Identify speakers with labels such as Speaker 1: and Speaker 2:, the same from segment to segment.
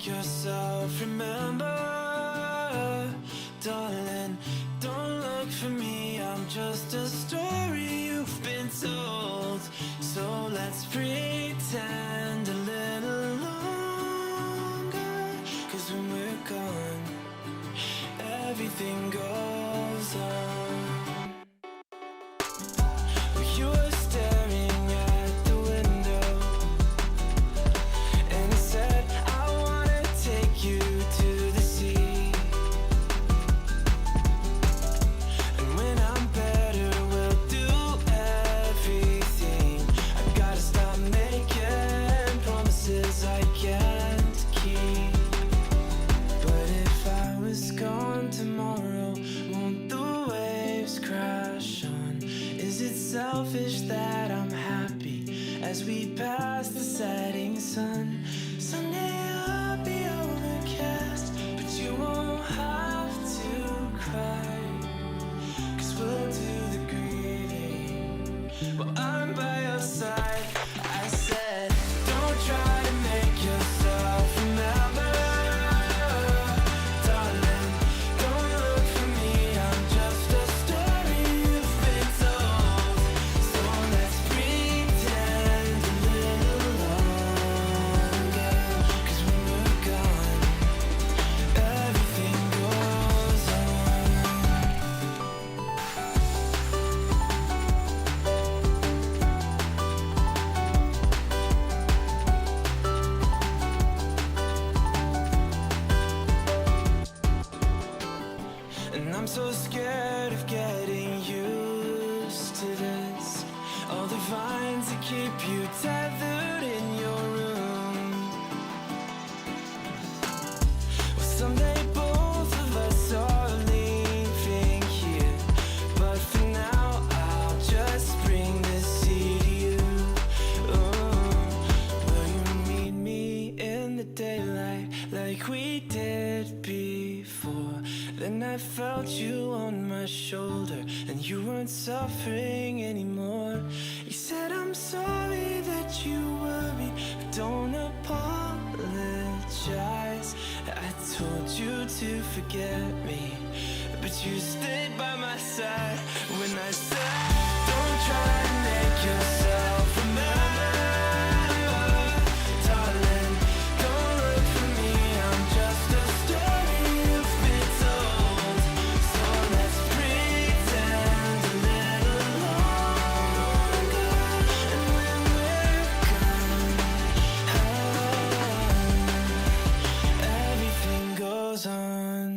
Speaker 1: make yourself remember. Darling, don't look for me, I'm just a story you've been told. So let's pretend a little longer, 'cause when we're gone, everything goes on. You were staring at the window, and I said, I wanna take you to the sea. And when I'm better, we'll do everything. I've gotta stop making promises I can't keep. But if I was gone tomorrow, won't the waves crash on? Is it selfish that I'm happy as we pass the setting sun? Someday I'll be overcast, but you won't have to cry, 'cause we'll do the grieving while I'm by your side. I said, don't try to make yourself remember. Darling, don't look for me, I'm just a story you've been told. So let's pretend a little longer, 'cause when we're gone, everything goes on. And I'm so scared of getting used to this. All the vines that keep you tethered in your room. Well, someday both of us are leaving here, but for now I'll just bring this sea to you. Will you meet me in the daylight like we did before? Then I felt you on my shoulder, and you weren't suffering anymore. You said, I'm sorry that you worried, but don't apologize. I told you to forget me, but you stayed by my side when I said, don't try to make yourself remember. Darling, don't look for me, I'm just a story you've been told. So let's pretend a little longer, and when we're gone, everything goes on.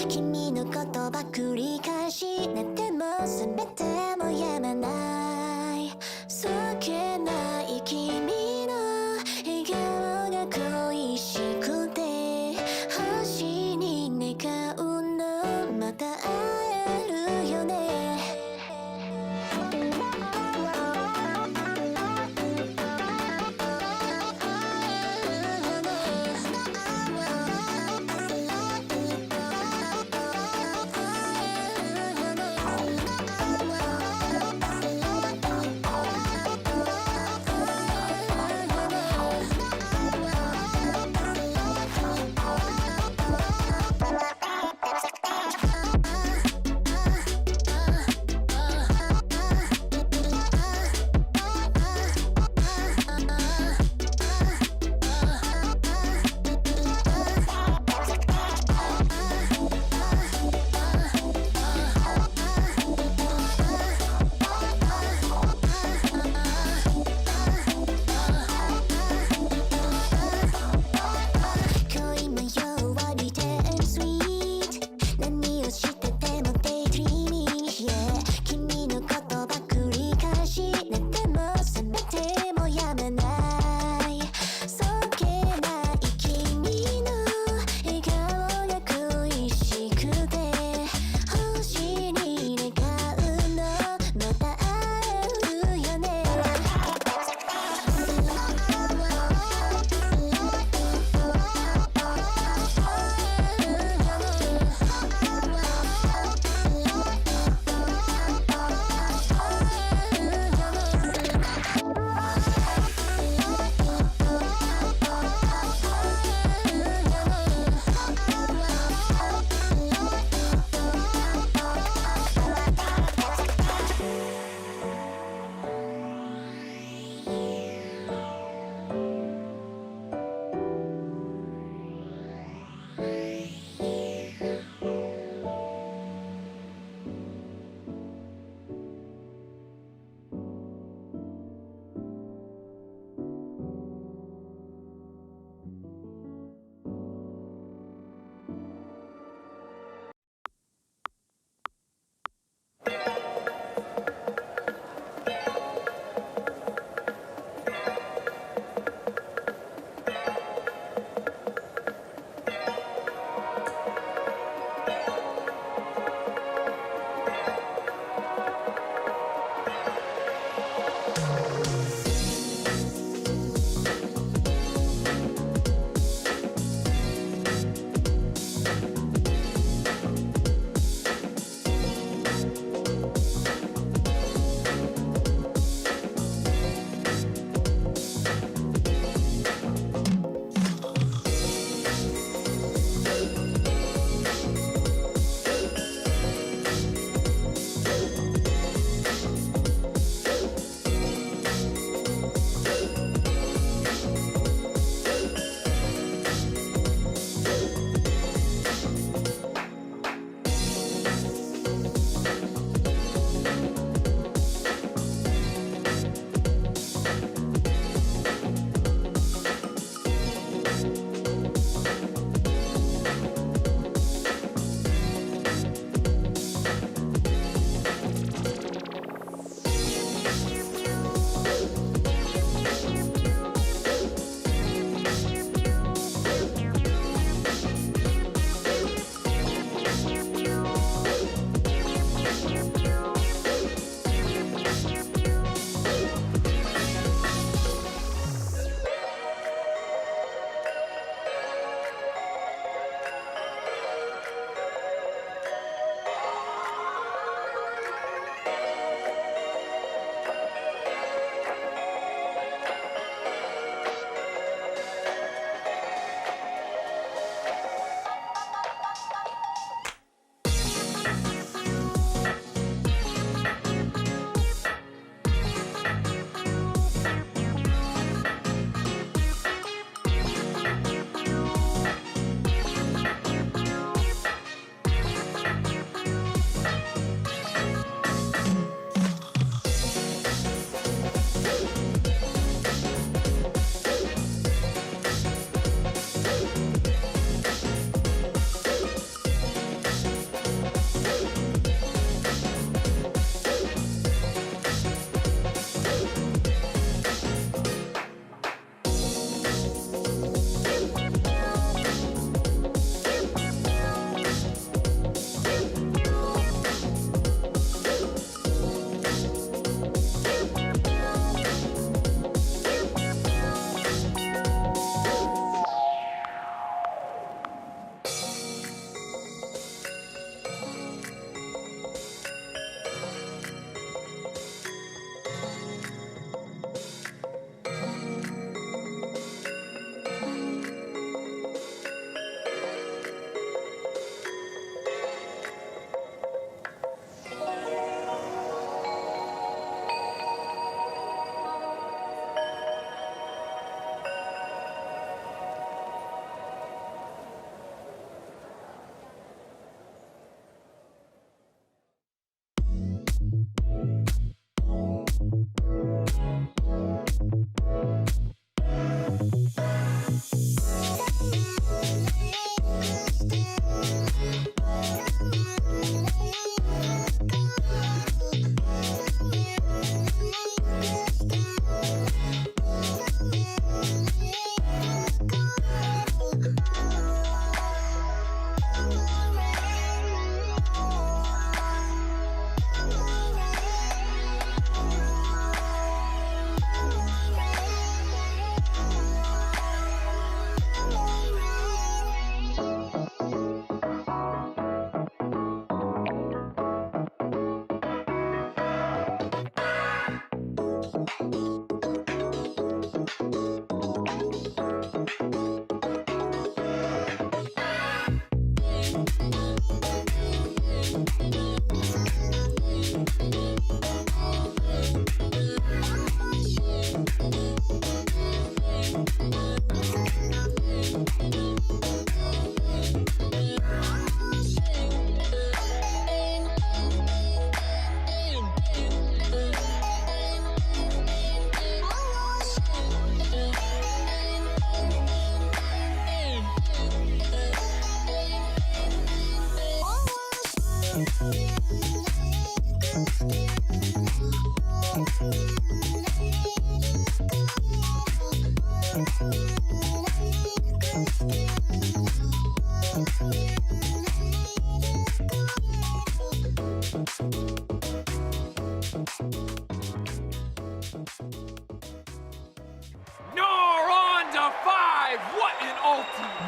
Speaker 2: 君のことば繰り返し寝ても覚めてもやまないそっけない君の笑顔が恋しくて星に願うのまた会えるよね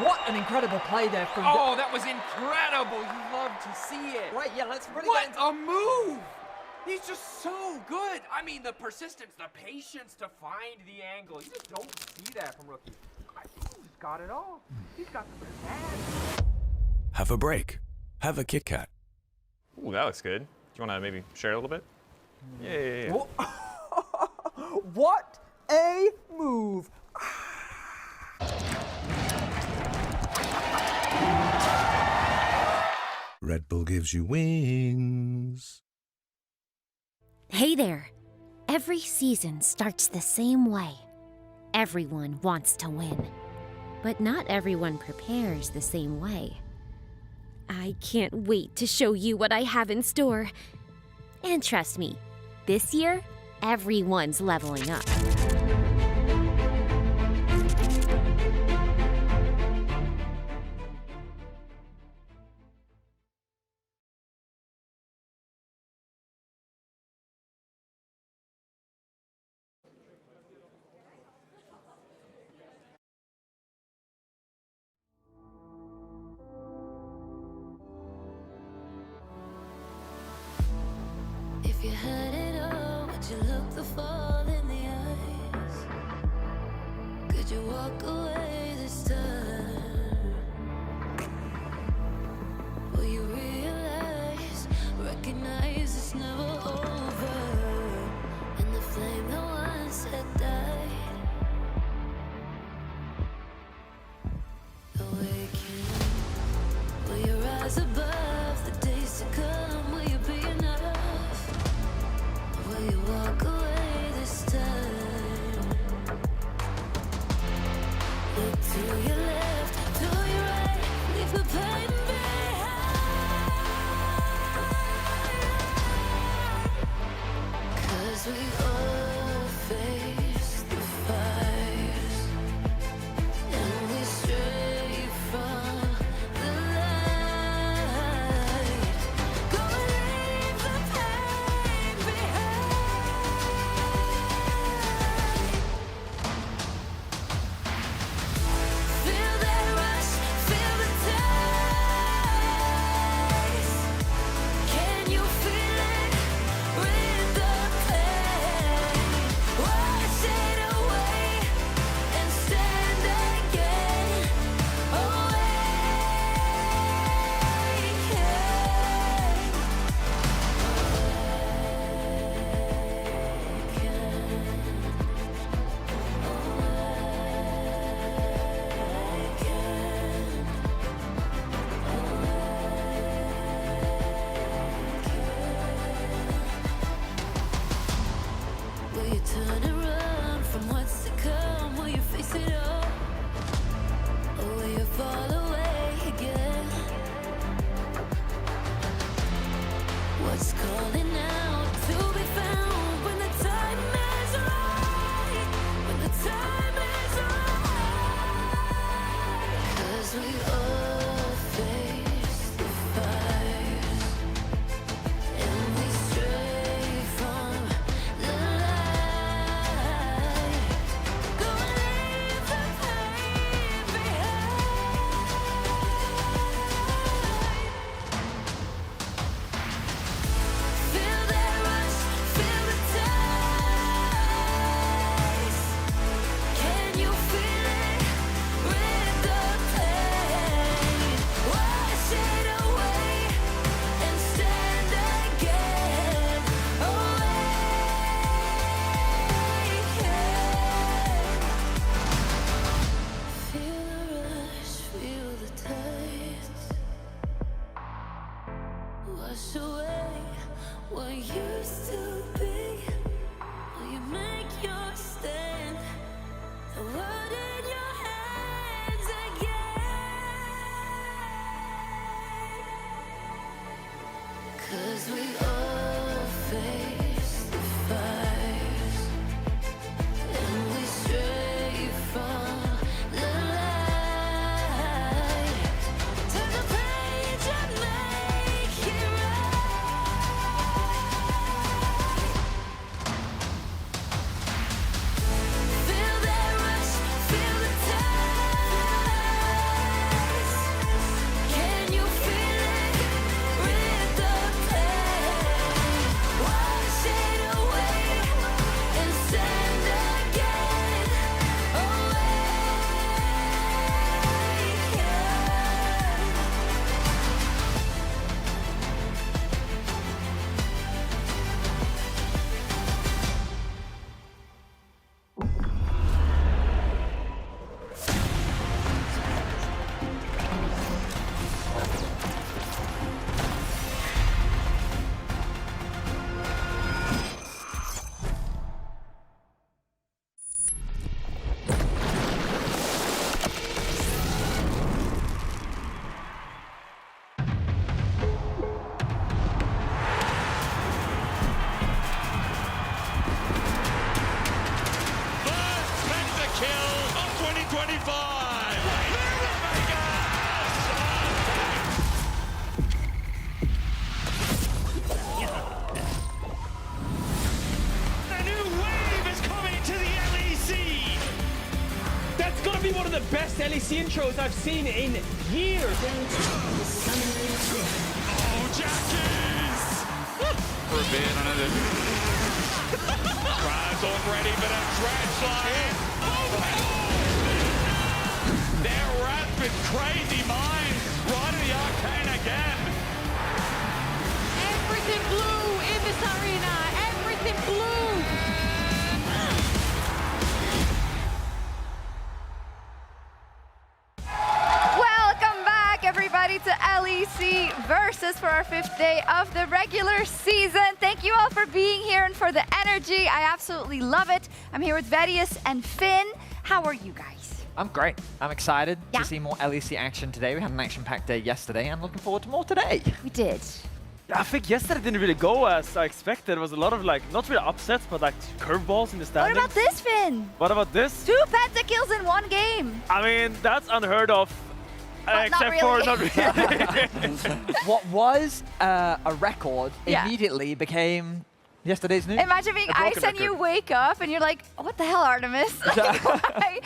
Speaker 3: What an incredible play there from...
Speaker 4: Oh, that was incredible. You love to see it.
Speaker 3: Right, yeah, let's really
Speaker 4: What
Speaker 3: get into...
Speaker 4: a move! He's just so good. I mean, the persistence, the patience to find the angle. You just don't see that from rookies. He's got it all. He's got the pizzazz.
Speaker 5: Have a break. Have a Kit Kat.
Speaker 6: Ooh, that looks good. Do you want to maybe share a little bit? Yeah.
Speaker 3: What a move!
Speaker 5: Red Bull gives you wings.
Speaker 7: Hey there! Every season starts the same way. Everyone wants to win, but not everyone prepares the same way. I can't wait to show you what I have in store. And trust me, this year, everyone's leveling up.
Speaker 2: If you had it all, would you look the fall in the eyes? Could you walk away this time? Will you realize, recognize it's never over? And the flame that once had died, awaken. Will you rise above the days to come? Will you be enough? Will you walk away this time? Look to your left, to your right, leave the pain behind. 'Cause we all face the fires, and we stray from the light. Go leave the pain behind. Feel
Speaker 8: of the best LEC intros I've seen in years.
Speaker 9: Oh, Jackies! For a bit, I know that. Crowd's already, but a dreadfly. Their rapid, crazy minds right in the arcane again.
Speaker 10: Everything blue in this arena. Everything blue. Welcome back, everybody, to LEC Versus for our 5th day of the regular season. Thank you all for being here and for the energy. I absolutely love it. I'm here with Vedius and Finn. How are you guys?
Speaker 11: I'm great. I'm excited
Speaker 10: Yeah.
Speaker 11: to see more LEC action today. We had an action-packed day yesterday. I'm looking forward to more today.
Speaker 10: We did.
Speaker 12: I think yesterday didn't really go as I expected. There was a lot of like, not really upsets, but like curveballs in the
Speaker 10: What
Speaker 12: standings.
Speaker 10: about this, Finn?
Speaker 12: What about this?
Speaker 10: 2 pentakills in 1 game.
Speaker 12: I mean, that's unheard of.
Speaker 10: But not
Speaker 12: Except for
Speaker 10: really.
Speaker 12: not really.
Speaker 11: What was a record
Speaker 10: Yeah.
Speaker 11: immediately became yesterday's news.
Speaker 10: Imagine being
Speaker 12: A broken
Speaker 10: Ice and you
Speaker 12: record.
Speaker 10: wake up and you're like, what the hell, Artemis? Like, why?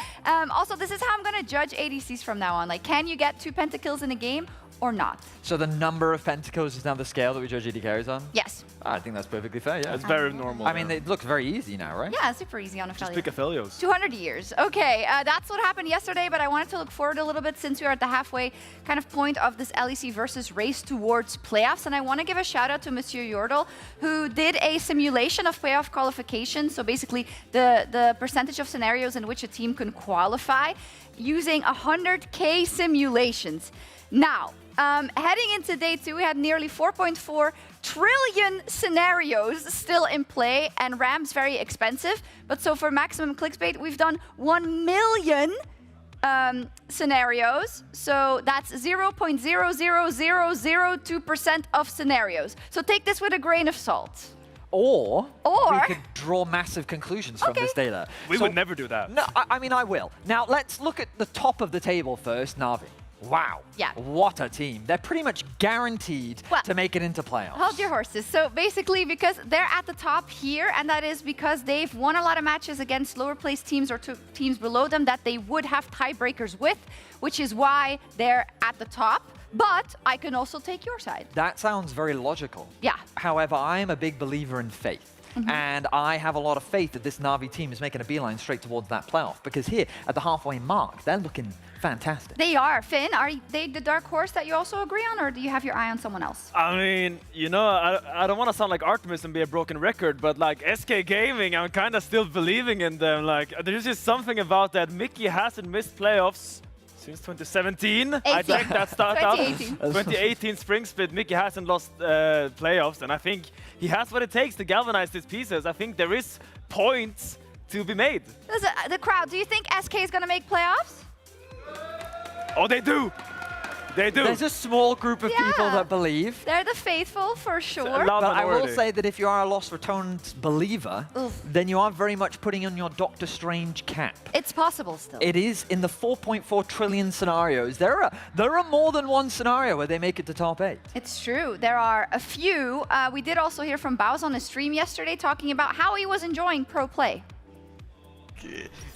Speaker 10: Also, this is how I'm going to judge ADCs from now on. Like, can you get 2 pentakills in a game or not?
Speaker 11: So the number of pentacles is now the scale that we judge AD carries on?
Speaker 10: Yes.
Speaker 11: I think that's perfectly fair, yeah.
Speaker 12: It's very normal.
Speaker 11: I mean, it looks very easy now, right?
Speaker 10: Yeah, super easy on a
Speaker 12: just
Speaker 10: failure.
Speaker 12: pick Aphelios.
Speaker 10: 200 years. Okay, that's what happened yesterday, but I wanted to look forward a little bit since we are at the halfway kind of point of this LEC Versus race towards playoffs. And I want to give a shout out to Monsieur Yordle, who did a simulation of playoff qualification. So basically the percentage of scenarios in which a team can qualify using 100K simulations. Now, heading into day 2, we had nearly 4.4 trillion scenarios still in play, and Ram's very expensive. But so for maximum clickbait, we've done 1 million scenarios. So that's 0.00002% of scenarios. So take this with a grain of salt.
Speaker 11: Or
Speaker 10: Or-
Speaker 11: we could draw massive conclusions from this data.
Speaker 12: We
Speaker 11: So-
Speaker 12: would never do that.
Speaker 11: No, I mean, I will. Now, let's look at the top of the table first, Na'Vi. Wow.
Speaker 10: Yeah.
Speaker 11: What a team. They're pretty much guaranteed
Speaker 10: Well,
Speaker 11: to make it into playoffs.
Speaker 10: Hold your horses. So basically, because they're at the top here, and that is because they've won a lot of matches against lower placed teams or teams below them that they would have tiebreakers with, which is why they're at the top. But I can also take your side.
Speaker 11: That sounds very logical.
Speaker 10: Yeah.
Speaker 11: However, I am a big believer in faith. And I have a lot of faith that this Na'Vi team is making a beeline straight towards that playoff. Because here, at the halfway mark, they're looking fantastic.
Speaker 10: They are. Finn, are they the dark horse that you also agree on, or do you have your eye on someone else?
Speaker 12: I mean, you know, I don't want to sound like Artemis and be a broken record, but like SK Gaming, I'm kind of still believing in them. Like, there's just something about that. Mickey hasn't missed playoffs since 2017. I checked that start up.
Speaker 10: 2018.
Speaker 12: 2018 Spring Split, Mickey hasn't lost playoffs, and I think he has what it takes to galvanize these pieces. I think there is points to be made.
Speaker 10: The crowd, do you think SK is going to make playoffs?
Speaker 12: Oh, they do! They do!
Speaker 11: There's a small group of people
Speaker 10: Yeah.
Speaker 11: that believe.
Speaker 10: They're the faithful, for sure.
Speaker 12: loud
Speaker 11: But I will
Speaker 12: minority.
Speaker 11: say that if you are a Lost Returns believer, then you are very much putting on your Doctor Strange cap.
Speaker 10: It's possible still.
Speaker 11: It is in the 4.4 trillion scenarios. There are more than one scenario where they make it to top 8.
Speaker 10: It's true. There are a few. We did also hear from Baus on the stream yesterday talking about how he was enjoying pro play.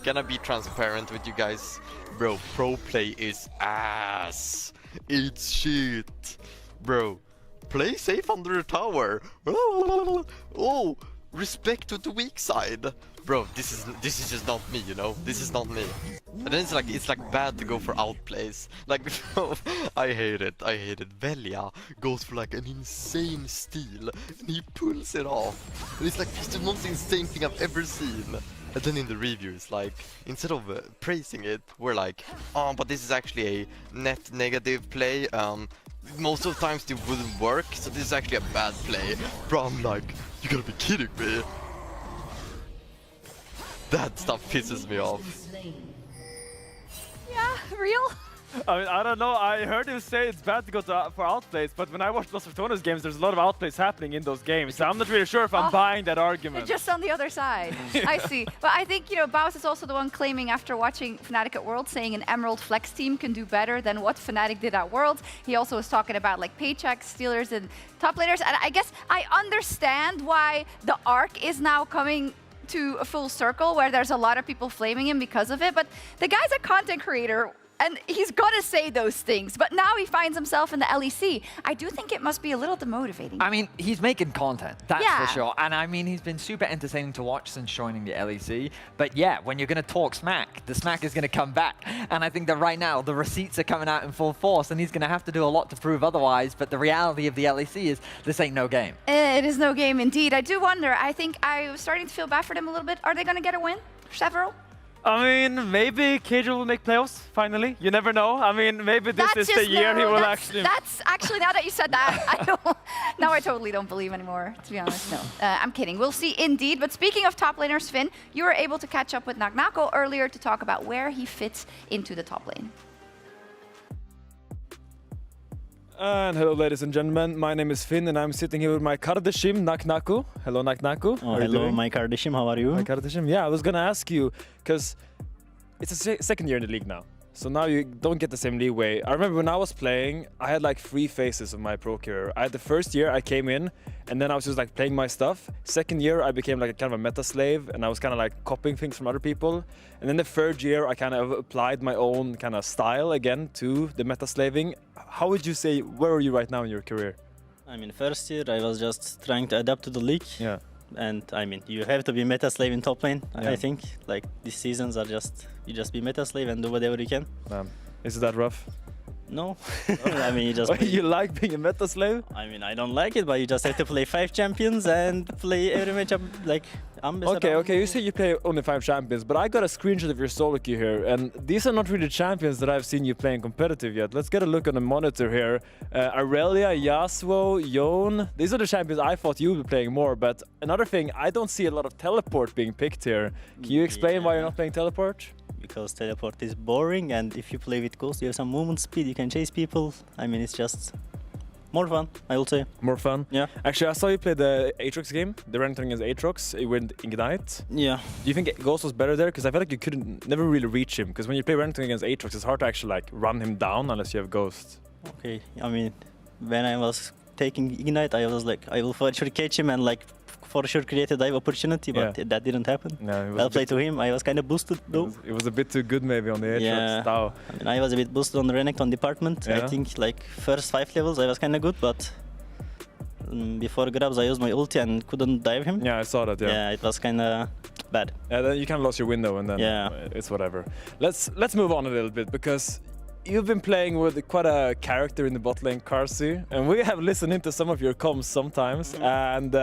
Speaker 13: Can I be transparent with you guys? Bro, pro play is ass. It's shit. Bro, play safe under the tower. Oh, respect to the weak side. Bro, this is just not me, you know? This is not me. And then it's like bad to go for outplays. Like, I hate it. Velia goes for like an insane steal and he pulls it off. And it's like it's the most insane thing I've ever seen. And then in the reviews, like, instead of praising it, we're like, oh, but this is actually a net negative play. Most of the times it wouldn't work, so this is actually a bad play. Bro, I'm like, you gotta be kidding me. That stuff pisses me off.
Speaker 10: Yeah, real?
Speaker 12: I mean, I don't know. I heard him say it's bad to go for outplays, but when I watch Lost Returns games, there's a lot of outplays happening in those games. So I'm not really sure if I'm buying that argument.
Speaker 10: Just on the other side. I see. But I think, you know, Baus is also the one claiming after watching Fnatic at Worlds, saying an Emerald Flex team can do better than what Fnatic did at Worlds. He also was talking about like paychecks, stealers, and top laners. And I guess I understand why the arc is now coming to a full circle where there's a lot of people flaming him because of it, but the guy's a content creator. And he's gonna say those things, but now he finds himself in the LEC. I do think it must be a little demotivating.
Speaker 11: I mean, he's making content, that's
Speaker 10: Yeah.
Speaker 11: for sure. And I mean, he's been super entertaining to watch since joining the LEC. But yeah, when you're gonna talk smack, the smack is gonna come back. And I think that right now, the receipts are coming out in full force, and he's gonna have to do a lot to prove otherwise. But the reality of the LEC is this ain't no game.
Speaker 10: It is no game indeed. I do wonder, I think I was starting to feel bad for them a little bit. Are they gonna get a win? Several?
Speaker 12: I mean, maybe KJ will make playoffs, finally. You never know. I mean, maybe this is the year he will actually...
Speaker 10: That's actually, now that you said that, now I totally don't believe anymore, to be honest. No, I'm kidding. We'll see indeed. But speaking of top laners, Finn, you were able to catch up with Nagnako earlier to talk about where he fits into the top lane.
Speaker 12: And hello, ladies and gentlemen. My name is Finn, and I'm sitting here with my Kardashim, Nagnako. Hello, Nagnako.
Speaker 14: Oh, hello, my Kardashim. How are you?
Speaker 12: My Kardashim. Yeah, I was gonna ask you, because it's a second year in the league now. So now you don't get the same leeway. I remember when I was playing, I had like 3 phases of my pro career. I had the first year I came in, and then I was just like playing my stuff. Second year I became like a kind of a meta slave, and I was kind of like copying things from other people. And then the third year I kind of applied my own kind of style again to the meta slaving. How would you say, where are you right now in your career?
Speaker 14: I mean, first year I was just trying to adapt to the league.
Speaker 12: Yeah.
Speaker 14: And I mean, you have to be meta slave in top lane.
Speaker 12: Yeah.
Speaker 14: I think like these seasons are just you just be meta slave and do whatever you can.
Speaker 12: Is that rough?
Speaker 14: No, I mean you just.
Speaker 12: You like being a meta slave?
Speaker 14: I mean, I don't like it, but you just have to play 5 champions and play every matchup like.
Speaker 12: Okay. You say you play only 5 champions, but I got a screenshot of your solo queue here, and these are not really champions that I've seen you playing competitive yet. Let's get a look on the monitor here. Aurelia, Yasuo, Yone. These are the champions I thought you would be playing more, but another thing, I don't see a lot of teleport being picked here. Can you explain why you're not playing teleport?
Speaker 14: Because teleport is boring, and if you play with Ghost, you have some movement speed, you can chase people. I mean, it's just more fun, I would say.
Speaker 12: More fun?
Speaker 14: Yeah.
Speaker 12: Actually, I saw you play the Aatrox game, the Renekton against Aatrox. You went Ignite.
Speaker 14: Yeah.
Speaker 12: Do you think Ghost was better there? Because I feel like you never really reach him. Because when you play Renekton against Aatrox, it's hard to actually like run him down unless you have Ghost.
Speaker 14: Okay, I mean, when I was taking Ignite, I was like, I will for sure catch him and like for sure create a dive opportunity, but that didn't happen.
Speaker 12: No,
Speaker 14: I'll play to him. I was kind of boosted though.
Speaker 12: It was a bit too good maybe on the Aatrox.
Speaker 14: Yeah. I mean, I was a bit boosted on the Renekton department.
Speaker 12: Yeah.
Speaker 14: I think like first 5 levels I was kind of good, but before grabs I used my ulti and couldn't dive him.
Speaker 12: Yeah, I saw that.
Speaker 14: Yeah, it was kind of bad.
Speaker 12: Yeah, then you kind of lost your window, and then it's whatever. Let's move on a little bit, because you've been playing with quite a character in the bot lane, Karsi, and we have listened into some of your comms sometimes, and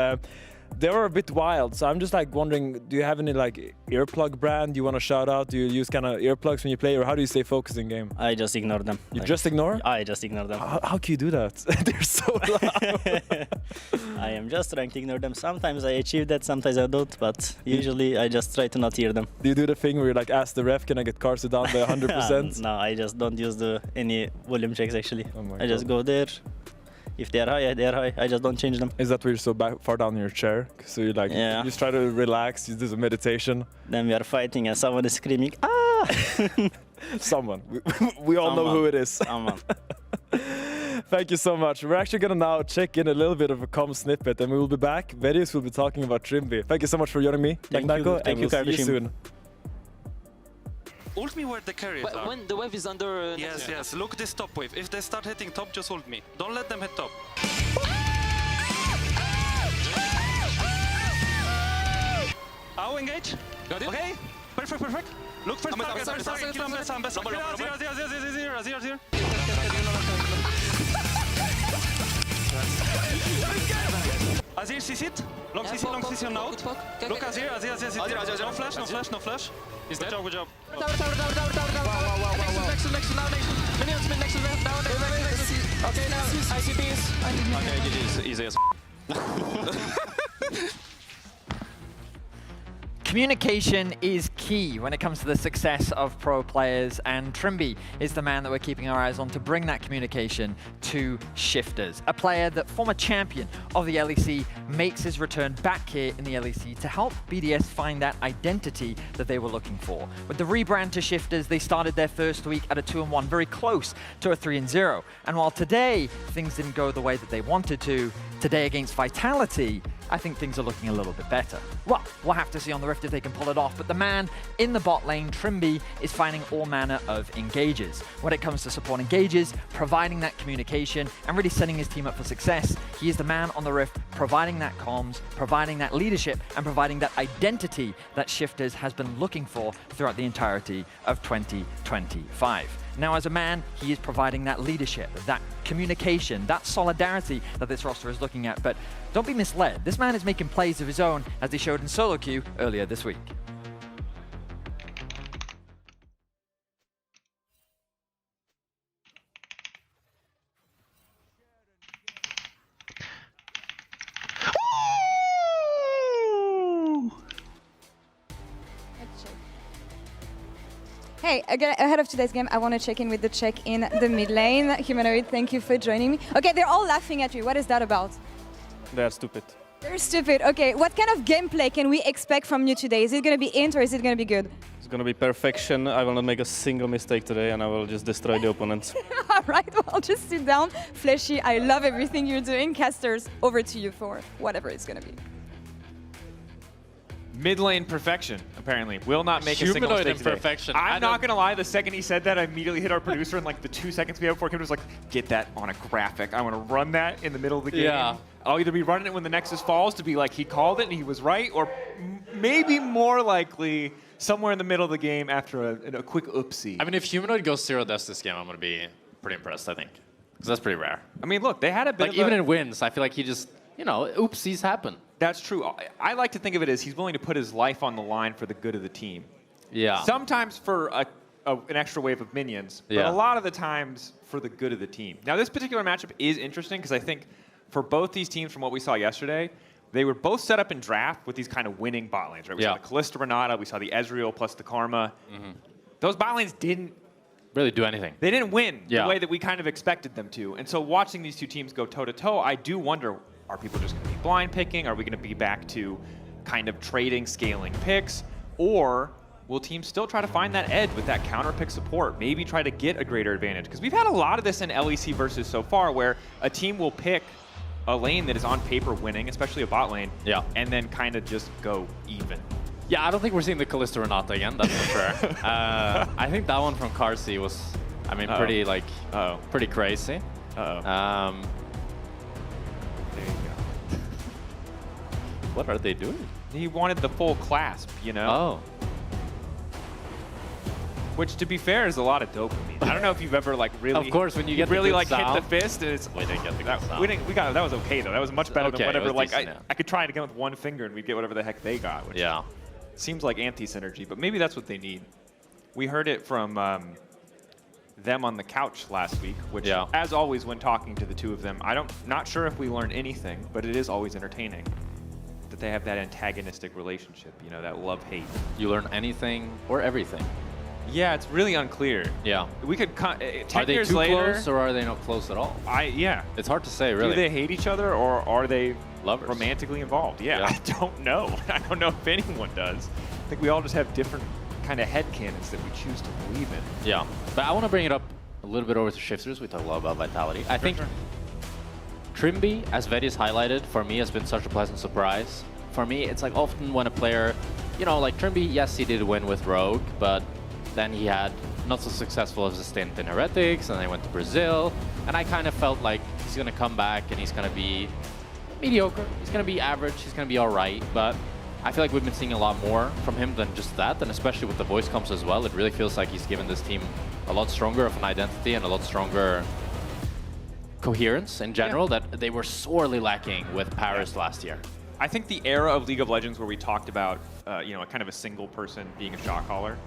Speaker 12: they were a bit wild. So I'm just like wondering, do you have any like earplug brand you want to shout out? Do you use kind of earplugs when you play, or how do you stay focused in game?
Speaker 14: I just ignore them.
Speaker 12: You just ignore?
Speaker 14: I just ignore them.
Speaker 12: How can you do that? They're so loud.
Speaker 14: I am just trying to ignore them. Sometimes I achieve that, sometimes I don't, but usually I just try to not hear them.
Speaker 12: Do you do the thing where you like ask the ref, can I get Karsi down by 100%?
Speaker 14: No, I just don't use any volume checks actually.
Speaker 12: Oh
Speaker 14: I just go there. If they are high, they are high. I just don't change them.
Speaker 12: Is that where you're so far down in your chair? So you like, you just try to relax, you do some meditation?
Speaker 14: Then we are fighting and someone is screaming, ah!
Speaker 12: Someone. We all know who it is.
Speaker 14: Someone.
Speaker 12: Thank you so much. We're actually going to now check in a little bit of a comm snippet, and we will be back. Verius will be talking about Trimby. Thank you so much for joining me.
Speaker 14: Thank you,
Speaker 12: and we'll see you soon.
Speaker 15: Ult me where the carriers are.
Speaker 16: When the wave is under...
Speaker 15: yes. Look this top wave. If they start hitting top, just ult me. Don't let them hit top. I'll engage.
Speaker 16: Got it.
Speaker 15: Okay. Perfect. Look for target. Kill him best. Zero. Azir CC. Long CC now. Look Azir. No flash.
Speaker 16: He's dead.
Speaker 15: Good job.
Speaker 16: Tower. Next now. Minions mid, next down. Okay, now ICPs.
Speaker 15: Okay, GG. Easy as
Speaker 11: Communication is key when it comes to the success of pro players, and Trimby is the man that we're keeping our eyes on to bring that communication to Shifters. A player that, former champion of the LEC, makes his return back here in the LEC to help BDS find that identity that they were looking for. With the rebrand to Shifters, they started their first week at a 2-1, very close to a 3-0. And while today things didn't go the way that they wanted to, today against Vitality, I think things are looking a little bit better. Well, we'll have to see on the Rift if they can pull it off, but the man in the bot lane, Trimby, is finding all manner of engages. When it comes to support engages, providing that communication, and really setting his team up for success, he is the man on the Rift providing that comms, providing that leadership, and providing that identity that Shifters has been looking for throughout the entirety of 2025. Now, as a man, he is providing that leadership, that communication, that solidarity that this roster is looking at. But don't be misled. This man is making plays of his own, as they showed in solo queue earlier this week.
Speaker 17: Hey, again, ahead of today's game, I want to check in with the check in the mid lane. Humanoid, thank you for joining me. Okay, they're all laughing at you. What is that about?
Speaker 12: They're stupid.
Speaker 17: They're stupid. Okay, what kind of gameplay can we expect from you today? Is it going to be int or is it going to be good?
Speaker 12: It's going to be perfection. I will not make a single mistake today, and I will just destroy the opponents.
Speaker 17: All right, well, just sit down. Fleshy, I love everything you're doing. Casters, over to you for whatever it's going to be.
Speaker 6: Mid lane perfection, apparently. Will not make a single
Speaker 15: Humanoid
Speaker 6: mistake
Speaker 15: and
Speaker 6: today.
Speaker 15: perfection.
Speaker 6: I'm not going to lie, the second he said that, I immediately hit our producer, and like the 2 seconds we had before, Kim was like, get that on a graphic. I want to run that in the middle of the game.
Speaker 15: Yeah.
Speaker 6: I'll either be running it when the Nexus falls to be like, he called it and he was right, or maybe more likely somewhere in the middle of the game after a quick oopsie.
Speaker 15: I mean, if Humanoid goes 0 deaths this game, I'm going to be pretty impressed, I think. Because that's pretty rare.
Speaker 6: I mean, look, they had a bit
Speaker 15: like,
Speaker 6: of
Speaker 15: even in wins, I feel like he just, you know, oopsies happen.
Speaker 6: That's true. I like to think of it as he's willing to put his life on the line for the good of the team.
Speaker 15: Yeah.
Speaker 6: Sometimes for an extra wave of minions, but
Speaker 15: Yeah.
Speaker 6: a lot of the times for the good of the team. Now, this particular matchup is interesting because I think for both these teams, from what we saw yesterday, they were both set up in draft with these kind of winning bot lanes, right? We saw the Kalista Renata, we saw the Ezreal plus the Karma. Those bot lanes didn't
Speaker 15: really do anything.
Speaker 6: They didn't win
Speaker 15: Yeah.
Speaker 6: the way that we kind of expected them to. And so watching these two teams go toe-to-toe, I do wonder, are people just going to be blind picking? Are we going to be back to kind of trading, scaling picks? Or will teams still try to find that edge with that counter pick support? Maybe try to get a greater advantage? Because we've had a lot of this in LEC Versus so far, where a team will pick a lane that is on paper winning, especially a bot lane, and then kind of just go even.
Speaker 15: Yeah, I don't think we're seeing the Kalista Renata again, that's for sure. I think that one from Carsey was, I mean, pretty, like, pretty crazy.
Speaker 6: There you go.
Speaker 15: What are they doing?
Speaker 6: He wanted the full clasp, you know?
Speaker 15: Oh.
Speaker 6: Which, to be fair, is a lot of dopamine. I don't know if you've ever like really,
Speaker 15: Of course, when you get the
Speaker 6: really
Speaker 15: good
Speaker 6: like
Speaker 15: sound.
Speaker 6: hit the fist, and it's
Speaker 15: We didn't get the good
Speaker 6: that,
Speaker 15: sound.
Speaker 6: we didn't. We got that was okay though. That was much better
Speaker 15: Okay,
Speaker 6: than
Speaker 15: it
Speaker 6: whatever.
Speaker 15: was
Speaker 6: Like
Speaker 15: decent,
Speaker 6: I could try it again with one finger, and we'd get whatever the heck they got. Which seems like anti-synergy, but maybe that's what they need. We heard it from them on the couch last week, which, as always, when talking to the two of them, not sure if we learned anything, but it is always entertaining that they have that antagonistic relationship. You know, that love-hate.
Speaker 15: You learn anything or everything.
Speaker 6: Yeah, it's really unclear.
Speaker 15: Yeah.
Speaker 6: We could 10
Speaker 15: Are they
Speaker 6: years
Speaker 15: too
Speaker 6: later,
Speaker 15: close or are they not close at all?
Speaker 6: Yeah.
Speaker 15: It's hard to say, really.
Speaker 6: Do they hate each other or are they
Speaker 15: lovers
Speaker 6: romantically involved? Yeah, I don't know. I don't know if anyone does. I think we all just have different kind of headcanons that we choose to believe in.
Speaker 15: Yeah. But I want to bring it up a little bit over to Shifters. We talk a lot about Vitality. I think Trimby, as Vedis highlighted, for me has been such a pleasant surprise. For me, it's like often when a player, you know, like Trimby, yes, he did win with Rogue, but then he had not so successful as a stint in Heretics, and then he went to Brazil. And I kind of felt like he's going to come back and he's going to be mediocre. He's going to be average. He's going to be all right. But I feel like we've been seeing a lot more from him than just that. And especially with the voice comps as well, it really feels like he's given this team a lot stronger of an identity and a lot stronger coherence in general that they were sorely lacking with Paris last year.
Speaker 6: I think the era of League of Legends where we talked about, you know, kind of a single person being a shot caller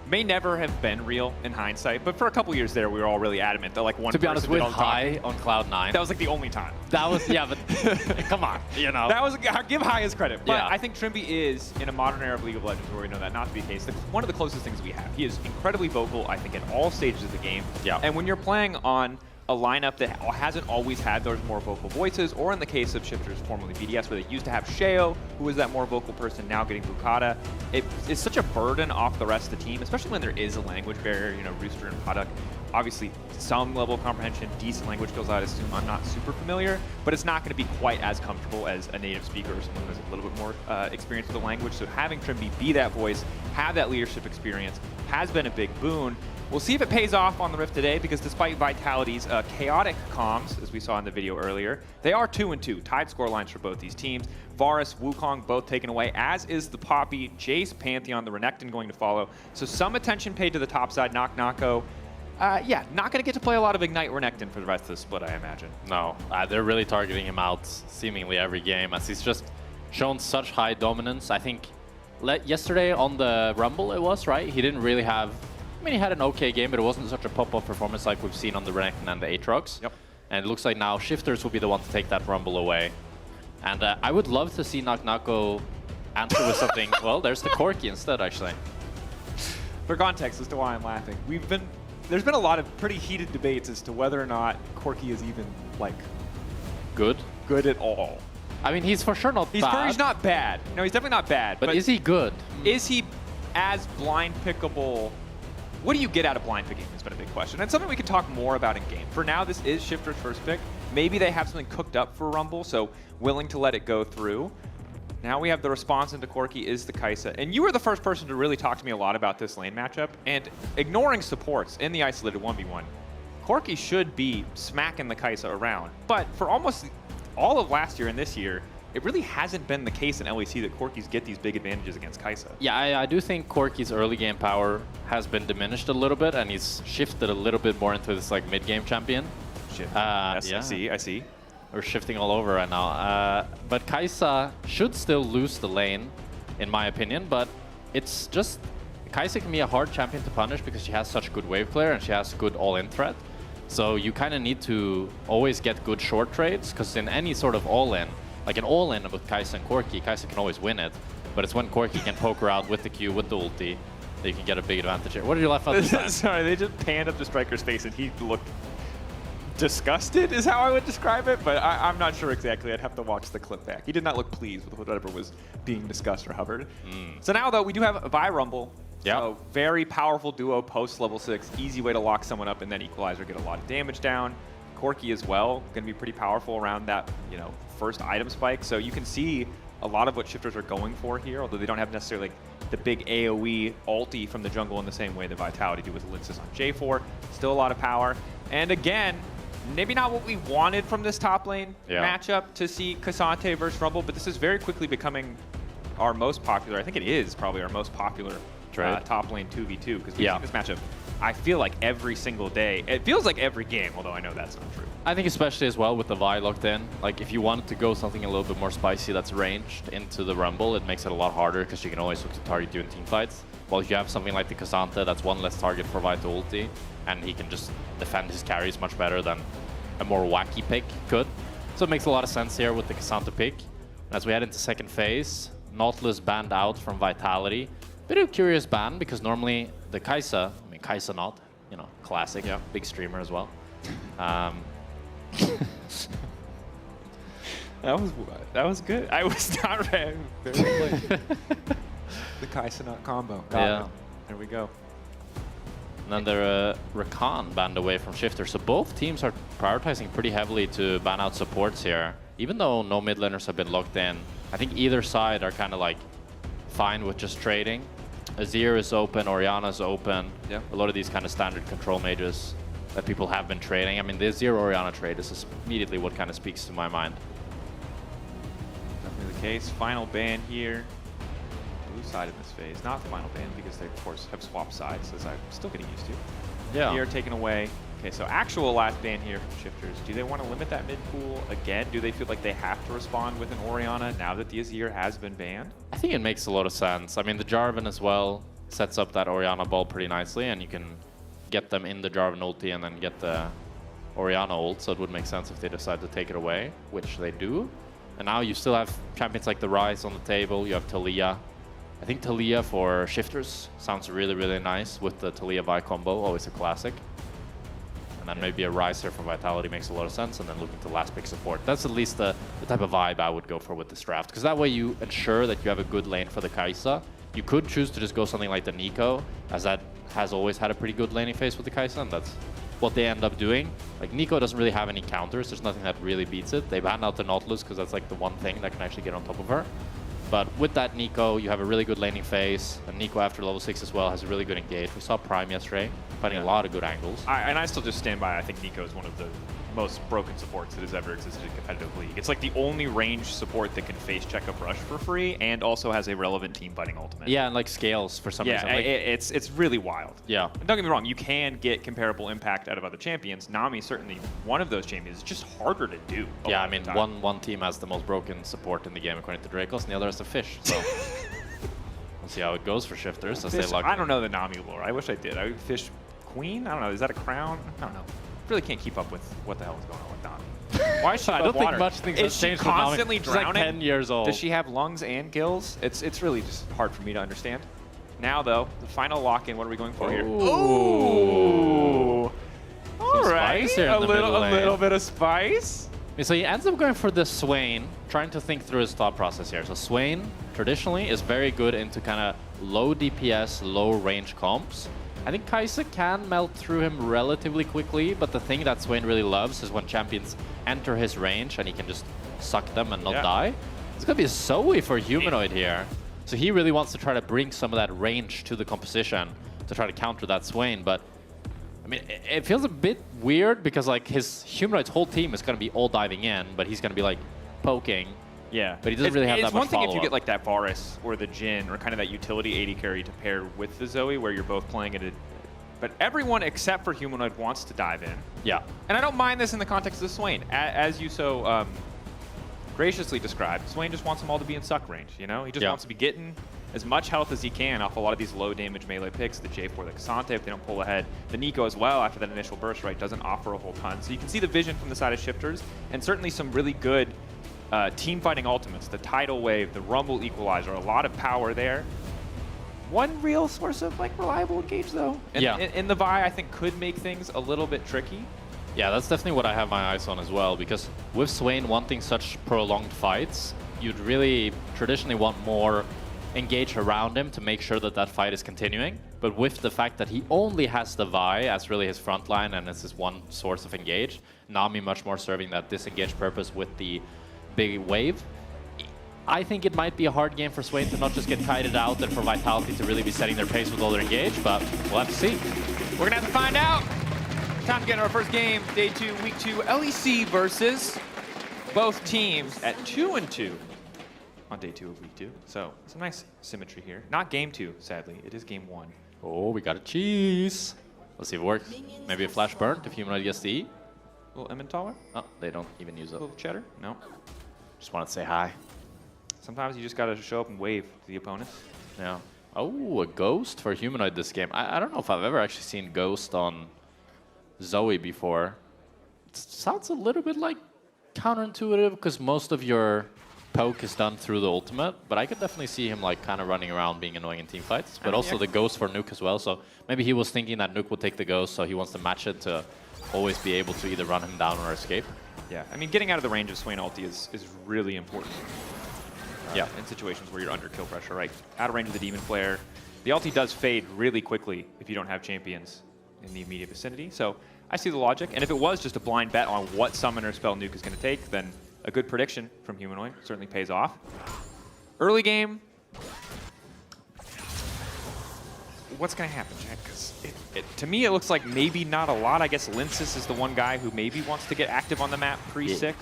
Speaker 6: may never have been real in hindsight, but for a couple years there, we were all really adamant that like one
Speaker 15: To be
Speaker 6: person
Speaker 15: honest,
Speaker 6: did
Speaker 15: with
Speaker 6: all the talking.
Speaker 15: High on Cloud9.
Speaker 6: That was like the only time.
Speaker 15: That was, yeah, but come on, you know.
Speaker 6: That was, give High his credit. But
Speaker 15: Yeah.
Speaker 6: I think Trimby is, in a modern era of League of Legends where we know that not to be the case, one of the closest things we have. He is incredibly vocal, I think, at all stages of the game.
Speaker 15: Yeah.
Speaker 6: And when you're playing on a lineup that hasn't always had those more vocal voices, or in the case of Shifters, formerly BDS, where they used to have Sheo, who was that more vocal person, now getting Bukata, it's such a burden off the rest of the team, especially when there is a language barrier, you know, Rooster and Paddock. Obviously, some level of comprehension, decent language skills, I'd assume. I'm not super familiar, but it's not going to be quite as comfortable as a native speaker or someone who has a little bit more experience with the language. So having Trimby be that voice, have that leadership experience, has been a big boon. We'll see if it pays off on the Rift today, because despite Vitality's chaotic comms, as we saw in the video earlier, they are 2-2, tied score lines for both these teams. Varus, Wukong both taken away, as is the Poppy, Jace, Pantheon, the Renekton going to follow. So some attention paid to the top side. Nako. Yeah, not going to get to play a lot of Ignite Renekton for the rest of the split, I imagine.
Speaker 15: No, they're really targeting him out seemingly every game, as he's just shown such high dominance. I think yesterday on the Rumble it was, right? He didn't really have... I mean, he had an okay game, but it wasn't such a pop-up performance like we've seen on the Renekton and the Aatrox.
Speaker 6: Yep.
Speaker 15: And it looks like now Shifters will be the one to take that Rumble away. And I would love to see Nako answer with something... Well, there's the Corki instead, actually.
Speaker 6: For context as to why I'm laughing, there's been a lot of pretty heated debates as to whether or not Corki is even, like...
Speaker 15: Good
Speaker 6: at all.
Speaker 15: I mean, he's for sure not bad.
Speaker 6: He's not bad. No, he's definitely not bad.
Speaker 15: But is he good?
Speaker 6: Is he as blind pickable? What do you get out of blind picking has been a big question. And something we can talk more about in game. For now, this is Shifter's first pick. Maybe they have something cooked up for Rumble, so willing to let it go through. Now we have the response into Corki is the Kai'Sa. And you were the first person to really talk to me a lot about this lane matchup. And ignoring supports in the isolated 1v1, Corki should be smacking the Kai'Sa around. But for almost all of last year and this year, it really hasn't been the case in LEC that Corkis get these big advantages against Kai'Sa.
Speaker 15: Yeah, I do think Corki's early game power has been diminished a little bit, and he's shifted a little bit more into this like mid-game champion.
Speaker 6: Shit. Yes,
Speaker 15: yeah.
Speaker 6: I see.
Speaker 15: We're shifting all over right now. But Kai'Sa should still lose the lane, in my opinion, but it's just... Kai'Sa can be a hard champion to punish because she has such good wave clear and she has good all-in threat. So you kind of need to always get good short trades, because in any sort of all-in, like an all-in with Kai'Sa and Corki, Kai'Sa can always win it, but it's when Corki can poke her out with the Q, with the ulti, that you can get a big advantage here. What did you laugh at this time?
Speaker 6: Sorry, they just panned up the striker's face and he looked disgusted, is how I would describe it, but I'm not sure exactly. I'd have to watch the clip back. He did not look pleased with whatever was being discussed or hovered. So now, though, we do have a Vi Rumble.
Speaker 15: Yeah.
Speaker 6: So very powerful duo post level 6. Easy way to lock someone up and then Equalizer, get a lot of damage down. Corki as well, going to be pretty powerful around that, first item spike. So you can see a lot of what Shifters are going for here, although they don't have necessarily the big AoE ulti from the jungle in the same way that Vitality do with Elixir on J4. Still a lot of power. And again, maybe not what we wanted from this top lane matchup to see K'Sante versus Rumble, but this is very quickly becoming our most popular. I think it is probably our most popular top lane 2v2, because we've seen this matchup, I feel like every single day. It feels like every game, although I know that's not true.
Speaker 15: I think especially as well with the Vi locked in, like if you wanted to go something a little bit more spicy that's ranged into the Rumble, it makes it a lot harder because you can always look to target you in team fights. While if you have something like the K'Sante, that's one less target for Vi to ulti, and he can just defend his carries much better than a more wacky pick could. So it makes a lot of sense here with the K'Sante pick. And as we head into second phase, Nautilus banned out from Vitality. Bit of a curious ban, because normally the Kai'Sa, I mean Kai'Sa not, classic, big streamer as well.
Speaker 6: That was good. I was not ready. The Kai'Sa not combo. Got it. There we go.
Speaker 15: And then the Rakan banned away from Shifter. So both teams are prioritizing pretty heavily to ban out supports here. Even though no mid laners have been locked in, I think either side are kind of like fine with just trading. Azir is open, Orianna's open.
Speaker 6: Yeah.
Speaker 15: A lot of these kind of standard control mages that people have been trading. I mean, the Azir Orianna trade is immediately what kind of speaks to my mind.
Speaker 6: Definitely the case. Final ban here. Blue side in this phase. Not the final ban, because they, of course, have swapped sides, as I'm still getting used to.
Speaker 15: Yeah.
Speaker 6: Here taken away. Okay, so actual last ban here from Shifters. Do they want to limit that mid pool again? Do they feel like they have to respond with an Orianna now that the Azir has been banned?
Speaker 15: I think it makes a lot of sense. I mean, the Jarvan as well sets up that Orianna ball pretty nicely, and you can get them in the Jarvan ulti and then get the Orianna ult, so it would make sense if they decide to take it away, which they do. And now you still have champions like the Ryze on the table. You have Taliyah. I think Taliyah for Shifters sounds really, really nice with the Taliyah Vi combo, always a classic. And then maybe a Ryze here for Vitality makes a lot of sense, and then looking to last pick support. That's at least the type of vibe I would go for with this draft, because that way you ensure that you have a good lane for the Kai'Sa. You could choose to just go something like the Nico, as that has always had a pretty good laning phase with the Kai'Sa, and that's what they end up doing. Like, Nico doesn't really have any counters. There's nothing that really beats it. They banned out the Nautilus because that's like the one thing that can actually get on top of her. But with that Nico, you have a really good laning phase. And Nico after level 6 as well has a really good engage. We saw Prime yesterday, finding a lot of good angles.
Speaker 6: And I still just stand by, I think Nico is one of the most broken supports that has ever existed in competitive league. It's like the only range support that can face check up rush for free and also has a relevant team fighting ultimate.
Speaker 15: Yeah, and like scales for some reason. Like,
Speaker 6: it's really wild.
Speaker 15: Yeah.
Speaker 6: And don't get me wrong, you can get comparable impact out of other champions. Nami certainly one of those champions. It's just harder to do.
Speaker 15: Yeah, I mean, one team has the most broken support in the game according to Dracos, and the other has the Fish. So we'll see how it goes for Shifters as they luck.
Speaker 6: I don't know the Nami lore. I wish I did. I would Fish Queen? I don't know. Is that a crown? I don't know. Really can't keep up with what the hell is going on with Nami. Why is she
Speaker 15: I don't think much things have
Speaker 6: Is she
Speaker 15: changed with Nami.
Speaker 6: constantly
Speaker 15: She's like
Speaker 6: drowning?
Speaker 15: 10 years old.
Speaker 6: Does she have lungs and gills? It's really just hard for me to understand. Now though, the final lock-in. What are we going for here?
Speaker 15: Ooh.
Speaker 6: All right,
Speaker 15: Spice here in
Speaker 6: a
Speaker 15: the middle
Speaker 6: little
Speaker 15: lane.
Speaker 6: bit of spice.
Speaker 15: So he ends up going for the Swain, trying to think through his thought process here. So Swain, traditionally, is very good into kind of low DPS, low range comps. I think Kai'Sa can melt through him relatively quickly, but the thing that Swain really loves is when champions enter his range and he can just suck them and not die. It's going to be a Zoe for Humanoid here. So he really wants to try to bring some of that range to the composition to try to counter that Swain, but I mean, it feels a bit weird because like his Humanoid's whole team is going to be all diving in, but he's going to be like poking.
Speaker 6: Yeah,
Speaker 15: but he doesn't really have that much
Speaker 6: It's one thing if you
Speaker 15: follow-up.
Speaker 6: get like that Varus or the Jhin or kind of that utility AD carry to pair with the Zoe where you're both playing at a... But everyone except for Humanoid wants to dive in.
Speaker 15: Yeah.
Speaker 6: And I don't mind this in the context of Swain. As you so graciously described, Swain just wants them all to be in suck range, you know? He just wants to be getting as much health as he can off a lot of these low damage melee picks, the J4, the Cassante if they don't pull ahead. The Nico as well after that initial burst, right, doesn't offer a whole ton. So you can see the vision from the side of Shifters and certainly some really good team fighting ultimates, the Tidal Wave, the Rumble Equalizer, a lot of power there. One real source of like reliable engage though. And in the Vi, I think could make things a little bit tricky.
Speaker 15: Yeah, that's definitely what I have my eyes on as well, because with Swain wanting such prolonged fights, you'd really traditionally want more engage around him to make sure that that fight is continuing. But with the fact that he only has the Vi as really his front line and as his one source of engage, Nami much more serving that disengage purpose with the big wave. I think it might be a hard game for Swain to not just get kited out and for Vitality to really be setting their pace with all their engage, but we'll have to see.
Speaker 6: We're gonna have to find out. Time to get into our first game, day 2, week 2, LEC Versus. Both teams at 2-2 on day 2 of week 2. So some nice symmetry here. Not game 2, sadly. It is game 1.
Speaker 15: Oh, we got a cheese. Let's see if it works. Maybe a flash burnt if Humanoid gets to eat.
Speaker 6: A little Emmentaler?
Speaker 15: Oh, they don't even use it.
Speaker 6: A little cheddar? No.
Speaker 15: Just wanted to say hi.
Speaker 6: Sometimes you just gotta show up and wave to the opponent.
Speaker 15: Yeah. Oh, a Ghost for Humanoid this game. I don't know if I've ever actually seen Ghost on Zoe before. It sounds a little bit like counterintuitive because most of your poke is done through the ultimate, but I could definitely see him like kind of running around being annoying in team fights. But also the Ghost for Nuke as well, so maybe he was thinking that Nuke would take the Ghost, so he wants to match it to always be able to either run him down or escape.
Speaker 6: Yeah, I mean, getting out of the range of Swain ulti is really important.
Speaker 15: Yeah.
Speaker 6: In situations where you're under kill pressure, right? Out of range of the Demon Flare. The ulti does fade really quickly if you don't have champions in the immediate vicinity. So I see the logic. And if it was just a blind bet on what summoner spell Nuke is going to take, then a good prediction from Humanoid certainly pays off. Early game. What's going to happen, Jack? Because to me, it looks like maybe not a lot. I guess Linsis is the one guy who maybe wants to get active on the map pre-6.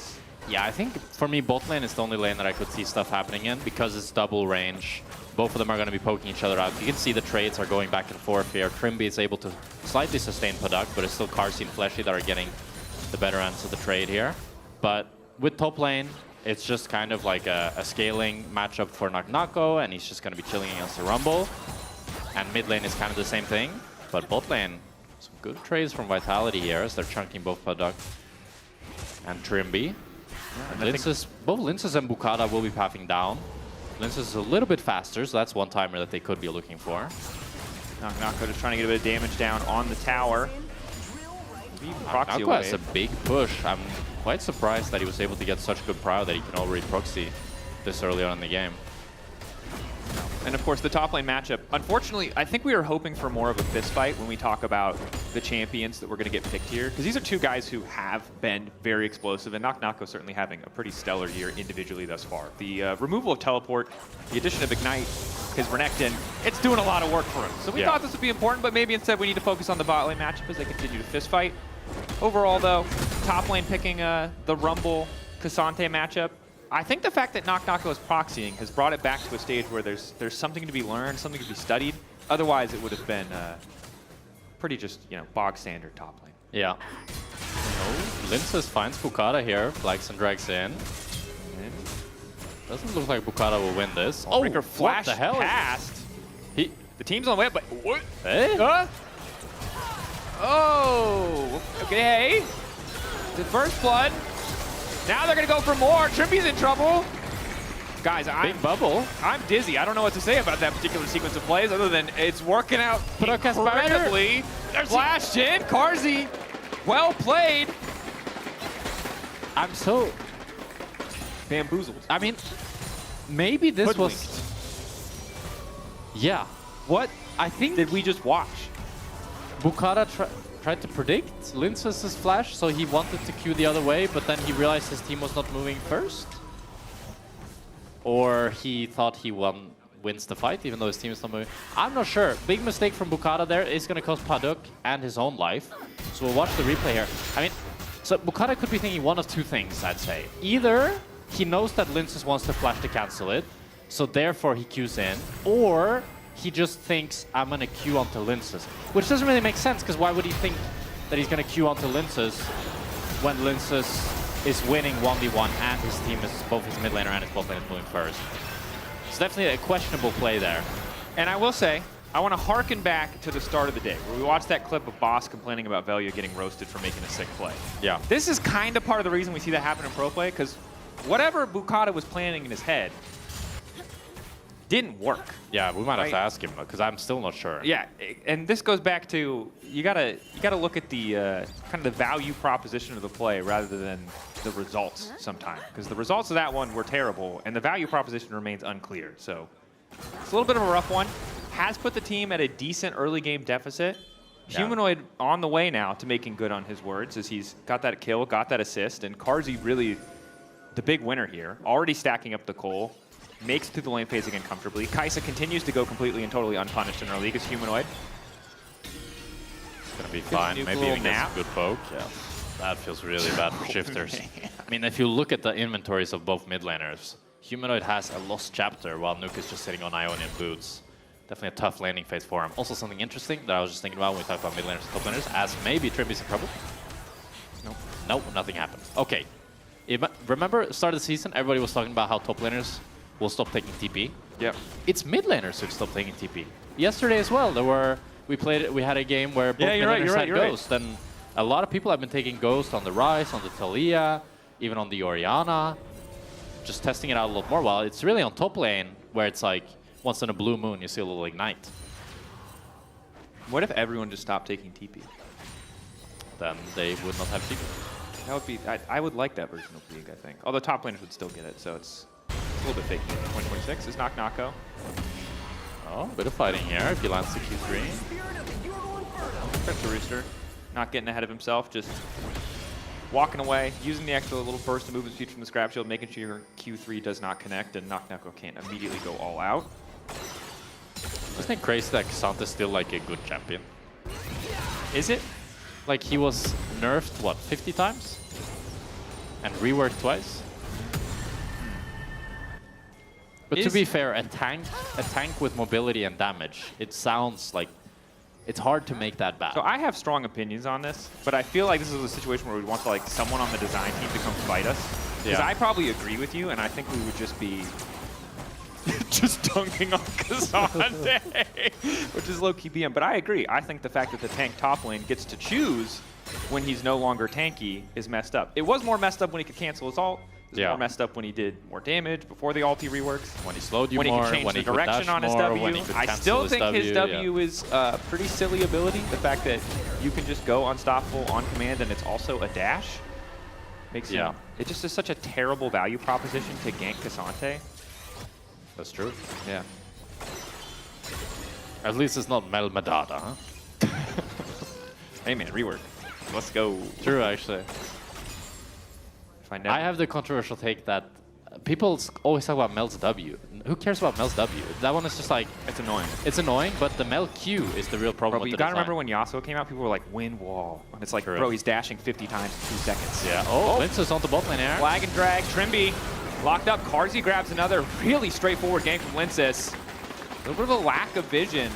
Speaker 15: Yeah, I think for me, bot lane is the only lane that I could see stuff happening in because it's double range. Both of them are going to be poking each other out. You can see the trades are going back and forth here. Trimby is able to slightly sustain Padak, but it's still Karsi and Fleshy that are getting the better ends of the trade here. But with top lane, it's just kind of like a scaling matchup for Naknako, and he's just going to be chilling against the Rumble. And mid lane is kind of the same thing. But bot lane, some good trades from Vitality here as they're chunking both Padak and Trimby. Yeah, and both Linsis and Bukada will be pathing down. Linsis is a little bit faster, so that's one timer that they could be looking for.
Speaker 6: Naknako just trying to get a bit of damage down on the tower.
Speaker 15: Naknako has a big push. I'm quite surprised that he was able to get such good prio that he can already proxy this early on in the game.
Speaker 6: And of course, the top lane matchup. Unfortunately, I think we are hoping for more of a fist fight when we talk about the champions that we're going to get picked here. Because these are two guys who have been very explosive, and Knock certainly having a pretty stellar year individually thus far. The removal of Teleport, the addition of Ignite, his Renekton, it's doing a lot of work for him. So we thought this would be important, but maybe instead we need to focus on the bot lane matchup as they continue to fist fight. Overall, though, top lane picking the Rumble Cassante matchup. I think the fact that Knock is proxying has brought it back to a stage where there's something to be learned, something to be studied. Otherwise, it would have been pretty just, bog standard top lane.
Speaker 15: Yeah. Linces finds Bukata here, flags and drags in. Doesn't look like Bukata will win this. Oh,
Speaker 6: Breaker flash
Speaker 15: what the hell?
Speaker 6: past. The team's on the way up, but what?
Speaker 15: Hey?
Speaker 6: Oh, okay. The first blood. Now they're going to go for more. Trimby's in trouble. Guys, I'm dizzy. I don't know what to say about that particular sequence of plays other than it's working out incredibly. Flashed in. Carzzy, well played.
Speaker 15: I'm so
Speaker 6: bamboozled.
Speaker 15: I mean, maybe this was... Yeah.
Speaker 6: What
Speaker 15: I think
Speaker 6: did we just watch?
Speaker 15: Bukata tried to predict Linces' flash, so he wanted to queue the other way, but then he realized his team was not moving first. Or he thought he wins the fight, even though his team is not moving. I'm not sure. Big mistake from Bukata there is going to cost Paduk and his own life. So we'll watch the replay here. I mean, so Bukata could be thinking one of two things, I'd say. Either he knows that Linces wants to flash to cancel it, so therefore he queues in, or he just thinks, I'm going to queue onto Linces. Which doesn't really make sense, because why would he think that he's going to queue onto Linces when Linces is winning 1v1 and his team is, both his mid laner and his bot lane is moving first? It's definitely a questionable play there.
Speaker 6: And I will say, I want to harken back to the start of the day, where we watched that clip of Boss complaining about Velia getting roasted for making a sick play.
Speaker 15: Yeah.
Speaker 6: This is kind of part of the reason we see that happen in pro play, because whatever Bukata was planning in his head didn't work.
Speaker 15: Yeah, we might have to ask him, because I'm still not sure.
Speaker 6: Yeah, and this goes back to, you gotta look at the kind of the value proposition of the play rather than the results sometimes, because the results of that one were terrible, and the value proposition remains unclear. So it's a little bit of a rough one. Has put the team at a decent early game deficit. Yeah. Humanoid on the way now to making good on his words, as he's got that kill, got that assist, and Carzzy really the big winner here, already stacking up the coal. Makes it through the lane phase again comfortably. Kai'Sa continues to go completely and totally unpunished in our league as Humanoid.
Speaker 15: It's gonna be fine. Maybe even gets a good poke. Yeah, that feels really bad for shifters. I mean, if you look at the inventories of both mid laners, Humanoid has a lost chapter while Nuke is just sitting on Ionian boots. Definitely a tough landing phase for him. Also something interesting that I was just thinking about when we talk about mid laners and top laners, as maybe Trimby's in trouble. Nope, nothing happened. Okay. Remember, start of the season, everybody was talking about how top laners will stop taking TP.
Speaker 6: Yep.
Speaker 15: It's mid laners who stop taking TP. Yesterday as well, we had a game where both mid laners had Ghost, and a lot of people have been taking Ghost on the Ryze, on the Taliyah, even on the Orianna, just testing it out a lot more. While it's really on top lane where it's like once in a blue moon you see a little Ignite.
Speaker 6: What if everyone just stopped taking TP?
Speaker 15: Then they would not have TP.
Speaker 6: That would be. I would like that version of League, I think. Although top laners would still get it, so it's a little bit fake. 2026 is Knocko.
Speaker 15: Oh, a bit of fighting here if he lands the Q3.
Speaker 6: Prince Rooster, not getting ahead of himself, just walking away, using the extra little burst of movement speed from the Scrap Shield, making sure Q3 does not connect and Knocko can't immediately go all out.
Speaker 15: Isn't it crazy that Cassante is still like a good champion?
Speaker 6: Is it?
Speaker 15: Like he was nerfed, what, 50 times? And reworked twice? But to be fair, a tank with mobility and damage, it sounds like it's hard to make that bad.
Speaker 6: So I have strong opinions on this, but I feel like this is a situation where we want like someone on the design team to come fight us. Because I probably agree with you, and I think we would just be just dunking on Cassante, which is low-key BM. But I agree. I think the fact that the tank top lane gets to choose when he's no longer tanky is messed up. It was more messed up when he could cancel his ult. It was more messed up when he did more damage before the ulti reworks.
Speaker 15: When he slowed you
Speaker 6: when
Speaker 15: more,
Speaker 6: he could change
Speaker 15: when
Speaker 6: the
Speaker 15: he could
Speaker 6: direction
Speaker 15: dash
Speaker 6: on his
Speaker 15: more,
Speaker 6: W.
Speaker 15: when he could
Speaker 6: I
Speaker 15: cancel
Speaker 6: still
Speaker 15: his
Speaker 6: think his
Speaker 15: W,
Speaker 6: W is a pretty silly ability. The fact that you can just go unstoppable on command and it's also a dash makes him. It just is such a terrible value proposition to gank Cassante.
Speaker 15: That's true.
Speaker 6: Yeah.
Speaker 15: At least it's not Mel Madada, huh?
Speaker 6: Hey man, rework. Let's go.
Speaker 15: True, actually. I have the controversial take that people always talk about Mel's W. Who cares about Mel's W? That one is just like...
Speaker 6: It's annoying.
Speaker 15: It's annoying, but the Mel Q is the real problem
Speaker 6: Bro,
Speaker 15: with
Speaker 6: you
Speaker 15: the
Speaker 6: gotta
Speaker 15: design.
Speaker 6: remember when Yasuo came out, people were like, win wall. And it's like, bro, he's dashing 50 times in 2 seconds.
Speaker 15: Yeah. Oh, Lince is on the bot lane here.
Speaker 6: Flag and drag. Trimby locked up. Carzzy grabs another really straightforward game from Linces. A little bit of a lack of vision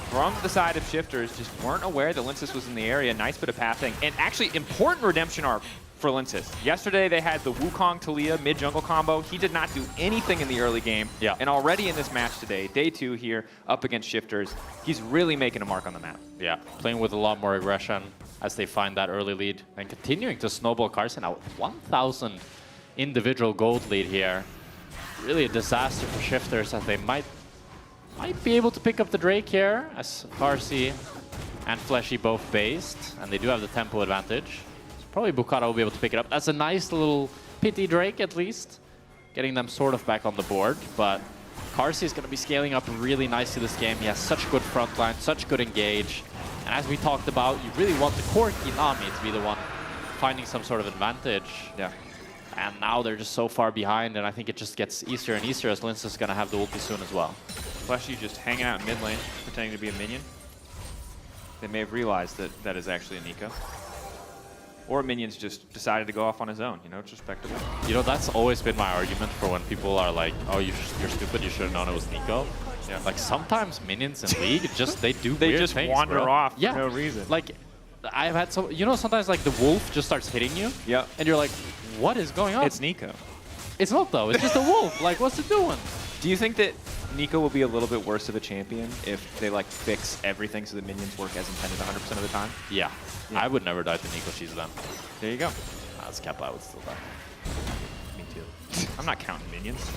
Speaker 6: from the side of Shifters. Just weren't aware that Linces was in the area. Nice bit of pathing. And actually, important redemption arc for Linces. Yesterday, they had the Wukong Talia mid-jungle combo. He did not do anything in the early game.
Speaker 15: Yeah.
Speaker 6: And already in this match today, day 2 here, up against Shifters, he's really making a mark on the map.
Speaker 15: Yeah, playing with a lot more aggression as they find that early lead and continuing to snowball Carson out. 1,000 individual gold lead here. Really a disaster for Shifters as they might be able to pick up the Drake here as Carzzy and Fleshy both based, and they do have the tempo advantage. Probably Bukata will be able to pick it up. That's a nice little pity Drake, at least. Getting them sort of back on the board, but Carzzy is going to be scaling up really nicely this game. He has such good front line, such good engage. And as we talked about, you really want the core Kinami to be the one finding some sort of advantage.
Speaker 6: Yeah.
Speaker 15: And now they're just so far behind, and I think it just gets easier and easier as Lince is going to have the ulti soon as well.
Speaker 6: Fleshy just hanging out in mid lane, pretending to be a minion. They may have realized that that is actually a Nico. Or Minion's just decided to go off on his own, you know, it's respectable.
Speaker 15: You know, that's always been my argument for when people are like, oh, you're stupid, you should have known it was Nico. Yeah. Like, sometimes Minions in League, they do
Speaker 6: They
Speaker 15: weird
Speaker 6: just
Speaker 15: things,
Speaker 6: wander
Speaker 15: bro.
Speaker 6: off
Speaker 15: Yeah.
Speaker 6: for no reason.
Speaker 15: Like, I've had some, you know, sometimes like the wolf just starts hitting you.
Speaker 6: Yeah.
Speaker 15: And you're like, what is going on?
Speaker 6: It's Nico.
Speaker 15: It's not though, it's just a wolf. Like, what's it doing?
Speaker 6: Do you think that Nico will be a little bit worse of a champion if they like fix everything so the minions work as intended 100% of the time?
Speaker 15: Yeah. I would never die to Nico She's them.
Speaker 6: There you go.
Speaker 15: That's Kappa, I would still die.
Speaker 6: Me too. I'm not counting minions.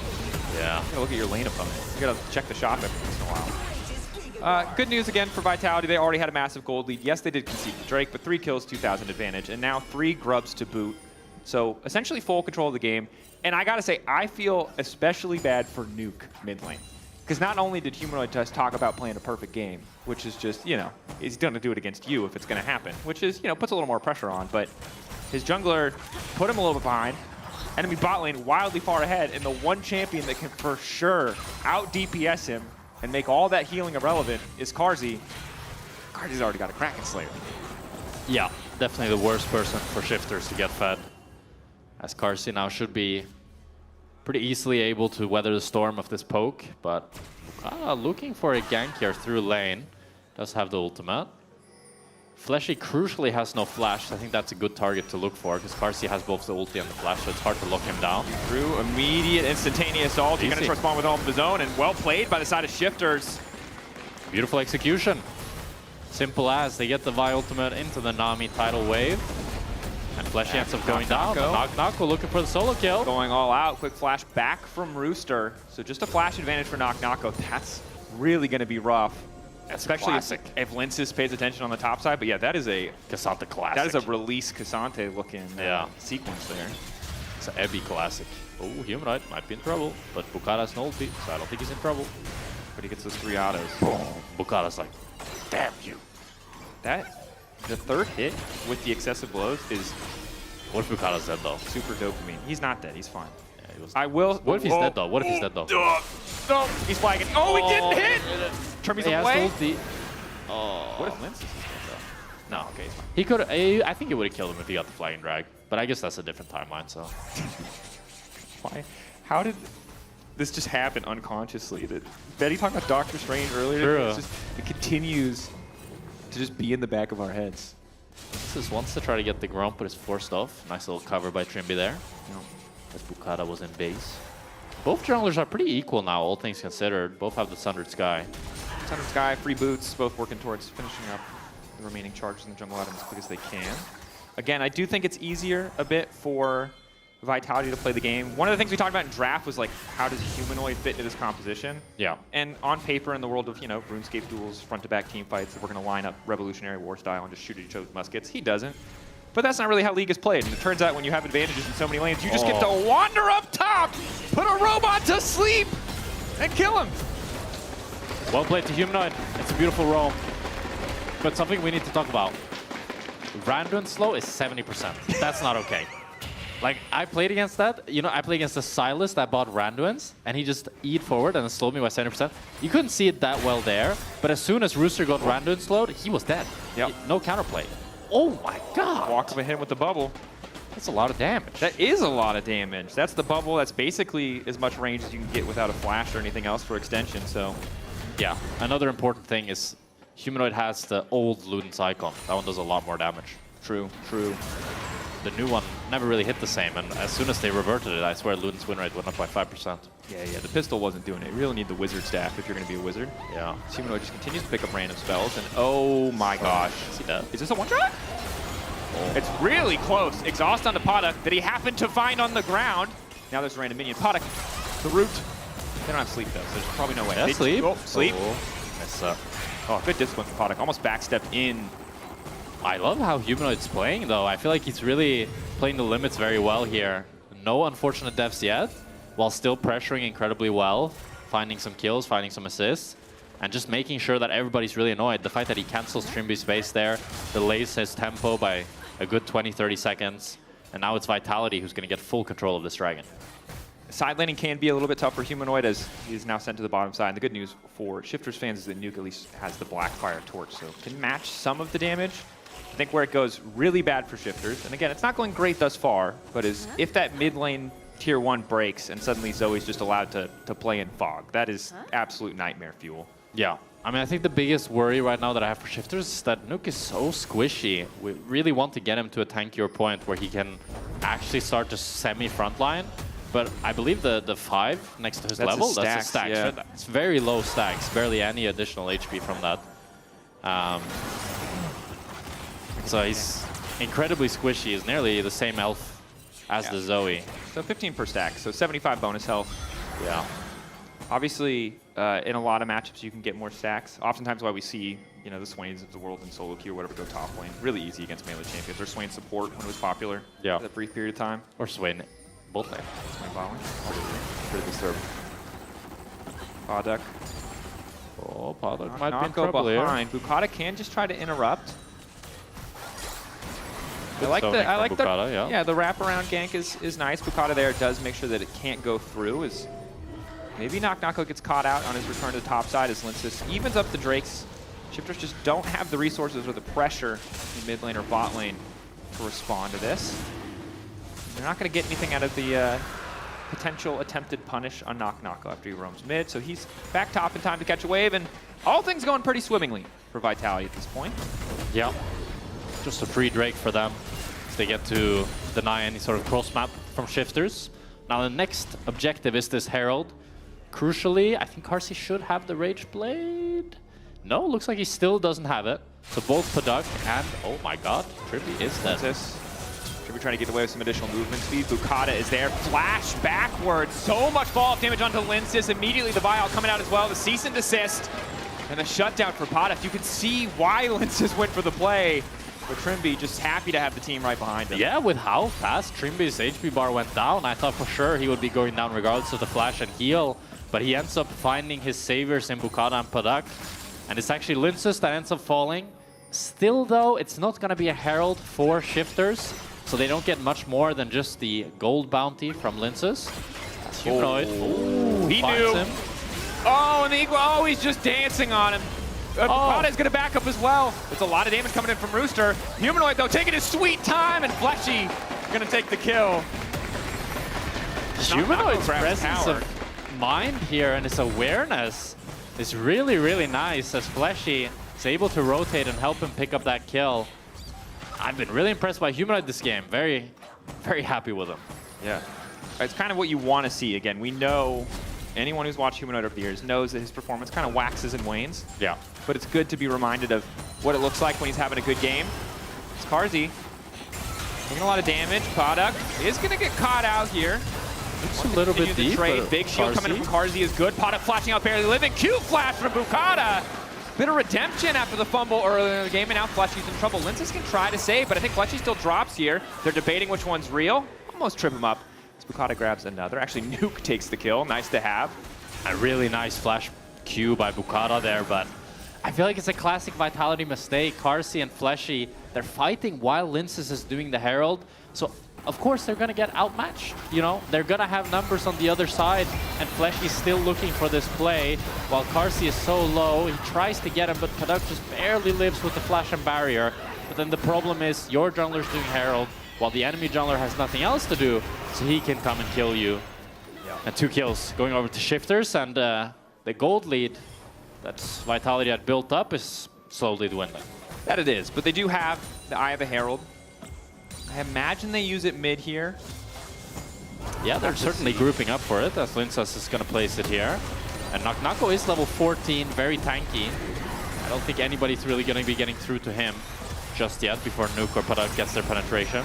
Speaker 15: Yeah.
Speaker 6: You gotta look at your lane opponent. You gotta check the shop every once in a while. Good news again for Vitality. They already had a massive gold lead. Yes, they did concede to Drake, but 3 kills, 2,000 advantage, and now 3 grubs to boot. So essentially full control of the game. And I gotta say, I feel especially bad for Nuke mid lane. Because not only did Humanoid just talk about playing a perfect game, which is just, you know, he's gonna do it against you if it's gonna happen, which is, you know, puts a little more pressure on, but his jungler put him a little bit behind. Enemy bot lane wildly far ahead, and the one champion that can for sure out DPS him and make all that healing irrelevant is Carzzy. Carzzy's already got a Kraken Slayer.
Speaker 15: Yeah, definitely the worst person for Shifters to get fed. As Carzzy now should be pretty easily able to weather the storm of this poke, but looking for a gank here through lane. Does have the ultimate. Fleshy crucially has no flash. I think that's a good target to look for because Carzzy has both the ulti and the flash, so it's hard to lock him down.
Speaker 6: Through immediate instantaneous ult. He's going to respond with all of his own, and well played by the side of Shifters.
Speaker 15: Beautiful execution. Simple as they get the Vi ultimate into the Nami tidal wave. And Fleshy ends up going down. Knock looking for the solo kill.
Speaker 6: Going all out. Quick flash back from Rooster. So just a flash advantage for Knock. That's really going to be rough. Especially if Linces pays attention on the top side. But yeah, that is a
Speaker 15: Cassante classic.
Speaker 6: That is a release Cassante looking sequence there.
Speaker 15: It's an Ebby classic. Oh, Humanoid might be in trouble. But Bukata's no ulti, so I don't think he's in trouble.
Speaker 6: But he gets those 3 autos.
Speaker 15: Boom. Bukata's like, damn you.
Speaker 6: The third hit with the excessive blows is...
Speaker 15: What if Bukata's dead though?
Speaker 6: Super dopamine. He's not dead, he's fine.
Speaker 15: Yeah, he was
Speaker 6: I will...
Speaker 15: What if he's dead though? What if he's dead though?
Speaker 6: No, he's flagging. Oh, he didn't hit! Trimmy's away. What if Lince is dead though? No, okay, he's fine.
Speaker 15: He could. I think he would have killed him if he got the flagging drag. But I guess that's a different timeline, so.
Speaker 6: Why? How did this just happen unconsciously? That Betty talked about Doctor Strange earlier.
Speaker 15: True.
Speaker 6: It continues to just be in the back of our heads.
Speaker 15: This is wants to try to get the Grump, but it's forced off. Nice little cover by Trimby there. As Bukata was in base. Both junglers are pretty equal now, all things considered. Both have the Sundered Sky.
Speaker 6: Sundered Sky, free boots, both working towards finishing up the remaining charges in the jungle items as quick as they can. Again, I do think it's easier a bit for Vitality to play the game. One of the things we talked about in draft was like, how does Humanoid fit into this composition?
Speaker 15: Yeah.
Speaker 6: And on paper, in the world of, you know, RuneScape duels, front-to-back team fights, that we're going to line up Revolutionary War style and just shoot at each other with muskets. He doesn't. But that's not really how League is played. And it turns out when you have advantages in so many lanes, you just get to wander up top, put a robot to sleep, and kill him.
Speaker 15: Well played to Humanoid. It's a beautiful roam. But something we need to talk about. Randuin slow is 70%. That's not okay. Like, I played against that. You know, I played against the Silas that bought Randuins, and he just eat forward and then slowed me by 70%. You couldn't see it that well there, but as soon as Rooster got Randuin slowed, he was dead.
Speaker 6: Yep.
Speaker 15: No counterplay. Oh my god!
Speaker 6: Walk up and hit him with the bubble.
Speaker 15: That's a lot of damage.
Speaker 6: That is a lot of damage. That's the bubble. That's basically as much range as you can get without a flash or anything else for extension, so.
Speaker 15: Yeah, another important thing is Humanoid has the old Ludens icon. That one does a lot more damage.
Speaker 6: True, true.
Speaker 15: The new one never really hit the same, and as soon as they reverted it, I swear Luden's win rate went up by 5%.
Speaker 6: Yeah, the pistol wasn't doing it. You really need the wizard staff if you're going to be a wizard.
Speaker 15: Yeah.
Speaker 6: Humanoid just continues to pick up random spells, and oh my gosh.
Speaker 15: Is he dead?
Speaker 6: Is this a one-shot? Oh. It's really close. Exhaust on the Poduk that he happened to find on the ground. Now there's a random minion. Poduk, the root. They don't have sleep, though, so there's probably no way.
Speaker 15: Yeah, sleep.
Speaker 6: Oh, sleep.
Speaker 15: Oh,
Speaker 6: good discipline for Poduk. Almost backstep in.
Speaker 15: I love how Humanoid's playing, though. I feel like he's really playing the limits very well here. No unfortunate deaths yet, while still pressuring incredibly well, finding some kills, finding some assists, and just making sure that everybody's really annoyed. The fact that he cancels Trimby's base there, delays his tempo by a good 20-30 seconds, and now it's Vitality who's going to get full control of this dragon.
Speaker 6: Side laning can be a little bit tough for Humanoid as he is now sent to the bottom side. And the good news for Shifters fans is that Nuke at least has the Blackfire Torch, so can match some of the damage. I think where it goes really bad for Shifters, and again, it's not going great thus far, but is if that mid lane tier 1 breaks and suddenly Zoe's just allowed to play in Fog. That is absolute nightmare fuel.
Speaker 15: Yeah. I mean, I think the biggest worry right now that I have for Shifters is that Nuke is so squishy. We really want to get him to a tankier point where he can actually start to semi-frontline. But I believe the 5 next to his level, that's a stack.
Speaker 6: Yeah.
Speaker 15: It's very low stacks, barely any additional HP from that. So he's incredibly squishy. He's nearly the same health as the Zoe.
Speaker 6: So 15 per stack, so 75 bonus health.
Speaker 15: Yeah.
Speaker 6: Obviously, in a lot of matchups, you can get more stacks. Oftentimes why we see, you know, the Swains of the world in solo queue or whatever go top lane. Really easy against melee champions. Or Swain support when it was popular for that brief period of time.
Speaker 15: Or Swain both lane.
Speaker 6: Swain bot lane. Pretty disturbing. Poduk.
Speaker 15: Oh, Poduk might be in trouble
Speaker 6: behind.
Speaker 15: here.
Speaker 6: Bukata can just try to interrupt. I like the
Speaker 15: Bukata,
Speaker 6: the wraparound gank is nice. Bukata there does make sure that it can't go through. As maybe Knock gets caught out on his return to the top side as Linsis evens up the Drakes. Shifters just don't have the resources or the pressure in mid lane or bot lane to respond to this. They're not going to get anything out of the potential attempted punish on Knock after he roams mid. So he's back top in time to catch a wave, and all things going pretty swimmingly for Vitality at this point.
Speaker 15: Yeah. Just a free Drake for them. They get to deny any sort of cross map from Shifters. Now the next objective is this Herald. Crucially, I think Carsey should have the Rage Blade. No, looks like he still doesn't have it. So both Poduk and, oh my god, Trippy is dead.
Speaker 6: Trippy trying to get away with some additional movement speed. Bukata is there. Flash backwards. So much fall-off damage onto Linsis. Immediately the Vial coming out as well. The cease and desist. And the shutdown for Poduk. You can see why Linsis went for the play. But Trimby just happy to have the team right behind him.
Speaker 15: Yeah, with how fast Trimby's HP bar went down, I thought for sure he would be going down regardless of the flash and heal. But he ends up finding his saviors in Bukata and Poduk. And it's actually Linsis that ends up falling. Still though, it's not going to be a Herald for Shifters. So they don't get much more than just the gold bounty from Linsis. That's Humanoid.
Speaker 6: Oh, he knew.
Speaker 15: Him.
Speaker 6: Oh, and the Eagle, oh, he's just dancing on him. Bukata is going to back up as well. There's a lot of damage coming in from Rooster. Humanoid, though, taking his sweet time, and Fleshy going to take the kill.
Speaker 15: Humanoid's presence of mind here and his awareness is really, really nice as Fleshy is able to rotate and help him pick up that kill. I've been really impressed by Humanoid this game. Very, very happy with him.
Speaker 6: Yeah. It's kind of what you want to see. Again, we know anyone who's watched Humanoid over the years knows that his performance kind of waxes and wanes.
Speaker 15: Yeah.
Speaker 6: But it's good to be reminded of what it looks like when he's having a good game. It's Carsey taking a lot of damage. Poduk is going to get caught out here.
Speaker 15: It's a little bit deep.
Speaker 6: Big shield coming in from Carsey is good. Poduk flashing out barely living. Q flash from Bukata. Bit of redemption after the fumble earlier in the game, and now Fleshy's in trouble. Linsis can try to save, but I think Fleshy still drops here. They're debating which one's real. Almost trip him up. Bukata grabs another. Actually, Nuke takes the kill. Nice to have.
Speaker 15: A really nice flash Q by Bukata there, but I feel like it's a classic Vitality mistake. Carsey and Fleshy, they're fighting while Linces is doing the Herald. So, of course, they're going to get outmatched. You know, they're going to have numbers on the other side, and Fleshy's still looking for this play, while Carsey is so low. He tries to get him, but Paduk just barely lives with the flash and barrier. But then the problem is your jungler's doing Herald, while the enemy jungler has nothing else to do, so he can come and kill you. And 2 kills going over to Shifters, and the gold lead that Vitality had built up is slowly dwindling.
Speaker 6: That it is, but they do have the Eye of the Herald. I imagine they use it mid here.
Speaker 15: Yeah, they're certainly grouping up for it, as Linsas is going to place it here. And Nako is level 14, very tanky. I don't think anybody's really going to be getting through to him just yet before Nuke or Paduk gets their penetration.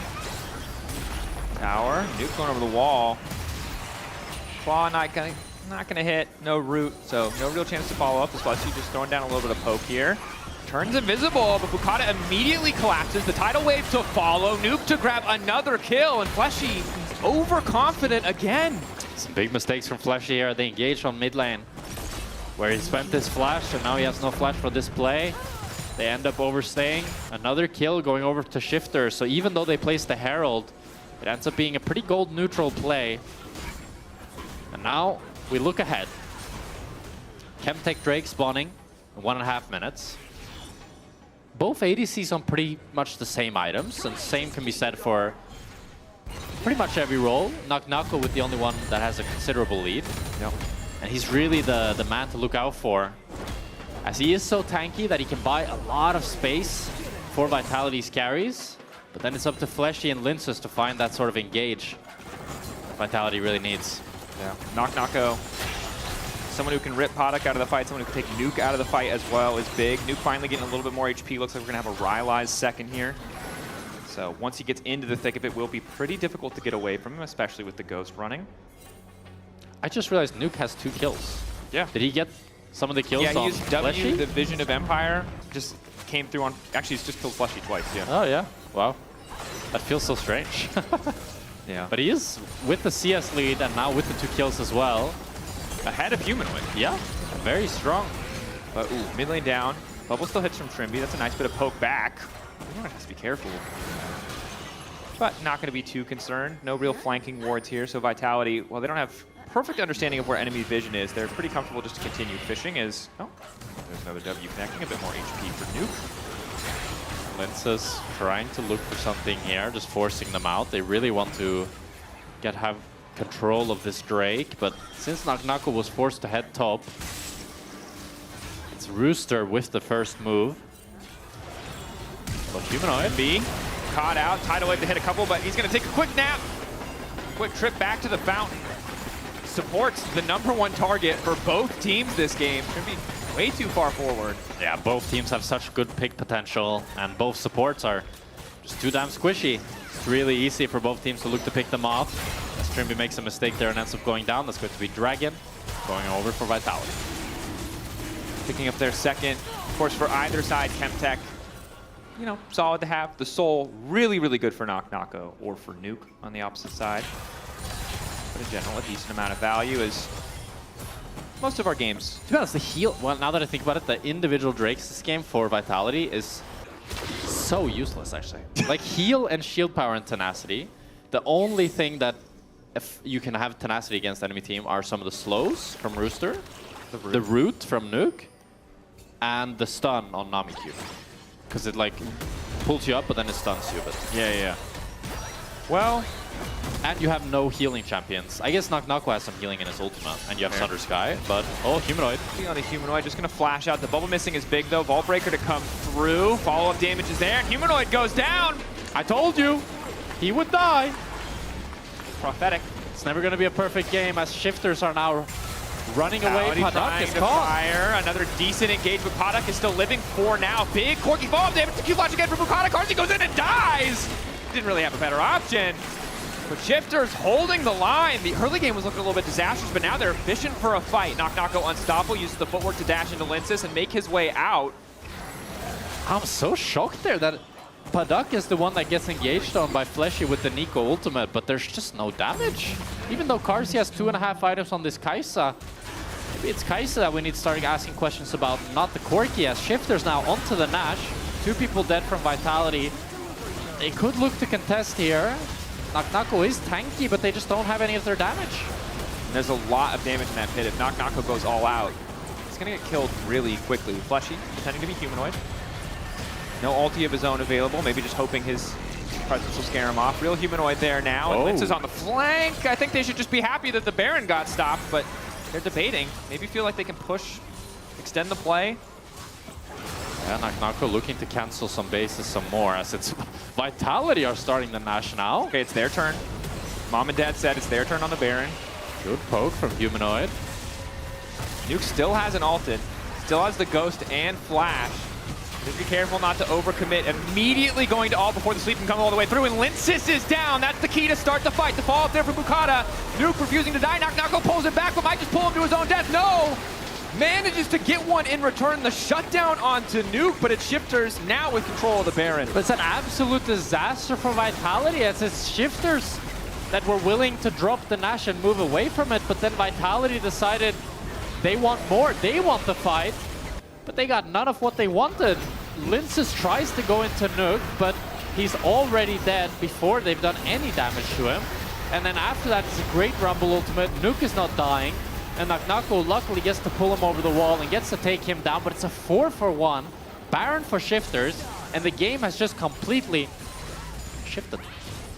Speaker 6: Tower, Nuke going over the wall. Claw not gonna hit, no root, so no real chance to follow up. This Fleshy just throwing down a little bit of poke here. Turns invisible, but Bukata immediately collapses. The tidal wave to follow, Nuke to grab another kill, and Fleshy overconfident again.
Speaker 15: Some big mistakes from Fleshy here. They engaged on mid lane, where he spent his flash, and now he has no flash for this play. They end up overstaying. Another kill going over to Shifter, so even though they placed the Herald, it ends up being a pretty gold neutral play. And now we look ahead. Chemtech Drake spawning in 1.5 minutes. Both ADCs on pretty much the same items, and same can be said for pretty much every role. Nako with the only one that has a considerable lead.
Speaker 6: Yep.
Speaker 15: And he's really the man to look out for, as he is so tanky that he can buy a lot of space for Vitality's carries. But then it's up to Fleshy and Linces to find that sort of engage that Vitality really needs.
Speaker 6: Yeah, Nako, someone who can rip Paduk out of the fight, someone who can take Nuke out of the fight as well is big. Nuke finally getting a little bit more HP. Looks like we're going to have a Rylai's second here. So once he gets into the thick of it, will be pretty difficult to get away from him, especially with the Ghost running.
Speaker 15: I just realized Nuke has 2 kills.
Speaker 6: Yeah.
Speaker 15: Did he get some of the kills on
Speaker 6: Yeah, he used W,
Speaker 15: Fleshy?
Speaker 6: the Vision of Empire, just came through on... Actually, he's just killed Fleshy twice, yeah.
Speaker 15: Oh, yeah. Wow. That feels so strange.
Speaker 6: Yeah.
Speaker 15: But he is with the CS lead and now with the 2 kills as well.
Speaker 6: Ahead of Humanoid.
Speaker 15: Yeah, very strong.
Speaker 6: But ooh, mid lane down. Bubble still hits from Trimby. That's a nice bit of poke back. Humanoid has to be careful. But not going to be too concerned. No real flanking wards here. So Vitality, while they don't have perfect understanding of where enemy vision is, they're pretty comfortable just to continue fishing as... Oh, there's another W connecting. A bit more HP for Nuke. Linces trying to look for something here, just forcing them out. They really want to have control of this Drake, but since Nako was forced to head top, it's Rooster with the first move. So Humanoid B caught out, tidal wave to hit a couple, but he's going to take a quick nap. Quick trip back to the fountain. Supports the #1 target for both teams this game. Should be way too far forward.
Speaker 15: Yeah, both teams have such good pick potential, and both supports are just too damn squishy. It's really easy for both teams to look to pick them off. As Trimby makes a mistake there and ends up going down, that's going to be Dragon going over for Vitality.
Speaker 6: Picking up their second. Of course, for either side, Chemtech, you know, solid to have. The Soul, really, really good for Nako or for Nuke on the opposite side. But in general, a decent amount of value is most of our games.
Speaker 15: To be honest, the heal, well, now that I think about it, the individual Drakes this game for Vitality is so useless, actually. Like, heal and shield power and tenacity. The only thing that if you can have tenacity against enemy team are some of the slows from Rooster, the root from Nuke, and the stun on Nami-Q. Because it, like, pulls you up, but then it stuns you. But
Speaker 6: yeah. Well,
Speaker 15: and you have no healing champions. I guess Nako has some healing in his ultimate, and you have Thunder Sky, but oh, Humanoid.
Speaker 6: On the Humanoid, just going to flash out. The bubble missing is big, though. Vault Breaker to come through. Follow-up damage is there, and Humanoid goes down.
Speaker 15: I told you, he would die.
Speaker 6: Prophetic.
Speaker 15: It's never going to be a perfect game, as Shifters are now running away. Paduk is caught.
Speaker 6: Fire. Another decent engagement. Paduk is still living for now. Big Corky follow-up damage. Q-flash again from Bukata. Carsey goes in and dies. Didn't really have a better option. But Shifters holding the line. The early game was looking a little bit disastrous, but now they're fishing for a fight. Nako unstoppable, uses the footwork to dash into Linces and make his way out.
Speaker 15: I'm so shocked there that Paduk is the one that gets engaged on by Fleshy with the Nico ultimate, but there's just no damage. Even though Carsey has 2.5 items on this Kai'Sa, maybe it's Kai'Sa that we need to start asking questions about, not the Corki, as Shifters now onto the Nash. 2 people dead from Vitality. They could look to contest here. Knock-Knocko is tanky, but they just don't have any of their damage.
Speaker 6: There's a lot of damage in that pit. If Knock-Knocko goes all out, he's going to get killed really quickly. Fleshy, pretending to be humanoid. No ulti of his own available, maybe just hoping his presence will scare him off. Real humanoid there now, and Lince is on the flank. I think they should just be happy that the Baron got stopped, but they're debating. Maybe feel like they can push, extend the play.
Speaker 15: Yeah, Knock-Knocko looking to cancel some bases some more, as it's Vitality are starting the Nash now.
Speaker 6: Okay, it's their turn. Mom and Dad said it's their turn on the Baron.
Speaker 15: Good poke from Humanoid.
Speaker 6: Nuke still hasn't ulted, still has the Ghost and Flash. Just be careful not to overcommit. Immediately going to ult before the sleep can come all the way through, and Lince is down. That's the key to start the fight. The fall up there for Bukata. Nuke refusing to die. Knock-Knocko pulls it back, but might just pull him to his own death. No! Manages to get one in return. The shutdown onto Nuke, but it's Shifters now with control of the Baron.
Speaker 15: But it's an absolute disaster for Vitality, as it's Shifters that were willing to drop the Nash and move away from it, but then Vitality decided they want more. They want the fight. But they got none of what they wanted. Lince tries to go into Nuke, but he's already dead before they've done any damage to him. And then after that, it's a great Rumble ultimate. Nuke is not dying, and Knock-Knocko luckily gets to pull him over the wall and gets to take him down, but it's a 4-for-1. Baron for Shifters, and the game has just completely shifted.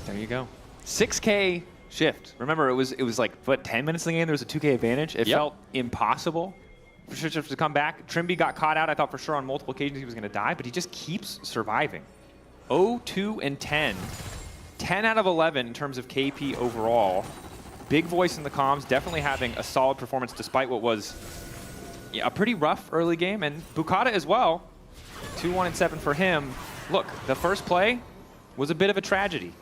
Speaker 6: There you go. 6K shift. Remember, it was like, what, 10 minutes in the game, there was a 2K advantage? It felt impossible for Shifters to come back. Trimby got caught out. I thought for sure on multiple occasions he was going to die, but he just keeps surviving. 0-2 and 10. 10 out of 11 in terms of KP overall. Big voice in the comms, definitely having a solid performance despite what was a pretty rough early game. And Bukata as well. 2-1 and 7 for him. Look, the first play was a bit of a tragedy.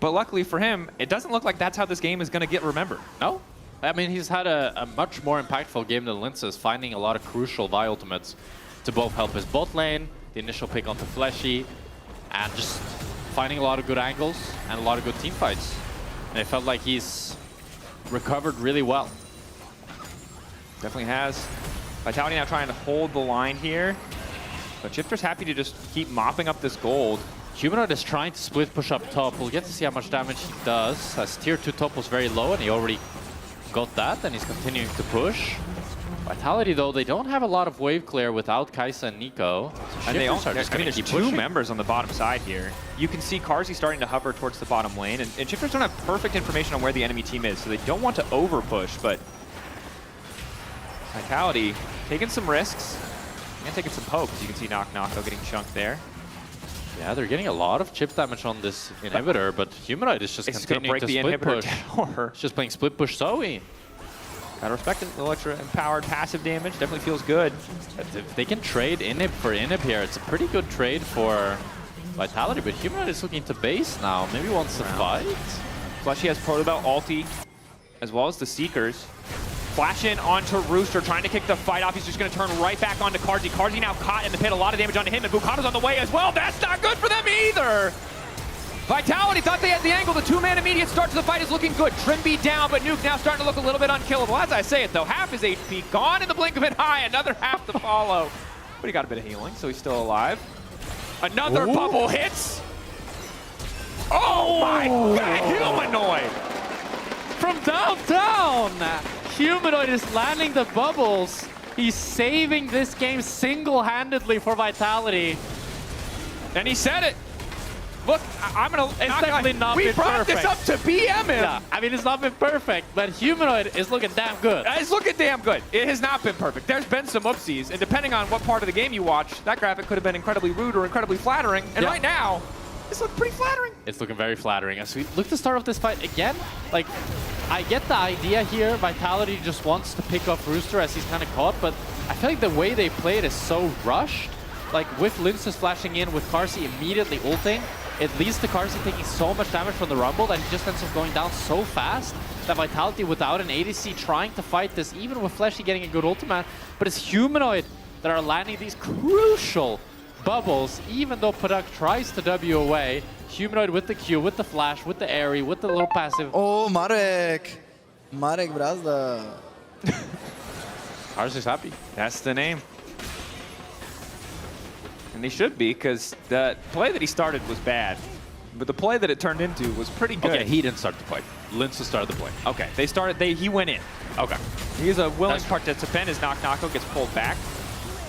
Speaker 6: But luckily for him, it doesn't look like that's how this game is going to get remembered.
Speaker 15: No? I mean, he's had a much more impactful game than Lince's, finding a lot of crucial Vi ultimates to both help his bot lane, the initial pick onto Fleshy, and just finding a lot of good angles and a lot of good team fights. And it felt like he's recovered really well.
Speaker 6: Definitely has. Vitality now trying to hold the line here, but Shifter's happy to just keep mopping up this gold.
Speaker 15: Humanoid is trying to split push up top. We'll get to see how much damage he does, as tier 2 top was very low and he already got that, and he's continuing to push. Vitality, though, they don't have a lot of wave clear without Kai'Sa and Nico. So
Speaker 6: and there's
Speaker 15: keep
Speaker 6: two
Speaker 15: pushing.
Speaker 6: members on the bottom side here. You can see Carzzy starting to hover towards the bottom lane, and Shifters don't have perfect information on where the enemy team is, so they don't want to over push, but Vitality taking some risks and taking some pokes. You can see Knock-Knocko getting chunked there.
Speaker 15: Yeah, they're getting a lot of chip damage on this inhibitor, but Humanoid is just continuing to split push. It's just playing split push Zoe.
Speaker 6: Gotta respect it. Electra empowered passive damage definitely feels good.
Speaker 15: If they can trade inhib for inhib here, it's a pretty good trade for Vitality, but Humanoid is looking to base now. Maybe wants to fight.
Speaker 6: Fleshy has Protobelt ulti, as well as the Seekers. Flash in onto Rooster, trying to kick the fight off. He's just going to turn right back onto Carzzy. Carzzy now caught in the pit, a lot of damage onto him, and Bukata's on the way as well. That's not good for them either! Vitality thought they had the angle. The two-man immediate start to the fight is looking good. Trimby down, but Nuke now starting to look a little bit unkillable. As I say it, though, half his HP gone in the blink of an eye. Another half to follow. But he got a bit of healing, so he's still alive. Another bubble hits. Oh my God, Humanoid!
Speaker 15: From downtown! Humanoid is landing the bubbles. He's saving this game single-handedly for Vitality.
Speaker 6: And he said it. Look, I'm gonna.
Speaker 15: It's definitely not been
Speaker 6: brought
Speaker 15: perfect.
Speaker 6: this up to BM him.
Speaker 15: Yeah, I mean, it's not been perfect, but Humanoid is looking damn good.
Speaker 6: It's looking damn good. It has not been perfect. There's been some oopsies, and depending on what part of the game you watch, that graphic could have been incredibly rude or incredibly flattering. And right now, this looks pretty flattering.
Speaker 15: It's looking very flattering. As we look to start off this fight again, like, I get the idea here. Vitality just wants to pick off Rooster as he's kind of caught, but I feel like the way they play it is so rushed. Like, with Lince flashing in, with Carzzy immediately ulting, it leads to Carzzy taking so much damage from the Rumble that he just ends up going down so fast that Vitality, without an ADC trying to fight this, even with Fleshy getting a good ultimate, but it's Humanoid that are landing these crucial bubbles, even though Padak tries to W away. Humanoid with the Q, with the flash, with the airy, with the little passive.
Speaker 18: Oh, Marek! Marek Brazda!
Speaker 15: Ours happy.
Speaker 6: That's the name. And they should be, because the play that he started was bad. But the play that it turned into was pretty good.
Speaker 15: Okay, he didn't start the play. Linsu started the play.
Speaker 6: Okay, he went in.
Speaker 15: Okay.
Speaker 6: He's a willing participant as Knock-Knocko gets pulled back.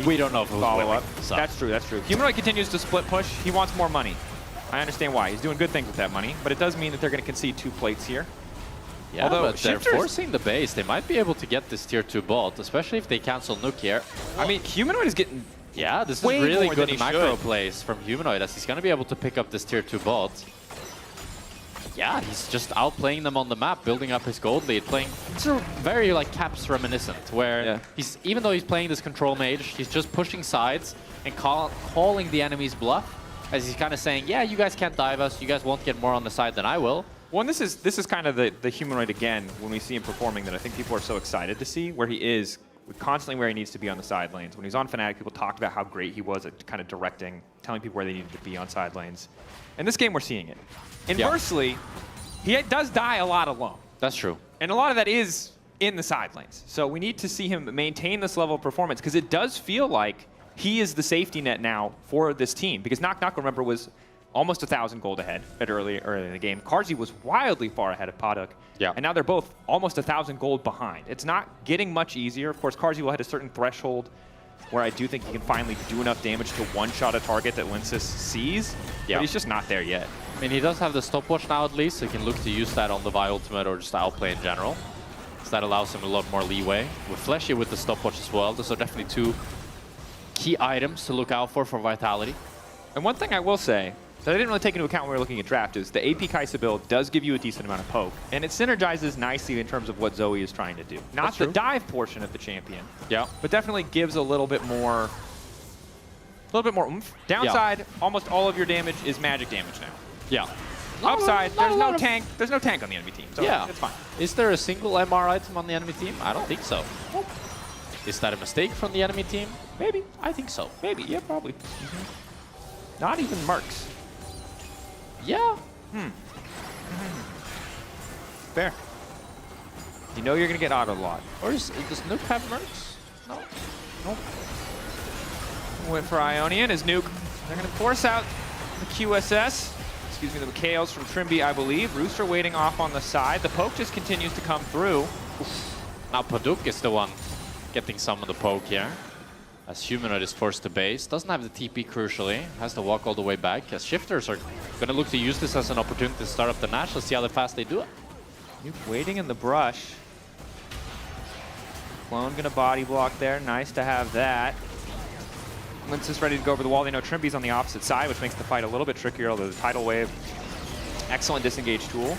Speaker 15: We don't know if it was
Speaker 6: follow
Speaker 15: willing,
Speaker 6: up.
Speaker 15: so.
Speaker 6: That's true, that's true. Humanoid continues to split push. He wants more money. I understand why. He's doing good things with that money, but it does mean that they're going to concede 2 plates here.
Speaker 15: Yeah,
Speaker 6: although
Speaker 15: but they're forcing the base. They might be able to get this tier 2 bot, especially if they cancel Nuke here.
Speaker 6: I mean, Humanoid is getting
Speaker 15: Yeah, this is
Speaker 6: way
Speaker 15: really
Speaker 6: more
Speaker 15: good
Speaker 6: than he
Speaker 15: macro
Speaker 6: should.
Speaker 15: plays from Humanoid, as he's going to be able to pick up this tier 2 bot. Yeah, he's just outplaying them on the map, building up his gold lead, playing. It's a very like Caps reminiscent, where he's even though he's playing this control mage, he's just pushing sides and calling the enemy's bluff, as he's kind of saying, yeah, you guys can't dive us, you guys won't get more on the side than I will.
Speaker 6: Well, and this is kind of the Humanoid again when we see him performing that I think people are so excited to see, where he is constantly where he needs to be on the side lanes. When he was on Fnatic, people talked about how great he was at kind of directing, telling people where they needed to be on side lanes. In this game, we're seeing it. Inversely, he does die a lot alone.
Speaker 15: That's true.
Speaker 6: And a lot of that is in the side lanes. So we need to see him maintain this level of performance, because it does feel like he is the safety net now for this team. Because Knock-Knock, remember, was almost 1,000 gold ahead at early in the game. Carzzy was wildly far ahead of Paduk.
Speaker 15: Yeah.
Speaker 6: And now they're both almost 1,000 gold behind. It's not getting much easier. Of course, Carzzy will hit a certain threshold where I do think he can finally do enough damage to one-shot a target that Linsus sees.
Speaker 15: Yeah.
Speaker 6: But he's just not there yet.
Speaker 15: I mean, he does have the stopwatch now at least, so he can look to use that on the Vi ultimate or just outplay in general. So that allows him a lot more leeway. With Fleshy with the stopwatch as well, those are definitely 2 key items to look out for Vitality.
Speaker 6: And one thing I will say, that I didn't really take into account when we were looking at draft, is the AP Kaisa build does give you a decent amount of poke, and it synergizes nicely in terms of what Zoe is trying to do. Not the dive portion of the champion, but definitely gives a little bit more oomph. Downside, almost all of your damage is magic damage now.
Speaker 15: Yeah.
Speaker 6: Upside, there's no tank. There's no tank on the enemy team, so it's fine.
Speaker 15: Is there a single MR item on the enemy team? I don't think so. Is that a mistake from the enemy team? Maybe. I think so.
Speaker 6: Maybe. Yeah, probably. Not even Mercs.
Speaker 15: Yeah.
Speaker 6: Fair. You know you're going to get auto lot.
Speaker 15: Or does Nuke have Mercs? No.
Speaker 6: Nope. Went for Ionian as Nuke. They're going to force out the QSS. Excuse me, the Chaos from Trimby, I believe. Rooster waiting off on the side. The poke just continues to come through.
Speaker 15: Now Paduk is the one getting some of the poke here. As Humanoid is forced to base. Doesn't have the TP crucially. Has to walk all the way back. As Shifters are going to look to use this as an opportunity to start up the Nash. Let's see how fast they do it.
Speaker 6: Nuke waiting in the brush. Clone going to body block there. Nice to have that. Lince is ready to go over the wall. They know Trimby's on the opposite side, which makes the fight a little bit trickier, although the Tidal Wave, excellent disengage tool.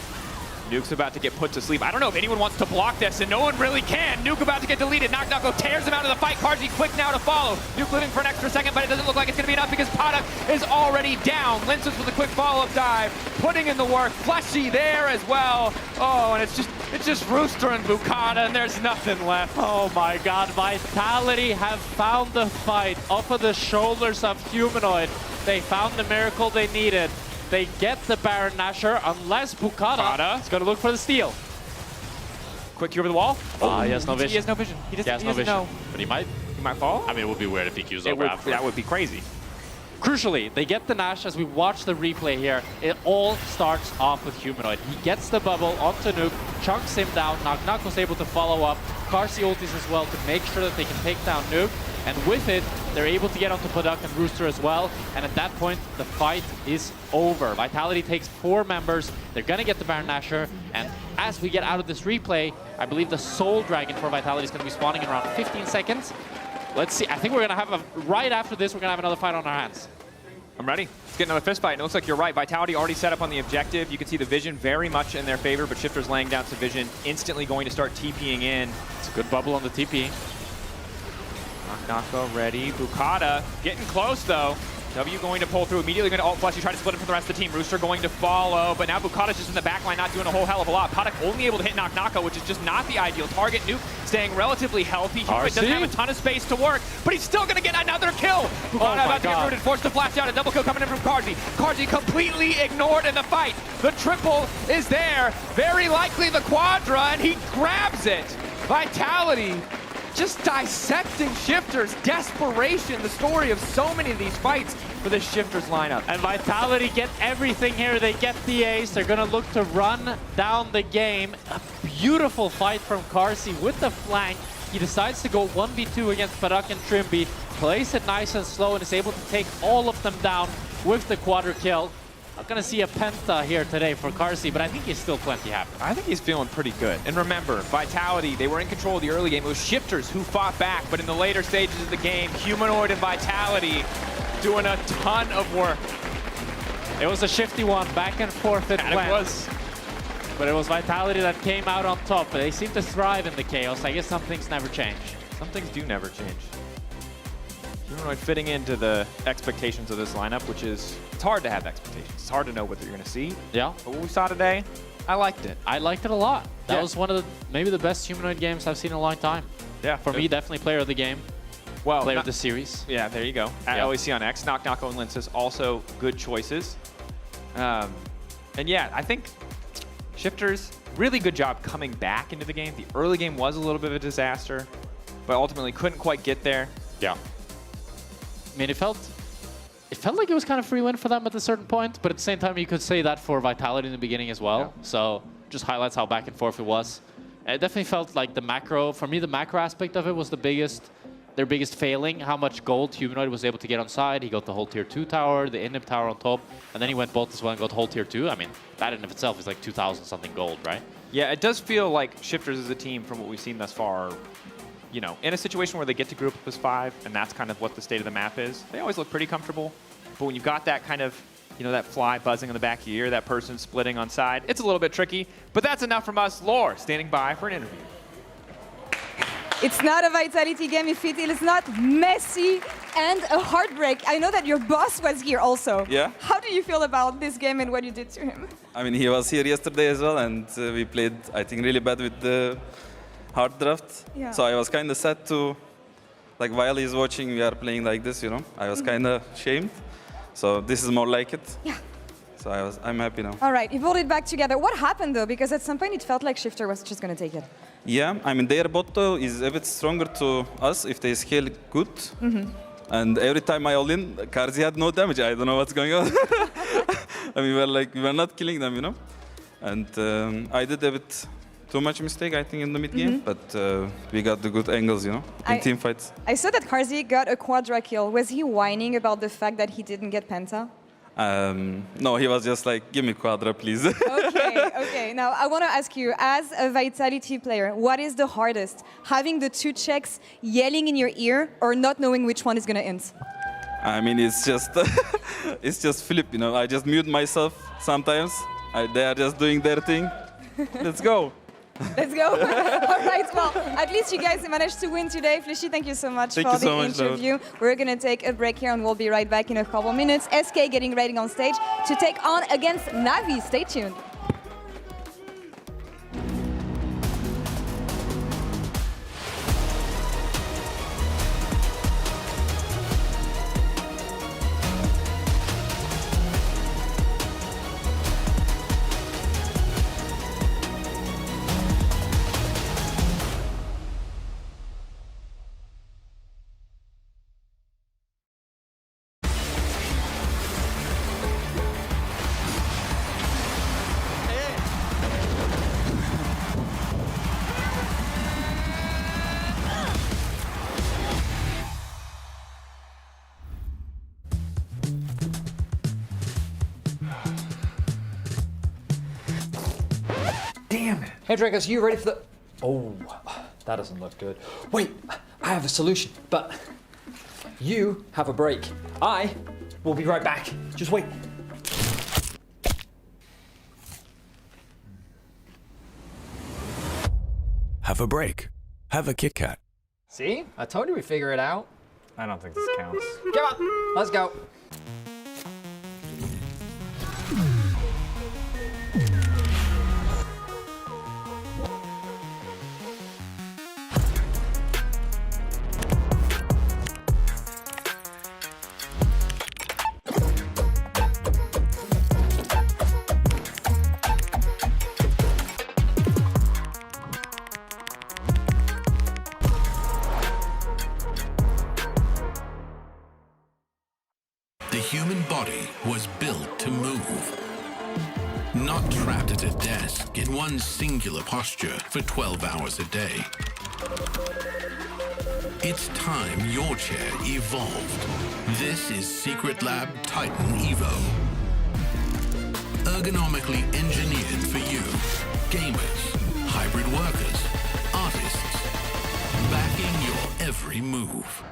Speaker 6: Nuke's about to get put to sleep. I don't know if anyone wants to block this, and no one really can. Nuke about to get deleted. Knock-Knocko tears him out of the fight. Carzzy quick now to follow. Nuke living for an extra second, but it doesn't look like it's going to be enough because Paduk is already down. Linsus with a quick follow-up dive, putting in the work. Fleshy there as well. Oh, and it's just Rooster and Bukata, and there's nothing left.
Speaker 15: Oh my god, Vitality have found the fight off of the shoulders of Humanoid. They found the miracle they needed. They get the Baron Nashor, unless Bukata is going to look for the steal.
Speaker 6: Quick cue over the wall.
Speaker 15: Ah, he has no vision.
Speaker 6: He has no vision. He doesn't know.
Speaker 15: But he might.
Speaker 6: He might fall?
Speaker 15: I mean, it would be weird if he queues over after.
Speaker 6: That would be crazy.
Speaker 15: Crucially, they get the Nash. As we watch the replay here, it all starts off with Humanoid. He gets the bubble onto Nuke, chunks him down. Knock-Knock was able to follow up. Carzzy ultis as well to make sure that they can take down Nuke. And with it, they're able to get onto Paduk and Rooster as well. And at that point, the fight is over. Vitality takes 4 members. They're going to get the Baron Nashor. And as we get out of this replay, I believe the Soul Dragon for Vitality is going to be spawning in around 15 seconds. Let's see. I think we're going to have right after this, we're going to have another fight on our hands.
Speaker 6: I'm ready. Let's get another fist fight. And it looks like you're right. Vitality already set up on the objective. You can see the vision very much in their favor, but Shifter's laying down some vision, instantly going to start TPing in.
Speaker 15: It's a good bubble on the TP.
Speaker 6: Knock-Knocko ready. Bukata getting close though. W going to pull through, immediately going to ult flush. You try to split him from the rest of the team. Rooster going to follow, but now Bukata's just in the back line, not doing a whole hell of a lot. Paduk only able to hit Knock-Knocko, which is just not the ideal target. Nuke staying relatively healthy. Humanoid doesn't have a ton of space to work, but he's still going to get another kill. Bukata about to get rooted, forced to flash out. A double kill coming in from Carzzy. Carzzy completely ignored in the fight. The triple is there. Very likely the quadra, and he grabs it. Vitality just dissecting Shifters. Desperation, the story of so many of these fights for this Shifters lineup.
Speaker 15: And Vitality get everything here. They get the ace. They're going to look to run down the game. A beautiful fight from Carsey with the flank. He decides to go 1v2 against Fnatic and Trimby, plays it nice and slow, and is able to take all of them down with the quadra kill. Not going to see a penta here today for Carsey, but I think he's still plenty happy.
Speaker 6: I think he's feeling pretty good. And remember, Vitality, they were in control of the early game. It was Shifters who fought back, but in the later stages of the game, Humanoid and Vitality doing a ton of work.
Speaker 15: It was a shifty one, back and forth it went.
Speaker 6: It was.
Speaker 15: But it was Vitality that came out on top. They seem to thrive in the chaos. I guess some things never change.
Speaker 6: Some things do never change. Humanoid fitting into the expectations of this lineup, which is, it's hard to have expectations. It's hard to know what you're going to see.
Speaker 15: Yeah.
Speaker 6: But what we saw today, I liked it.
Speaker 15: I liked it a lot. That was one of the, maybe the best Humanoid games I've seen in a long time.
Speaker 6: Yeah.
Speaker 15: For me, definitely player of the game.
Speaker 6: Well,
Speaker 15: player of the series.
Speaker 6: Yeah, there you go. At LEC on X, Knock Knock and Linces, also good choices. And yeah, I think Shifters, really good job coming back into the game. The early game was a little bit of a disaster, but ultimately couldn't quite get there.
Speaker 15: Yeah. I mean, it felt like it was kind of free win for them at a certain point, but at the same time, you could say that for Vitality in the beginning as well. Yeah. So just highlights how back and forth it was. It definitely felt like the macro, for me, the macro aspect of it was their biggest failing, how much gold Humanoid was able to get on side. He got the whole tier 2 tower, the inhib tower on top, and then he went bolt as well and got the whole tier 2. I mean, that in of itself is like 2,000 something gold, right?
Speaker 6: Yeah, it does feel like Shifters as a team, from what we've seen thus far, you know, in a situation where they get to group up as 5, and that's kind of what the state of the map is, they always look pretty comfortable. But when you've got that kind of, you know, that fly buzzing on the back of your ear, that person splitting on side, it's a little bit tricky. But that's enough from us. Lore, standing by for an interview.
Speaker 17: It's not a Vitality game if it is not messy and a heartbreak. I know that your boss was here also.
Speaker 18: Yeah.
Speaker 17: How do you feel about this game and what you did to him?
Speaker 18: I mean, he was here yesterday as well, and we played, I think, really bad with the hard draft.
Speaker 17: Yeah.
Speaker 18: So I was kind of sad to, like, while he's watching, we are playing like this, you know. I was kind of ashamed. So this is more like it.
Speaker 17: Yeah.
Speaker 18: So I'm happy now.
Speaker 17: All right, you pulled it back together. What happened though? Because at some point it felt like Shifter was just going to take it.
Speaker 18: Yeah, I mean, their bot is a bit stronger to us if they scale good. And every time I all in, Carsey had no damage. I don't know what's going on. I mean, we were not killing them, you know. And I did a bit too much mistake, I think, in the mid game, but we got the good angles, you know, in team fights.
Speaker 17: I saw that Carsey got a quadra kill. Was he whining about the fact that he didn't get penta?
Speaker 18: No, he was just like, give me quadra, please.
Speaker 17: Okay. Now, I want to ask you, as a Vitality player, what is the hardest? Having the 2 checks yelling in your ear or not knowing which one is going to end?
Speaker 18: I mean, it's just, it's just flip, you know. I just mute myself sometimes. They are just doing their thing. Let's go.
Speaker 17: Let's go. All right, well, at least you guys managed to win today. Fleshy, thank you so much for the interview. We're going to take a break here and we'll be right back in a couple minutes. SK getting ready on stage to take on against Navi. Stay tuned.
Speaker 19: Damn it. Hey, Dragos, you ready for the... Oh, that doesn't look good. Wait, I have a solution, but you have a break. I will be right back. Just wait.
Speaker 20: Have a break. Have a Kit Kat.
Speaker 19: See? I told you we'd figure it out.
Speaker 12: I don't think this counts.
Speaker 19: Come on, let's go.
Speaker 20: at a desk in one singular posture for 12 hours a day. It's time your chair evolved. This is Secret Lab Titan Evo. Ergonomically engineered for you, gamers, hybrid workers, artists, backing your every move.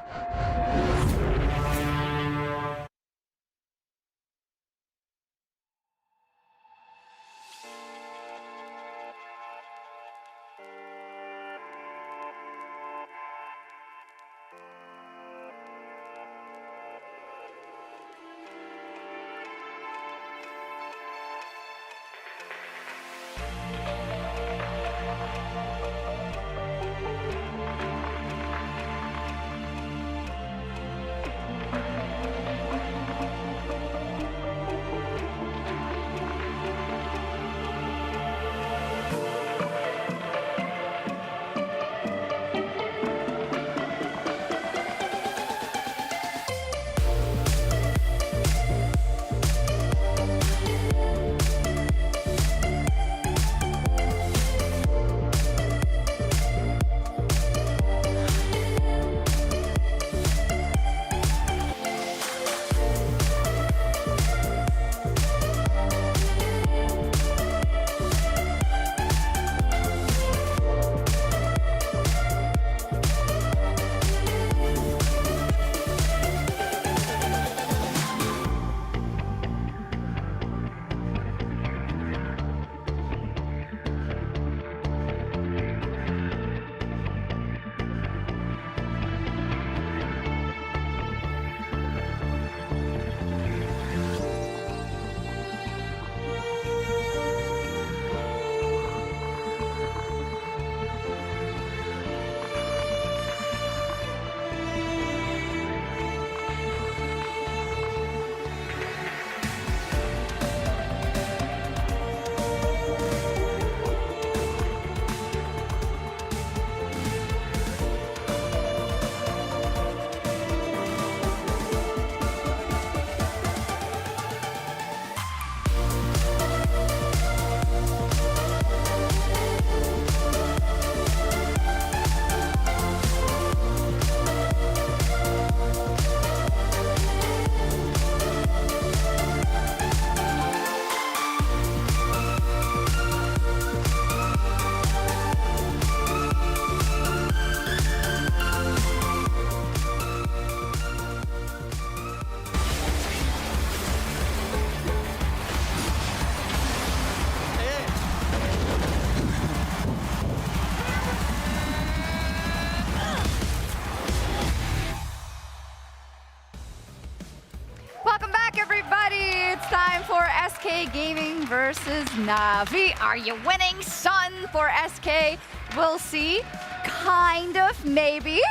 Speaker 10: Time for SK Gaming versus Navi. Are you winning, son? For SK, we'll see. Kind of, maybe.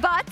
Speaker 10: But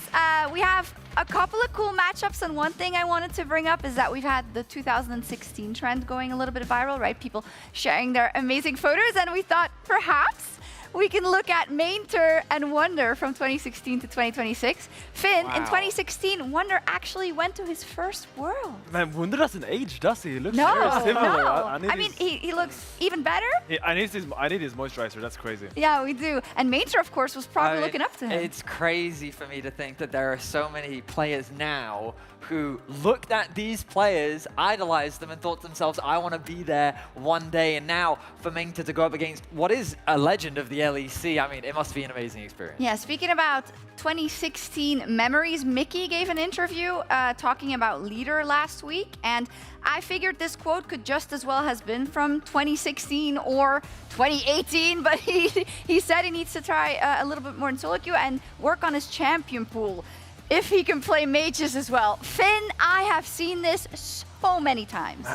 Speaker 10: we have a couple of cool matchups, and one thing I wanted to bring up is that we've had the 2016 trend going a little bit viral, right? People sharing their amazing photos, and we thought perhaps we can look at Mainter and Wonder from 2016 to 2026. Finn, in 2016, Wonder actually went to his first World.
Speaker 12: Man, Wonder doesn't age, does he? He looks
Speaker 10: No,
Speaker 12: very similar.
Speaker 10: no.
Speaker 12: I
Speaker 10: mean, he looks even better.
Speaker 12: I need his moisturizer. That's crazy.
Speaker 10: Yeah, we do. And Mainter, of course, was probably looking up to him.
Speaker 11: It's crazy for me to think that there are so many players now who looked at these players, idolized them, and thought to themselves, I want to be there one day. And now for Mainter to go up against what is a legend of the LEC, I mean, it must be an amazing experience.
Speaker 10: Yeah, speaking about 2016 memories, Mickey gave an interview talking about Leader last week, and I figured this quote could just as well has been from 2016 or 2018, but he said he needs to try a little bit more in solo queue and work on his champion pool if he can play mages as well. Finn, I have seen this so many times.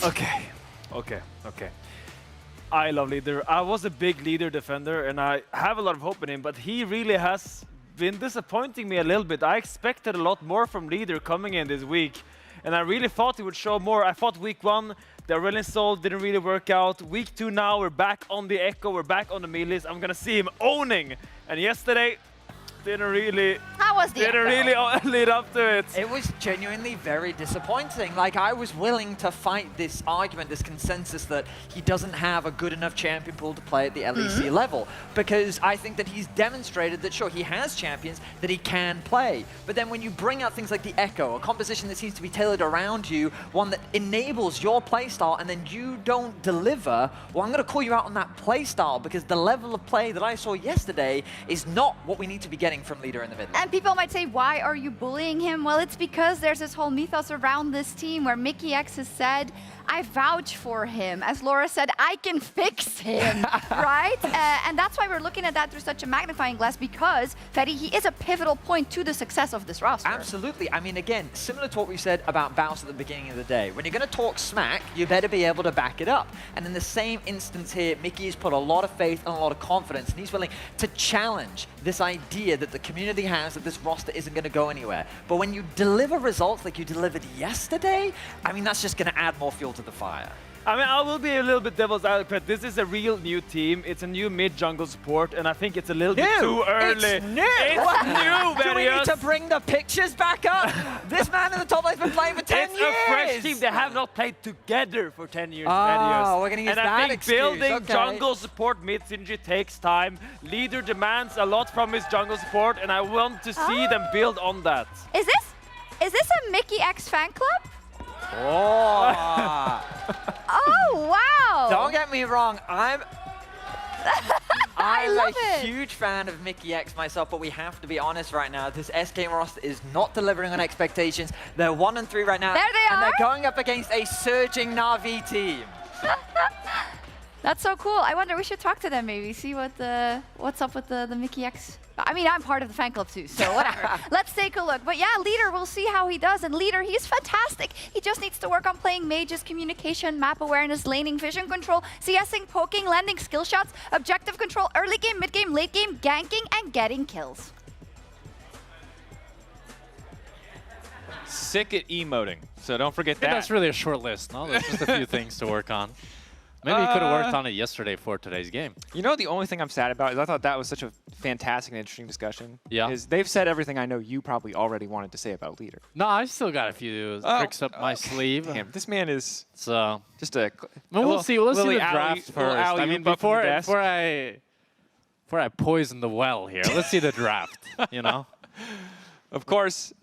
Speaker 12: Okay. I love Leader. I was a big Leader defender, and I have a lot of hope in him, but he really has been disappointing me a little bit. I expected a lot more from Leader coming in this week, and I really thought he would show more. I thought week 1, the Aurelion Soul didn't really work out. Week 2 now, we're back on the Echo, we're back on the melees. I'm gonna see him owning. And yesterday, didn't really lead up to it.
Speaker 11: It was genuinely very disappointing. Like, I was willing to fight this argument, this consensus that he doesn't have a good enough champion pool to play at the LEC level, because I think that he's demonstrated that, sure, he has champions that he can play. But then when you bring out things like the Echo, a composition that seems to be tailored around you, one that enables your playstyle, and then you don't deliver, well, I'm going to call you out on that playstyle, because the level of play that I saw yesterday is not what we need to be getting from leader in the mid lane.
Speaker 10: And people might say, why are you bullying him? Well, it's because there's this whole mythos around this team where Mickey X has said, I vouch for him. As Laura said, I can fix him, right? And that's why we're looking at that through such a magnifying glass, because Fetty, he is a pivotal point to the success of this roster.
Speaker 11: Absolutely. I mean, again, similar to what we said about Bounce at the beginning of the day. When you're going to talk smack, you better be able to back it up. And in the same instance here, Mickey has put a lot of faith and a lot of confidence, and he's willing to challenge this idea that the community has that this roster isn't going to go anywhere. But when you deliver results like you delivered yesterday, I mean, that's just going to add more fuel to the fire.
Speaker 12: I mean, I will be a little bit devil's advocate. This is a real new team. It's a new mid-jungle support, and I think it's a little bit too early.
Speaker 11: It's new!
Speaker 12: It's new,
Speaker 11: Do we need to bring the pictures back up? This man in the top lane's been playing for 10 years!
Speaker 12: It's a fresh team. They have not played together for 10 years,
Speaker 11: we're gonna use
Speaker 12: and
Speaker 11: that
Speaker 12: I think
Speaker 11: excuse.
Speaker 12: building
Speaker 11: Okay.
Speaker 12: jungle support mid-synergy takes time. Leader demands a lot from his jungle support, and I want to see them build on that.
Speaker 10: Is this a Mickey X fan club?
Speaker 11: Oh!
Speaker 10: Oh, wow!
Speaker 11: Don't get me wrong, I'm
Speaker 10: love
Speaker 11: a
Speaker 10: it.
Speaker 11: huge fan of Mickey X myself, but we have to be honest right now. This SK roster is not delivering on expectations. They're 1-3 right now.
Speaker 10: There they
Speaker 11: and
Speaker 10: are.
Speaker 11: they're going up against a surging Na'Vi team.
Speaker 10: That's so cool. I wonder, we should talk to them maybe, see what's up with the Mickey X. I mean, I'm part of the fan club too, so whatever. Let's take a look. But yeah, Leader, we'll see how he does. And Leader, he's fantastic. He just needs to work on playing mages, communication, map awareness, laning, vision control, CSing, poking, landing skill shots, objective control, early game, mid game, late game, ganking, and getting kills.
Speaker 6: Sick at emoting, so don't forget that.
Speaker 15: That's really a short list, no? There's just a few things to work on. Maybe he could have worked on it yesterday for today's game.
Speaker 6: You know, the only thing I'm sad about is I thought that was such a fantastic and interesting discussion.
Speaker 15: Yeah.
Speaker 6: Is they've said everything I know you probably already wanted to say about Leader.
Speaker 15: No, I've still got a few tricks up my sleeve.
Speaker 6: Damn, this man is
Speaker 15: so
Speaker 6: just a.
Speaker 15: Well, we'll see. Let's see the draft
Speaker 6: alley,
Speaker 15: first. I mean, before I poison the well here, let's see the draft. You know.
Speaker 6: Of course,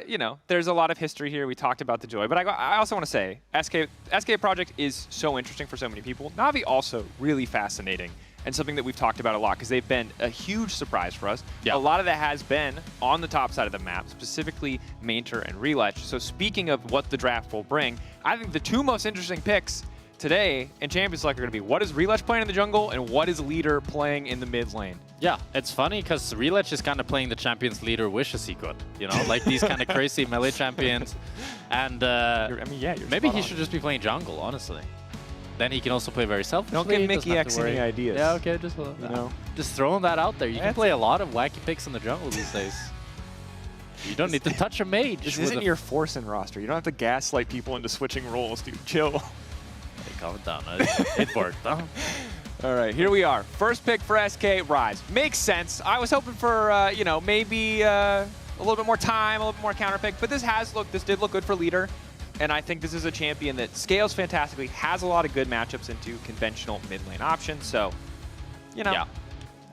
Speaker 6: you know, there's a lot of history here. We talked about the joy, but I also want to say SK Project is so interesting for so many people. Na'Vi also really fascinating and something that we've talked about a lot because they've been a huge surprise for us. Yeah. A lot of that has been on the top side of the map, specifically Mainter and Relech. So speaking of what the draft will bring, I think the two most interesting picks today in Champions Select are going to be what is Relech playing in the jungle and what is Leader playing in the mid lane.
Speaker 15: Yeah, it's funny because Relech is kind of playing the champions Leader wishes he could. You know, like these kind of crazy melee champions. And
Speaker 6: I mean, yeah,
Speaker 15: maybe he should just be playing jungle, honestly. Then he can also play very selfishly.
Speaker 6: Don't give Mickey X any ideas.
Speaker 15: Yeah, okay, just just throwing that out there. You can play a lot of wacky picks in the jungle these days. You don't need to touch a mage.
Speaker 6: This isn't your Forsen roster. You don't have to gaslight people into switching roles, dude. Chill.
Speaker 15: Hey, calm it down. It worked, huh?
Speaker 6: All right, here we are. First pick for SK, Rise. Makes sense. I was hoping for, you know, maybe a little bit more time, a little bit more counter pick, but this did look good for Leader. And I think this is a champion that scales fantastically, has a lot of good matchups into conventional mid lane options. So, you know.
Speaker 15: Yeah.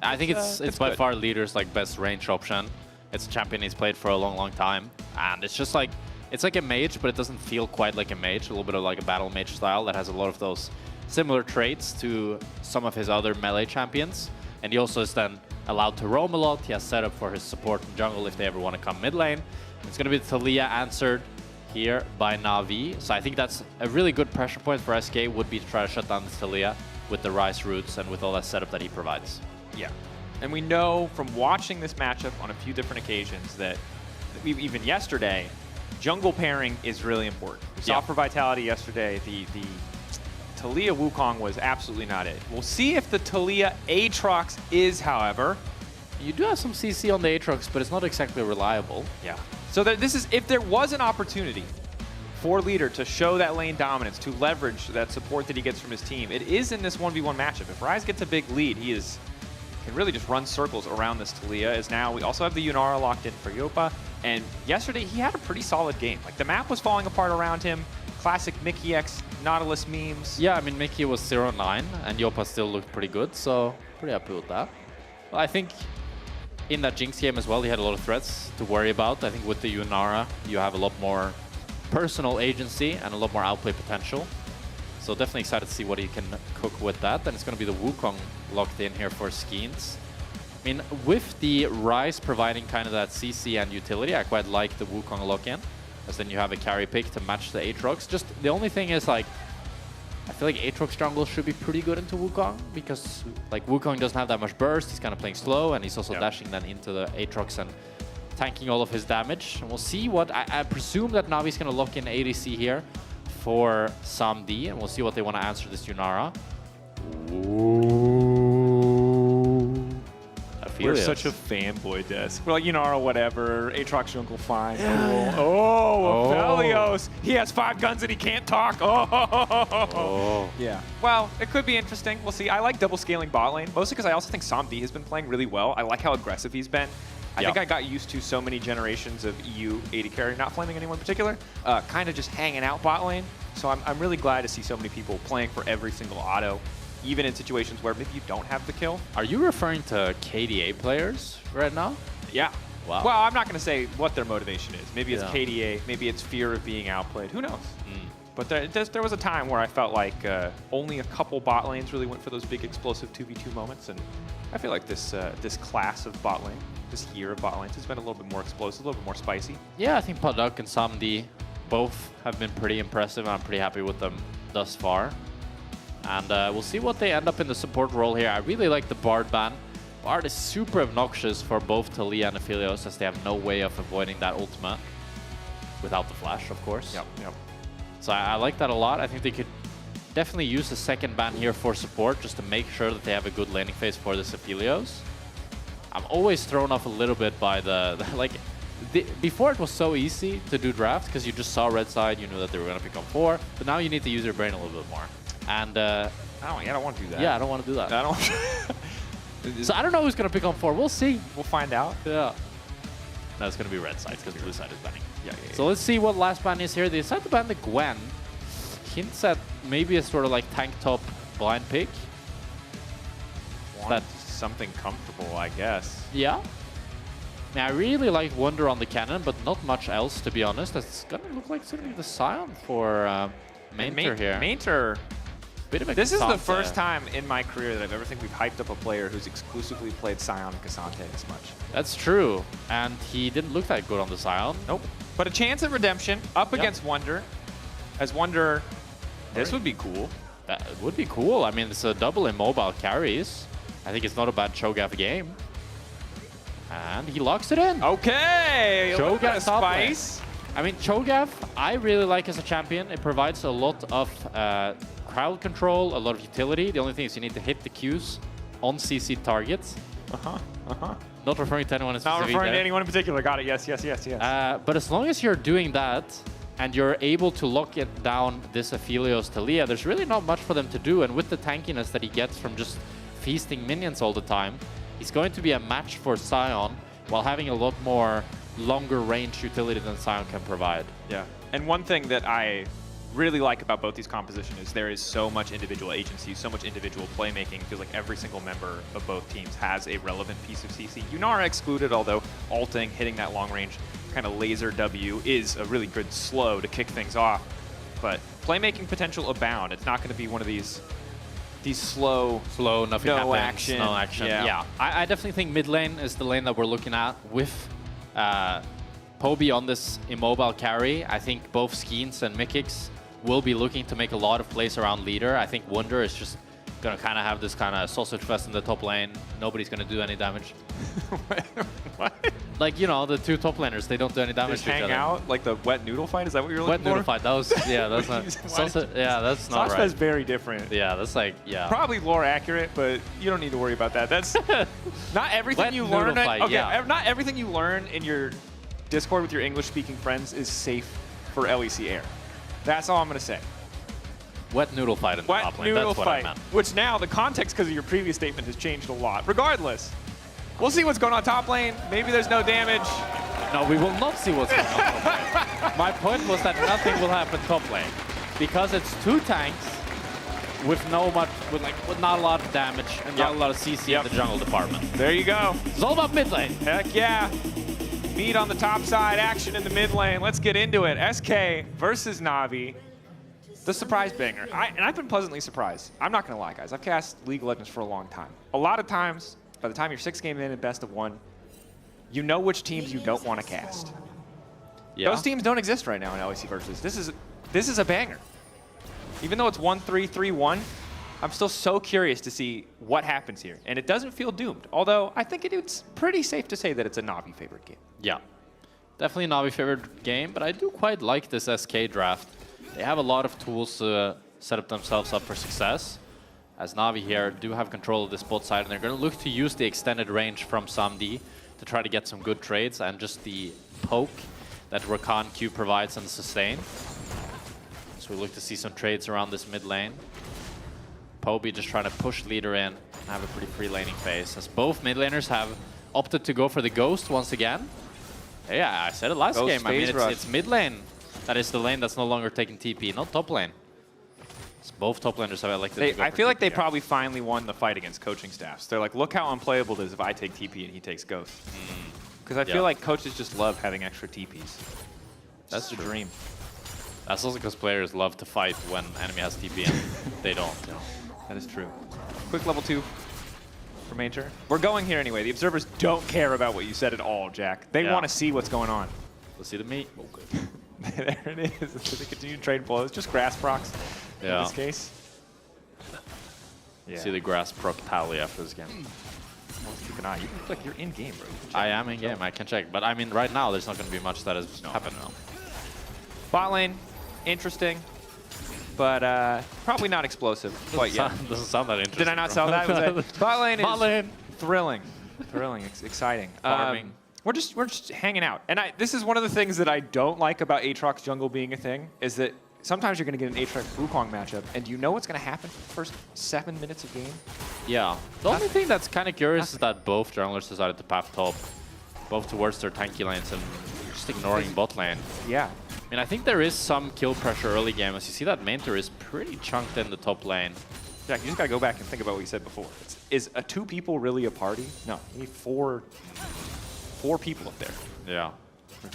Speaker 15: I think it's by far Leader's like best range option. It's a champion he's played for a long, long time. And it's just like, it's like a mage, but it doesn't feel quite like a mage. A little bit of like a battle mage style that has a lot of those similar traits to some of his other melee champions. And he also is then allowed to roam a lot. He has set up for his support in jungle if they ever want to come mid lane. It's going to be Thalia answered here by Na'Vi. So I think that's a really good pressure point for SK would be to try to shut down the Thalia with the Rise roots and with all that setup that he provides.
Speaker 6: Yeah. And we know from watching this matchup on a few different occasions that even yesterday, jungle pairing is really important. We saw for Vitality yesterday, the Thalia Wukong was absolutely not it. We'll see if the Thalia Aatrox is, however.
Speaker 15: You do have some CC on the Aatrox, but it's not exactly reliable.
Speaker 6: Yeah. So this is, if there was an opportunity for Leader to show that lane dominance, to leverage that support that he gets from his team, it is in this 1v1 matchup. If Rise gets a big lead, he is can really just run circles around this Taliyah, as now we also have the Yunara locked in for Yopa. And yesterday, he had a pretty solid game. Like, the map was falling apart around him. Classic Mickey X Nautilus memes.
Speaker 15: Yeah, I mean, Mickey was 0-9, and Yopa still looked pretty good, so pretty happy with that. Well, I think in that Jinx game as well, he had a lot of threats to worry about. I think with the Yunara, you have a lot more personal agency and a lot more outplay potential. So definitely excited to see what he can cook with that. And it's going to be the Wukong locked in here for Skeens. I mean, with the Ryze providing kind of that CC and utility, I quite like the Wukong lock-in, because then you have a carry pick to match the Aatrox. Just the only thing is, like, I feel like Aatrox jungle should be pretty good into Wukong, because like Wukong doesn't have that much burst. He's kind of playing slow, and he's also dashing then into the Aatrox and tanking all of his damage. And we'll see what I presume that Navi's going to lock in ADC here for Samdi, and we'll see what they want to answer this Yunara.
Speaker 6: We're such a fanboy, Des. We're like, Yunara, whatever. Aatrox jungle, fine. Cool. Oh, Aphelios. He has 5 guns and he can't talk. Oh. Yeah. Well, it could be interesting. We'll see. I like double scaling bot lane, mostly because I also think Samdi has been playing really well. I like how aggressive he's been. I think I got used to so many generations of EU AD carry, not flaming anyone in particular, kind of just hanging out bot lane. So I'm really glad to see so many people playing for every single auto, even in situations where maybe you don't have the kill.
Speaker 15: Are you referring to KDA players right now?
Speaker 6: Yeah.
Speaker 15: Wow.
Speaker 6: Well, I'm not going to say what their motivation is. Maybe it's KDA, maybe it's fear of being outplayed. Who knows? But there was a time where I felt like only a couple bot lanes really went for those big explosive 2v2 moments, and I feel like this class of bot lane, this year of bot lanes, has been a little bit more explosive, a little bit more spicy.
Speaker 15: Yeah, I think Paduk and Samdi both have been pretty impressive, and I'm pretty happy with them thus far. And we'll see what they end up in the support role here. I really like the Bard ban. Bard is super obnoxious for both Taliyah and Aphelios, as they have no way of avoiding that ultimate without the flash, of course.
Speaker 6: Yep.
Speaker 15: So I like that a lot. I think they could definitely use the second ban here for support, just to make sure that they have a good laning phase for this Aphelios. I'm always thrown off a little bit by before it was so easy to do draft, because you just saw red side, you knew that they were going to pick on 4, but now you need to use your brain a little bit more. And
Speaker 6: I don't want to do that.
Speaker 15: Yeah, I don't want to do that.
Speaker 6: I don't.
Speaker 15: So I don't know who's going to pick on 4. We'll see.
Speaker 6: We'll find out.
Speaker 15: Yeah. No, it's going to be red side, because blue side is banning.
Speaker 6: Yeah.
Speaker 15: So let's see what last ban is here. They decided to ban the Gwen. Hints at maybe a sort of like tank top blind pick.
Speaker 6: That's something comfortable, I guess.
Speaker 15: Yeah. Now, I really like Wonder on the cannon, but not much else, to be honest. It's going to look like it's going to be the Scion for Mainter here.
Speaker 6: Mainter.
Speaker 15: Bit of a
Speaker 6: this is the
Speaker 15: Cassante.
Speaker 6: first time in my career that I've ever think we've hyped up a player who's exclusively played Scion and Cassante this much.
Speaker 15: That's true. And he didn't look that good on the Scion.
Speaker 6: Nope. But a chance at redemption up against Wonder. As Wonder, this would be cool.
Speaker 15: That would be cool. I mean, it's a double immobile carries. I think it's not a bad Cho'Gath game. And he locks it in.
Speaker 6: Okay.
Speaker 15: Cho'Gath
Speaker 6: spice.
Speaker 15: I mean, Cho'Gath, I really like as a champion. It provides a lot of crowd control, a lot of utility. The only thing is you need to hit the Qs on CC targets. Not referring to anyone in specific.
Speaker 6: Not referring to anyone in particular. Got it. Yes.
Speaker 15: But as long as you're doing that, and you're able to lock it down this Aphelios Taliyah, there's really not much for them to do. And with the tankiness that he gets from just feasting minions all the time, he's going to be a match for Scion while having a lot more longer range utility than Scion can provide.
Speaker 6: Yeah. And one thing that I really like about both these compositions is there is so much individual agency, so much individual playmaking. It feels like every single member of both teams has a relevant piece of CC. Yunara excluded, although ulting, hitting that long range kind of laser W is a really good slow to kick things off. But playmaking potential abound. It's not going to be one of these slow,
Speaker 15: nothing
Speaker 6: no
Speaker 15: happens, no action. Yeah. I definitely think mid lane is the lane that we're looking at with Poby on this immobile carry. I think both Skeens and Mikix will be looking to make a lot of plays around leader. I think Wonder is just going to kind of have this kind of sausage fest in the top lane. Nobody's going to do any damage.
Speaker 6: What?
Speaker 15: Like, you know, the two top laners, they don't do any damage
Speaker 6: Just
Speaker 15: to each
Speaker 6: hang
Speaker 15: other.
Speaker 6: out? Like the wet noodle fight? Is that what you're looking for?
Speaker 15: Wet noodle fight. That was, yeah, that's not... that's not right.
Speaker 6: Sauce very different.
Speaker 15: Yeah, that's like, yeah.
Speaker 6: Probably lore accurate, but you don't need to worry about that. That's not everything
Speaker 15: Wet
Speaker 6: you
Speaker 15: noodle
Speaker 6: learn.
Speaker 15: fight,
Speaker 6: Okay,
Speaker 15: yeah.
Speaker 6: not everything you learn in your Discord with your English-speaking friends is safe for LEC Air. That's all I'm going to say.
Speaker 15: Wet noodle fight in the top lane. That's what I meant.
Speaker 6: Which now, the context because of your previous statement has changed a lot. Regardless, we'll see what's going on top lane. Maybe there's no damage.
Speaker 15: No, we will not see what's going on top lane. My point was that nothing will happen top lane. Because it's 2 tanks with not a lot of damage and not a lot of CC in the jungle department.
Speaker 6: There you go.
Speaker 15: It's all about mid lane.
Speaker 6: Heck yeah. Meat on the top side, action in the mid lane. Let's get into it. SK versus Na'Vi. The surprise banger. And I've been pleasantly surprised. I'm not going to lie, guys. I've cast League of Legends for a long time. A lot of times, by the time you're 6 games in best of 1, you know which teams you don't want to cast.
Speaker 15: Yeah.
Speaker 6: Those teams don't exist right now in LEC Versus. This is a banger. Even though it's 1-3, 3-1, I'm still so curious to see what happens here. And it doesn't feel doomed. Although, I think it's pretty safe to say that it's a Na'Vi favorite game.
Speaker 15: Yeah. Definitely a Na'Vi favorite game, but I do quite like this SK draft. They have a lot of tools to set up themselves up for success. As Na'Vi here do have control of this bot side, and they're going to look to use the extended range from Samdi to try to get some good trades, and just the poke that Rakan Q provides on the sustain. So we look to see some trades around this mid lane. Poby just trying to push leader in and have a pretty free laning phase, as both mid laners have opted to go for the Ghost once again. Yeah, I said it last game. I mean, it's mid lane that is the lane that's no longer taking TP, not top lane. So both top laners have elected to go
Speaker 6: I
Speaker 15: for
Speaker 6: feel like
Speaker 15: TP
Speaker 6: they
Speaker 15: here.
Speaker 6: probably finally won the fight against coaching staffs. They're like, look how unplayable it is if I take TP and he takes Ghost. Because I feel like coaches just love having extra TPs. That's the dream.
Speaker 15: That's also because players love to fight when enemy has TP and they don't. You know.
Speaker 6: That is true. Quick level 2 for Major. We're going here anyway. The observers don't care about what you said at all, Jack. They want to see what's going on.
Speaker 15: Let's see the meat. Okay.
Speaker 6: There it is. They continue to trade blows. Just grass procs in this case.
Speaker 15: See the grass proc tally after this game.
Speaker 6: Let's keep an eye. You look like you're in game, bro.
Speaker 15: I am in game. I can check. But I mean, right now, there's not going to be much that has happened now.
Speaker 6: Bot lane, interesting, but probably not explosive quite yet.
Speaker 15: Doesn't sound that interesting.
Speaker 6: Did I not sell that? Bot lane is thrilling, exciting.
Speaker 15: Farming.
Speaker 6: We're just hanging out, and this is one of the things that I don't like about Aatrox jungle being a thing, is that sometimes you're going to get an Aatrox Wukong matchup, and you know what's going to happen for the first 7 minutes of game?
Speaker 15: Yeah. The only thing that's kind of curious is that both junglers decided to path top, both towards their tanky lanes and just ignoring bot lane.
Speaker 6: Yeah.
Speaker 15: I mean, I think there is some kill pressure early game, as you see that Mainter is pretty chunked in the top lane.
Speaker 6: Jack, you just got to go back and think about what you said before. Is 2 people really a party? No, you need 4 people up there.
Speaker 15: Yeah.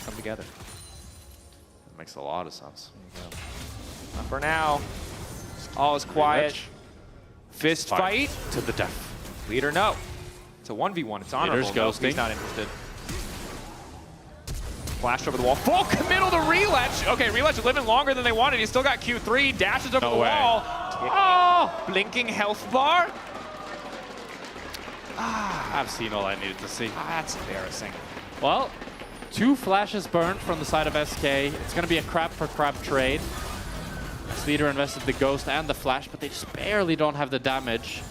Speaker 6: Come together.
Speaker 15: That makes a lot of sense.
Speaker 6: There you go. Not for now. All is quiet. Fist fight
Speaker 15: to the death.
Speaker 6: Leader, no. It's a 1v1. It's honorable.
Speaker 15: Leader's
Speaker 6: No,
Speaker 15: ghosting.
Speaker 6: he's not interested. Flash over the wall. Full committal to Reletch. Okay, Reletch living longer than they wanted. He's still got Q3. Dashes over the wall. Oh, blinking health bar.
Speaker 15: I've seen all I needed to see.
Speaker 6: That's embarrassing.
Speaker 15: Well, 2 flashes burned from the side of SK. It's going to be a crab for crab trade. As Leader invested the Ghost and the Flash, but they just barely don't have the damage.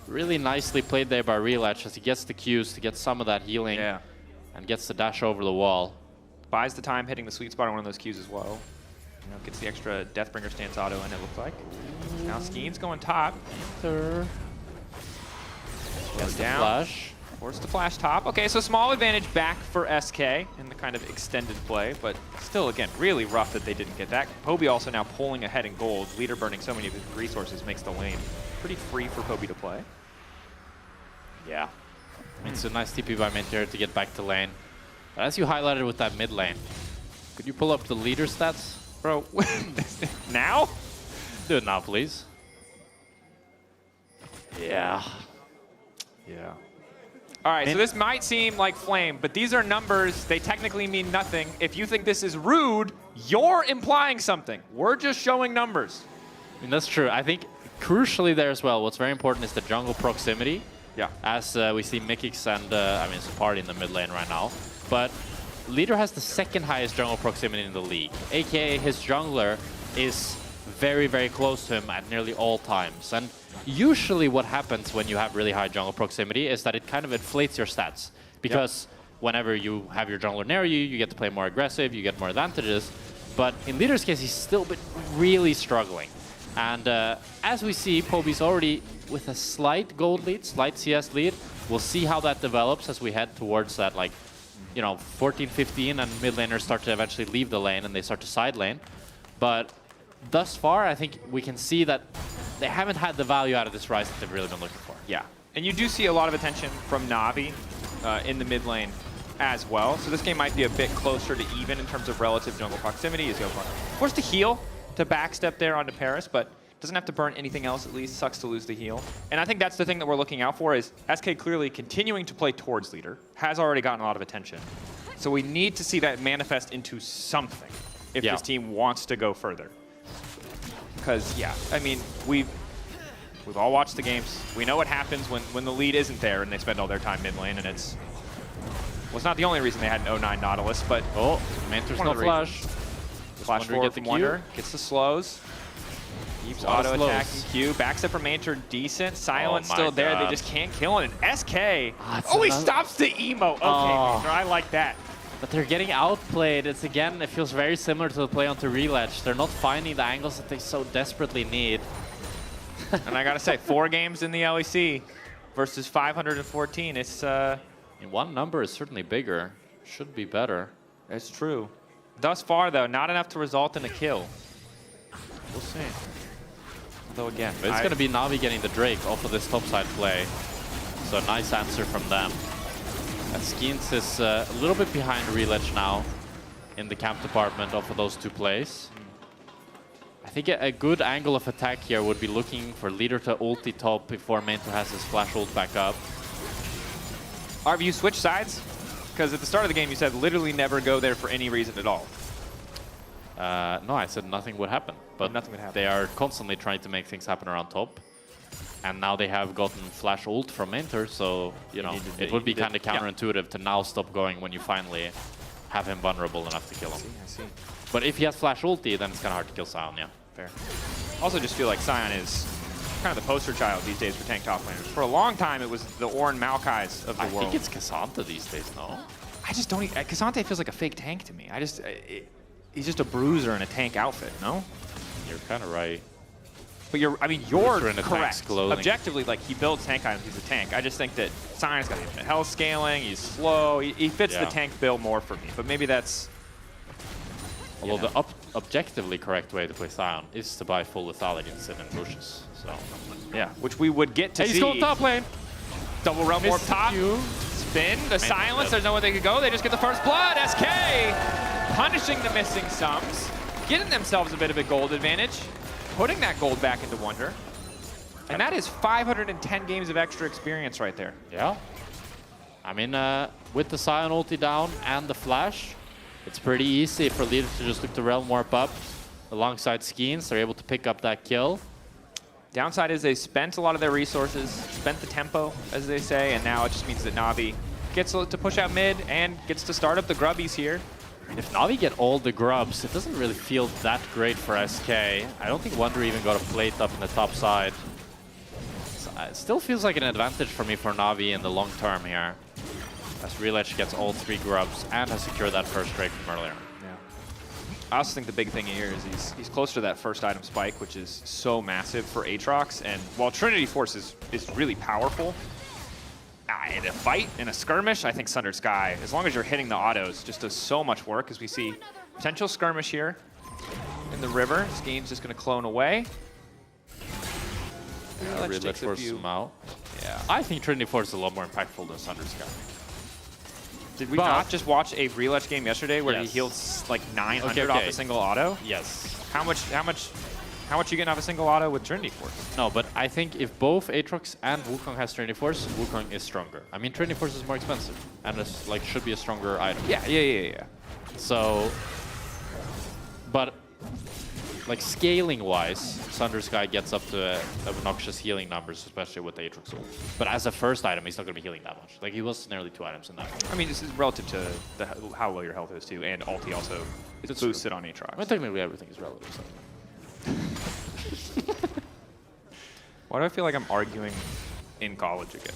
Speaker 15: Really nicely played there by Reletch as he gets the Qs to get some of that healing and gets the dash over the wall.
Speaker 6: Buys the time hitting the sweet spot on one of those Qs as well. You know, gets the extra Deathbringer stance auto in, it looks like. Now Skeen's going top. Goes down.
Speaker 15: Flash.
Speaker 6: Forced to flash top. Okay, so small advantage back for SK in the kind of extended play, but still, again, really rough that they didn't get that. Poby also now pulling ahead in gold. Leader burning so many of his resources makes the lane pretty free for Poby to play.
Speaker 15: Yeah. It's a nice TP by Mainter to get back to lane. But as you highlighted with that mid lane, could you pull up the leader stats?
Speaker 6: Bro, now?
Speaker 15: Do it now, please. Yeah.
Speaker 6: Yeah. All right, so this might seem like flame, but these are numbers. They technically mean nothing. If you think this is rude, you're implying something. We're just showing numbers.
Speaker 15: I mean, that's true. I think crucially there as well, what's very important is the jungle proximity.
Speaker 6: Yeah.
Speaker 15: As we see Mikix and, I mean, it's a party in the mid lane right now. But Leader has the 2nd highest jungle proximity in the league, aka his jungler is very, very close to him at nearly all times. And usually what happens when you have really high jungle proximity is that it kind of inflates your stats. Because whenever you have your jungler near you, you get to play more aggressive, you get more advantages. But in Leader's case, he's still been really struggling. And as we see, Poby's already with a slight gold lead, slight CS lead. We'll see how that develops as we head towards that, like, 14, 15, and mid laners start to eventually leave the lane and they start to side lane. But thus far, I think we can see that they haven't had the value out of this Rise that they've really been looking for.
Speaker 6: Yeah, and you do see a lot of attention from Na'Vi in the mid lane as well. So this game might be a bit closer to even in terms of relative jungle proximity. He's forced to heal to backstep there onto Paris, but doesn't have to burn anything else at least. Sucks to lose the heal. And I think that's the thing that we're looking out for is SK clearly continuing to play towards leader, has already gotten a lot of attention. So we need to see that manifest into something if this team wants to go further. Because, yeah, I mean, we've all watched the games. We know what happens when the lead isn't there and they spend all their time mid lane, and it's... Well, it's not the only reason they had an 09 Nautilus, but...
Speaker 15: Oh, Mantor's no flash.
Speaker 6: Flash forward from Wonder, gets the slows. Keeps auto-attacking Q. Backstep from Mantor, decent. Silence still there, they just can't kill him. And SK, he stops the emo. Okay, Mantor, I like that.
Speaker 15: But they're getting outplayed. It's again, it feels very similar to the play onto Reletch. They're not finding the angles that they so desperately need.
Speaker 6: And I gotta say, 4 games in the LEC versus 514. It's
Speaker 15: one number is certainly bigger. Should be better.
Speaker 6: It's true. Thus far, though, not enough to result in a kill. We'll see. Though again,
Speaker 15: but it's going to be Na'Vi getting the Drake off of this topside play. So nice answer from them. And Skeens is a little bit behind Reletch now in the camp department off of those 2 plays. I think a good angle of attack here would be looking for leader to ulti top before Mantor has his flash ult back up.
Speaker 6: Arv, you switch sides? Because at the start of the game you said literally never go there for any reason at all.
Speaker 15: No, I said nothing would happen. But
Speaker 6: nothing would happen.
Speaker 15: They are constantly trying to make things happen around top. And now they have gotten flash ult from Mantor, so, it would be kind of counterintuitive to now stop going when you finally have him vulnerable enough to kill him.
Speaker 6: I see.
Speaker 15: But if he has flash ulti, then it's kind of hard to kill Sion, yeah.
Speaker 6: Fair. Also just feel like Sion is kind of the poster child these days for tank top laners. For a long time, it was the Ornn Maokais of the world.
Speaker 15: I think it's K'Sante these days, no?
Speaker 6: I just don't... K'Sante feels like a fake tank to me. He's just a bruiser in a tank outfit, no?
Speaker 15: You're kind of right.
Speaker 6: But you're correct. Objectively, like, he builds tank items, he's a tank. I just think that Sion's got infinite health scaling, he's slow, he fits the tank build more for me. But maybe that's...
Speaker 15: Although the objectively correct way to play Sion is to buy full lethality and sit in bushes. So,
Speaker 6: yeah, which we would get to see.
Speaker 15: He's going top lane.
Speaker 6: Double realm warp top. Spin, the silence, there's nowhere they could go. They just get the first blood. SK punishing the missing sums, getting themselves a bit of a gold advantage, putting that gold back into Wonder. And that is 510 games of extra experience right there.
Speaker 15: Yeah. I mean, with the Sion ulti down and the flash, it's pretty easy for leaders to just look to realm warp up alongside Skeens. They're able to pick up that kill.
Speaker 6: Downside is they spent a lot of their resources, spent the tempo, as they say, and now it just means that Na'Vi gets to push out mid and gets to start up the grubbies here.
Speaker 15: If Na'Vi get all the grubs, it doesn't really feel that great for SK. I don't think Wonder even got a plate up in the top side. So it still feels like an advantage for me for Na'Vi in the long term here, as Reletch gets all 3 grubs and has secured that first Drake from earlier.
Speaker 6: Yeah. I also think the big thing here is he's closer to that first item spike, which is so massive for Aatrox. And while Trinity Force is really powerful, in a fight, in a skirmish, I think Sunder Sky, as long as you're hitting the autos, just does so much work, as we see potential skirmish here in the river. Skeens just going to clone away.
Speaker 15: Reletch forces him out. Yeah. I think Trinity Force is a lot more impactful than Sunder Sky.
Speaker 6: Did we not just watch a Reletch game yesterday where he healed like 900 off a single auto?
Speaker 15: Yes.
Speaker 6: How much you getting off a single auto with Trinity Force?
Speaker 15: No, but I think if both Aatrox and Wukong has Trinity Force, Wukong is stronger. I mean, Trinity Force is more expensive and it's like should be a stronger item.
Speaker 6: Yeah.
Speaker 15: So, but like scaling-wise, Sunder Sky gets up to obnoxious healing numbers, especially with the Aatrox ult. But as a first item, he's not going to be healing that much. Like, he was nearly 2 items in that.
Speaker 6: I mean, this is relative to how low your health is, too, and ulti also is boosted on Aatrox.
Speaker 15: I mean, technically, everything is relative. So.
Speaker 6: Why do I feel like I'm arguing in college again?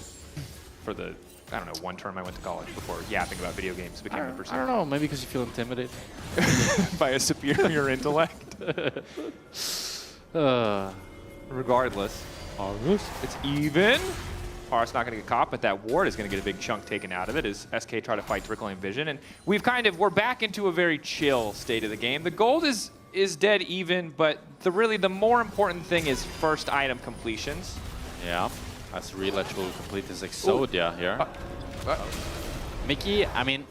Speaker 6: For the, I don't know, one term I went to college before yapping about video games became the pursuit.
Speaker 15: I don't know, maybe because you feel intimidated.
Speaker 6: By a superior intellect. Regardless, it's even. Par's not going to get caught, but that ward is going to get a big chunk taken out of it as SK try to fight Trickling Vision. And we're back into a very chill state of the game. The gold is dead even, but really the more important thing is first item completions.
Speaker 15: Yeah, as Reletch will complete his Exodia here. Mickey, I mean,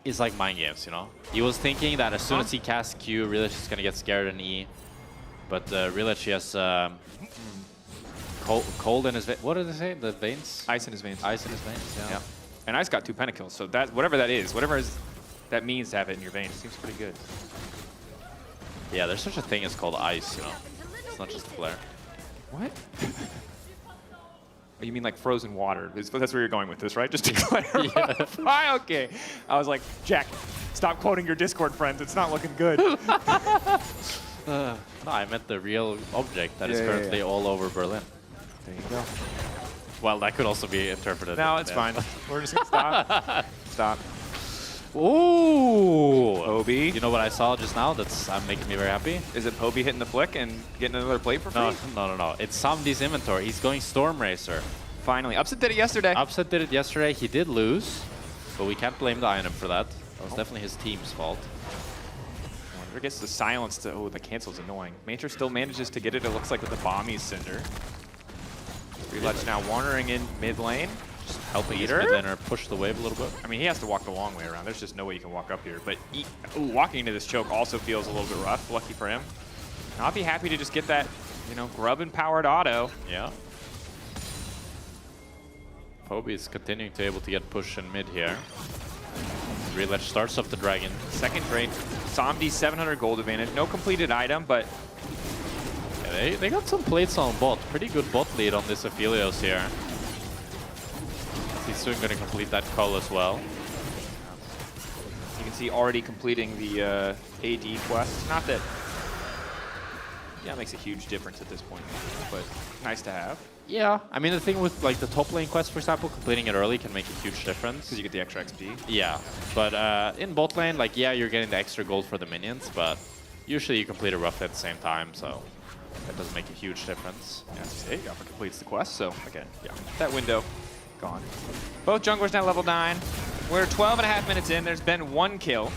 Speaker 15: is like mind games, you know? He was thinking that as soon as he casts Q, Reletch is going to get scared and E. But Reletch, he has cold in his veins. What did they say? The veins?
Speaker 6: Ice in his veins.
Speaker 15: Ice in his veins, yeah.
Speaker 6: And Ice got 2 pentakills, so that whatever that is, that means to have it in your veins, seems pretty good.
Speaker 15: Yeah, there's such a thing as called ice, you know? It's not just a flare.
Speaker 6: What? You mean like frozen water? That's where you're going with this, right? Just to clarify. Okay. I was like, Jack, stop quoting your Discord friends. It's not looking good.
Speaker 15: No, I meant the real object that is currently all over Berlin.
Speaker 6: There you go.
Speaker 15: Well, that could also be interpreted.
Speaker 6: No, it's fine. We're just going to stop. Stop.
Speaker 15: Ooh!
Speaker 6: Poby.
Speaker 15: You know what I saw just now that's making me very happy?
Speaker 6: Is it Poby hitting the flick and getting another plate for free?
Speaker 15: No. It's Samdi's inventory. He's going Storm Racer.
Speaker 6: Finally. Upset did it yesterday.
Speaker 15: Upset did it yesterday. He did lose, but we can't blame the item for that. That was definitely his team's fault.
Speaker 6: Wonder gets the silence to... Oh, the cancel's annoying. Mater still manages to get it, it looks like, with the Bomby's Cinder. Reletch now wandering in mid lane.
Speaker 15: Just helping his mid laner push the wave a little bit.
Speaker 6: I mean, he has to walk the long way around. There's just no way you can walk up here. But walking into this choke also feels a little bit rough. Lucky for him. I'll be happy to just get that, you know, grub-empowered auto.
Speaker 15: Yeah. Poby is continuing to able to get push in mid here. Reletch starts up the dragon.
Speaker 6: Second trade. Samdi 700 gold advantage. No completed item, but...
Speaker 15: Yeah, they got some plates on bot. Pretty good bot lead on this Aphelios here. He's soon going to complete that call as well.
Speaker 6: You can see already completing the AD quest. Not that... Yeah, it makes a huge difference at this point, but nice to have.
Speaker 15: Yeah, I mean, the thing with like the top lane quest, for example, completing it early can make a huge difference.
Speaker 6: Because you get the extra XP.
Speaker 15: Yeah, but in bot lane, like, yeah, you're getting the extra gold for the minions, but usually you complete it roughly at the same time, so that doesn't make a huge difference.
Speaker 6: Yeah, just Alpha completes the quest, so again, yeah, that window gone. Both junglers now level 9. We're 12.5 minutes in. There's been 1 kill.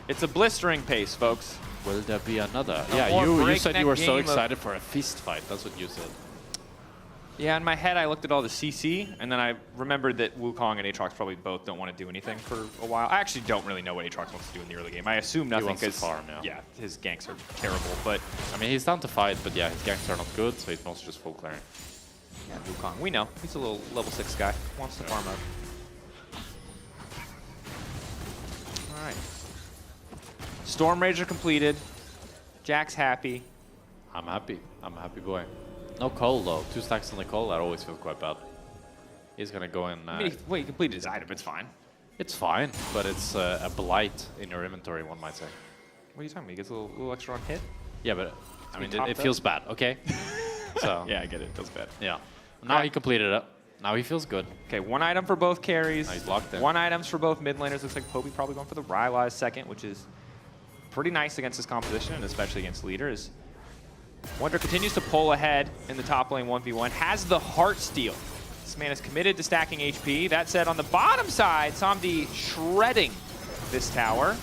Speaker 6: It's a blistering pace, folks.
Speaker 15: Will there be another? Yeah, you said you were so excited for a fist fight. That's what you said.
Speaker 6: Yeah, in my head, I looked at all the CC, and then I remembered that Wukong and Aatrox probably both don't want to do anything for a while. I actually don't really know what Aatrox wants to do in the early game. I assume nothing because yeah, his ganks are terrible. But
Speaker 15: I mean, he's down to fight, but yeah, his ganks are not good, so he's mostly just full clearing.
Speaker 6: Yeah, Wukong, we know. He's a little level 6 guy. Wants to farm up. All right. Storm Rager completed. Jack's happy.
Speaker 15: I'm happy. I'm a happy boy. No coal though. 2 stacks on the coal, that always feels quite bad. He's gonna go in...
Speaker 6: I mean, he completed his item, it's fine.
Speaker 15: It's fine, but it's a blight in your inventory, one might say.
Speaker 6: What are you talking about? He gets a little extra on hit?
Speaker 15: Yeah, but I mean, it feels bad, okay? So
Speaker 6: yeah, I get it. It feels bad.
Speaker 15: Yeah. Now he completed it. Now he feels good.
Speaker 6: Okay, 1 item for both carries.
Speaker 15: Now he's locked in.
Speaker 6: 1 items for both mid laners. Looks like Poby probably going for the Rylai's second, which is pretty nice against his composition, and especially against leaders. Wonder continues to pull ahead in the top lane 1v1. Has the Heart Steal. This man is committed to stacking HP. That said, on the bottom side, Samdi shredding this tower.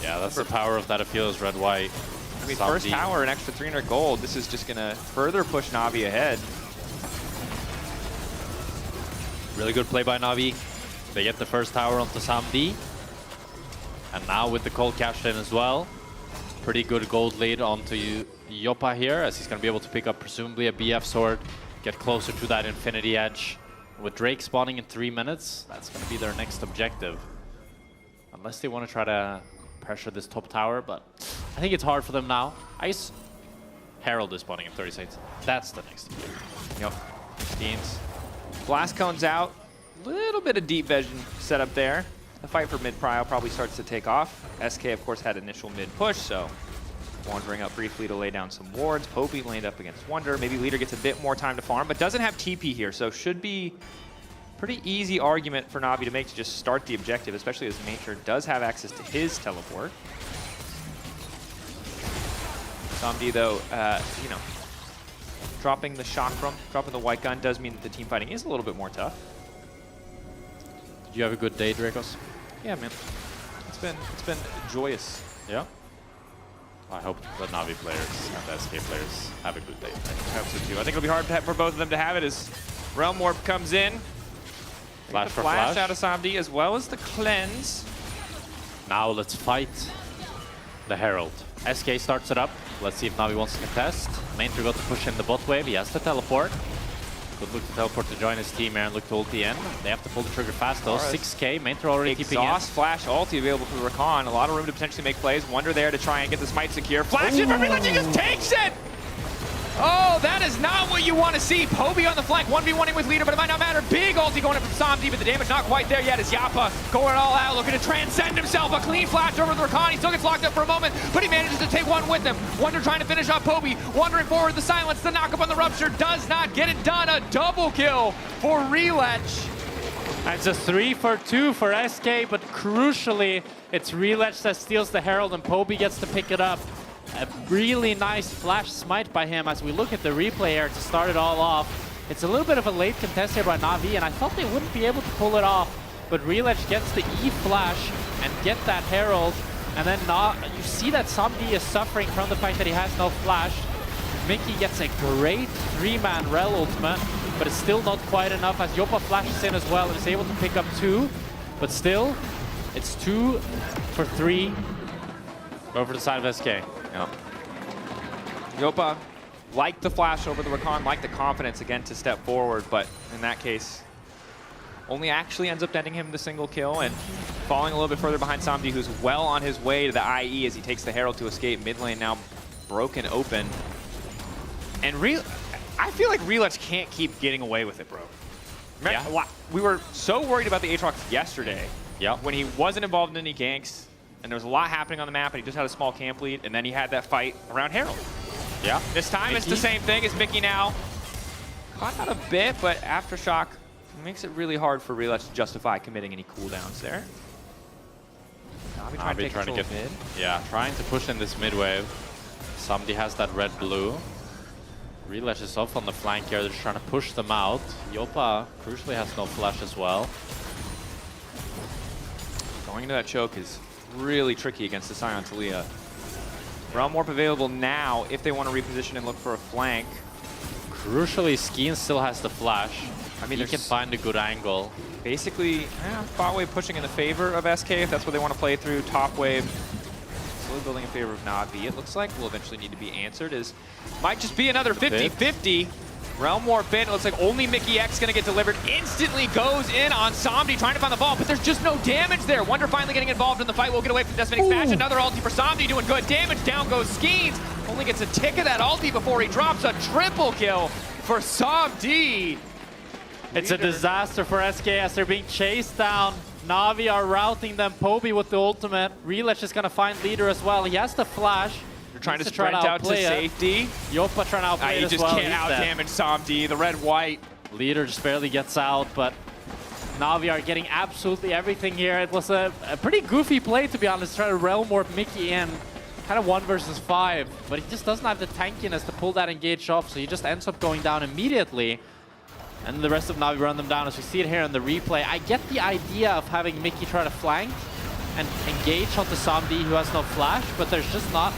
Speaker 15: Yeah, that's the power of that Aphelios red-white.
Speaker 6: I mean, first tower, an extra 300 gold. This is just going to further push Navi ahead.
Speaker 15: Really good play by Navi. They get the first tower onto Samdi. And now with the cold cashed in as well. Pretty good gold lead onto Yopa here, as he's going to be able to pick up presumably a BF sword, get closer to that Infinity Edge. With Drake spawning in 3 minutes, that's going to be their next objective. Unless they want to try to pressure this top tower, but I think it's hard for them now. Ice Herald is spawning in 30 seconds. That's the next objective.
Speaker 6: Yep. Teams. Blast cones out. Little bit of deep vision set up there. The fight for mid-prio probably starts to take off. SK, of course, had initial mid-push, so wandering up briefly to lay down some wards. Poby laid up against Wonder. Maybe Leader gets a bit more time to farm, but doesn't have TP here, so should be pretty easy argument for Navi to make to just start the objective, especially as Nature does have access to his teleport. Somdi, though, you know, dropping the chakram, dropping the white gun does mean that the team fighting is a little bit more tough.
Speaker 15: Did you have a good day, Dracos?
Speaker 6: Yeah, man. It's been joyous.
Speaker 15: Yeah. I hope the Na'Vi players and the SK players have a good day.
Speaker 6: I hope so too. I think it'll be hard for both of them to have it as Realm Warp comes in.
Speaker 15: Flash
Speaker 6: the
Speaker 15: for
Speaker 6: flash
Speaker 15: flash
Speaker 6: out of Somdi as well as the cleanse.
Speaker 15: Now let's fight the Herald. SK starts it up. Let's see if Na'Vi wants to contest. Mainter got to push in the bot wave. He has to teleport. Could look to teleport to join his team here and look to ulti in. They have to pull the trigger fast though. 6k. Mainter already keeping in.
Speaker 6: Exhaust flash ulti available for the Rakan. A lot of room to potentially make plays. Wonder there to try and get the smite secure. Flash in for Relay, he just takes it! Oh, that is not what you want to see. Poby on the flank, 1v1ing with leader, but it might not matter. Big ulti going in from Somdi, but the damage not quite there yet as Yappa going all out, looking to transcend himself. A clean flash over the Rakan. He still gets locked up for a moment, but he manages to take one with him. Wonder trying to finish off Poby. Wandering forward, the silence, the knock up on the rupture does not get it done. A double kill for Relech.
Speaker 15: That's a 3 for 2 for SK, but crucially, it's Relech that steals the Herald and Poby gets to pick it up. A really nice flash smite by him as we look at the replay here to start it all off. It's a little bit of a late contest here by Na'Vi, and I thought they wouldn't be able to pull it off, but Relech gets the E flash and get that Herald, and then you see that Somdi is suffering from the fact that he has no flash. Mickey gets a great 3-man Rel ultimate, but it's still not quite enough as Yopa flashes in as well and is able to pick up 2, but still, it's 2 for 3 over the side of SK.
Speaker 6: Yep. Yopa liked the flash over the Rakan, liked the confidence again to step forward, but in that case, only actually ends up netting him the single kill and falling a little bit further behind Somdi, who's well on his way to the IE as he takes the Herald to escape. Mid lane now broken open. And I feel like Relech can't keep getting away with it, bro.
Speaker 15: Yeah.
Speaker 6: We were so worried about the Aatrox yesterday when he wasn't involved in any ganks, and there was a lot happening on the map, and he just had a small camp lead, and then he had that fight around Herald.
Speaker 15: Yeah.
Speaker 6: This time it's the same thing as Mickey now. Caught out a bit, but Aftershock makes it really hard for Relech to justify committing any cooldowns there. Na'Vi trying to take control of mid.
Speaker 15: Yeah, trying to push in this mid wave. Somebody has that red-blue. Relech is off on the flank here. They're just trying to push them out. Yopa crucially has no flash as well.
Speaker 6: Going into that choke is really tricky against the Scion Talia. Realm Warp available now if they want to reposition and look for a flank.
Speaker 15: Crucially, Skeen still has the flash. I mean, he can find a good angle.
Speaker 6: Basically, bot wave pushing in the favor of SK if that's what they want to play through. Top wave slowly building in favor of Na'Vi. It looks like will eventually need to be answered. Might just be another 50-50. Realm Warp in. It looks like only Mickey X going to get delivered. Instantly goes in on Somdi trying to find the ball, but there's just no damage there. Wonder finally getting involved in the fight. We'll get away from Decimating Smash. Another ulti for Somdi doing good damage. Down goes Skeens. Only gets a tick of that ulti before he drops a triple kill for Somdi.
Speaker 15: It's a disaster for SK as they're being chased down. Na'Vi are routing them. Poby with the ultimate. Relech is going to find leader as well. He has the flash.
Speaker 6: Trying to sprint out to safety.
Speaker 15: Yopa trying to outplay it as well.
Speaker 6: You just can't out-damage Somdi. The red-white.
Speaker 15: Leader just barely gets out, but Na'Vi are getting absolutely everything here. It was a pretty goofy play, to be honest, trying to Realm Warp Mickey in. Kind of 1 versus 5, but he just doesn't have the tankiness to pull that engage off, so he just ends up going down immediately. And the rest of Na'Vi run them down as we see it here in the replay. I get the idea of having Mickey try to flank and engage onto Somdi who has no flash, but there's just not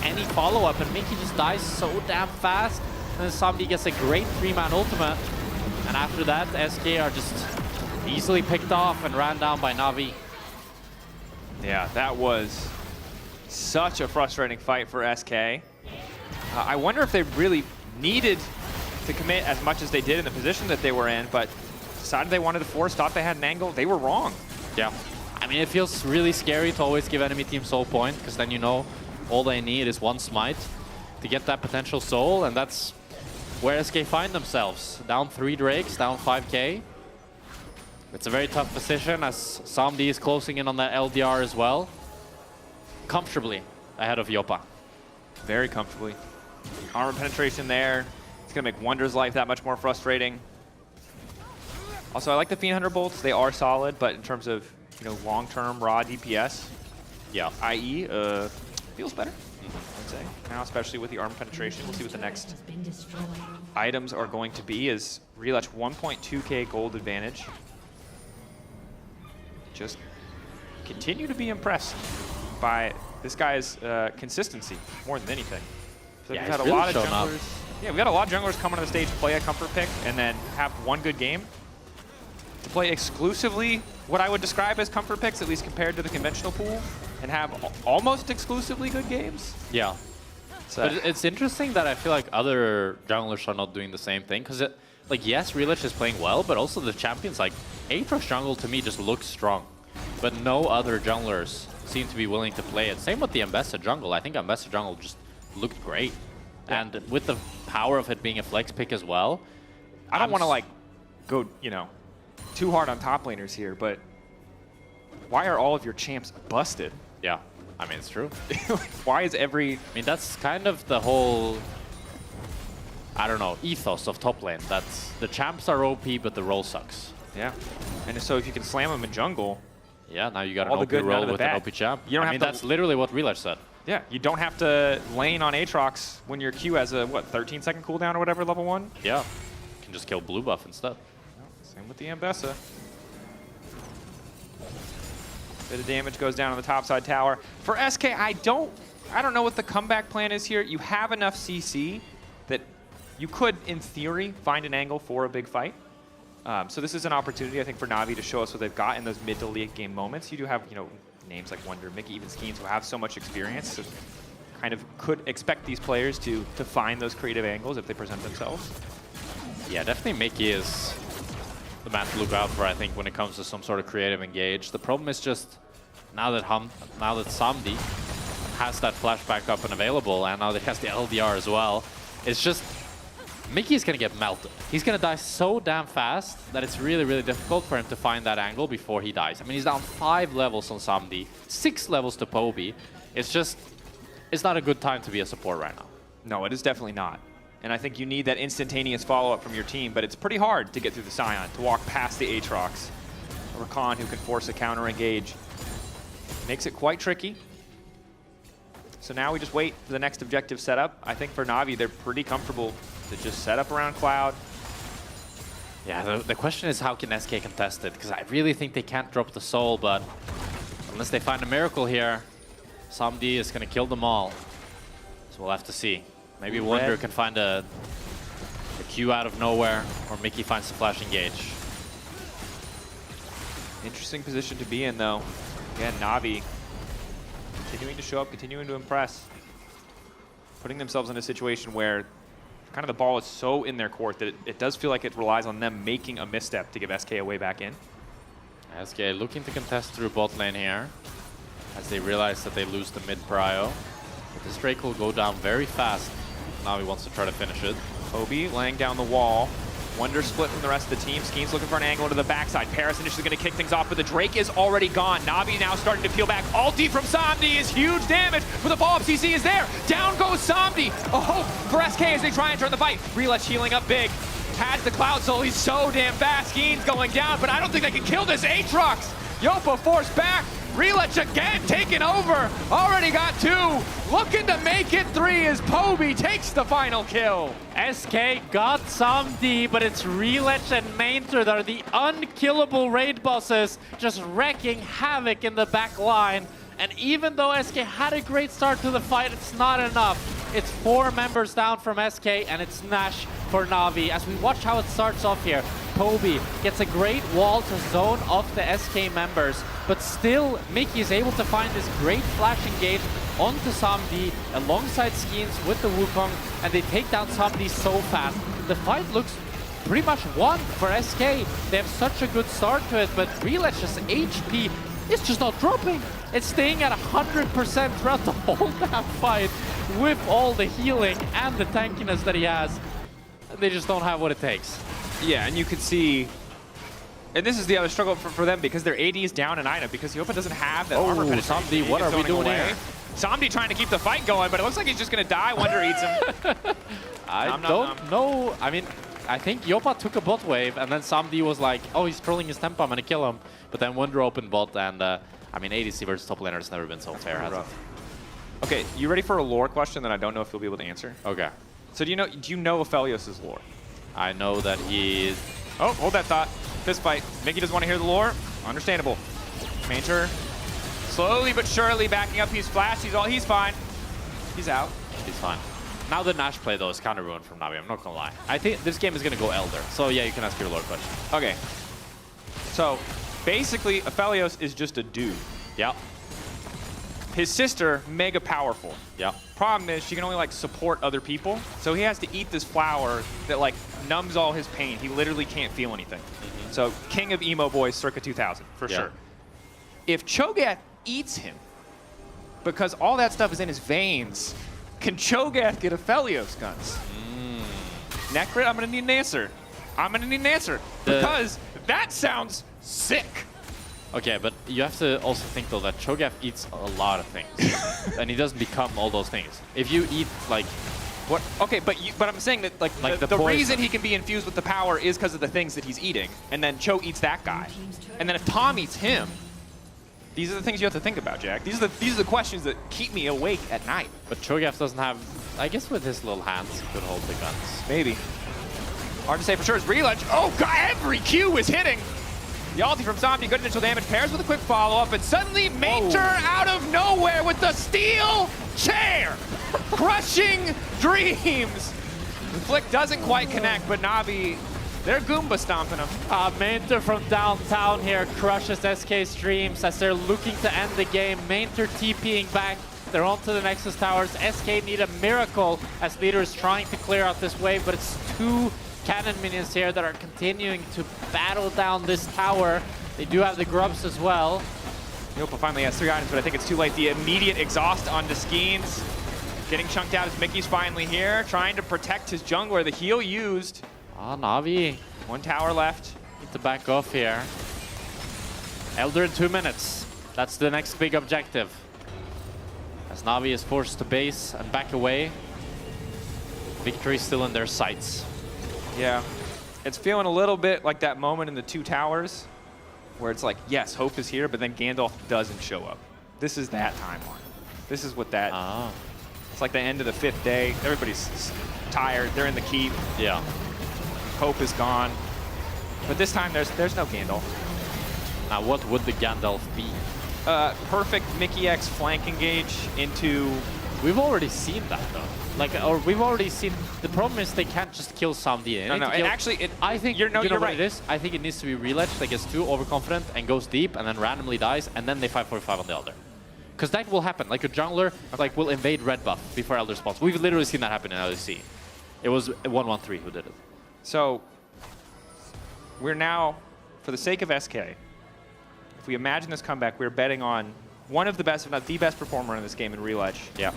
Speaker 15: any follow-up, and Mickey just dies so damn fast. And then Somdi gets a great 3-man ultimate. And after that, SK are just easily picked off and ran down by Na'Vi.
Speaker 6: Yeah, that was such a frustrating fight for SK. I wonder if they really needed to commit as much as they did in the position that they were in, but decided they wanted to force, thought they had an angle. They were wrong.
Speaker 15: Yeah. I mean, it feels really scary to always give enemy team soul point, because then you know all they need is 1 smite to get that potential soul, and that's where SK find themselves. Down 3 Drakes, down 5k. It's a very tough position as Somdi is closing in on that LDR as well. Comfortably ahead of Yopa.
Speaker 6: Very comfortably. Armor penetration there. It's going to make Wonder's life that much more frustrating. Also, I like the Fiend Hunter bolts. They are solid, but in terms of long-term raw DPS,
Speaker 15: yeah,
Speaker 6: IE, feels better. say. Now, especially with the arm penetration, we'll see what the next items are going to be. Is Relech 1.2k gold advantage. Just continue to be impressed by this guy's consistency more than anything. So
Speaker 15: Yeah,
Speaker 6: we've had a
Speaker 15: he's
Speaker 6: lot of
Speaker 15: really shown up.
Speaker 6: junglers. Yeah, we got a lot of junglers come onto the stage, play a comfort pick, and then have one good game. To play exclusively what I would describe as comfort picks, at least compared to the conventional pool, and have almost exclusively good games.
Speaker 15: Yeah. But it's interesting that I feel like other junglers are not doing the same thing, because like, yes, Relech is playing well, but also the champions, like, Aatrox jungle to me just looks strong. But no other junglers seem to be willing to play it. Same with the Ambessa jungle. I think Ambessa jungle just looked great. Yeah. And with the power of it being a flex pick as well.
Speaker 6: I don't want to, like, go, you know, too hard on top laners here, but why are all of your champs busted?
Speaker 15: Yeah, I mean, it's true.
Speaker 6: Why is every...
Speaker 15: I mean, that's kind of the whole, I don't know, ethos of top lane. That's the champs are OP, but the role sucks.
Speaker 6: Yeah, and so if you can slam them in jungle...
Speaker 15: Yeah, now you got
Speaker 6: an
Speaker 15: OP role with an OP champ.
Speaker 6: You don't
Speaker 15: I mean, that's literally what Relech said.
Speaker 6: Yeah, you don't have to lane on Aatrox when your Q has a, what, 13-second cooldown or whatever, level 1?
Speaker 15: Yeah, you can just kill blue buff instead.
Speaker 6: Same with the Ambessa. Bit of damage goes down on the top side tower. For SK, I don't know what the comeback plan is here. You have enough CC that you could, in theory, find an angle for a big fight. So this is an opportunity, I think, for Na'Vi to show us what they've got in those mid to late game moments. You do have, you know, names like Wonder, Mickey, even Skeens, who have so much experience. So kind of could expect these players to find those creative angles if they present themselves.
Speaker 15: Yeah, definitely Mickey is the man to look out for, I think, when it comes to some sort of creative engage. The problem is just now that Samdi has that flashback up and available, and now that he has the LDR as well, it's just Mickey's gonna get melted. He's gonna die so damn fast that it's really, really difficult for him to find that angle before he dies. I mean, he's down 5 levels on Samdi, 6 levels to Poby. It's just, it's not a good time to be a support right now.
Speaker 6: No, it is definitely not. And I think you need that instantaneous follow-up from your team, but it's pretty hard to get through the Scion, to walk past the Aatrox. A Rakan who can force a counter-engage. Makes it quite tricky. So now we just wait for the next objective setup. I think for Na'Vi, they're pretty comfortable to just set up around Cloud.
Speaker 15: Yeah, the question is how can SK contest it? Because I really think they can't drop the soul, but unless they find a miracle here, Samdi is going to kill them all. So we'll have to see. Maybe Wonder can find a Q out of nowhere, or Mickey finds the flash engage.
Speaker 6: Interesting position to be in, though. Again, Na'Vi continuing to show up, continuing to impress. Putting themselves in a situation where kind of the ball is so in their court that it does feel like it relies on them making a misstep to give SK a way back in.
Speaker 15: SK looking to contest through bot lane here, as they realize that they lose the mid prio. But this Drake will go down very fast. Now he wants to try to finish it.
Speaker 6: Obi laying down the wall. Wonder split from the rest of the team. Skeen's looking for an angle into the backside. Paris initially going to kick things off, but the Drake is already gone. Na'Vi now starting to peel back. Ulti from Samdi is huge damage, but the follow-up CC is there. Down goes Samdi. A hope for SK as they try and turn the fight. Relech healing up big. Has the Cloud Soul. He's so damn fast. Skeen's going down, but I don't think they can kill this Aatrox. Yopa forced back. Relech again taking over. Already got 2. Looking to make it 3 as Poby takes the final kill.
Speaker 15: SK got Samdi, but it's Relech and Mainter that are the unkillable raid bosses, just wrecking havoc in the back line. And even though SK had a great start to the fight, it's not enough. It's 4 members down from SK, and it's Nash for Na'Vi. As we watch how it starts off here, Poby gets a great wall to zone off the SK members, but still Mickey is able to find this great flash engage onto Samdi alongside Skeens with the Wukong, and they take down Samdi so fast. The fight looks pretty much won for SK. They have such a good start to it, but Relech's HP is just not dropping. It's staying at 100% throughout the whole damn fight with all the healing and the tankiness that he has. They just don't have what it takes.
Speaker 6: Yeah, and you could see, and this is the other struggle for them because their AD is down in item because Yopa doesn't have that armor penetration.
Speaker 15: Samdi, what are we doing here?
Speaker 6: Samdi trying to keep the fight going, but it looks like he's just going to die. Wonder eats him.
Speaker 15: I don't know. I mean, I think Yopa took a bot wave, and then Samdi was like, oh, he's trolling his tempo, I'm going to kill him. But then Wonder opened bot, and I mean, ADC versus top laner has never been so fair, has it?
Speaker 6: Okay, you ready for a lore question that I don't know if you'll be able to answer?
Speaker 15: Okay.
Speaker 6: So do you know Aphelios' lore?
Speaker 15: I know that he is...
Speaker 6: Oh, hold that thought. Fist fight. Mickey doesn't want to hear the lore. Understandable. Manger slowly but surely backing up. He's flashed. He's fine. He's out.
Speaker 15: He's fine. Now the Nash play, though, is kind of ruined from Navi. I'm not going to lie. I think this game is going to go Elder. So, yeah, you can ask your lore question.
Speaker 6: Okay. So, basically, Aphelios is just a dude.
Speaker 15: Yeah.
Speaker 6: His sister, mega powerful.
Speaker 15: Yeah.
Speaker 6: Problem is, she can only, like, support other people. So he has to eat this flower that, like, numbs all his pain. He literally can't feel anything. So, king of emo boys circa 2000, for sure. If Cho'Gath eats him, because all that stuff is in his veins, can Cho'Gath get Aphelios guns? Necrit, I'm going to need an answer. I'm going to need an answer. Because that sounds sick.
Speaker 15: Okay, but you have to also think, though, that Cho'Gath eats a lot of things. And he doesn't become all those things. If you eat, like...
Speaker 6: What? Okay, but I'm saying that, like the reason he can be infused with the power is because of the things that he's eating. And then Cho eats that guy. And then if Tom eats him, these are the things you have to think about, Jack. These are the questions that keep me awake at night.
Speaker 15: But Cho'Gath doesn't have... I guess with his little hands, he could hold the guns.
Speaker 6: Maybe. Hard to say for sure. It's Reledge. Oh, God, every Q is hitting. The ulti from Zombie, good initial damage, pairs with a quick follow-up, and suddenly Mater out of nowhere with the steel chair! Crushing dreams! The flick doesn't quite connect, but Navi, they're Goomba stomping him.
Speaker 15: Mater from downtown here crushes SK's dreams as they're looking to end the game. Mater TPing back. They're on to the Nexus Towers. SK need a miracle as Leader is trying to clear out this wave, but it's two cannon minions here that are continuing to battle down this tower. They do have the grubs as well.
Speaker 6: Yopa finally has 3 items, but I think it's too late. The immediate exhaust onto Skeens. Getting chunked out as Mickey's finally here, trying to protect his jungler. The heal used.
Speaker 15: Navi.
Speaker 6: 1 tower left.
Speaker 15: Need to back off here. Elder in 2 minutes. That's the next big objective. As Navi is forced to base and back away. Victory still in their sights.
Speaker 6: Yeah, it's feeling a little bit like that moment in the 2 towers where it's like, yes, hope is here, but then Gandalf doesn't show up. This is that timeline. This is what that... It's like the end of the 5th day. Everybody's tired. They're in the keep.
Speaker 15: Yeah.
Speaker 6: Hope is gone. But this time, there's no Gandalf.
Speaker 15: Now, what would the Gandalf be?
Speaker 6: Perfect Mickey X flank engage into...
Speaker 15: We've already seen that, though. Like, or we've already seen. The problem is they can't just kill Samdi.
Speaker 6: No, and actually,
Speaker 15: I think
Speaker 6: you're
Speaker 15: what
Speaker 6: right.
Speaker 15: It is? I think it needs to be Reledge that gets too overconfident and goes deep and then randomly dies, and then they 545 on the Elder. Because that will happen. Like a jungler, like will invade red buff before Elder spawns. We've literally seen that happen in LEC. It was 113 who did it.
Speaker 6: So we're now, for the sake of SK, if we imagine this comeback, we're betting on one of the best, if not the best performer in this game in Reledge.
Speaker 15: Yeah.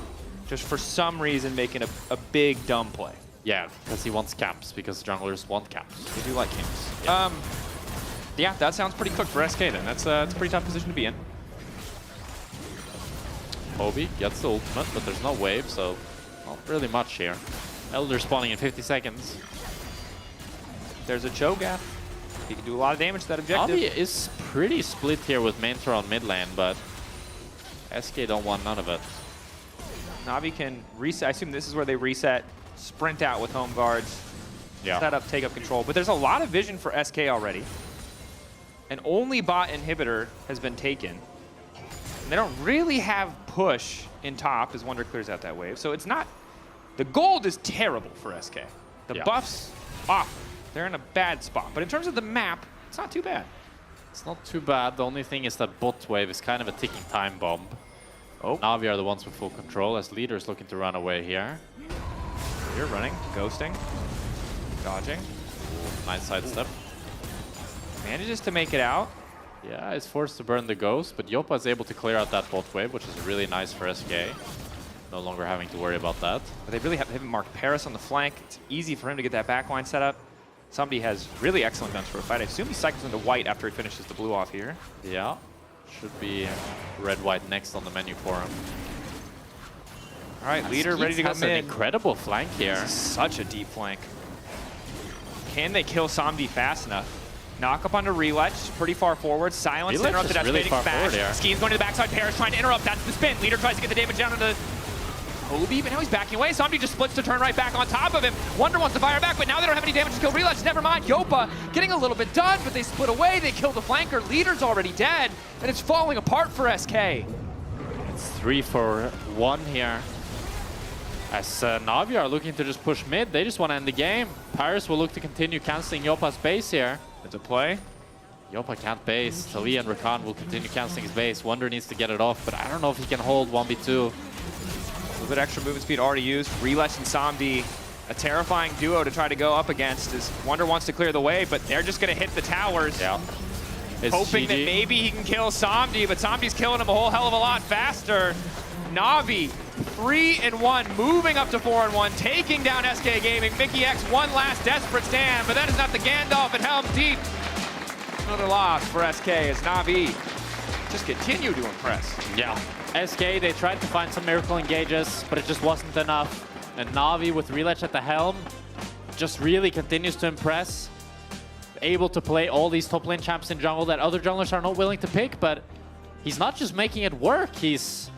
Speaker 6: Just for some reason making a big dumb play.
Speaker 15: Yeah, because he wants camps, because junglers want camps.
Speaker 6: They do like camps. Yeah, yeah, that sounds pretty cooked for SK then. That's a pretty tough position to be in.
Speaker 15: Obi gets the ultimate, but there's no wave, so not really much here. Elder spawning in 50 seconds.
Speaker 6: There's a Cho'Gath. He can do a lot of damage to that objective.
Speaker 15: Navi is pretty split here with Mantra on mid lane, but SK don't want none of it.
Speaker 6: Navi can reset. I assume this is where they reset, sprint out with home guards, set up, take up control. But there's a lot of vision for SK already. An only bot inhibitor has been taken. And they don't really have push in top as Wonder clears out that wave. So it's not... The gold is terrible for SK. The buffs, off. They're in a bad spot. But in terms of the map, it's not too bad.
Speaker 15: It's not too bad. The only thing is that bot wave is kind of a ticking time bomb. Oh. Navi are the ones with full control as Leader's looking to run away here.
Speaker 6: You're running, ghosting, dodging.
Speaker 15: Nice sidestep.
Speaker 6: Manages to make it out.
Speaker 15: Yeah, he's forced to burn the ghost, but Yopa is able to clear out that bot wave, which is really nice for SK. No longer having to worry about that.
Speaker 6: But they really have him mark Paris on the flank. It's easy for him to get that backline set up. Somebody has really excellent guns for a fight. I assume he cycles into white after he finishes the blue off here.
Speaker 15: Yeah. Should be red-white next on the menu for him.
Speaker 6: All right, Leader ready to go mid.
Speaker 15: An incredible flank here.
Speaker 6: This is such a deep flank. Can they kill Samdi fast enough? Knock up onto Reledge, pretty far forward. Silence interrupted, that's really fast. Skeens going to the backside, Paris trying to interrupt, that's the spin. Leader tries to get the damage down into
Speaker 21: Kobe, but now he's backing away. Somebody just splits to turn right back on top of him. Wonder wants to fire back, but now they don't have any damage to kill Relutch. Never mind, Yopa getting a little bit done, but they split away. They kill the flanker. Leader's already dead, and it's falling apart for SK.
Speaker 15: It's 3 for 1 here. As Na'Vi are looking to just push mid, they just want to end the game. Paris will look to continue canceling Yopa's base here.
Speaker 6: It's a play.
Speaker 15: Yopa can't base. Tali and Rakan will continue canceling his base. Wonder needs to get it off, but I don't know if he can hold 1v2.
Speaker 6: A little bit extra movement speed already used. Relutch and Samdi, a terrifying duo to try to go up against as Wonder wants to clear the way, but they're just going to hit the towers.
Speaker 15: Yeah.
Speaker 6: Hoping that maybe he can kill Samdi, but Samdi's killing him a whole hell of a lot faster. Na'Vi, 3-1, moving up to 4-1, taking down SK Gaming. Mickey X, one last desperate stand, but that is not the Gandalf at Helm Deep. Another loss for SK as Na'Vi just continue to impress.
Speaker 15: Yeah. SK, they tried to find some miracle engages, but it just wasn't enough. And Na'Vi with Relutch at the helm just really continues to impress. Able to play all these top lane champs in jungle that other junglers are not willing to pick, but he's not just making it work, he's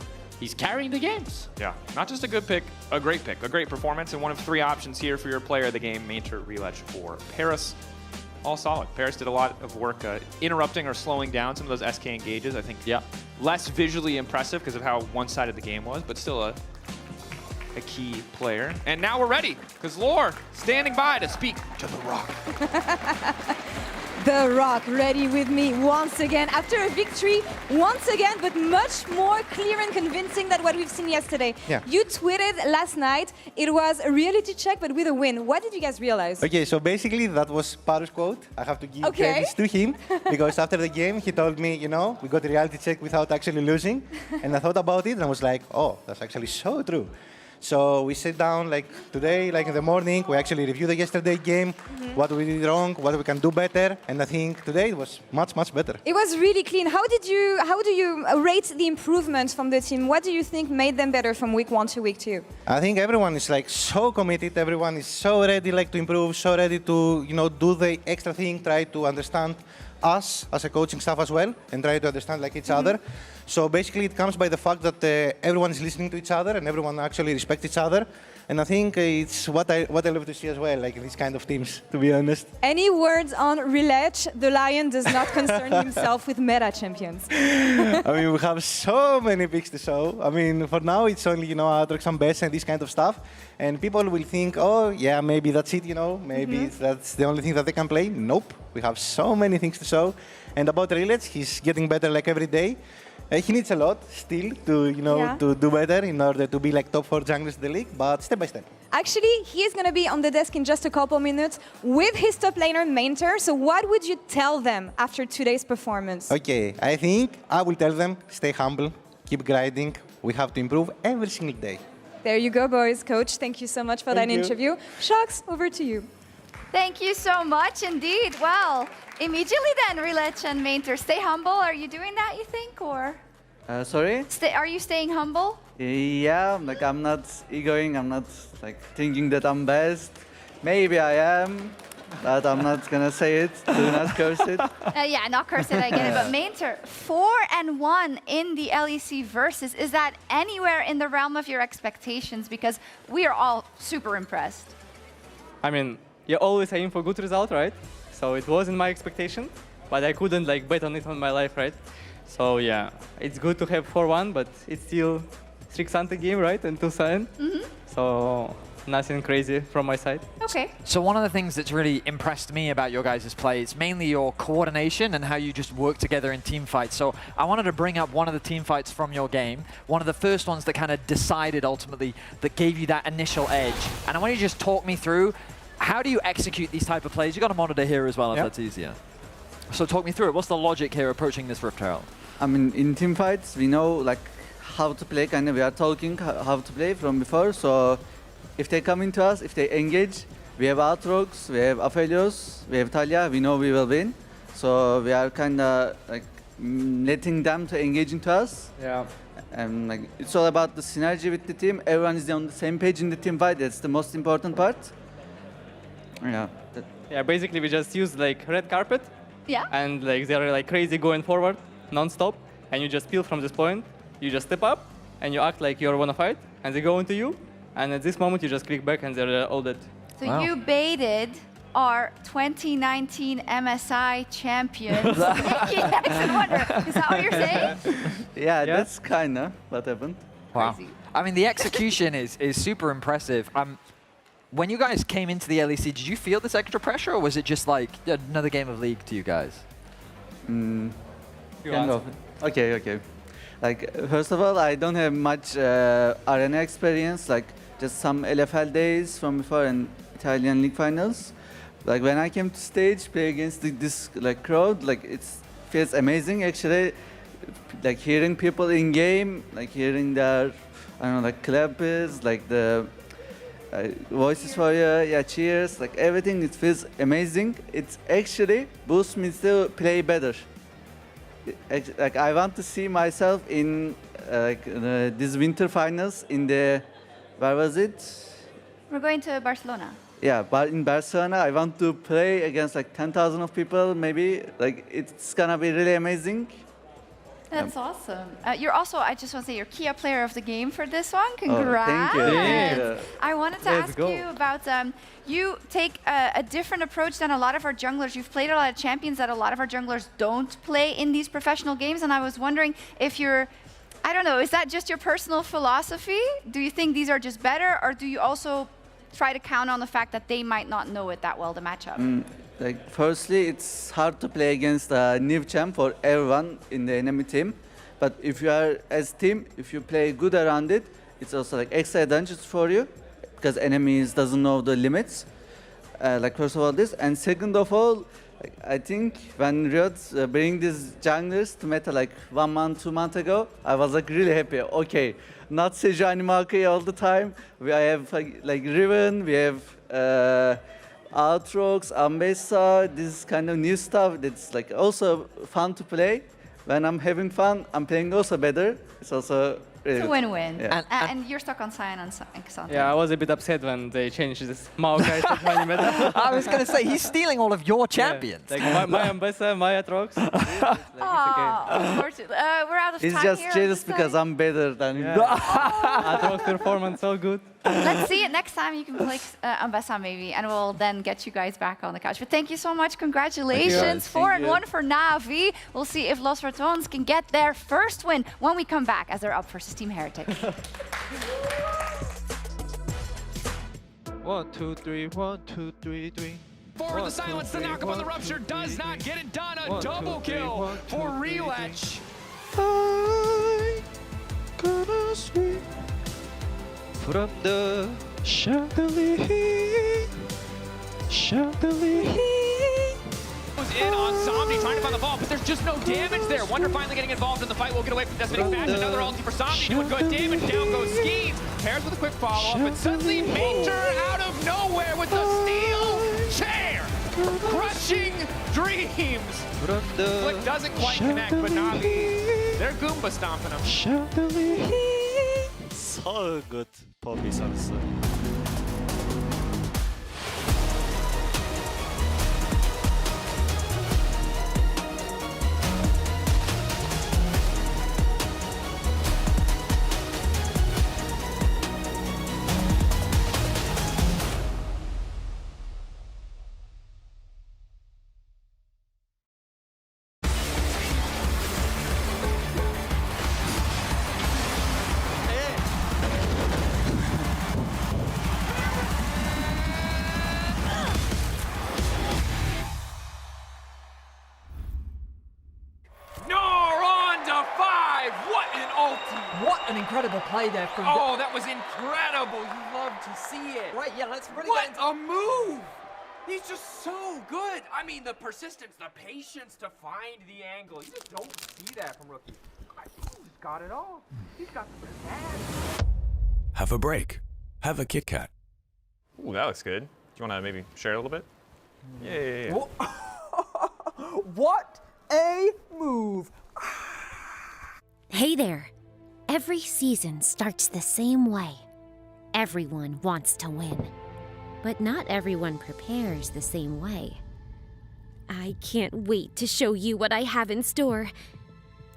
Speaker 15: carrying the games.
Speaker 6: Yeah, not just a good pick, a great performance, and one of 3 options here for your player of the game, Maynter, Relutch, or Paris. All solid. Paris did a lot of work interrupting or slowing down some of those SK engages. I think less visually impressive because of how one-sided the game was, but still a key player. And now we're ready, because Lore standing by to speak to The Rock.
Speaker 17: The Rock ready with me once again after a victory, once again, but much more clear and convincing than what we've seen yesterday.
Speaker 22: Yeah.
Speaker 17: You tweeted last night it was a reality check, but with a win. What did you guys realize?
Speaker 22: Okay, so basically that was Paru's quote. I have to give credits to him because after the game he told me, you know, we got a reality check without actually losing. And I thought about it and I was like, oh, that's actually so true. So we sit down like today, like in the morning, we actually review the yesterday game, what we did wrong, what we can do better, and I think today it was much, much better.
Speaker 17: It was really clean. How do you rate the improvements from the team? What do you think made them better from week 1 to week 2?
Speaker 22: I think everyone is like so committed, everyone is so ready like to improve, so ready to, you know, do the extra thing, try to understand us as a coaching staff as well, and try to understand like each other. So basically it comes by the fact that everyone is listening to each other and everyone actually respects each other. And I think it's what I love to see as well, like these kind of teams, to be honest.
Speaker 17: Any words on Relutch? The Lion does not concern himself with meta champions.
Speaker 22: I mean, we have so many picks to show. I mean, for now it's only, you know, Aatrox and Bess and this kind of stuff. And people will think, oh, yeah, maybe that's it, you know, maybe that's the only thing that they can play. Nope, we have so many things to show. And about Relutch, he's getting better like every day. He needs a lot still to, you know, to do better in order to be like top 4 junglers in the league, but step by step.
Speaker 17: Actually, he is going to be on the desk in just a couple minutes with his top laner, Maynter. So what would you tell them after today's performance?
Speaker 22: Okay, I think I will tell them, stay humble, keep grinding. We have to improve every single day.
Speaker 17: There you go, boys. Coach, thank you so much for that interview. Shox, over to you.
Speaker 10: Thank you so much indeed. Well, immediately then, Relutch and Maynter, stay humble. Are you doing that, you think, or?
Speaker 23: Sorry?
Speaker 10: Are you staying humble?
Speaker 23: Yeah, like I'm not egoing, I'm not like thinking that I'm best. Maybe I am, but I'm not gonna say it. Do not curse it.
Speaker 10: Yeah, not curse it, I get it. But Maynter, 4-1 in the LEC Versus. Is that anywhere in the realm of your expectations? Because we are all super impressed.
Speaker 23: I mean, you always aim for good result, right? So it wasn't my expectation, but I couldn't like bet on it on my life, right? So yeah, it's good to have 4-1, but it's still 600 game, right? And 2-7. So nothing crazy from my side.
Speaker 10: Okay.
Speaker 11: So one of the things that's really impressed me about your guys' play is mainly your coordination and how you just work together in team fights. So I wanted to bring up one of the team fights from your game, one of the first ones that kind of decided ultimately, that gave you that initial edge. And I want you to just talk me through, how do you execute these type of plays? You've got a monitor here as well, if that's easier. So talk me through it. What's the logic here approaching this Rift Herald?
Speaker 23: I mean, in team fights, we know like how to play, kind of we are talking how to play from before. So if they come into us, if they engage, we have Aatrox, we have Aphelios, we have Talia, we know we will win. So we are kind of like letting them to engage into us. Yeah. And like it's all about the synergy with the team. Everyone is on the same page in the team fight. That's the most important part. Yeah. Yeah, basically we just use like red carpet.
Speaker 10: Yeah.
Speaker 23: And like they're like crazy going forward, non-stop, and you just peel from this point. You just step up, and you act like you wanna fight,
Speaker 1: and they go into you, and at this moment you just click back and they're all dead.
Speaker 10: So you baited our 2019 MSI champions, Mickey X and Wonder. Is that what you're saying?
Speaker 23: Yeah, that's kinda what happened.
Speaker 11: Wow. I mean, the execution is super impressive. When you guys came into the LEC, did you feel this extra pressure, or was it just like another game of League to you guys?
Speaker 23: Kind of. Okay. Like, first of all, I don't have much arena experience, like just some LFL days from before and Italian League finals. Like when I came to stage, play against this like crowd, like it feels amazing actually. Like hearing people in game, like hearing their, I don't know, like clappers, like the voices for you, yeah, cheers, like everything. It feels amazing. It actually boosts me to play better. Like I want to see myself in this winter finals in the, where was it?
Speaker 10: We're going to Barcelona.
Speaker 23: Yeah, but in Barcelona, I want to play against like 10,000 of people, maybe. Like it's gonna be really amazing.
Speaker 10: That's awesome. You're also, I just want to say, you're Kia Player of the Game for this one. Congrats.
Speaker 23: Oh, thank you.
Speaker 10: I wanted to ask you about, you take a different approach than a lot of our junglers. You've played a lot of champions that a lot of our junglers don't play in these professional games, and I was wondering if you're, I don't know, is that just your personal philosophy? Do you think these are just better, or do you also try to count on the fact that they might not know it that well, the matchup?
Speaker 23: Like, firstly, it's hard to play against a new champ for everyone in the enemy team. But if you are, as team, if you play good around it, it's also like extra advantage for you because enemies doesn't know the limits. Like first of all this, and second of all, like, I think when Riot bring these junglers to meta like 1 month, 2 months ago, I was like really happy. Okay, not Sejuani Maokai all the time. We have like Riven, we have Aatrox, Ambessa, this kind of new stuff that's like also fun to play. When I'm having fun, I'm playing also better. It's also really
Speaker 10: It's a win-win.
Speaker 23: Yeah.
Speaker 10: And you're stuck on Cyan and Xanthi.
Speaker 1: Yeah, I was a bit upset when they changed this Maokai Sejuani meta.
Speaker 11: I was going to say, he's stealing all of your champions.
Speaker 1: Yeah, like my Ambessa, my Aatrox.
Speaker 10: Unfortunately. We're out of
Speaker 23: He's
Speaker 10: time
Speaker 23: just
Speaker 10: here.
Speaker 23: jealous because I'm better than him.
Speaker 1: Aatrox performance so good.
Speaker 10: Let's see it next time. You can play Ambessa maybe, and we'll then get you guys back on the couch. But thank you so much. Congratulations. 4-1 for Na'Vi. We'll see if Los Ratons can get their first win when we come back as they're up versus Team Heretics.
Speaker 3: 1, 2, 3, 1, 2, 3, 3.
Speaker 21: Forward the silence, the knock up on the rupture does not get it done. A double kill for Relech.
Speaker 3: I gonna swing from the chandelier.
Speaker 21: Was in on Somni trying to find the ball, but there's just no damage there. Wonder finally getting involved in the fight. We'll get away from Desmond Fast. Another ulti for Somni doing good damage. Down goes Skeens. Pairs with a quick follow-up, but suddenly Mater out of nowhere with the steel chair. Crushing dreams. Flick doesn't quite connect, but Na'Vi, they're Goomba stomping him.
Speaker 4: So good, Poppy Sansa.
Speaker 11: What an incredible play there from
Speaker 21: Oh, that was incredible. You love to see it.
Speaker 11: Right, yeah, let's really
Speaker 21: What
Speaker 11: get into
Speaker 21: a move! He's just so good. I mean, the persistence, the patience to find the angle. You just don't see that from rookies. I think he's got it all. He's got the bad.
Speaker 24: Have a break. Have a Kit Kat.
Speaker 25: Ooh, that looks good. Do you want to maybe share a little bit? Yeah.
Speaker 26: What a move!
Speaker 7: Hey there. Every season starts the same way. Everyone wants to win. But not everyone prepares the same way. I can't wait to show you what I have in store.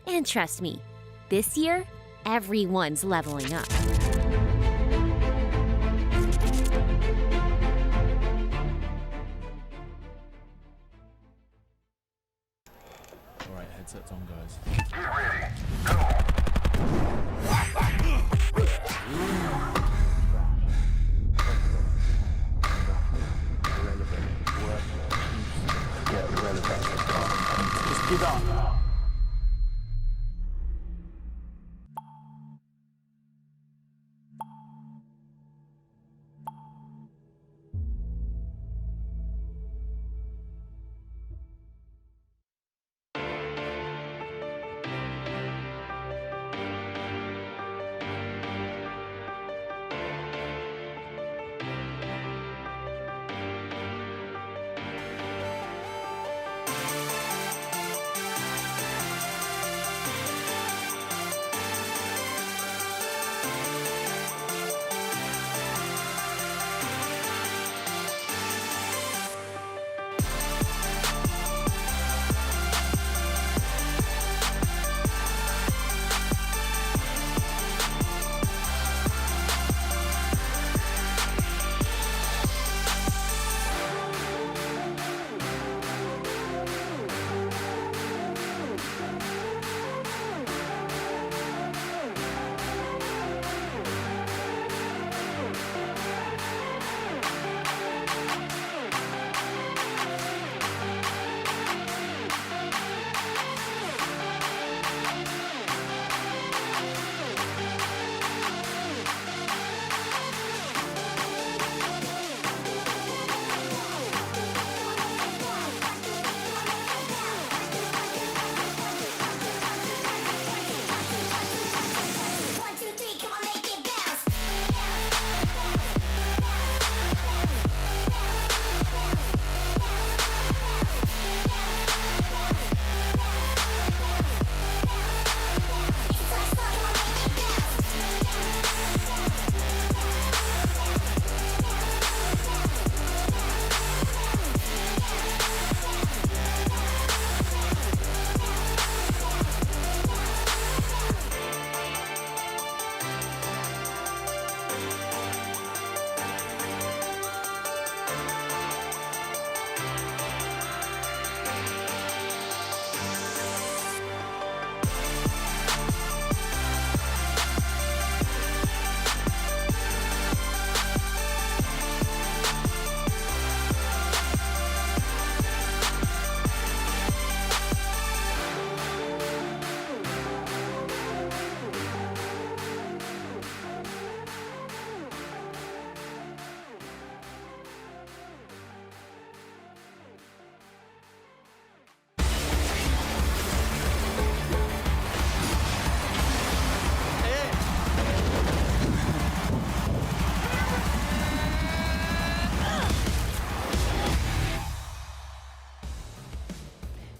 Speaker 7: And trust me, this year, everyone's leveling up.
Speaker 2: Alright, headsets on, guys. Just give up.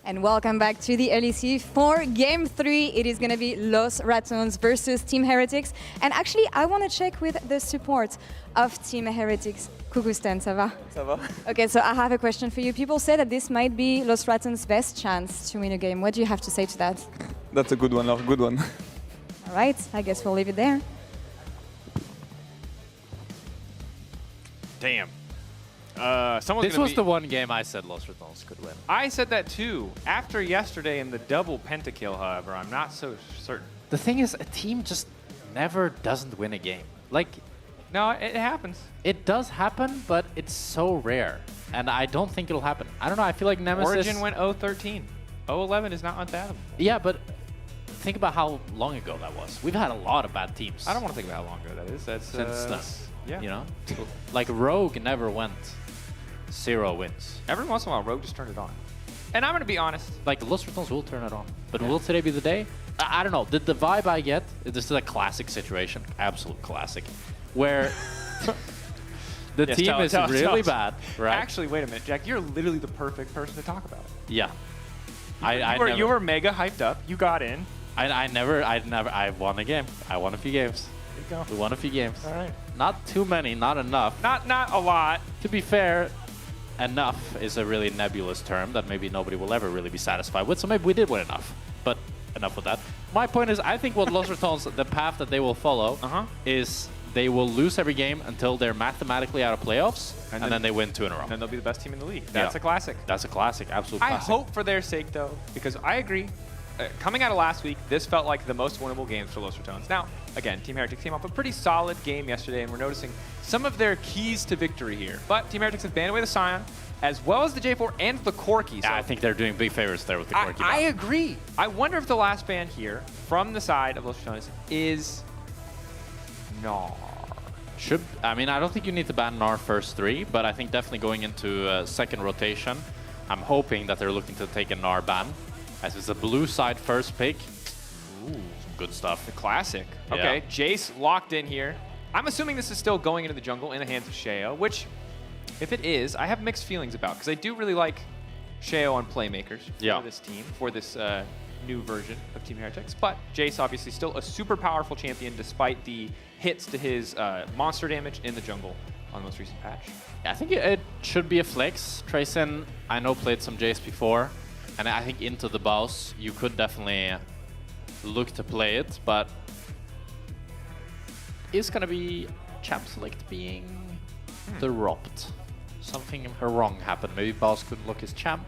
Speaker 17: And welcome back to the LEC for Game 3. It is going to be Los Ratons versus Team Heretics. And actually, I want to check with the support of Team Heretics. Coucou Stan, ça va?
Speaker 5: Ça va.
Speaker 17: Okay, so I have a question for you. People say that this might be Los Ratons' best chance to win a game. What do you have to say to that?
Speaker 5: That's a good one, Laure. Good one.
Speaker 17: All right, I guess we'll leave it there.
Speaker 6: Damn.
Speaker 15: This was the one game I said Los Ratons could win.
Speaker 6: I said that too. After yesterday in the double pentakill, however, I'm not so certain.
Speaker 15: The thing is, a team just never doesn't win a game. Like,
Speaker 6: no, it happens.
Speaker 15: It does happen, but it's so rare. And I don't think it'll happen. I don't know, I feel like Nemesis...
Speaker 6: Origin went 0-13. 0-11 is not unfathomable.
Speaker 15: Yeah, but think about how long ago that was. We've had a lot of bad teams.
Speaker 6: I don't want to think about how long ago that is. That's
Speaker 15: since
Speaker 6: yeah.
Speaker 15: You know? Like, Rogue never went 0 wins.
Speaker 6: Every once in a while, Rogue just turned it on. And I'm going to be honest.
Speaker 15: Like, Los Ratons will turn it on. But will today be the day? I don't know. The vibe I get, this is a classic situation, absolute classic, where the team is really bad, right?
Speaker 6: Actually, wait a minute, Jack. You're literally the perfect person to talk about it.
Speaker 15: Yeah.
Speaker 6: You were mega hyped up. You got in.
Speaker 15: I won a game. I won a few games.
Speaker 6: There you go.
Speaker 15: We won a few games.
Speaker 6: All right.
Speaker 15: Not too many, not enough.
Speaker 6: Not a lot.
Speaker 15: To be fair, enough is a really nebulous term that maybe nobody will ever really be satisfied with. So maybe we did win enough. But enough with that. My point is, I think what Los Ratons, the path that they will follow, is they will lose every game until they're mathematically out of playoffs, and then they win 2 in a row.
Speaker 6: And then they'll be the best team in the league. That's a classic.
Speaker 15: That's a classic, absolute
Speaker 6: I
Speaker 15: classic.
Speaker 6: hope for their sake, though, because I agree. Coming out of last week, this felt like the most winnable games for Los Ratons. Now, again, Team Heretics came off a pretty solid game yesterday, and we're noticing some of their keys to victory here. But Team Heretics have banned away the Scion, as well as the J4 and the Corki. So
Speaker 15: I think they're doing big favors there with the Corki.
Speaker 6: I agree. I wonder if the last ban here, from the side of Los Ratons, is Gnar.
Speaker 15: I mean, I don't think you need to ban Gnar first 3, but I think definitely going into second rotation, I'm hoping that they're looking to take a Gnar ban, as it's a blue side first pick. Ooh, some good stuff.
Speaker 6: The classic. Okay, Jace locked in here. I'm assuming this is still going into the jungle in the hands of Sheo, which, if it is, I have mixed feelings about, because I do really like Sheo on playmakers for this team, for this new version of Team Heretics. But Jace obviously still a super powerful champion despite the hits to his monster damage in the jungle on the most recent patch.
Speaker 15: I think it should be a flex. Trayson, I know, played some Jace before, and I think into the boss, you could definitely look to play it, but is going to be champ select being dropped. Something wrong happened. Maybe boss couldn't look his champ.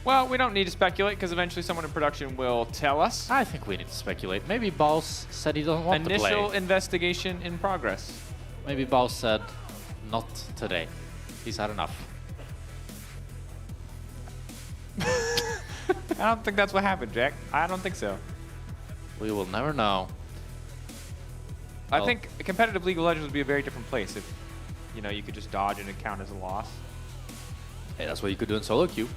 Speaker 6: Well, we don't need to speculate, because eventually someone in production will tell us.
Speaker 15: I think we need to speculate. Maybe Baus said he doesn't want to play.
Speaker 6: Initial investigation in progress.
Speaker 15: Maybe Baus said, not today. He's had enough.
Speaker 6: I don't think that's what happened, Jack. I don't think so.
Speaker 15: We will never know.
Speaker 6: I think a competitive League of Legends would be a very different place if, you know, you could just dodge and it count as a loss.
Speaker 15: Hey, that's what you could do in solo queue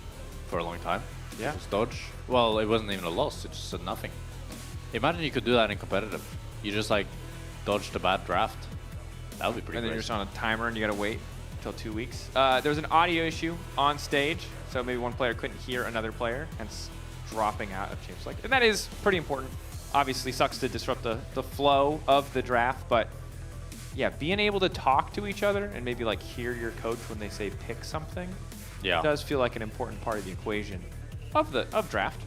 Speaker 15: for a long time.
Speaker 6: Yeah.
Speaker 15: Just dodge. Well, it wasn't even a loss. It just said nothing. Imagine you could do that in competitive. You just like dodge the bad draft. That would be pretty
Speaker 6: And then
Speaker 15: great.
Speaker 6: you're just on a timer and you gotta wait until 2 weeks. There was an audio issue on stage, so maybe one player couldn't hear another player, hence dropping out of Champ Select. And that is pretty important. Obviously sucks to disrupt the flow of the draft, but yeah, being able to talk to each other and maybe like hear your coach when they say pick something, does feel like an important part of the equation of draft.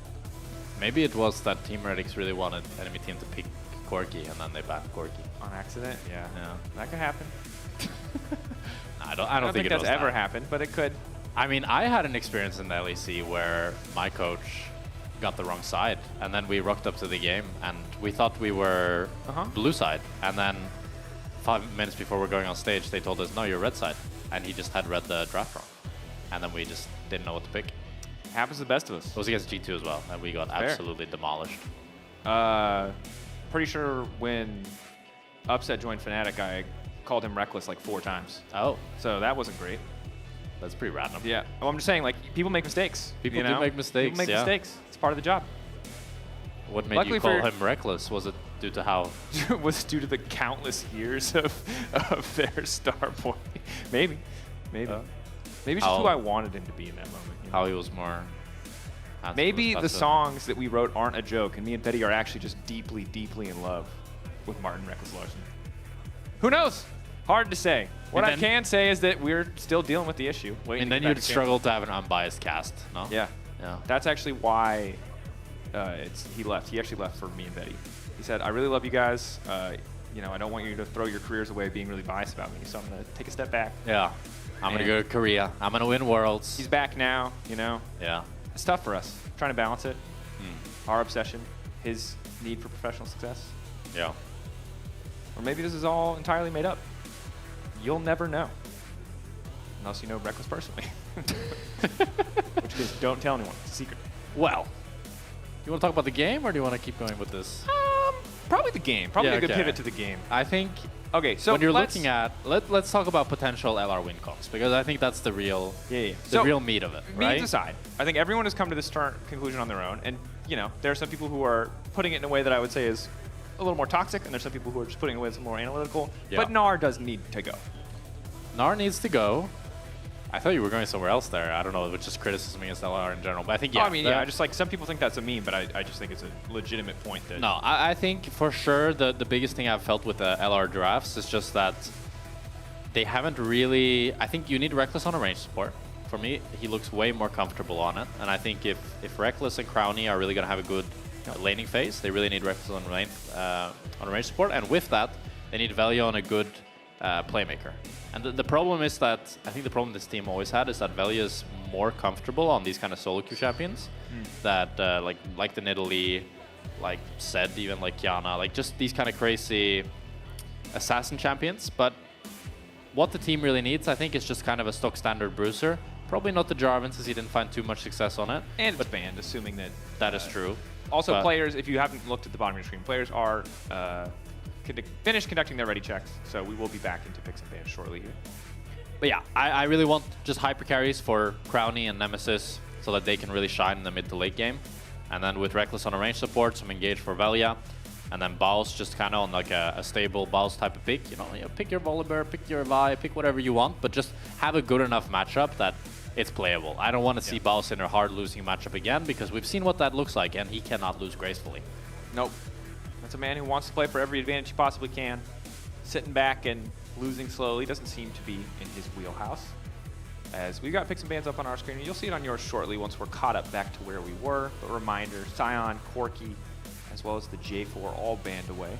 Speaker 15: Maybe it was that Team Heretics really wanted enemy team to pick Corki, and then they banned Corki.
Speaker 6: On accident? Yeah. That could happen.
Speaker 15: I don't think
Speaker 6: that's ever happened, but it could.
Speaker 15: I mean, I had an experience in the LEC where my coach got the wrong side, and then we rocked up to the game, and we thought we were blue side, and then 5 minutes before we're going on stage, they told us, no, you're red side, and he just had read the draft wrong, and then we just didn't know what to pick.
Speaker 6: Happens to the best of us.
Speaker 15: It was against G2 as well, and we got absolutely demolished.
Speaker 6: Pretty sure when Upset joined Fnatic, I called him reckless like 4 times.
Speaker 15: Oh.
Speaker 6: So that wasn't great.
Speaker 15: That's pretty random.
Speaker 6: Yeah. Well, I'm just saying, like, people make mistakes.
Speaker 15: People do make mistakes.
Speaker 6: People make mistakes. It's part of the job.
Speaker 15: What made you call him reckless? Was it due to how?
Speaker 6: Was due to the countless years of their star boy. Maybe. Maybe it's just who I wanted him to be in that moment. You know?
Speaker 15: How he was more.
Speaker 6: Maybe the songs that we wrote aren't a joke, and me and Betty are actually just deeply, deeply in love with Martin Reckless Larson. Who knows? Hard to say. What I can say is that we're still dealing with the issue.
Speaker 15: And then you'd struggle to have an unbiased cast, no?
Speaker 6: Yeah.
Speaker 15: Yeah.
Speaker 6: That's actually why he left. He actually left for me and Betty. He said, I really love you guys. You know, I don't want you to throw your careers away being really biased about me, so I'm going to take a step back.
Speaker 15: Yeah. I'm going to go to Korea. I'm going to win Worlds.
Speaker 6: He's back now, you know?
Speaker 15: Yeah.
Speaker 6: It's tough for us. Trying to balance it. Our obsession, his need for professional success.
Speaker 15: Yeah.
Speaker 6: Or maybe this is all entirely made up. You'll never know. Unless you know Reckless personally. Which is, don't tell anyone. It's a secret.
Speaker 15: Well, you want to talk about the game, or do you want to keep going with this?
Speaker 6: Probably the game. Probably a good pivot to the game.
Speaker 15: I think.
Speaker 6: Okay, so
Speaker 15: when you're looking at, let's talk about potential LR win cons, because I think that's the real, real meat of it, right?
Speaker 6: Means aside, I think everyone has come to this conclusion on their own, and you know, there are some people who are putting it in a way that I would say is a little more toxic, and there's some people who are just putting it in a way that's more analytical.
Speaker 15: Yeah.
Speaker 6: But Gnar does need to go.
Speaker 15: Gnar needs to go. I thought you were going somewhere else there. I don't know, which is criticism against LR in general. But I think,
Speaker 6: I mean, yeah, just like some people think that's a meme, but I just think it's a legitimate point. That
Speaker 15: no, I think for sure the biggest thing I've felt with the LR drafts is just that they haven't really. I think you need Reckless on a range support. For me, he looks way more comfortable on it. And I think if Reckless and Crowny are really going to have a good laning phase, they really need Reckless on range support. And with that, they need Velio and a good playmaker. And the problem is that, I think the problem this team always had is that Velio is more comfortable on these kind of solo queue champions that like the Nidalee, like Zed, even like Kiana, like just these kind of crazy assassin champions. But what the team really needs, I think, is just kind of a stock standard bruiser. Probably not the Jarvan, since he didn't find too much success on it.
Speaker 6: And it's banned, assuming that...
Speaker 15: That is true.
Speaker 6: Also,
Speaker 15: but
Speaker 6: players, if you haven't looked at the bottom of your screen, players are finished conducting their ready checks, so we will be back into picks and bans shortly here.
Speaker 15: But yeah, I really want just hyper carries for Crowny and Nemesis so that they can really shine in the mid to late game. And then with Reckless on a range support, some engage for Velia. And then Baus just kind of on like a stable Baus type of pick. You know, pick your Volibear, pick your Vi, pick whatever you want, but just have a good enough matchup that it's playable. I don't want to see Baus in a hard losing matchup again, because we've seen what that looks like, and he cannot lose gracefully.
Speaker 6: Nope. That's a man who wants to play for every advantage he possibly can. Sitting back and losing slowly doesn't seem to be in his wheelhouse. As we got picks and bans up on our screen, and you'll see it on yours shortly once we're caught up back to where we were. But reminder, Sion, Corki, as well as the J4 all banned away.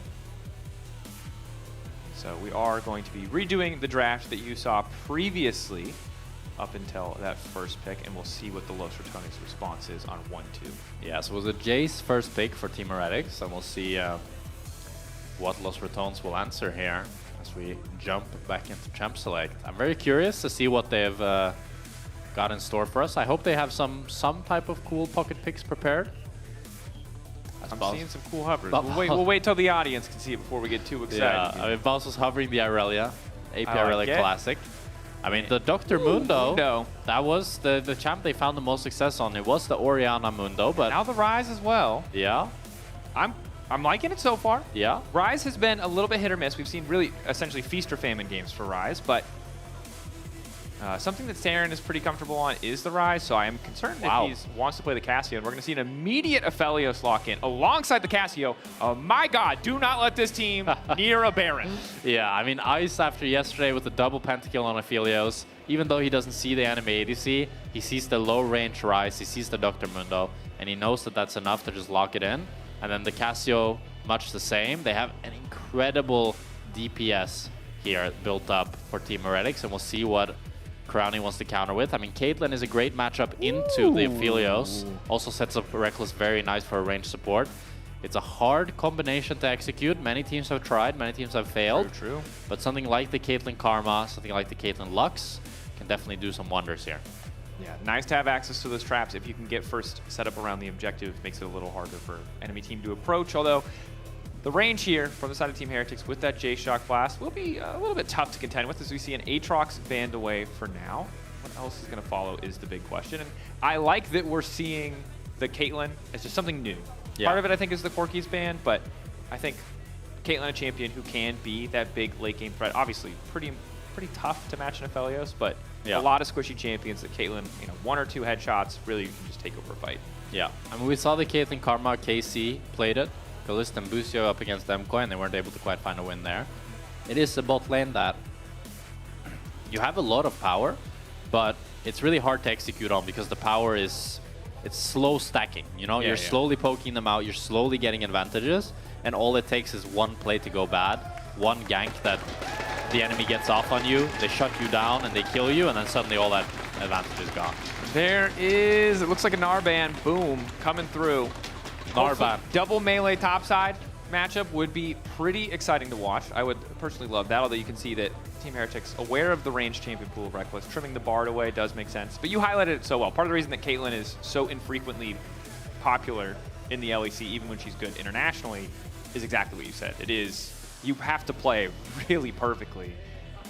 Speaker 6: So we are going to be redoing the draft that you saw previously up until that first pick, and we'll see what the Los Ratons response is on 1-2.
Speaker 15: Yeah, so it was a Jay's first pick for Team Heretics, and we'll see what Los Ratons will answer here as we jump back into Champ Select. I'm very curious to see what they've got in store for us. I hope they have some type of cool pocket picks prepared.
Speaker 6: I'm seeing some cool hovers. We'll wait till the audience can see it before we get too excited.
Speaker 15: Yeah, I mean, Baus was hovering the Irelia, AP Irelia Classic. I mean, the Dr. Mundo, that was the champ they found the most success on. It was the Orianna Mundo, but
Speaker 6: now the Ryze as well.
Speaker 15: Yeah.
Speaker 6: I'm liking it so far.
Speaker 15: Yeah.
Speaker 6: Ryze has been a little bit hit or miss. We've seen really essentially feast or famine games for Ryze, but something that Saren is pretty comfortable on is the Ryze, so I am concerned that he wants to play the Cassio, and we're going to see an immediate Aphelios lock in alongside the Cassio. Oh my god, do not let this team near a Baron.
Speaker 15: Yeah, I mean, Ice after yesterday with the double pentakill on Aphelios, even though he doesn't see the enemy ADC, he sees the low range Ryze, he sees the Dr. Mundo, and he knows that that's enough to just lock it in. And then the Cassio, much the same. They have an incredible DPS here built up for Team Heretics, and we'll see what Crowny wants to counter with. I mean, Caitlyn is a great matchup into the Aphelios. Also sets up Reckless very nice for a range support. It's a hard combination to execute. Many teams have tried, many teams have failed.
Speaker 6: True.
Speaker 15: But something like the Caitlyn Karma, something like the Caitlyn Lux can definitely do some wonders here.
Speaker 6: Yeah, nice to have access to those traps. If you can get first set up around the objective, makes it a little harder for enemy team to approach. Although the range here from the side of Team Heretics with that J-Shock Blast will be a little bit tough to contend with, as we see an Aatrox banned away for now. What else is going to follow is the big question. And I like that we're seeing the Caitlyn as just something new.
Speaker 15: Yeah.
Speaker 6: Part of it, I think, is the Corki's ban, but I think Caitlyn, a champion who can be that big late game threat. Obviously, pretty tough to match in Aphelios, but a lot of squishy champions that Caitlyn, one or two headshots, really you can just take over a fight.
Speaker 15: Yeah, I mean, we saw the Caitlyn Karma KC played it. Kalista and Busio up against MCOY, and they weren't able to quite find a win there. It is a bot lane that you have a lot of power, but it's really hard to execute on because the power is, it's slow stacking. You know, you're slowly poking them out, you're slowly getting advantages, and all it takes is one play to go bad, one gank that the enemy gets off on you, they shut you down and they kill you, and then suddenly all that advantage is gone.
Speaker 6: There is, it looks like a Narban, boom, coming through.
Speaker 15: Narban.
Speaker 6: Double melee topside matchup would be pretty exciting to watch. I would personally love that, although you can see that Team Heretics, aware of the range champion pool of Reckless, trimming the Bard away does make sense. But you highlighted it so well. Part of the reason that Caitlyn is so infrequently popular in the LEC, even when she's good internationally, is exactly what you said. It is, you have to play really perfectly.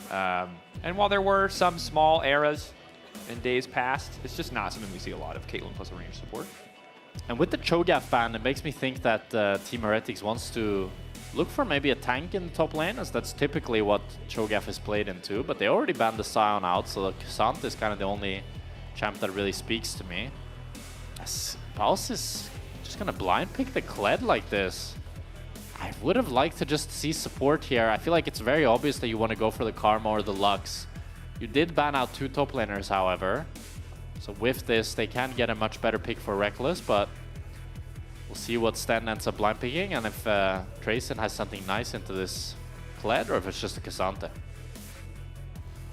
Speaker 6: And while there were some small eras in days past, it's just not something we see a lot of, Caitlyn plus a range support.
Speaker 15: And with the Cho'Gath ban, it makes me think that Team Heretics wants to look for maybe a tank in the top lane, as that's typically what Cho'Gath is played into. But they already banned the Sion out, so the K'Sante is kind of the only champ that really speaks to me. Baus is just going to blind pick the Kled like this. I would have liked to just see support here. I feel like it's very obvious that you want to go for the Karma or the Lux. You did ban out two top laners, however. So with this, they can get a much better pick for Reckless, but we'll see what Sten ends up blind picking, and if Trayson has something nice into this Kled or if it's just a Cassante.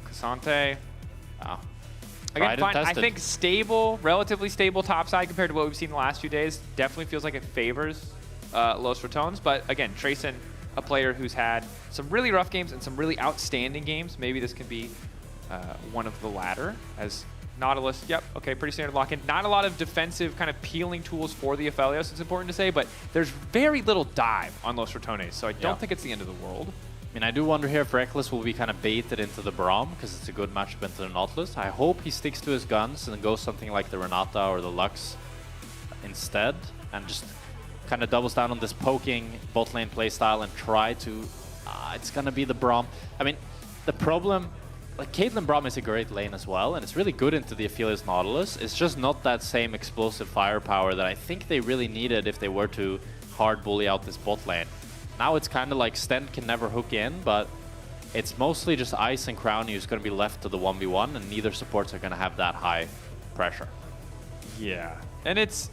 Speaker 6: Cassante.
Speaker 15: Wow.
Speaker 6: Again, fine. I think stable, relatively stable topside compared to what we've seen the last few days. Definitely feels like it favors Los Ratons. But again, Trayson, a player who's had some really rough games and some really outstanding games. Maybe this can be one of the latter. As Nautilus, yep, okay, pretty standard lock-in. Not a lot of defensive kind of peeling tools for the Aphelios, it's important to say, but there's very little dive on Los Ratones, so I don't think it's the end of the world.
Speaker 15: I mean, I do wonder here if Reckless will be kind of baited into the Braum, because it's a good matchup into the Nautilus. I hope he sticks to his guns and goes something like the Renata or the Lux instead, and just kind of doubles down on this poking bot lane playstyle and try to... it's going to be the Braum. I mean, the problem... Like, Caitlyn Braum is a great lane as well, and it's really good into the Aphelios Nautilus. It's just not that same explosive firepower that I think they really needed if they were to hard bully out this bot lane. Now it's kind of like Sten can never hook in, but it's mostly just Ice and Crown who's going to be left to the 1v1, and neither supports are going to have that high pressure.
Speaker 6: Yeah, and it's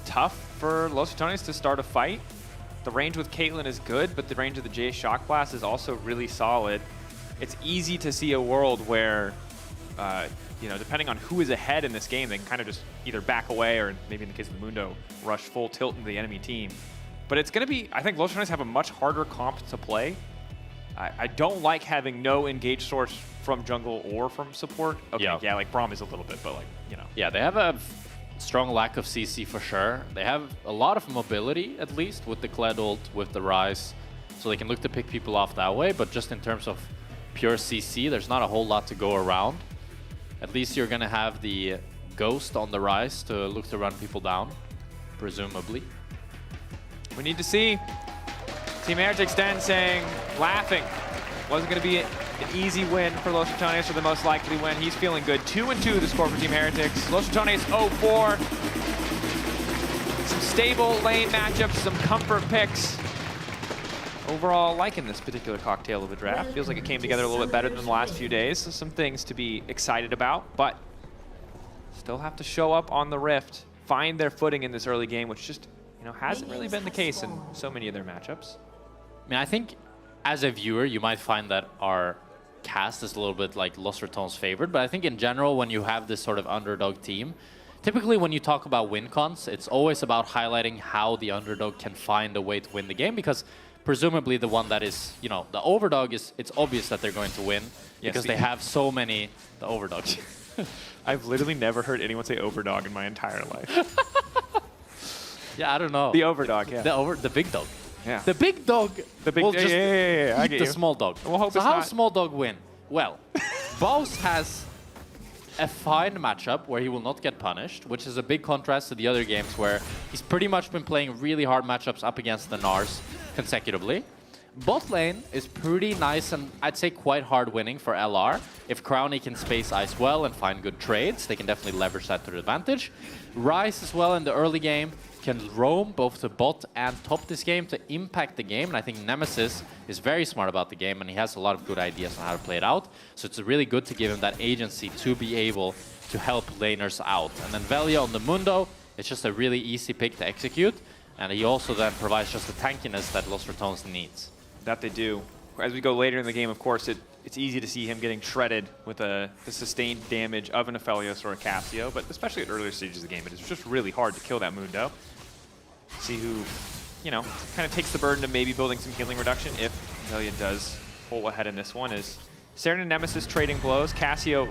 Speaker 6: tough for Los Ratones to start a fight. The range with Caitlyn is good, but the range of the Jace Shock Blast is also really solid. It's easy to see a world where, you know, depending on who is ahead in this game, they can kind of just either back away or maybe in the case of the Mundo, rush full tilt into the enemy team. But it's going to be, I think Los Ratones have a much harder comp to play. I don't like having no engage source from jungle or from support. Okay, yeah, like Braum is a little bit, but like, you know.
Speaker 15: Yeah, they have a strong lack of CC for sure. They have a lot of mobility, at least, with the Kled ult, with the Rise. So they can look to pick people off that way, but just in terms of pure CC, there's not a whole lot to go around. At least you're going to have the Ghost on the Rise to look to run people down, presumably.
Speaker 6: We need to see. Team Heretics Den saying, laughing, wasn't going to be an easy win for Los Ratones, or the most likely win. He's feeling good. 2-2 the score for Team Heretics. Los Ratones 0-4. Some stable lane matchups, some comfort picks. Overall, liking this particular cocktail of a draft. Feels like it came together a little bit better than the last few days. So some things to be excited about, but still have to show up on the Rift, find their footing in this early game, which just, you know, hasn't really been the case in so many of their matchups.
Speaker 15: I mean, I think as a viewer, you might find that our cast is a little bit like Los Ratones favored, but I think in general, when you have this sort of underdog team, typically when you talk about win cons, it's always about highlighting how the underdog can find a way to win the game, because presumably the one that is, you know, the overdog is, it's obvious that they're going to win because they have so many, the overdogs.
Speaker 6: I've literally never heard anyone say overdog in my entire life.
Speaker 15: Yeah, I don't know.
Speaker 6: The overdog, yeah.
Speaker 15: The big dog.
Speaker 6: Yeah.
Speaker 15: The big dog will just
Speaker 6: I
Speaker 15: eat
Speaker 6: get
Speaker 15: the
Speaker 6: you.
Speaker 15: small dog.
Speaker 6: We'll hope
Speaker 15: so
Speaker 6: it's
Speaker 15: how
Speaker 6: not.
Speaker 15: does small dog win? Well, Bows has a fine matchup where he will not get punished, which is a big contrast to the other games where he's pretty much been playing really hard matchups up against the Nars consecutively. Bot lane is pretty nice and I'd say quite hard winning for LR. If Crowny can space Ice well and find good trades, they can definitely leverage that to their advantage. Ryze as well in the early game can roam both to bot and top this game to impact the game. And I think Nemesis is very smart about the game and he has a lot of good ideas on how to play it out. So it's really good to give him that agency to be able to help laners out. And then Velia on the Mundo, it's just a really easy pick to execute. And he also then provides just the tankiness that Los Ratones needs.
Speaker 6: That they do. As we go later in the game, of course, it's easy to see him getting shredded with the sustained damage of an Aphelios or a Cassio, but especially at earlier stages of the game, it is just really hard to kill that Mundo. See who, you know, kind of takes the burden of maybe building some healing reduction if Velia does pull ahead in this one. Is Saren and Nemesis trading blows. Cassio,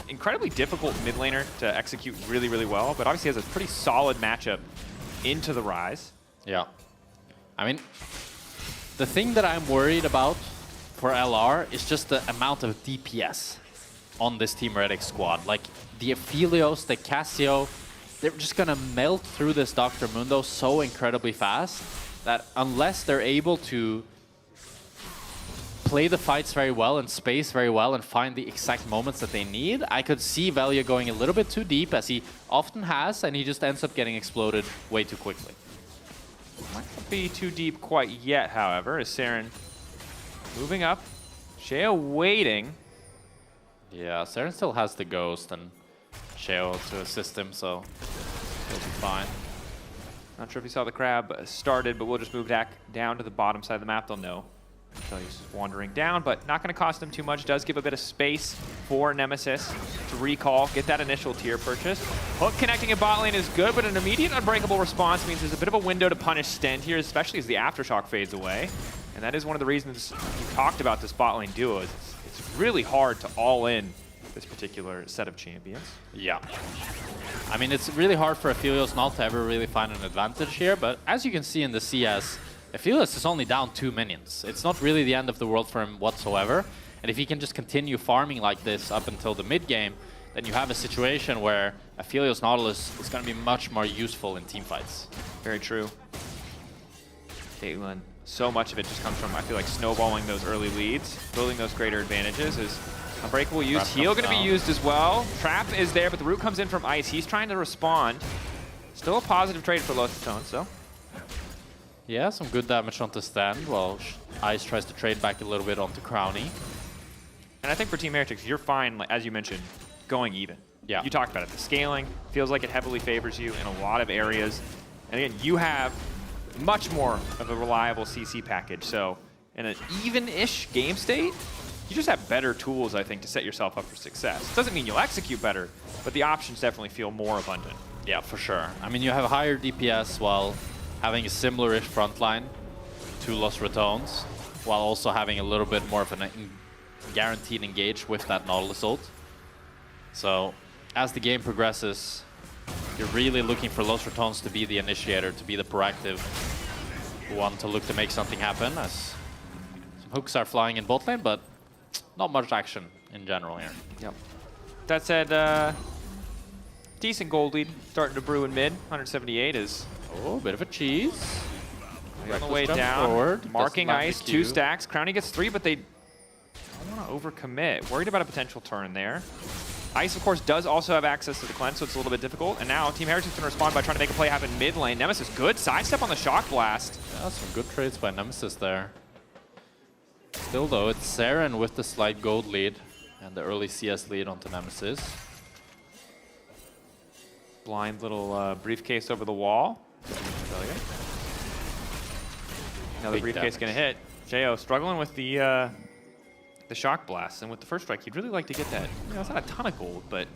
Speaker 6: incredibly difficult mid laner to execute really, really well, but obviously has a pretty solid matchup into the Rise.
Speaker 15: Yeah. I mean, the thing that I'm worried about for LR is just the amount of DPS on this Team Heretics squad. Like, the Aphelios, the Cassio, they're just gonna melt through this Dr. Mundo so incredibly fast that unless they're able to play the fights very well and space very well and find the exact moments that they need, I could see Velia going a little bit too deep, as he often has, and he just ends up getting exploded way too quickly.
Speaker 6: Might not be too deep quite yet, however, as Saren moving up. Sheo waiting.
Speaker 15: Yeah, Saren still has the Ghost and Sheo to assist him, so he'll be fine.
Speaker 6: Not sure if you saw the crab started, but we'll just move back down to the bottom side of the map. They'll know. So he's just wandering down, but not going to cost them too much. Does give a bit of space for Nemesis to recall, get that initial tier purchase. Hook connecting in bot lane is good, but an immediate unbreakable response means there's a bit of a window to punish Stend here, especially as the Aftershock fades away. And that is one of the reasons you talked about this bot lane duo. It's really hard to all in this particular set of champions.
Speaker 15: Yeah. I mean, it's really hard for Aphelios not to ever really find an advantage here, but as you can see in the CS, Aphelios is only down 2 minions. It's not really the end of the world for him whatsoever. And if he can just continue farming like this up until the mid game, then you have a situation where Aphelios Nautilus is going to be much more useful in team fights.
Speaker 6: Very true. Caitlyn, so much of it just comes from, I feel like, snowballing those early leads, building those greater advantages. Is Unbreakable used, heal going to be used as well. Trap is there, but the root comes in from Ice. He's trying to respond. Still a positive trade for Los Ratons, though.
Speaker 15: Yeah, some good damage onto Stand, while Ice tries to trade back a little bit onto Crowny.
Speaker 6: And I think for Team Heretics, you're fine, like, as you mentioned, going even.
Speaker 15: Yeah.
Speaker 6: You talked about it. The scaling feels like it heavily favors you in a lot of areas. And again, you have much more of a reliable CC package. So in an even-ish game state, you just have better tools, I think, to set yourself up for success. It doesn't mean you'll execute better, but the options definitely feel more abundant.
Speaker 15: Yeah, for sure. I mean, you have a higher DPS while having a similar-ish frontline to Los Ratons, while also having a little bit more of a guaranteed engage with that Nautilus ult. So as the game progresses, you're really looking for Los Ratons to be the initiator, to be the proactive one to look to make something happen, as some hooks are flying in bot lane, but not much action in general here.
Speaker 6: Yep. That said, decent gold lead starting to brew in mid. 178 is...
Speaker 15: Oh, a bit of a cheese.
Speaker 6: On the way down,
Speaker 15: forward,
Speaker 6: marking Ice, 2 stacks. Crowny gets 3, but they don't want to overcommit. Worried about a potential turn there. Ice, of course, does also have access to the cleanse, so it's a little bit difficult. And now Team Heretics can respond by trying to make a play happen mid lane. Nemesis, good sidestep on the Shock Blast.
Speaker 15: Yeah, some good trades by Nemesis there. Still, though, it's Saren with the slight gold lead and the early CS lead onto Nemesis.
Speaker 6: Blind little briefcase over the wall. Now the briefcase going to hit. Jo struggling with the Shock Blast, and with the first strike, you'd really like to get that. You know, it's not a ton of gold, but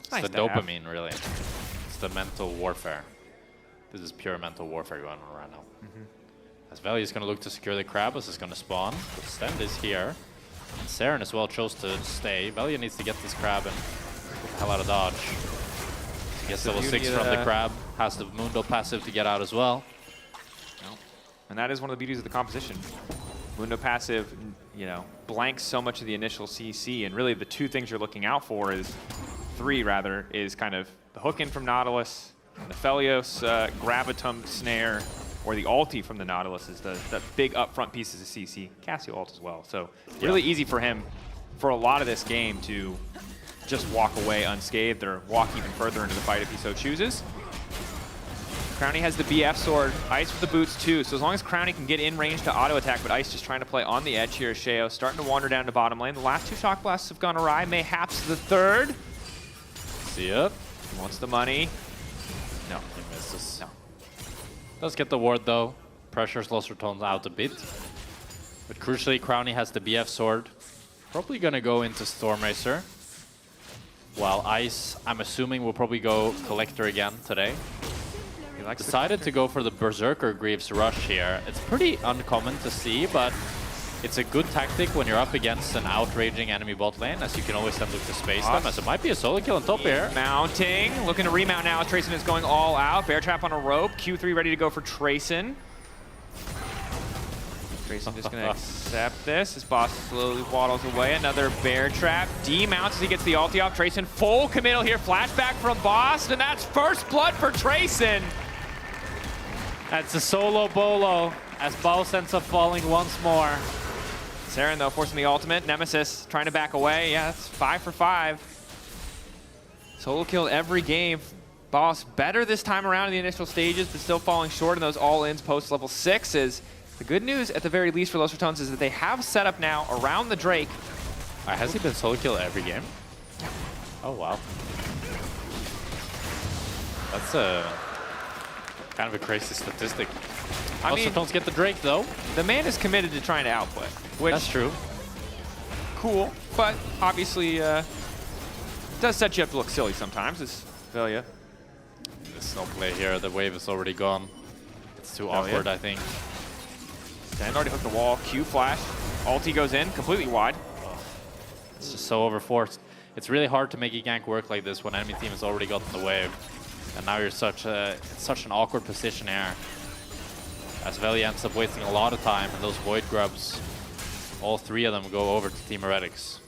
Speaker 6: it's nice
Speaker 15: the
Speaker 6: to
Speaker 15: dopamine, really. It's the mental warfare. This is pure mental warfare going on right now. As Veli is going to look to secure the crab, as is going to spawn. The Stand is here. And Saren as well chose to stay. Veli needs to get this crab and get the hell out of dodge. He gets level 6 from the crab. Has the Mundo passive to get out as well.
Speaker 6: And that is one of the beauties of the composition. Mundo passive, you know, blanks so much of the initial CC, and really the 2 things you're looking out for is, 3 rather, is kind of the hook in from Nautilus, the Felios Gravitum snare, or the ulti from the Nautilus is the big upfront pieces of CC. Cassio ult as well. So really easy for him for a lot of this game to just walk away unscathed or walk even further into the fight if he so chooses. Crowny has the BF sword, Ice with the boots too, so as long as Crowny can get in range to auto attack, but Ice just trying to play on the edge here. Sheo starting to wander down to bottom lane. The last 2 Shock Blasts have gone awry, mayhaps the 3rd.
Speaker 15: See ya.
Speaker 6: He wants the money. No.
Speaker 15: He misses.
Speaker 6: No.
Speaker 15: Does get the ward though. Pressures Los Ratons out a bit. But crucially, Crowny has the BF sword. Probably gonna go into Storm Racer. While Ice, I'm assuming, will probably go Collector again today. Decided to go for the Berserker Greaves rush here. It's pretty uncommon to see, but it's a good tactic when you're up against an outraging enemy bot lane, as you can always then look to space them, as it might be a solo kill on top here.
Speaker 6: Mounting, looking to remount now. Trayson is going all out. Bear Trap on a rope. Q3 ready to go for Trayson. Trayson just going to accept this. His boss slowly waddles away. Another Bear Trap. D-mounts as he gets the ulti off. Trayson full committal here. Flashback from Boss, and that's first blood for Trayson.
Speaker 15: That's a solo bolo as Boss ends up falling once more.
Speaker 6: Saren, though, forcing the ultimate. Nemesis trying to back away. Yeah, that's 5 for 5. Solo killed every game. Boss better this time around in the initial stages, but still falling short in those all-ins post-level 6s. The good news, at the very least, for Los Ratons is that they have set up now around the Drake.
Speaker 15: Has he been solo killed every game? Oh, wow. That's a Kind of a crazy statistic.
Speaker 6: I mean,
Speaker 15: don't get the Drake though.
Speaker 6: The man is committed to trying to outplay, which
Speaker 15: that's true.
Speaker 6: Cool, but obviously does set you up to look silly sometimes. It's Velia.
Speaker 15: There's no play here. The wave is already gone. It's too awkward, I think.
Speaker 6: Dan already hooked the wall. Q flash. Ulti goes in completely wide.
Speaker 15: It's just so overforced. It's really hard to make a gank work like this when enemy team has already gotten the wave. And now you're in such an awkward position here. As Velia ends up wasting a lot of time, and those Void Grubs, all three of them go over to Team Heretics.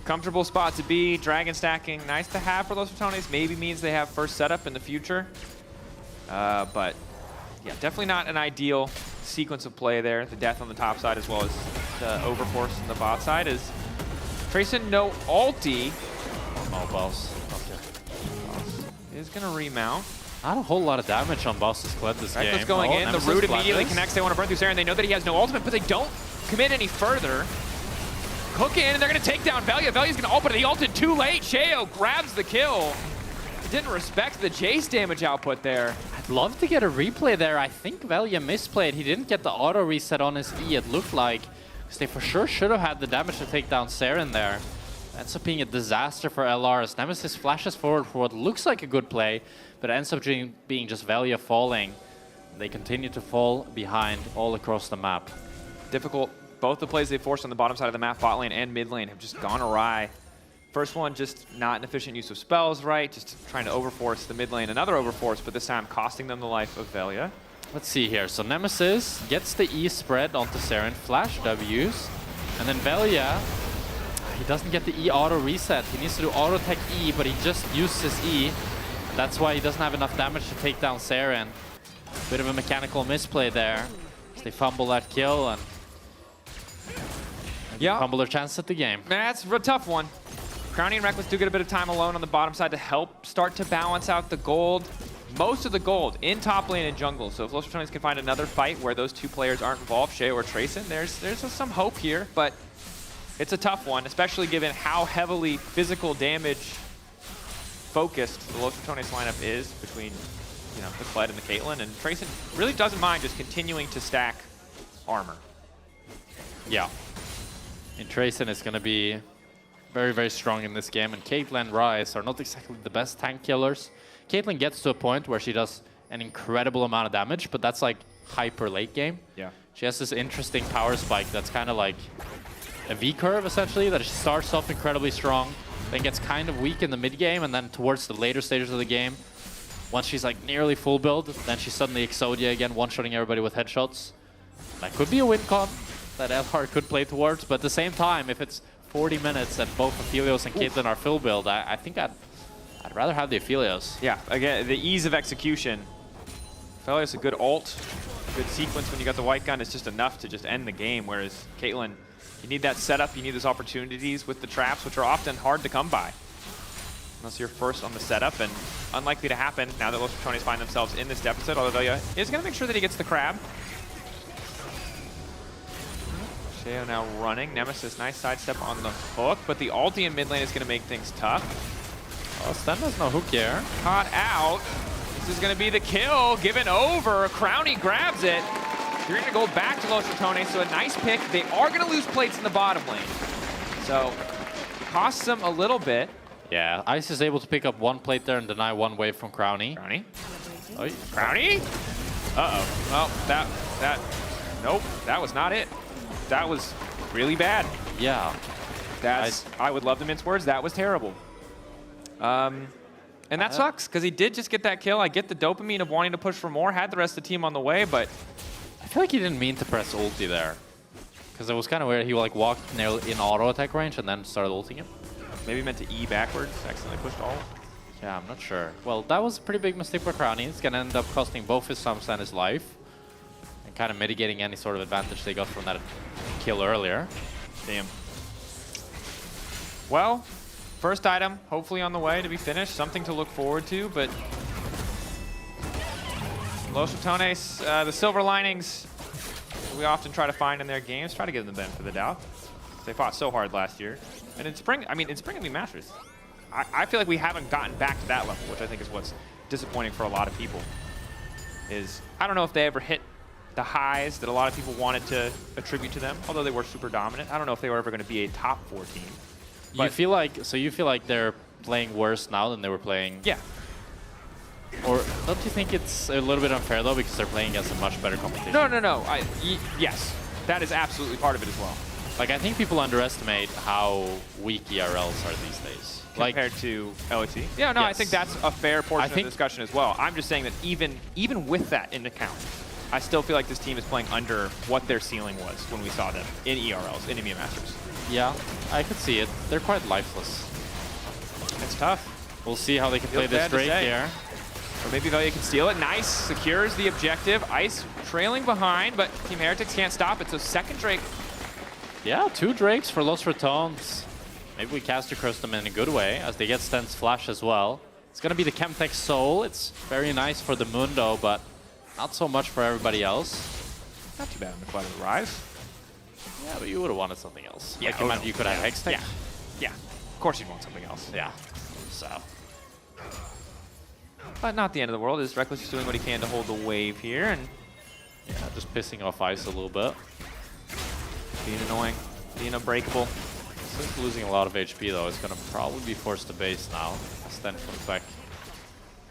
Speaker 6: Comfortable spot to be. Dragon stacking, nice to have for Los Ratones. Maybe means they have first setup in the future. But yeah, definitely not an ideal sequence of play there. The death on the top side as well as the overforce on the bot side is Trayson no ulti.
Speaker 15: Oh, Boss.
Speaker 6: Okay. Boss is gonna remount.
Speaker 15: Not a whole lot of damage on Boss's Kled this game.
Speaker 6: Reckless going in. The root immediately connects. They want to burn through Saren. They know that he has no ultimate, but they don't commit any further. Hook in, and they're going to take down Velia. Velia's going to ult, but he ulted too late. Sheo grabs the kill. Didn't respect the Jace damage output there.
Speaker 15: I'd love to get a replay there. I think Velia misplayed. He didn't get the auto reset on his E, it looked like. Because they for sure should have had the damage to take down Saren there. Ends up being a disaster for LR as Nemesis flashes forward for what looks like a good play, but it ends up being just Velia falling. They continue to fall behind all across the map.
Speaker 6: Difficult. Both the plays they forced on the bottom side of the map, bot lane and mid lane, have just gone awry. First one, just not an efficient use of spells, right? Just trying to overforce the mid lane, another overforce, but this time costing them the life of Velia.
Speaker 15: Let's see here. So Nemesis gets the E spread onto Saren, flash W's, and then Velia, he doesn't get the E auto reset. He needs to do auto tech E, but he just used his E. And that's why he doesn't have enough damage to take down Saren. Bit of a mechanical misplay there. They fumble that kill and fumble their chance at the game.
Speaker 6: That's a tough one. Crowny and Reckless do get a bit of time alone on the bottom side to help start to balance out the gold. Most of the gold in top lane and jungle. So if Los Ratones can find another fight where those two players aren't involved, Shea or Trayson, there's some hope here, but it's a tough one, especially given how heavily physical damage focused the Los Ratones lineup is between the Kled and the Caitlyn, and Trayson really doesn't mind just continuing to stack armor.
Speaker 15: Yeah. And Trayson is going to be very, very strong in this game, and Caitlyn and Ryze are not exactly the best tank killers. Caitlyn gets to a point where she does an incredible amount of damage, but that's like hyper late game.
Speaker 6: Yeah.
Speaker 15: She has this interesting power spike that's kind of like a V-curve, essentially, that she starts off incredibly strong, then gets kind of weak in the mid game, and then towards the later stages of the game, once she's like nearly full build, then she's suddenly Exodia again, one-shotting everybody with headshots. That could be a win con that LR could play towards, but at the same time, if it's 40 minutes and both Aphelios and Caitlyn are full build, I think I'd rather have the Aphelios.
Speaker 6: Yeah, again, the ease of execution. Aphelios, a good ult, good sequence when you got the white gun is just enough to just end the game, whereas Caitlyn, you need that setup, you need those opportunities with the traps, which are often hard to come by. Unless you're first on the setup, and unlikely to happen now that Los Ratones find themselves in this deficit, although Velia is going to make sure that he gets the crab. Sheo now running. Nemesis, nice sidestep on the hook, but the ulti in mid lane is going to make things tough.
Speaker 15: Oh, Sten has no hook here.
Speaker 6: Caught out. This is going to be the kill, given over. Crowny grabs it. 300 gold back to Los Ratones, so a nice pick. They are going to lose plates in the bottom lane. So, costs them a little bit.
Speaker 15: Yeah, Ice is able to pick up one plate there and deny one wave from Crowny.
Speaker 6: Crowny?
Speaker 15: Oh,
Speaker 6: Crowny? Uh-oh. Well, nope, that was not it. That was really bad.
Speaker 15: Yeah.
Speaker 6: I would love to mince words. That was terrible. And that sucks, because he did just get that kill. I get the dopamine of wanting to push for more, had the rest of the team on the way, but
Speaker 15: I feel like he didn't mean to press ulti there. Because it was kind of weird. He like walked nearly in auto attack range and then started ulting him.
Speaker 6: Maybe meant to E backwards, accidentally pushed ult.
Speaker 15: Yeah, I'm not sure. Well, that was a pretty big mistake for Crowny. It's going to end up costing both his sums and his life. And kind of mitigating any sort of advantage they got from that kill earlier.
Speaker 6: Damn. Well, first item, hopefully on the way to be finished. Something to look forward to, but Los Ratones, the silver linings we often try to find in their games, try to give them the benefit of the doubt. They fought so hard last year. And in spring, in spring it'll be Masters. I feel like we haven't gotten back to that level, which I think is what's disappointing for a lot of people. is I don't know if they ever hit the highs that a lot of people wanted to attribute to them, although they were super dominant. I don't know if they were ever going to be a top 4 team.
Speaker 15: You feel like they're playing worse now than they were playing?
Speaker 6: Yeah.
Speaker 15: Or don't you think it's a little bit unfair though because they're playing against a much better competition?
Speaker 6: No. Yes, that is absolutely part of it as well.
Speaker 15: Like I think people underestimate how weak ERLs are these days.
Speaker 6: Compared to LEC? Yeah, no,
Speaker 15: yes.
Speaker 6: I think that's a fair portion of the discussion as well. I'm just saying that even with that in account, I still feel like this team is playing under what their ceiling was when we saw them in ERLs, in EMEA Masters.
Speaker 15: Yeah, I could see it. They're quite lifeless.
Speaker 6: It's tough.
Speaker 15: We'll see how they can play this Drake here.
Speaker 6: Or maybe Velia can steal it. Nice, secures the objective. Ice trailing behind, but Team Heretics can't stop it, so second Drake.
Speaker 15: Yeah, 2 Drakes for Los Ratons. Maybe we caster curse them in a good way, as they get Sten's Flash as well. It's gonna be the Chemtech Soul. It's very nice for the Mundo, but not so much for everybody else.
Speaker 6: Not too bad on the Cloud of the Rise.
Speaker 15: Yeah, but you would have wanted something else.
Speaker 6: Yeah,
Speaker 15: like you could have Hextech.
Speaker 6: Yeah, of course you'd want something else.
Speaker 15: Yeah, so.
Speaker 6: But not the end of the world, as Reckless is doing what he can to hold the wave here, and
Speaker 15: yeah, just pissing off Ice a little bit.
Speaker 6: Being annoying, being unbreakable.
Speaker 15: Since losing a lot of HP though, it's gonna probably be forced to base now. Sten comes back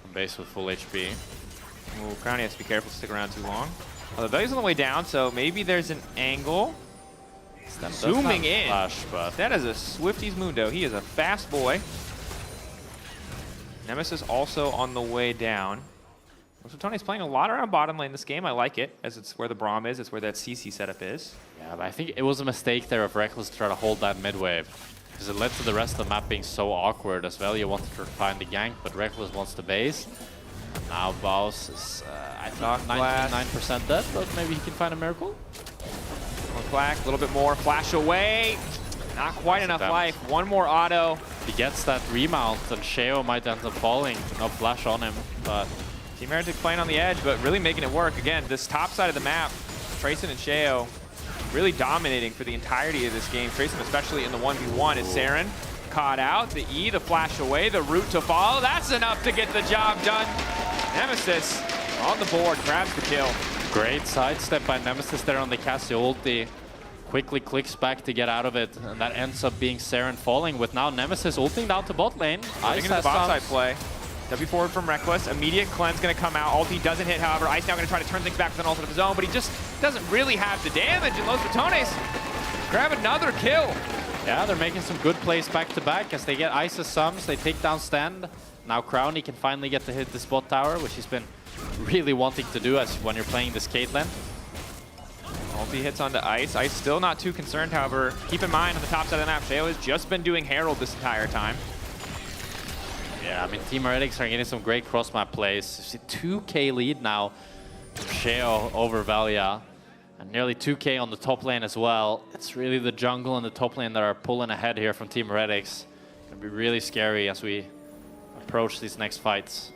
Speaker 15: from base with full HP.
Speaker 6: Ooh, Crowny has to be careful to stick around too long. Well, the Velia's on the way down, so maybe there's an angle. Zooming in.
Speaker 15: Flash, but
Speaker 6: that is a Swifties Mundo. He is a fast boy. Nemesis also on the way down. So Tony's playing a lot around bottom lane this game. I like it, as it's where the Braum is. It's where that CC setup is.
Speaker 15: Yeah, but I think it was a mistake there of Reckless to try to hold that mid wave. Because it led to the rest of the map being so awkward as well. You wanted to find the gank, but Reckless wants to base. Now Baus is, I think, 99% dead, but maybe he can find a miracle.
Speaker 6: More clack, a little bit more. Flash away. Not quite enough life. One more auto.
Speaker 15: He gets that remount, and Sheo might end up falling. No flash on him, but
Speaker 6: Team Heretics playing on the edge, but really making it work. Again, this top side of the map, Trayson and Sheo really dominating for the entirety of this game. Trayson, especially in the 1v1, is Saren caught out. The E, the flash away, the route to follow. That's enough to get the job done. Nemesis on the board, grabs the kill.
Speaker 15: Great sidestep by Nemesis there on the Cassie ulti. Quickly clicks back to get out of it, and that ends up being Saren falling with now Nemesis ulting down to bot lane.
Speaker 6: Ice into the bot side play. W forward from Reckless. Immediate cleanse going to come out. Ulti doesn't hit, however. Ice now going to try to turn things back with an ult of his own, but he just doesn't really have the damage. And Los Ratons grab another kill.
Speaker 15: Yeah, they're making some good plays back to back as they get Ice's sums. They take down Stand. Now Crowny can finally get to hit the spot tower, which he's been really wanting to do as when you're playing this Caitlyn.
Speaker 6: Ulti hits onto Ice. Ice still not too concerned, however. Keep in mind, on the top side of the map, Sheo has just been doing Herald this entire time.
Speaker 15: Yeah, I mean, Team Heretics are getting some great cross-map plays. You see 2K lead now from Sheo over Velia. And nearly 2K on the top lane as well. It's really the jungle and the top lane that are pulling ahead here from Team Heretics. It's going to be really scary as we approach these next fights.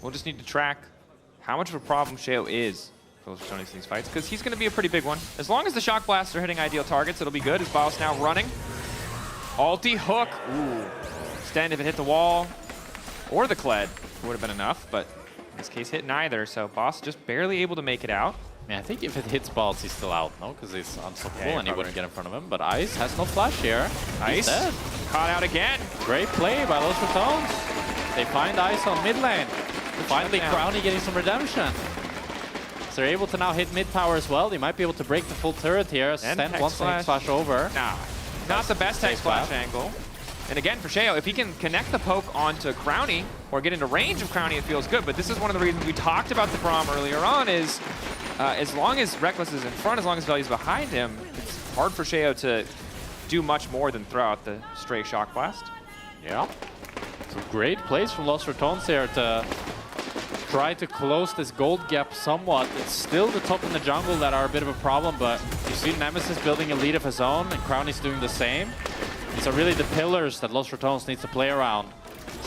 Speaker 6: We'll just need to track how much of a problem Sheo is for Los Ratons in these fights, because he's going to be a pretty big one. As long as the Shock Blasts are hitting ideal targets, it'll be good. As Baus now running. Ulti hook. Ooh. Stand if it hit the wall or the Kled would have been enough, but in this case hit neither, so Baus just barely able to make it out.
Speaker 15: Yeah, I think if it hits Balls, he's still out, no? Because he's unstoppable and he wouldn't get in front of him. But Ice has no flash here.
Speaker 6: Ice caught out again.
Speaker 15: Great play by Los Ratons. They find Ice on mid lane. Finally, Crowny getting some redemption. So they're able to now hit mid tower as well. They might be able to break the full turret here. Sten wants to Hex Flash over.
Speaker 6: Nah, not the best Hex Flash angle. And again, for Sheo, if he can connect the poke onto Crowny or get into range of Crowny, it feels good. But this is one of the reasons we talked about the Braum earlier on is as long as Reckless is in front, as long as Velia's behind him, it's hard for Sheo to do much more than throw out the stray Shock Blast.
Speaker 15: Yeah. Some great plays from Los Ratons here to try to close this gold gap somewhat. It's still the top in the jungle that are a bit of a problem, but you see Nemesis building a lead of his own, and Crowny's doing the same. These are really the pillars that Los Ratons needs to play around.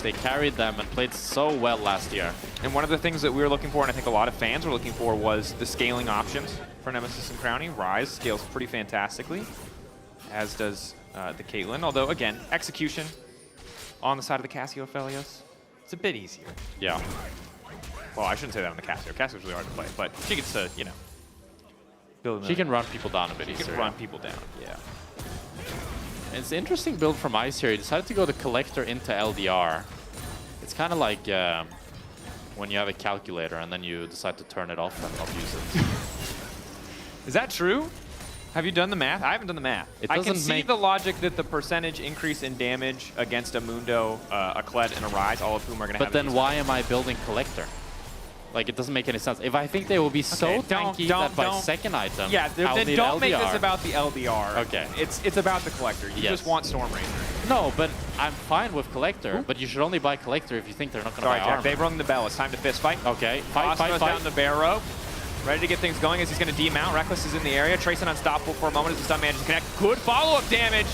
Speaker 15: They carried them and played so well last year.
Speaker 6: And one of the things that we were looking for, and I think a lot of fans were looking for, was the scaling options for Nemesis and Crowny. Rise scales pretty fantastically, as does the Caitlyn. Although, again, execution on the side of the Cassio Felios. It's a bit easier.
Speaker 15: Yeah.
Speaker 6: Well, I shouldn't say that on the Cassio. Cassio's really hard to play, but she gets to, you know, build.
Speaker 15: She can run people down a bit easier.
Speaker 6: She can run people down, yeah.
Speaker 15: It's an interesting build from Ice here. He decided to go the Collector into LDR. It's kind of like when you have a calculator and then you decide to turn it off and not use it.
Speaker 6: Is that true? Have you done the math? I haven't done the math. I can see the logic that the percentage increase in damage against a Mundo, a Kled, and a Rise, all of whom are going to have.
Speaker 15: But then why am I building Collector? Like, it doesn't make any sense. If I think they will be so tanky that by second item,
Speaker 6: yeah, then don't make this about the LDR.
Speaker 15: Okay.
Speaker 6: It's about the Collector. You just want Stormraiser.
Speaker 15: No, but I'm fine with Collector. But you should only buy Collector if you think they're not going to buy armor.
Speaker 6: They've rung the bell. It's time to fist fight.
Speaker 15: Okay, fight.
Speaker 6: Down the barrow. Ready to get things going as he's going to demount. Reckless is in the area. Trayson unstoppable for a moment as the stun manages to connect. Good follow-up damage.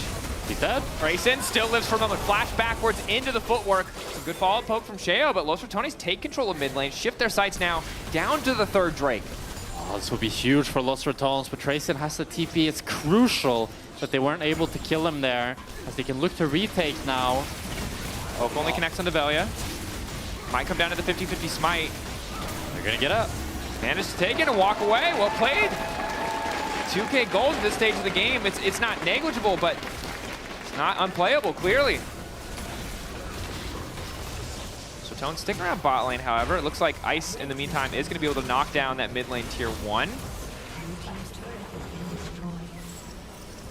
Speaker 15: He's dead.
Speaker 6: Trayson still lives for a moment. Flash backwards into the footwork. Some good follow-up poke from Sheo, but Los Ratones take control of mid lane, shift their sights now down to the third Drake.
Speaker 15: Oh, this would be huge for Los Ratones, but Trayson has the TP. It's crucial that they weren't able to kill him there, as they can look to retake now.
Speaker 6: Poke only connects on Develia. Might come down to the 50-50 smite.
Speaker 15: They're going to get up.
Speaker 6: Managed to take it and walk away. Well played. 2K gold at this stage of the game. It's not negligible, but it's not unplayable, clearly. So Tone sticking around bot lane, however. It looks like Ice, in the meantime, is going to be able to knock down that mid lane tier 1.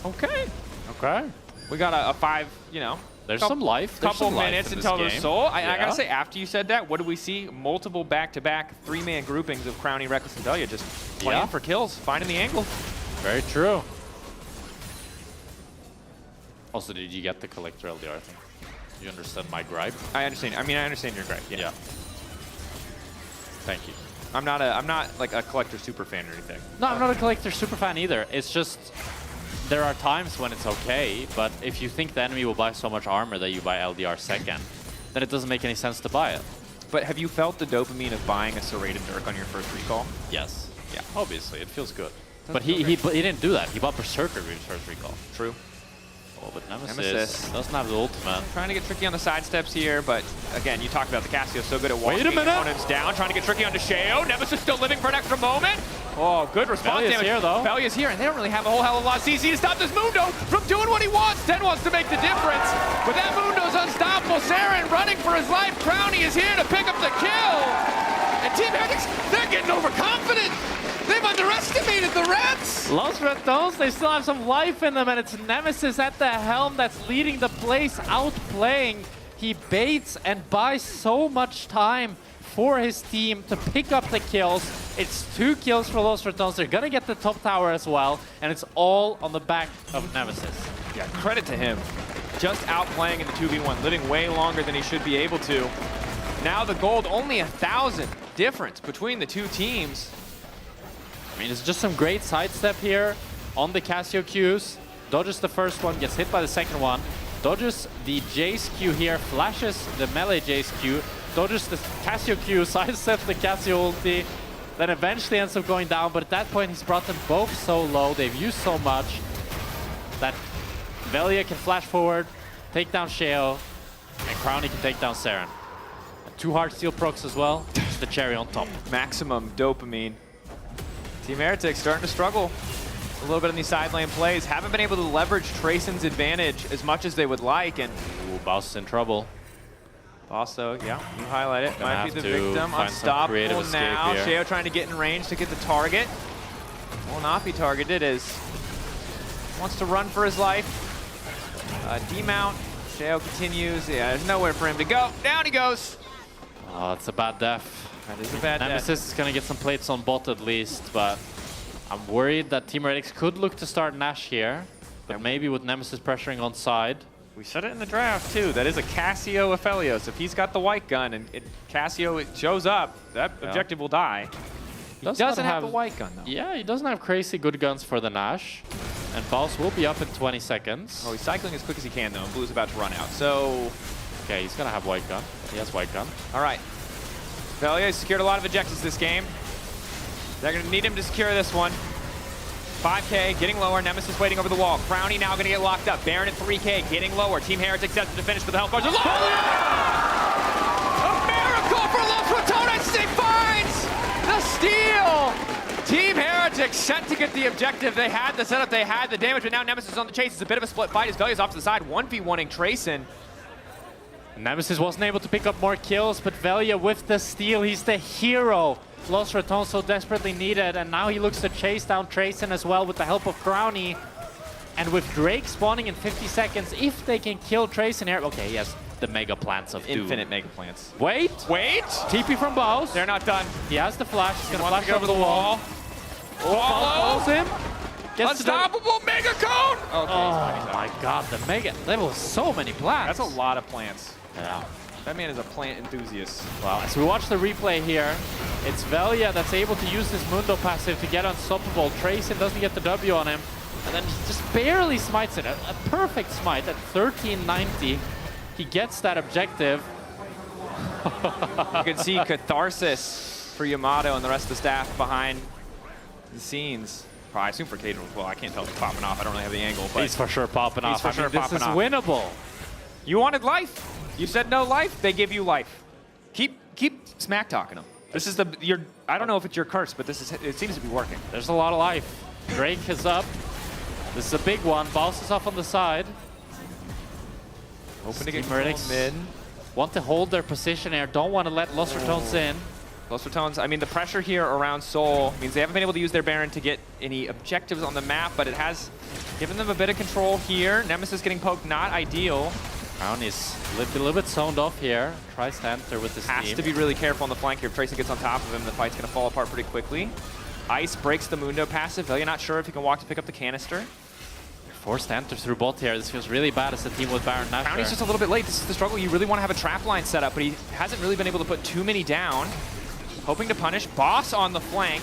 Speaker 6: Okay.
Speaker 15: Okay.
Speaker 6: We got a 5, you know.
Speaker 15: There's some life.
Speaker 6: Couple minutes until the soul. I gotta say, after you said that, what do we see? Multiple back-to-back 3-man groupings of Crowny, Reckless, and Velia just playing for kills, finding the angle.
Speaker 15: Very true. Also, did you get the Collector LDR thing? You understand my gripe?
Speaker 6: I understand. I mean, I understand your gripe. Yeah.
Speaker 15: Thank you.
Speaker 6: I'm not like a Collector super fan or anything.
Speaker 15: No, I'm not a Collector super fan either. It's just there are times when it's okay, but if you think the enemy will buy so much armor that you buy LDR second, then it doesn't make any sense to buy it.
Speaker 6: But have you felt the dopamine of buying a serrated Dirk on your first recall?
Speaker 15: Yes.
Speaker 6: Yeah.
Speaker 15: Obviously, it feels good. But he didn't do that. He bought Berserker with his first recall.
Speaker 6: True.
Speaker 15: Oh, but Nemesis doesn't have the ultimate.
Speaker 6: Trying to get tricky on the side steps here, but again, you talked about the Cassio so good at walking
Speaker 15: Wait a minute.
Speaker 6: opponents down, trying to get tricky onto Sheo. Nemesis still living for an extra moment. Oh, good response damage.
Speaker 15: Here, though.
Speaker 6: Velia's here, and they don't really have a whole hell of a lot of CC to stop this Mundo from doing what he wants. Ten wants to make the difference, but that Mundo's unstoppable. Saren running for his life. Crowny is here to pick up the kill. And Team Heretics, they're getting overconfident. They've underestimated the Reds!
Speaker 15: Los Ratons, they still have some life in them, and it's Nemesis at the helm that's leading the place, outplaying. He baits and buys so much time for his team to pick up the kills. It's 2 kills for Los Ratons. They're gonna get the top tower as well, and it's all on the back of Nemesis.
Speaker 6: Yeah, credit to him. Just outplaying in the 2v1, living way longer than he should be able to. Now the gold, only 1,000 difference between the two teams.
Speaker 15: I mean, it's just some great sidestep here on the Cassio Qs. Dodges the first one, gets hit by the second one. Dodges the Jace Q here, flashes the melee Jace Q. Dodges the Cassio Q, sidesteps the Cassio ulti. Then eventually ends up going down, but at that point he's brought them both so low. They've used so much that Velia can flash forward, take down Sheo, and Crowny can take down Saren. 2 hard steel procs as well, just the cherry on top.
Speaker 6: Maximum dopamine. Team Heretics starting to struggle a little bit in these side lane plays. Haven't been able to leverage Trayson's advantage as much as they would like. And
Speaker 15: ooh, Boss is in trouble.
Speaker 6: Also, yeah, you highlight it. Might be the victim. Unstoppable now. Sheo trying to get in range to get the target. Will not be targeted as wants to run for his life. Demount. Sheo continues. Yeah, there's nowhere for him to go. Down he goes.
Speaker 15: Oh, it's a bad death.
Speaker 6: That is a bad
Speaker 15: Nemesis is going to get some plates on bot at least, but I'm worried that Team Heretics could look to start Nash here, but maybe with Nemesis pressuring on side.
Speaker 6: We said it in the draft too. That is a Cassio Aphelios. If he's got the white gun and Cassio shows up, that objective will die. He doesn't have the white gun though.
Speaker 15: Yeah, he doesn't have crazy good guns for the Nash. And Baus will be up in 20 seconds.
Speaker 6: Oh, he's cycling as quick as he can though, and Blue's about to run out. So,
Speaker 15: okay, he's going to have white gun. He has white gun.
Speaker 6: All right. Velia has secured a lot of objectives this game. They're going to need him to secure this one. 5K, getting lower. Nemesis waiting over the wall. Crowny now going to get locked up. Baron at 3K, getting lower. Team Heretics sets to finish with the health bars.
Speaker 21: steal! Team Heretics set to get the objective. They had the setup, they had the damage, but now Nemesis is on the chase. It's a bit of a split fight as Velia's off to the side, 1v1ing Trayson.
Speaker 15: Nemesis wasn't able to pick up more kills, but Velia with the steal, he's the hero. Los Ratons so desperately needed, and now he looks to chase down Trayson as well with the help of Crowny. And with Drake spawning in 50 seconds, if they can kill Trayson here, okay, he has the mega plants of doom.
Speaker 6: Infinite mega plants.
Speaker 15: Wait! TP from Baus.
Speaker 6: They're not done.
Speaker 15: He has the flash, he's gonna
Speaker 21: Wants
Speaker 15: flash
Speaker 21: to go
Speaker 15: over the wall.
Speaker 21: Follow
Speaker 15: him.
Speaker 21: Unstoppable mega cone!
Speaker 6: Okay,
Speaker 15: oh my god, the mega. There was so many plants.
Speaker 6: That's a lot of plants.
Speaker 15: Yeah.
Speaker 6: That man is a plant enthusiast.
Speaker 15: Well, as we watch the replay here, it's Velia that's able to use this Mundo passive to get unstoppable. Trayson doesn't get the W on him, and then he just barely smites it. A perfect smite at 1390. He gets that objective.
Speaker 6: You can see catharsis for Yamato and the rest of the staff behind the scenes. I assume for Cage as well. I can't tell if he's popping off. I don't really have the angle. But
Speaker 15: he's for sure popping off.
Speaker 6: This
Speaker 15: is winnable.
Speaker 6: You wanted life. You said no life. They give you life. Keep smack talking them. This is I don't know if it's your curse, but it seems to be working.
Speaker 15: There's a lot of life. Drake is up. This is a big one. Boss is off on the side.
Speaker 6: Hoping to get
Speaker 15: Team Heretics
Speaker 6: mid.
Speaker 15: Want to hold their position here. Don't want to let Los Ratons in.
Speaker 6: Los Ratons, I mean, the pressure here around Seoul means they haven't been able to use their Baron to get any objectives on the map, but it has given them a bit of control here. Nemesis getting poked, not ideal.
Speaker 15: Crown is a little bit zoned off here. Tries to enter with this
Speaker 6: Has to be really careful on the flank here. If Trayson gets on top of him, the fight's going to fall apart pretty quickly. Ice breaks the Mundo passive. Velia not sure if he can walk to pick up the canister.
Speaker 15: Forced to enter through bot here. This feels really bad as a team with Baron Nashor.
Speaker 6: Crowny's just a little bit late. This is the struggle. You really want to have a trap line set up, but he hasn't really been able to put too many down. Hoping to punish. Boss on the flank.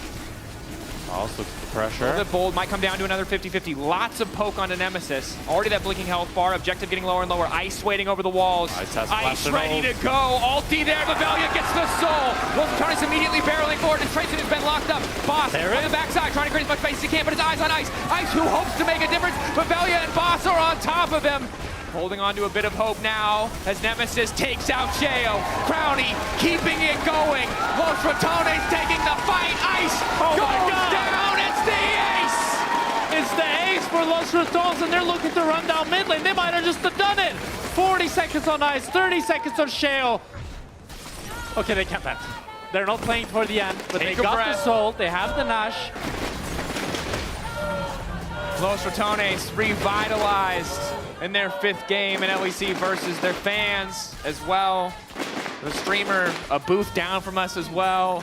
Speaker 15: Boss looks for the pressure.
Speaker 6: A little bit bold. Might come down to another 50-50. Lots of poke onto Nemesis. Already that blinking health bar. Objective getting lower and lower. Ice waiting over the walls. Ice ready to go. Ulti there. But Velia gets the soul. Los Ratons immediately barreling forward. And Trayson has been locked up. Boss on the backside trying to create as much space as he can, but his eyes on Ice. Ice who hopes to make a difference, but Velia and Boss are on top of him. Holding on to a bit of hope now as Nemesis takes out Sheo. Crowny keeping it going. Los Ratons taking the fight. Ice goes down. It's the ace.
Speaker 15: It's the ace for Los Ratons, and they're looking to run down mid lane. They might have just done it. 40 seconds on Ice, 30 seconds on Sheo. Okay, they can't that. They're not playing for the end, but they got the soul. They have the Nash.
Speaker 6: Los Ratons revitalized in their 5th game in LEC Versus. Their fans as well. The streamer, a booth down from us as well.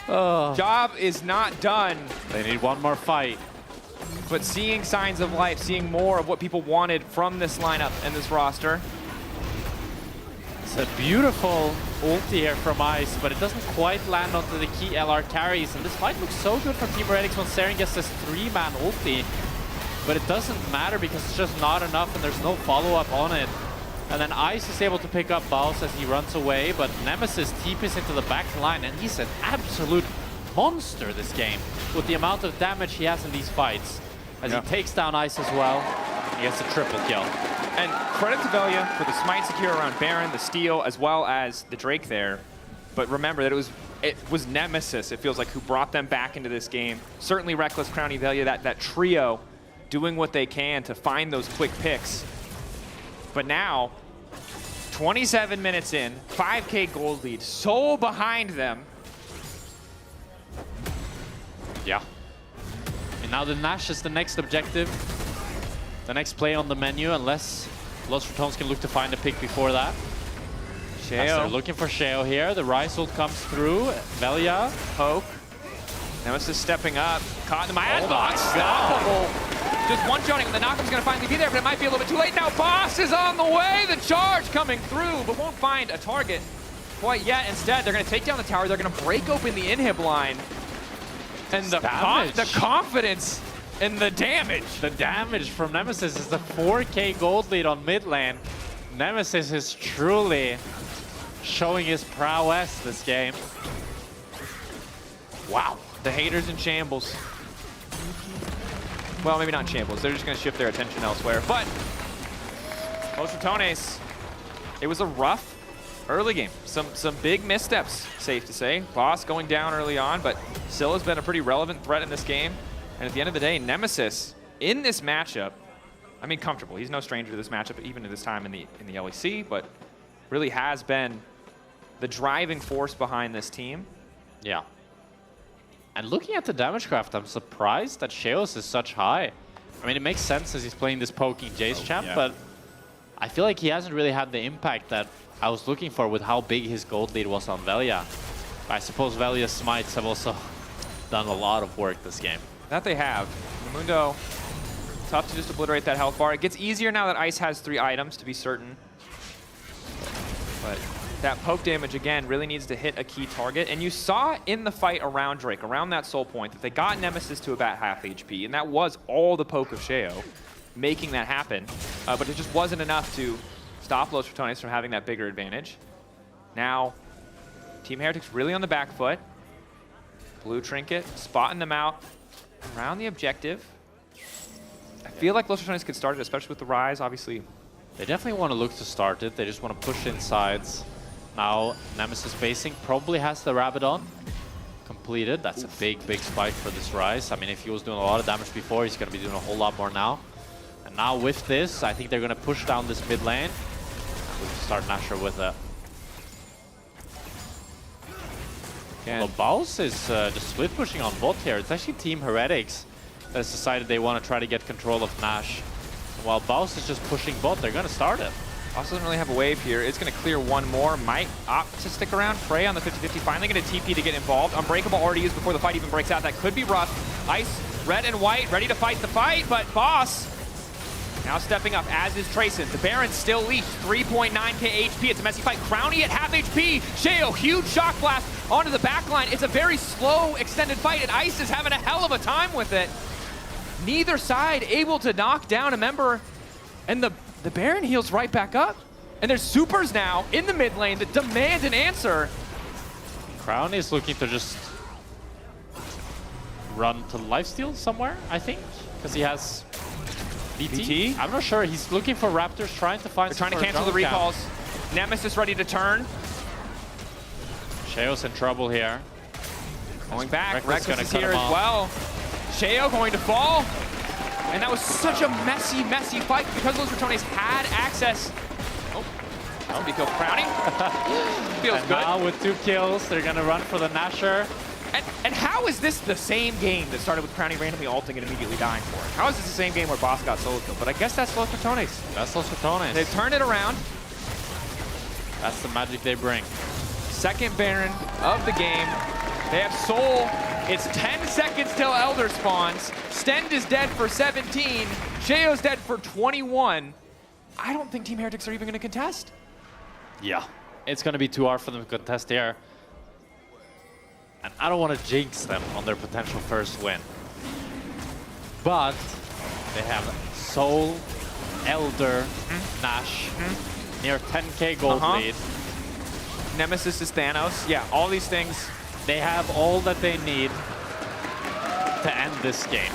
Speaker 6: Job is not done.
Speaker 15: They need one more fight.
Speaker 6: But seeing signs of life, seeing more of what people wanted from this lineup and this roster.
Speaker 15: It's a beautiful ulti here from Ice, but it doesn't quite land onto the key LR carries. And this fight looks so good for Team Heretics when Saren gets this 3-man ulti. But it doesn't matter because it's just not enough and there's no follow-up on it. And then Ice is able to pick up Baus as he runs away, but Nemesis TPs into the back line, and he's an absolute monster this game with the amount of damage he has in these fights. As he takes down Ice as well, he gets a triple kill.
Speaker 6: And credit to Velia for the smite secure around Baron, the steal, as well as the Drake there. But remember that it was Nemesis, it feels like, who brought them back into this game. Certainly Reckless, Crowny, Velia, that trio doing what they can to find those quick picks. But now, 27 minutes in, 5K gold lead, Soul behind them.
Speaker 15: Yeah. And now the Nash is the next objective. The next play on the menu, unless Los Ratons can look to find a pick before that. They're looking for Sheo here. The Rise ult comes through. Velia.
Speaker 6: Poke. Nemesis stepping up. Caught in the Mad Box. Unstoppable. Just one-shotting. The knockup's going to finally be there, but it might be a little bit too late. Now Boss is on the way. The charge coming through, but won't find a target quite yet. Instead, they're going to take down the tower. They're going to break open the inhib line. And the confidence and the damage.
Speaker 15: The damage from Nemesis is the 4K gold lead on mid lane. Nemesis is truly showing his prowess this game.
Speaker 6: Wow. The haters in shambles. Well, maybe not in shambles. They're just going to shift their attention elsewhere. But Los Ratons, it was a rough early game. Some big missteps, safe to say. Boss going down early on, but Scylla's been a pretty relevant threat in this game. And at the end of the day, Nemesis in this matchup, I mean, comfortable. He's no stranger to this matchup, even at this time in the LEC, but really has been the driving force behind this team.
Speaker 15: Yeah. And looking at the damage craft, I'm surprised that Sheos is such high. I mean, it makes sense as he's playing this poking Jace champ, but I feel like he hasn't really had the impact that I was looking for with how big his gold lead was on Velia. I suppose Velia's smites have also done a lot of work this game.
Speaker 6: That they have. Mundo, tough to just obliterate that health bar. It gets easier now that Ice has 3 items, to be certain. But that poke damage, again, really needs to hit a key target. And you saw in the fight around Drake, around that soul point, that they got Nemesis to about half HP. And that was all the poke of Sheo, making that happen. But it just wasn't enough to stop Los Ratones from having that bigger advantage. Now, Team Heretics really on the back foot. Blue Trinket, spotting them out around the objective. I feel like Los Ratones could start it, especially with the Rise, obviously.
Speaker 15: They definitely want to look to start it. They just want to push insides. Now, Nemesis basing probably has the Rabadon completed. That's a big, big spike for this Rise. I mean, if he was doing a lot of damage before, he's going to be doing a whole lot more now. And now with this, I think they're going to push down this mid lane. We can start Nasher with it. Well, Baus is just split pushing on bot here. It's actually Team Heretics that has decided they want to try to get control of Nash. And while Baus is just pushing bot, they're going to start it.
Speaker 6: Baus doesn't really have a wave here. It's going to clear one more. Might opt to stick around. Frey on the 50-50. Finally going to TP to get involved. Unbreakable already used before the fight even breaks out. That could be rough. Ice, red and white, ready to fight the fight, but Boss now stepping up, as is Trayson. The Baron still leads 3.9k HP. It's a messy fight. Crowny at half HP. Sheo, huge shock blast onto the backline. It's a very slow, extended fight, and Ice is having a hell of a time with it. Neither side able to knock down a member, and the Baron heals right back up. And there's supers now in the mid lane that demand an answer.
Speaker 15: Crowny is looking to just run to lifesteal somewhere, I think, because he has BT? I'm not sure. He's looking for Raptors, trying to find.
Speaker 6: They're trying to cancel the recalls. Nemesis ready to turn.
Speaker 15: Sheo's in trouble here.
Speaker 6: Going back.
Speaker 15: Reckless
Speaker 6: Reckless is here as well. Sheo going to fall. And that was such a messy, messy fight because Los Ratones had access. Oh, somebody killed Crowny. Feels
Speaker 15: and
Speaker 6: good.
Speaker 15: Now with 2 kills, they're going to run for the Nasher.
Speaker 6: And how is this the same game that started with Crowny randomly ulting and immediately dying for it? How is this the same game where Boss got solo killed? But I guess that's Los Ratones.
Speaker 15: That's Los Ratones.
Speaker 6: They've turned it around.
Speaker 15: That's the magic they bring.
Speaker 6: Second Baron of the game. They have Soul. It's 10 seconds till Elder spawns. Stend is dead for 17. Sheo's dead for 21. I don't think Team Heretics are even going to contest.
Speaker 15: Yeah. It's going to be too hard for them to contest here. And I don't want to jinx them on their potential first win. But they have Soul, Elder, Nash, near 10k gold lead.
Speaker 6: Nemesis is Thanos. Yeah, all these things.
Speaker 15: They have all that they need to end this game.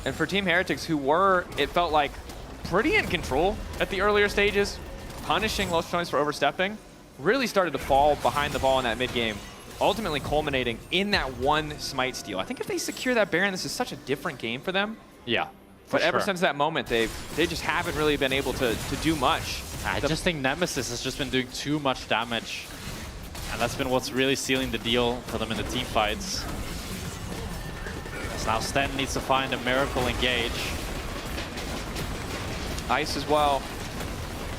Speaker 6: And for Team Heretics, who were, it felt like, pretty in control at the earlier stages, punishing Los Ratones for overstepping, really started to fall behind the ball in that mid game, ultimately culminating in that one smite steal. I think if they secure that Baron, this is such a different game for them.
Speaker 15: Yeah.
Speaker 6: But ever since that moment, they just haven't really been able to do much.
Speaker 15: I just think Nemesis has just been doing too much damage. And that's been what's really sealing the deal for them in the team fights. So now Sten needs to find a miracle engage.
Speaker 6: Ice as well.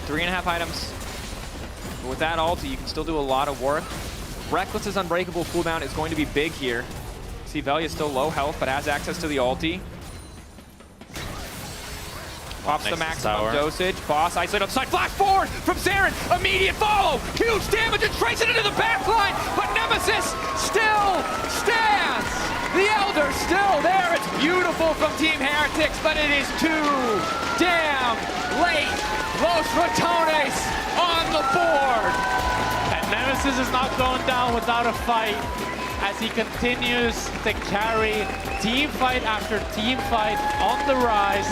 Speaker 6: 3.5 items. But with that ulti, you can still do a lot of work. Reckless's unbreakable cooldown is going to be big here. See, Velia is still low health, but has access to the ulti. Pops the maximum dosage. Boss isolate upside. Flash forward from Saren. Immediate follow. Huge damage and trace it into the backline. But Nemesis still stands. The Elder still there. It's beautiful from Team Heretics, but it is too damn late. Los Ratones on the board.
Speaker 15: And Nemesis is not going down without a fight as he continues to carry team fight after team fight on the rise.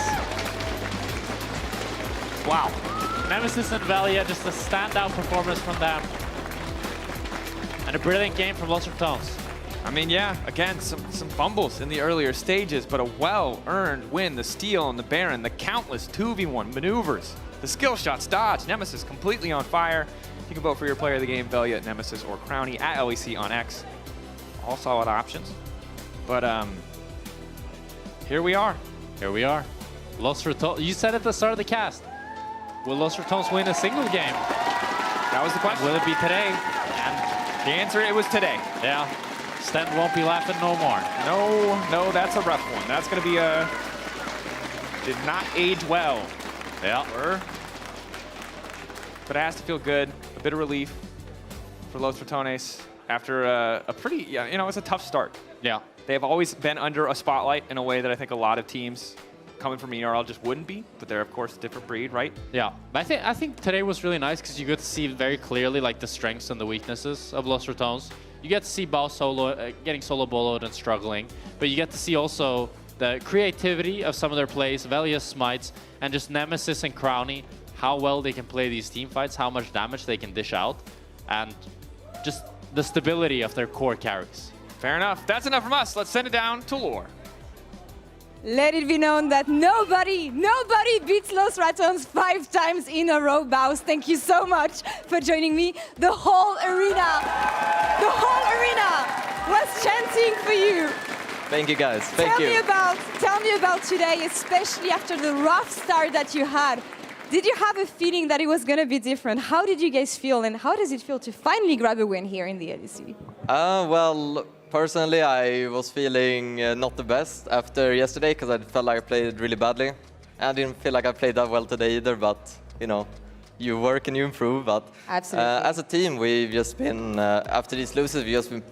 Speaker 15: Wow. Nemesis and Valia, just a standout performance from them. And a brilliant game from Los Ratons.
Speaker 6: I mean, yeah, again, some fumbles in the earlier stages, but a well-earned win. The steal on the Baron, the countless 2v1 maneuvers, the skill shots dodged. Nemesis completely on fire. You can vote for your player of the game, Valia, Nemesis, or Crowny at LEC on X. All solid options. But here we are.
Speaker 15: Here we are. Los Ratons, you said at the start of the cast, will Los Ratons win a single game?
Speaker 6: That was the question.
Speaker 15: Will it be today?
Speaker 6: And the answer, it was today.
Speaker 15: Yeah. Sten won't be laughing no more.
Speaker 6: No, that's a rough one. That's going to be a... Did not age well.
Speaker 15: Yeah.
Speaker 6: But it has to feel good. A bit of relief for Los Ratones after a pretty, it's a tough start.
Speaker 15: Yeah.
Speaker 6: They have always been under a spotlight in a way that I think a lot of teams coming from ERL just wouldn't be, but they're of course a different breed, right?
Speaker 15: Yeah, but I think today was really nice because you get to see very clearly like the strengths and the weaknesses of Los Ratons. You get to see Bao solo getting solo boloed and struggling, but you get to see also the creativity of some of their plays, Valia smites, and just Nemesis and Crowny, how well they can play these team fights, how much damage they can dish out, and just the stability of their core carries.
Speaker 6: Fair enough. That's enough from us. Let's send it down to Lore.
Speaker 17: Let it be known that nobody beats Los Ratons 5 times in a row. Baus, thank you so much for joining me. The whole arena was chanting for you.
Speaker 8: Thank you, guys. Thank you.
Speaker 17: Tell me about today, especially after the rough start that you had. Did you have a feeling that it was going to be different? How did you guys feel, and how does it feel to finally grab a win here in the LEC?
Speaker 8: Well, personally, I was feeling not the best after yesterday because I felt like I played really badly. And I didn't feel like I played that well today either, but, you work and you improve. But as a team, we've just been, after these losses, we've just been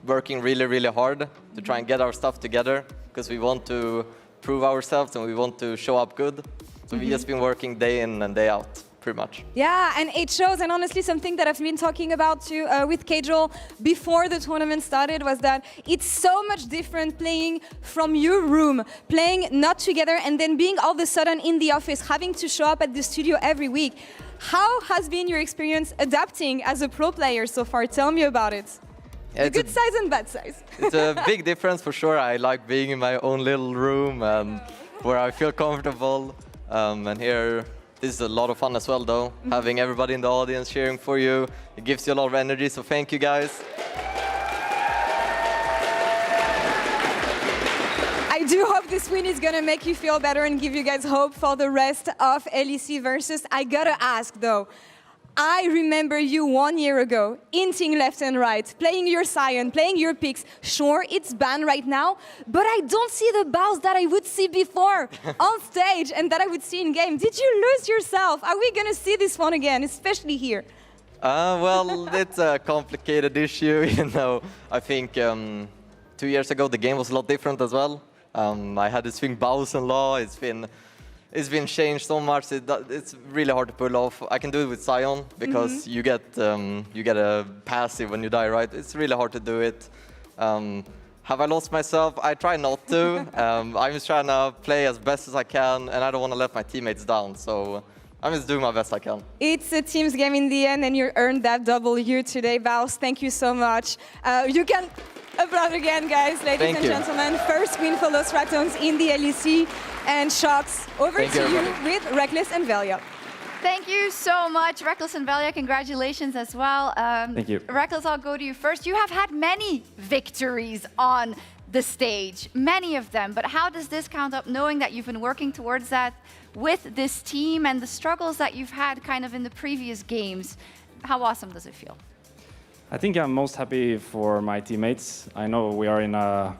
Speaker 8: working really, really hard to try and get our stuff together because we want to prove ourselves and we want to show up good. So we've just been working day in and day out, pretty much.
Speaker 17: Yeah, and it shows, and honestly something that I've been talking about too with Kajol before the tournament started was that it's so much different playing from your room, playing not together and then being all of a sudden in the office, having to show up at the studio every week. How has been your experience adapting as a pro player so far? Tell me about it. The good size and bad size.
Speaker 8: It's a big difference for sure. I like being in my own little room and where I feel comfortable. And here, this is a lot of fun as well, though. Having everybody in the audience cheering for you, it gives you a lot of energy, so thank you, guys.
Speaker 17: I do hope this win is gonna make you feel better and give you guys hope for the rest of LEC Versus. I gotta ask, though. I remember you 1 year ago, inting left and right, playing your Sion, playing your picks. Sure, it's banned right now, but I don't see the Baus that I would see before on stage and that I would see in game. Did you lose yourself? Are we gonna see this one again, especially here?
Speaker 8: Well, it's a complicated issue, I think 2 years ago the game was a lot different as well. I had this thing Baus and Law, it's been changed so much. It's really hard to pull off. I can do it with Sion because you get a passive when you die, right? It's really hard to do it. Have I lost myself? I try not to. I'm just trying to play as best as I can, and I don't want to let my teammates down. So I'm just doing my best I can.
Speaker 17: It's a team's game in the end, and you earned that W today, Baus. Thank you so much. You can applaud again, guys, ladies and gentlemen. First win for Los Ratons in the LEC. And Shots, over to you with Reckless and Valia.
Speaker 10: Thank you so much, Reckless and Valia. Congratulations as well.
Speaker 1: Thank you.
Speaker 10: Reckless, I'll go to you first. You have had many victories on the stage, many of them. But how does this count up, knowing that you've been working towards that with this team and the struggles that you've had kind of in the previous games? How awesome does it feel?
Speaker 1: I think I'm most happy for my teammates. I know we are in a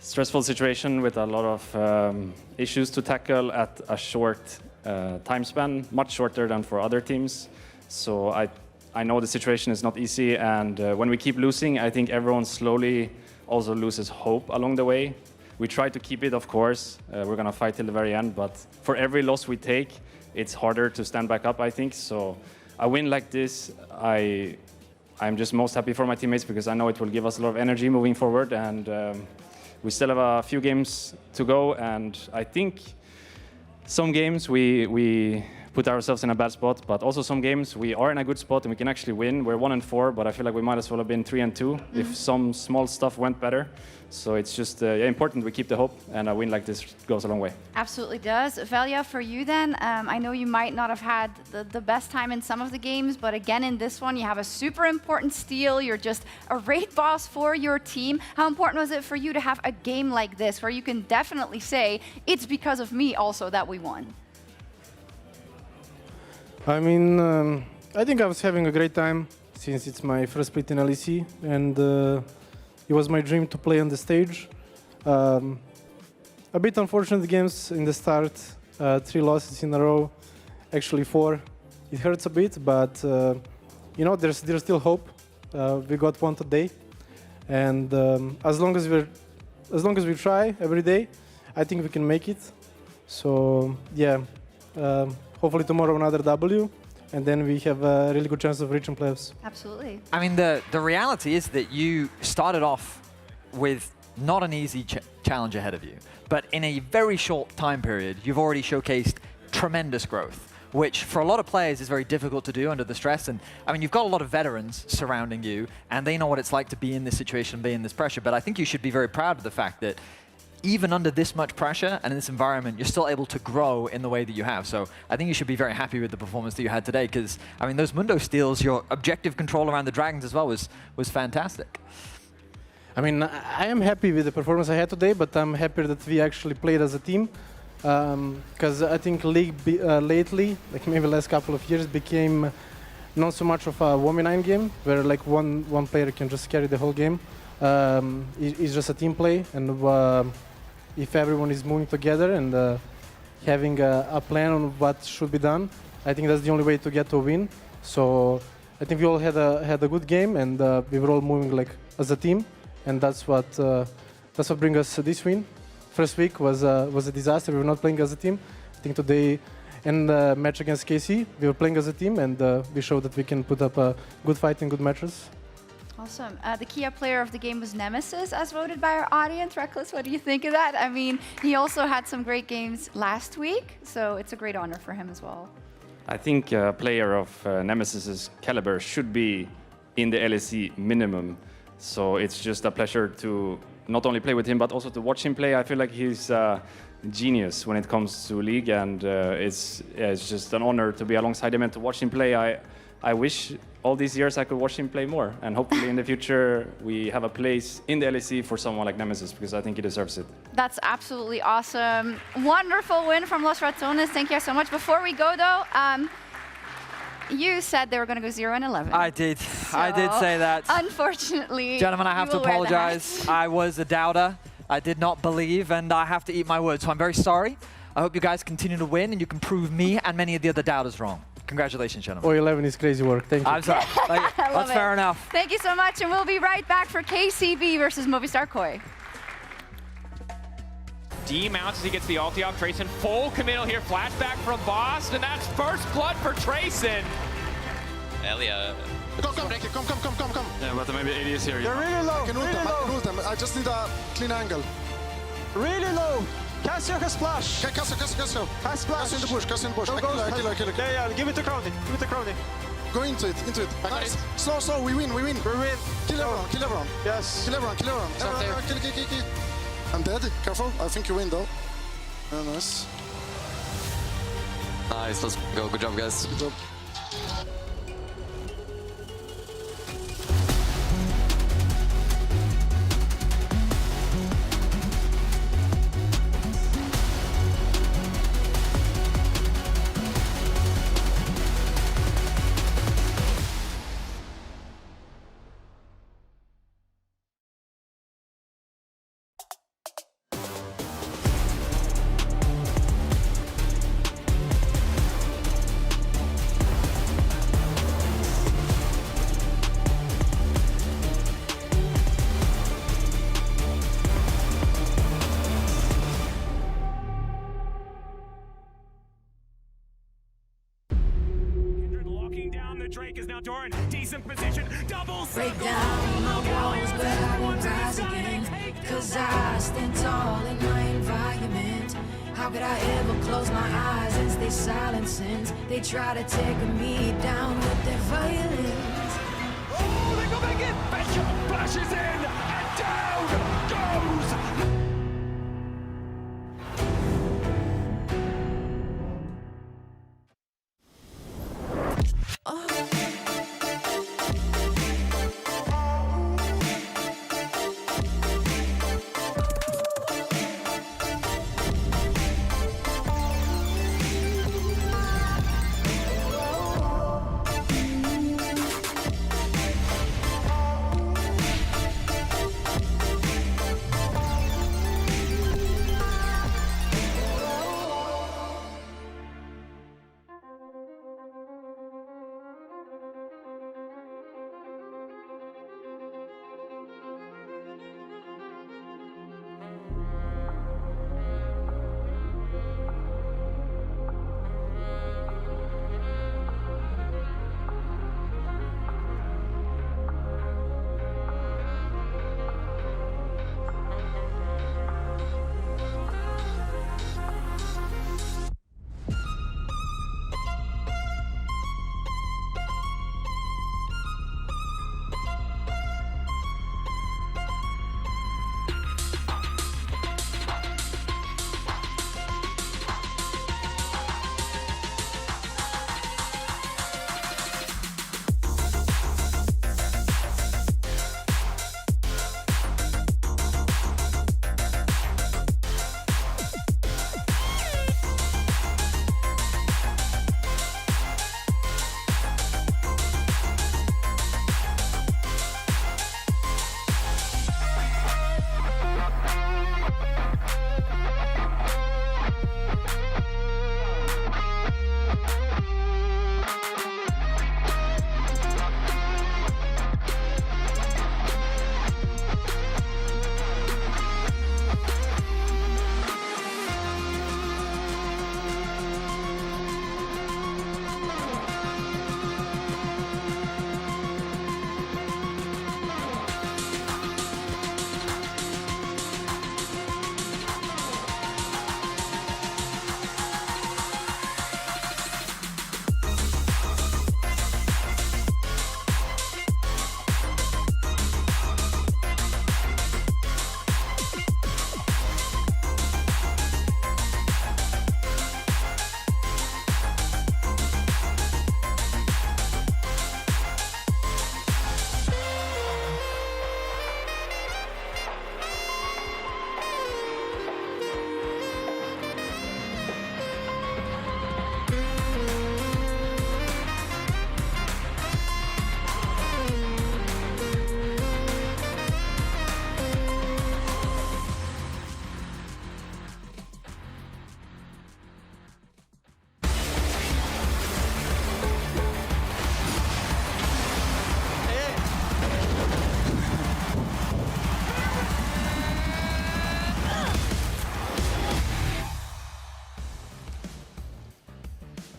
Speaker 1: stressful situation with a lot of issues to tackle at a short time span, much shorter than for other teams. So I know the situation is not easy, and when we keep losing, I think everyone slowly also loses hope along the way. We try to keep it, of course. We're gonna fight till the very end, but for every loss we take, it's harder to stand back up, I think. So a win like this, I'm just most happy for my teammates because I know it will give us a lot of energy moving forward, and we still have a few games to go, and I think some games we put ourselves in a bad spot, but also some games we are in a good spot and we can actually win. We're 1-4, but I feel like we might as well have been 3-2 if some small stuff went better. So it's just important we keep the hope, and a win like this goes a long way.
Speaker 10: Absolutely does. Velia, for you then, I know you might not have had the best time in some of the games, but again in this one you have a super important steal. You're just a raid boss for your team. How important was it for you to have a game like this where you can definitely say, it's because of me also that we won?
Speaker 9: I mean, I think I was having a great time since it's my first split in LEC, and it was my dream to play on the stage. A bit unfortunate games in the start, 3 losses in a row, actually 4. It hurts a bit, but you know, there's still hope. We got one today, and as long as we try every day, I think we can make it. So yeah. Hopefully tomorrow another W, and then we have a really good chance of reaching playoffs.
Speaker 10: Absolutely.
Speaker 11: I mean, the reality is that you started off with not an easy challenge ahead of you, but in a very short time period, you've already showcased tremendous growth, which for a lot of players is very difficult to do under the stress. And I mean, you've got a lot of veterans surrounding you, and they know what it's like to be in this situation, be in this pressure. But I think you should be very proud of the fact that even under this much pressure and in this environment, you're still able to grow in the way that you have. So I think you should be very happy with the performance that you had today, because I mean, those Mundo steals, your objective control around the Dragons as well was fantastic.
Speaker 9: I mean, I am happy with the performance I had today, but I'm happier that we actually played as a team, because I think League lately, like maybe last couple of years, became not so much of a 1v9 game, where like one player can just carry the whole game. It's just a team play, and if everyone is moving together and having a plan on what should be done, I think that's the only way to get to a win. So I think we all had a good game, and we were all moving like as a team, and that's what brings us this win. First week was a disaster. We were not playing as a team. I think today, in the match against KC, we were playing as a team, and we showed that we can put up a good fight and good matches.
Speaker 10: Awesome. The Kia player of the game was Nemesis, as voted by our audience. Reckless, what do you think of that? I mean, he also had some great games last week, so it's a great honor for him as well.
Speaker 1: I think a player of Nemesis's caliber should be in the LEC minimum. So it's just a pleasure to not only play with him, but also to watch him play. I feel like he's a genius when it comes to League, and it's just an honor to be alongside him and to watch him play. I wish all these years I could watch him play more, and hopefully in the future we have a place in the LEC for someone like Nemesis, because I think he deserves it.
Speaker 10: That's absolutely awesome. Wonderful win from Los Ratones. Thank you so much. Before we go though, you said they were going to go 0-11.
Speaker 11: I did.
Speaker 10: So,
Speaker 11: I did say that.
Speaker 10: Unfortunately,
Speaker 11: gentlemen, I have to apologize. I was a doubter. I did not believe, and I have to eat my words. So I'm very sorry. I hope you guys continue to win, and you can prove me and many of the other doubters wrong. Congratulations, gentlemen.
Speaker 9: 0-11 is crazy work. Thank you.
Speaker 11: I'm sorry. That's fair enough.
Speaker 10: Thank you so much, and we'll be right back for KCB versus Movistar KOI.
Speaker 21: D mounts as he gets the ulti off Trayson. Full committal here. Flashback from Boss, and that's first blood for Trayson.
Speaker 13: Elia.
Speaker 14: Come.
Speaker 25: Yeah, but maybe 80 is here.
Speaker 14: They're really low. I can ult them. I just need a clean angle. Really low. Cassio has splash. Cassio. Has splash. Cassio in the bush. I kill it. Yeah, give it to Crowdy. Go into it. Nice. Slow. We win. Kill everyone. Yes. Kill everyone. Kill. I'm dead. Careful. I think you win though. Nice.
Speaker 13: Nice. Let's go. Good job, guys.
Speaker 14: Good job.
Speaker 20: Drake is now Doran. Decent position. Double
Speaker 16: break down my walls, but I won't rise again. Cause I stand tall in my environment. How could I ever close my eyes and stay silent since they try to take me down with their violence?
Speaker 3: Oh, they go back in! Bishop flashes in, and down goes!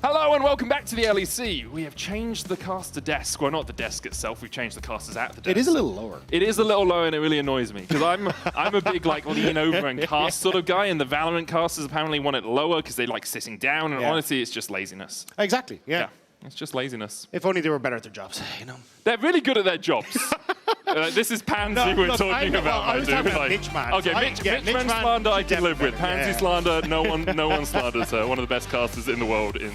Speaker 21: Hello and welcome back to the LEC. We have changed the caster desk. Well, not the desk itself. We've changed the casters at the desk.
Speaker 12: It is a little lower.
Speaker 21: It is a little lower, and it really annoys me because I'm a big like lean over and cast sort of guy, and the Valorant casters apparently want it lower because they like sitting down. And honestly, it's just laziness.
Speaker 12: Exactly. Yeah.
Speaker 21: It's just laziness.
Speaker 12: If only they were better at their jobs, you know.
Speaker 21: They're really good at their jobs. This is Pansy we're talking about.
Speaker 12: I was talking about Mitch Man.
Speaker 21: Okay, Mitch Man slander I can live with. Pansy slander, no one slanders her. One of the best casters in the world in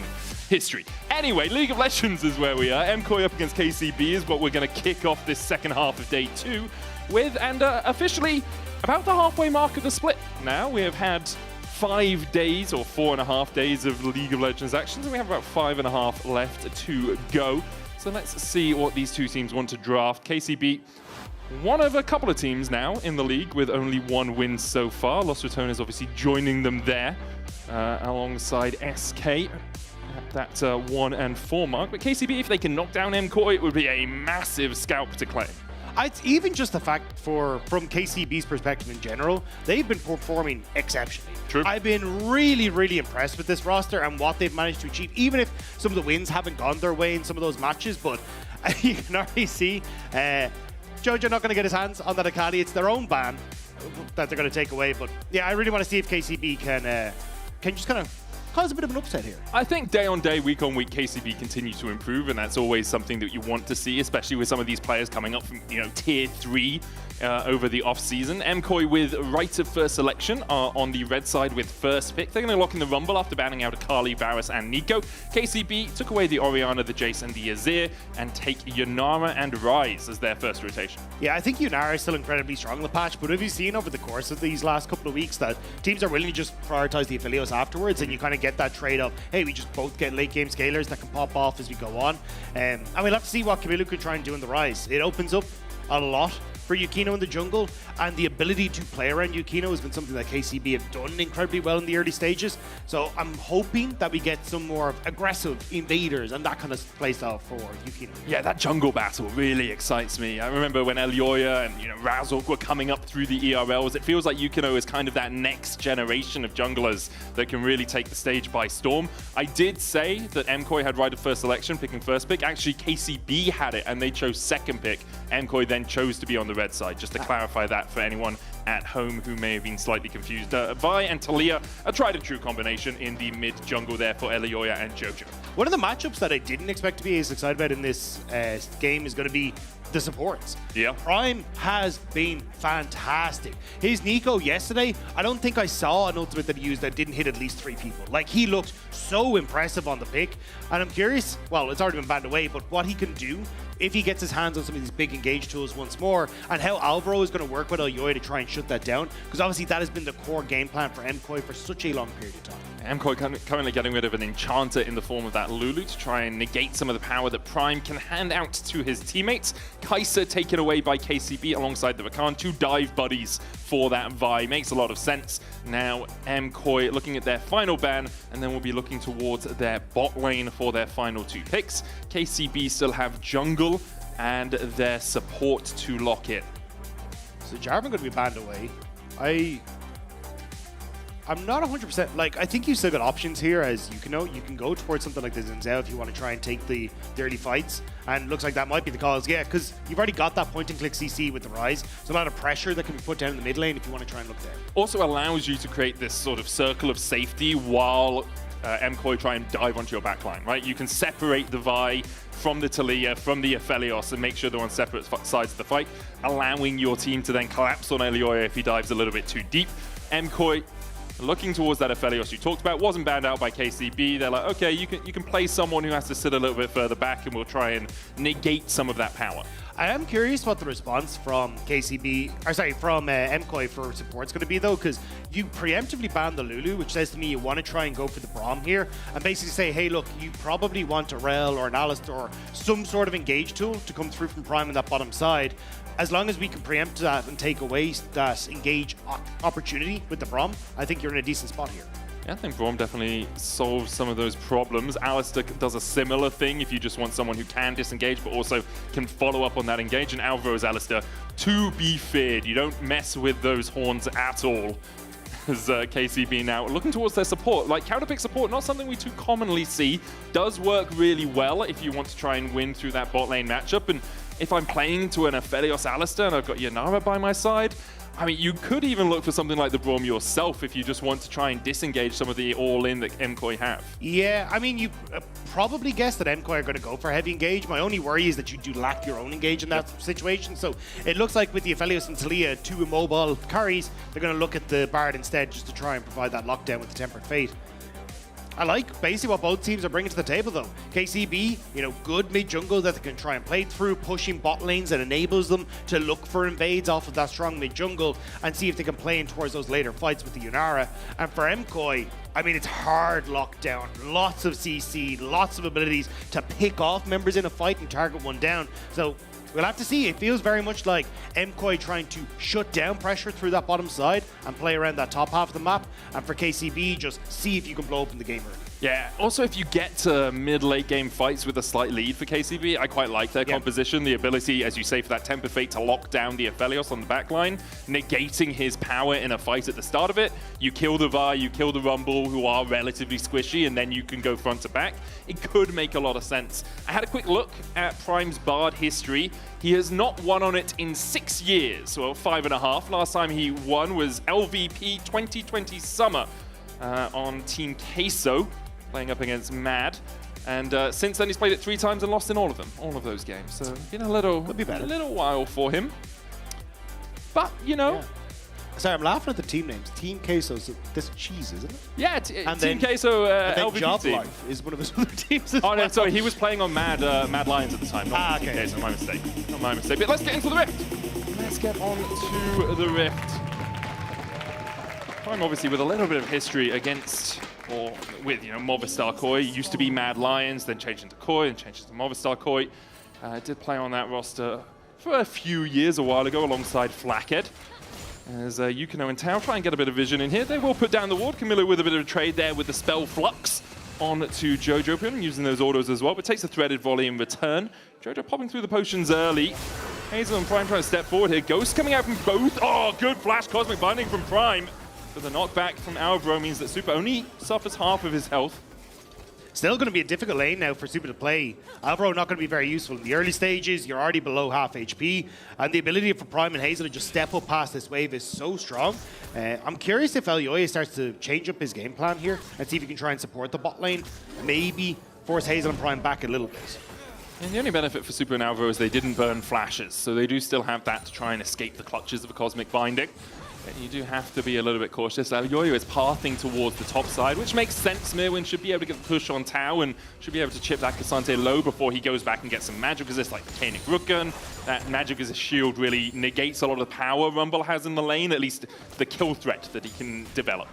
Speaker 21: history. Anyway, League of Legends is where we are. MCOY up against KCB is what we're going to kick off this second half of day 2 with, and officially about the halfway mark of the split. Now we have had 5 days or 4.5 days of League of Legends actions, and we have about 5.5 left to go. So let's see what these two teams want to draft. KCB, one of a couple of teams now in the league with only 1 win so far. Los Ratons is obviously joining them there alongside SK at that 1 and 4 mark. But KCB, if they can knock down MCOY, it would be a massive scalp to claim.
Speaker 12: It's even just the fact from KCB's perspective in general, they've been performing exceptionally.
Speaker 21: True.
Speaker 12: I've been really, really impressed with this roster and what they've managed to achieve, even if some of the wins haven't gone their way in some of those matches. But you can already see Jojo not going to get his hands on that Akali. It's their own ban that they're going to take away. But yeah, I really want to see if KCB can just kind of cause a bit of an upset here.
Speaker 4: I think day on day, week on week, KCB continue to improve, and that's always something that you want to see, especially with some of these players coming up from, tier 3 over the off-season. MCOY with right of first selection are on the red side with first pick. They're going to lock in the Rumble after banning out Akali, Varus, and Nico. KCB took away the Orianna, the Jace, and the Azir, and take Yunara and Ryze as their first rotation.
Speaker 12: Yeah, I think Yunara is still incredibly strong in the patch, but have you seen over the course of these last couple of weeks that teams are willing to just prioritize the Aphelios afterwards, and you kind of get that trade of, hey, we just both get late game scalers that can pop off as we go on. And we'll have to see what Camilo can try and do in the Ryze. It opens up a lot for Yukino in the jungle, and the ability to play around Yukino has been something that KCB have done incredibly well in the early stages. So I'm hoping that we get some more aggressive invaders and that kind of playstyle for Yukino.
Speaker 4: Yeah, that jungle battle really excites me. I remember when Elioya and Razork were coming up through the ERLs. It feels like Yukino is kind of that next generation of junglers that can really take the stage by storm. I did say that MCOY had right of first selection, picking first pick. Actually, KCB had it, and they chose second pick. MCOY then chose to be on the red side, just to clarify that for anyone at home who may have been slightly confused. Vi and Talia, a tried and true combination in the mid jungle there for Elioya and Jojo.
Speaker 12: One of the matchups that I didn't expect to be as excited about in this game is going to be the supports.
Speaker 4: Yeah.
Speaker 12: Prime has been fantastic. His Nico yesterday, I don't think I saw an ultimate that he used that didn't hit at least 3 people. Like, he looked so impressive on the pick. And I'm curious, well, it's already been banned away, but what he can do if he gets his hands on some of these big engage tools once more, and how Alvaro is going to work with Elioya to try and shut that down, because obviously that has been the core game plan for MCOY for such a long period of time.
Speaker 4: MCOY currently getting rid of an enchanter in the form of that Lulu to try and negate some of the power that Prime can hand out to his teammates. Kai'Sa taken away by KCB alongside the Rakan, 2 dive buddies for that Vi. Makes a lot of sense. Now MCOY looking at their final ban, and then we'll be looking towards their bot lane for their final 2 picks. KCB still have jungle and their support to lock it.
Speaker 12: So Jarvan going to be banned away. I'm not 100%, like, I think you still got options here as Yukino. You can go towards something like the Zenzel if you want to try and take the early fights, and looks like that might be the cause, yeah, because you've already got that point and click CC with the Ryze, so a lot of pressure that can be put down in the mid lane if you want to try and look there.
Speaker 4: Also allows you to create this sort of circle of safety while MCOY try and dive onto your backline, right? You can separate the Vi from the Talia, from the Aphelios, and make sure they're on separate sides of the fight, allowing your team to then collapse on Elioya if he dives a little bit too deep. MCOY looking towards that Aphelios you talked about, wasn't banned out by KCB. They're like, okay, you can play someone who has to sit a little bit further back, and we'll try and negate some of that power.
Speaker 12: I am curious what the response from MCOY for support's going to be, though, because you preemptively banned the Lulu, which says to me you want to try and go for the Braum here, and basically say, hey, look, you probably want a Rel or an Alistar or some sort of engage tool to come through from Prime in that bottom side. As long as we can preempt that and take away that engage opportunity with the Braum, I think you're in a decent spot here.
Speaker 4: Yeah, I think Braum definitely solves some of those problems. Alistar does a similar thing if you just want someone who can disengage but also can follow up on that engage. And Alvaro's Alistar, to be feared. You don't mess with those horns at all. As KCB now looking towards their support. Like, counterpick support, not something we too commonly see. Does work really well if you want to try and win through that bot lane matchup. And if I'm playing to an Aphelios Alistar and I've got Yunara by my side, I mean, you could even look for something like the Braum yourself if you just want to try and disengage some of the all-in that MCOY have.
Speaker 12: Yeah, I mean, you probably guessed that MCOY are going to go for heavy engage. My only worry is that you do lack your own engage in that situation. So it looks like with the Aphelios and Talia, 2 immobile carries, they're going to look at the Bard instead just to try and provide that lockdown with the Tempered Fate. I like basically what both teams are bringing to the table, though. KCB, good mid-jungle that they can try and play through, pushing bot lanes that enables them to look for invades off of that strong mid-jungle and see if they can play in towards those later fights with the Yunara. And for MCOY, I mean, it's hard lockdown, lots of CC, lots of abilities to pick off members in a fight and target one down. So we'll have to see. It feels very much like MCOY trying to shut down pressure through that bottom side and play around that top half of the map. And for KCB, just see if you can blow open the game early.
Speaker 4: Yeah, also if you get to mid-late game fights with a slight lead for KCB, I quite like their composition, the ability, as you say, for that Tempered Fate to lock down the Aphelios on the backline, negating his power in a fight at the start of it. You kill the Vi, you kill the Rumble, who are relatively squishy, and then you can go front to back. It could make a lot of sense. I had a quick look at Prime's Bard history. He has not won on it in 6 years, well, 5.5. Last time he won was LVP 2020 Summer. on Team Queso, playing up against Mad. And since then, he's played it 3 times and lost in all of them, all of those games. So been a little while for him. But, you know.
Speaker 12: Yeah. Sorry, I'm laughing at the team names. Team Queso, so this cheese, isn't it?
Speaker 4: Yeah, Team Queso, LVP
Speaker 12: Job
Speaker 4: team.
Speaker 12: Life is one of his other teams as
Speaker 4: Oh, no,
Speaker 12: well.
Speaker 4: sorry, he was playing on Mad Lions at the time, not Team Queso, my mistake. Not my mistake. But let's get into the Rift. Let's get on to the Rift. Prime obviously with a little bit of history against, or with, you know, Movistar Koi. Used to be Mad Lions, then changed into Koi, and changed into Movistar Koi. Did play on that roster for a few years, a while ago, alongside Flackhead. As Yukino and Tao try and get a bit of vision in here. They will put down the ward. Camilo with a bit of a trade there with the spell Flux on to Jojo, using those autos as well, but takes a threaded volley in return. Jojo popping through the potions early. Hazel and Prime trying to step forward here. Ghost coming out from both. Oh, good flash Cosmic Binding from Prime. But the knockback from Alvaro means that Super only suffers half of his health.
Speaker 12: Still going to be a difficult lane now for Super to play. Alvaro not going to be very useful in the early stages. You're already below half HP. And the ability for Prime and Hazel to just step up past this wave is so strong. I'm curious if Elioya starts to change up his game plan here and see if he can try and support the bot lane. Maybe force Hazel and Prime back a little bit.
Speaker 4: And the only benefit for Super and Alvaro is they didn't burn flashes. So they do still have that to try and escape the clutches of a Cosmic Binding. And you do have to be a little bit cautious. Elioya is pathing towards the top side, which makes sense. Mirwin should be able to get the push on Tau and should be able to chip that Cassante low before he goes back and gets some magic resist like the Kaenic Rook Gun. That magic as a shield really negates a lot of the power Rumble has in the lane, at least the kill threat that he can develop.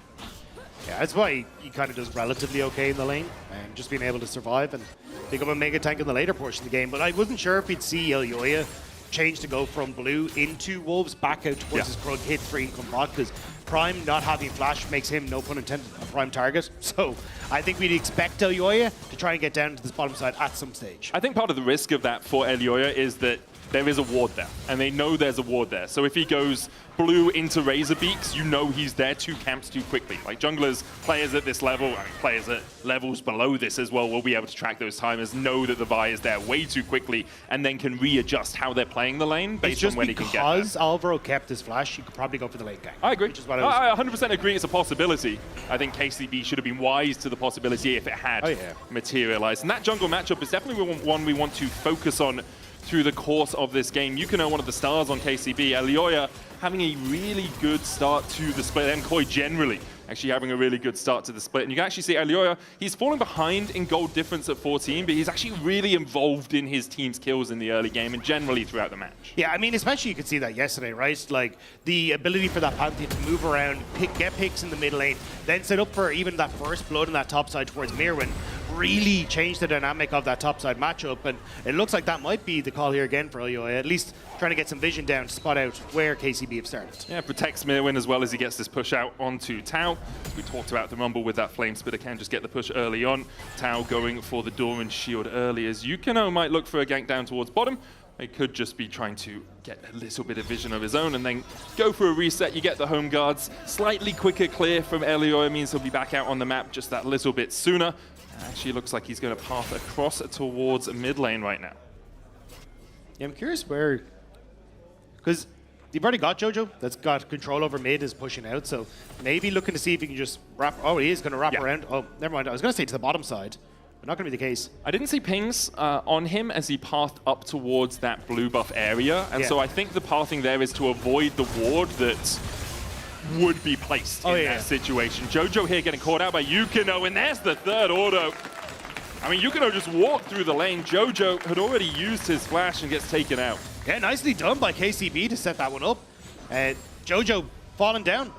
Speaker 12: Yeah, that's why he kind of does relatively okay in the lane, and just being able to survive and become a mega tank in the later portion of the game. But I wasn't sure if he'd see Elioya change to go from blue into Wolves back out towards his Krug hit 3 from bot, because Prime not having flash makes him, no pun intended, a prime target. So I think we'd expect Elioya to try and get down to this bottom side at some stage.
Speaker 4: I think part of the risk of that for Elioya is that there is a ward there, and they know there's a ward there. So if he goes blue into Razorbeaks, you know he's there 2 camps too quickly. Like junglers, players at this level, and players at levels below this as well will be able to track those timers, know that the Vi is there way too quickly, and then can readjust how they're playing the lane based on when he can get there.
Speaker 12: Because Alvaro kept his flash, you could probably go for the late gang.
Speaker 4: I agree.
Speaker 12: Which is what
Speaker 4: I 100% agree it's a possibility. I think KCB should have been wise to the possibility if it had materialized. And that jungle matchup is definitely one we want to focus on through the course of this game. Yukino, one of the stars on KCB. Elioya having a really good start to the split. MCOY generally actually having a really good start to the split. And you can actually see Elioya, he's falling behind in gold difference at 14, but he's actually really involved in his team's kills in the early game and generally throughout the match.
Speaker 12: Yeah, I mean, especially you could see that yesterday, right? Like, the ability for that Pantheon to move around, get picks in the mid lane, then set up for even that first blood on that top side towards Mirwin, really changed the dynamic of that top side matchup. And it looks like that might be the call here again for Elioya, at least trying to get some vision down to spot out where KCB have started.
Speaker 4: Yeah, protects Mirwin as well as he gets this push out onto Tau. We talked about the Rumble with that Flame Spitter can just get the push early on. Tau going for the Doran Shield early as Yukino might look for a gank down towards bottom. He could just be trying to get a little bit of vision of his own and then go for a reset. You get the home guards. Slightly quicker clear from Elioya means he'll be back out on the map just that little bit sooner. Actually looks like he's going to path across towards mid lane right now.
Speaker 12: Yeah, I'm curious where, because you've already got Jojo that's got control over mid, is pushing out, so maybe looking to see if he can just wrap. Oh, he is going to wrap around. Oh, never mind. I was going to say to the bottom side, but not going to be the case.
Speaker 4: I didn't see pings on him as he pathed up towards that blue buff area, and so I think the pathing there is to avoid the ward that would be placed in that situation. Jojo here getting caught out by Yukino, and there's the third auto. I mean, Yukino just walked through the lane. Jojo had already used his flash and gets taken out.
Speaker 12: Yeah, nicely done by KCB to set that one up. Jojo falling down.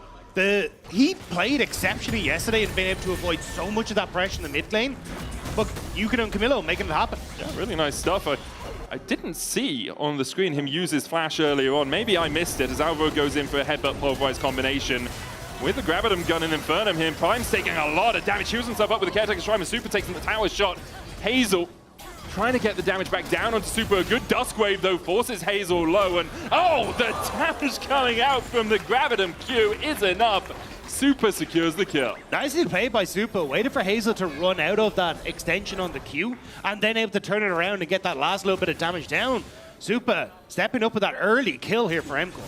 Speaker 12: He played exceptionally yesterday and been able to avoid so much of that pressure in the mid lane. But Yukino and Camilo making it happen.
Speaker 4: Yeah, really nice stuff. I didn't see on the screen him use his flash earlier on. Maybe I missed it as Alvaro goes in for a headbutt pulverize combination. With the Gravitum gun and Infernum here, Prime's taking a lot of damage. Heals himself up with the Caretaker Shrine, and Super takes the tower shot. Hazel trying to get the damage back down onto Super. A good Dusk Wave, though, forces Hazel low. And, oh, the damage coming out from the Gravitum Q is enough. Super secures the kill.
Speaker 12: Nicely played by Super. Waited for Hazel to run out of that extension on the Q, and then able to turn it around and get that last little bit of damage down. Super stepping up with that early kill here for MCOY.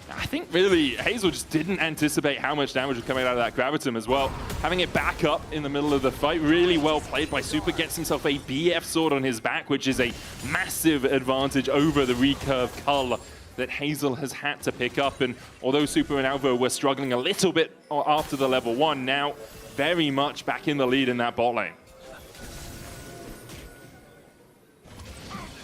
Speaker 4: I think really Hazel just didn't anticipate how much damage was coming out of that Graviton as well. Having it back up in the middle of the fight, really well played by Super. Gets himself a BF sword on his back, which is a massive advantage over the recurve Cull that Hazel has had to pick up. And although Super and Alvo were struggling a little bit after the level 1, now very much back in the lead in that bot lane.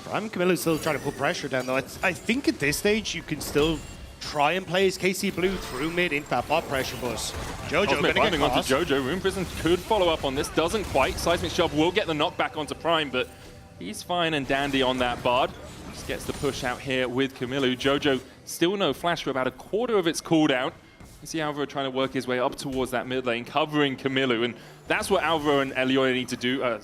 Speaker 12: Camilu's still trying to put pressure down, though. I think at this stage you can still try and play as KC Blue through mid into that bot pressure, but Jojo going to get
Speaker 4: onto
Speaker 12: caught.
Speaker 4: Jojo. Rune Prison could follow up on this. Doesn't quite. Seismic Shove will get the knockback onto Prime, but he's fine and dandy on that Bard. Just gets the push out here with Camilu. Jojo still no flash for about a quarter of its cooldown. You see Alvaro trying to work his way up towards that mid lane, covering Camilu, and that's what Alvaro and Elioya need to do,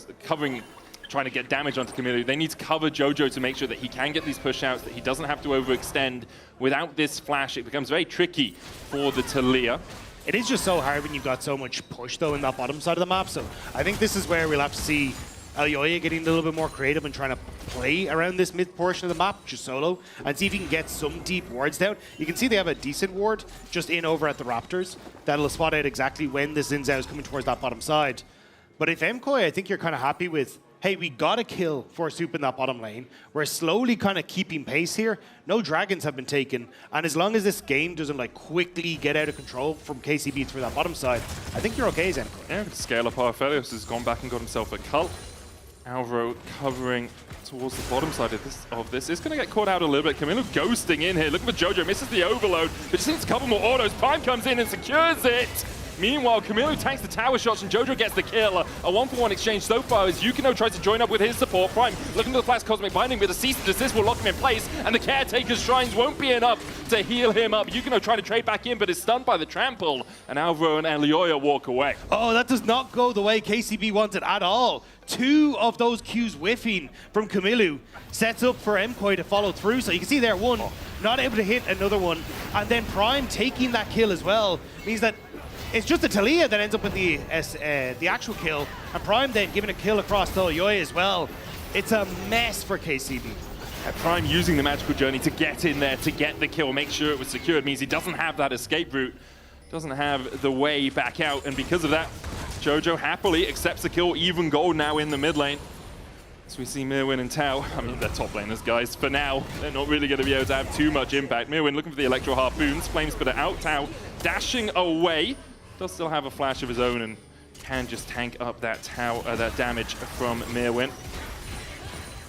Speaker 4: trying to get damage onto Camilu. They need to cover Jojo to make sure that he can get these push outs, that he doesn't have to overextend. Without this flash, it becomes very tricky for the Taliyah.
Speaker 12: It is just so hard when you've got so much push, though, in that bottom side of the map. So I think this is where we'll have to see Elioya getting a little bit more creative and trying to play around this mid portion of the map, just solo, and see if he can get some deep wards down. You can see they have a decent ward just in over at the Raptors. That'll spot out exactly when the Xin Zhao is coming towards that bottom side. But if MCOY, I think you're kind of happy with, hey, we got a kill for Soup in that bottom lane. We're slowly kind of keeping pace here. No dragons have been taken. And as long as this game doesn't like quickly get out of control from KCB through that bottom side, I think you're okay, Zenko.
Speaker 4: Yeah, scale up Arfelios has gone back and got himself a cult. Alvaro covering towards the bottom side of this. Is going to get caught out a little bit. Camilu ghosting in here. Looking for Jojo. Misses the overload. But just needs a couple more autos. Prime comes in and secures it. Meanwhile, Camilu tanks the tower shots and Jojo gets the kill. A 1-for-1 exchange so far as Yukino tries to join up with his support. Prime looking to the flash Cosmic Binding, but a cease and desist will lock him in place, and the Caretaker's Shrines won't be enough to heal him up. Yukino trying to trade back in, but is stunned by the trample, and Alvaro and Elioya walk away.
Speaker 12: Oh, that does not go the way KCB wanted at all. 2 of those Qs whiffing from Camilu sets up for MCOY to follow through. So you can see there, one, not able to hit another one, and then Prime taking that kill as well means that it's just the Taliyah that ends up with the actual kill, and Prime then giving a kill across to Elioya as well. It's a mess for KCB.
Speaker 4: Prime using the magical journey to get in there, to get the kill, make sure it was secured, means he doesn't have that escape route, doesn't have the way back out, and because of that, Jojo happily accepts the kill, even gold now in the mid lane. So we see Mirwin and Tau, I mean, they're top laners, guys. For now, they're not really going to be able to have too much impact. Mirwin looking for the Electro Harpoons, Flame Spitter out, Tau dashing away. Does still have a flash of his own and can just tank up that that damage from Mirwin.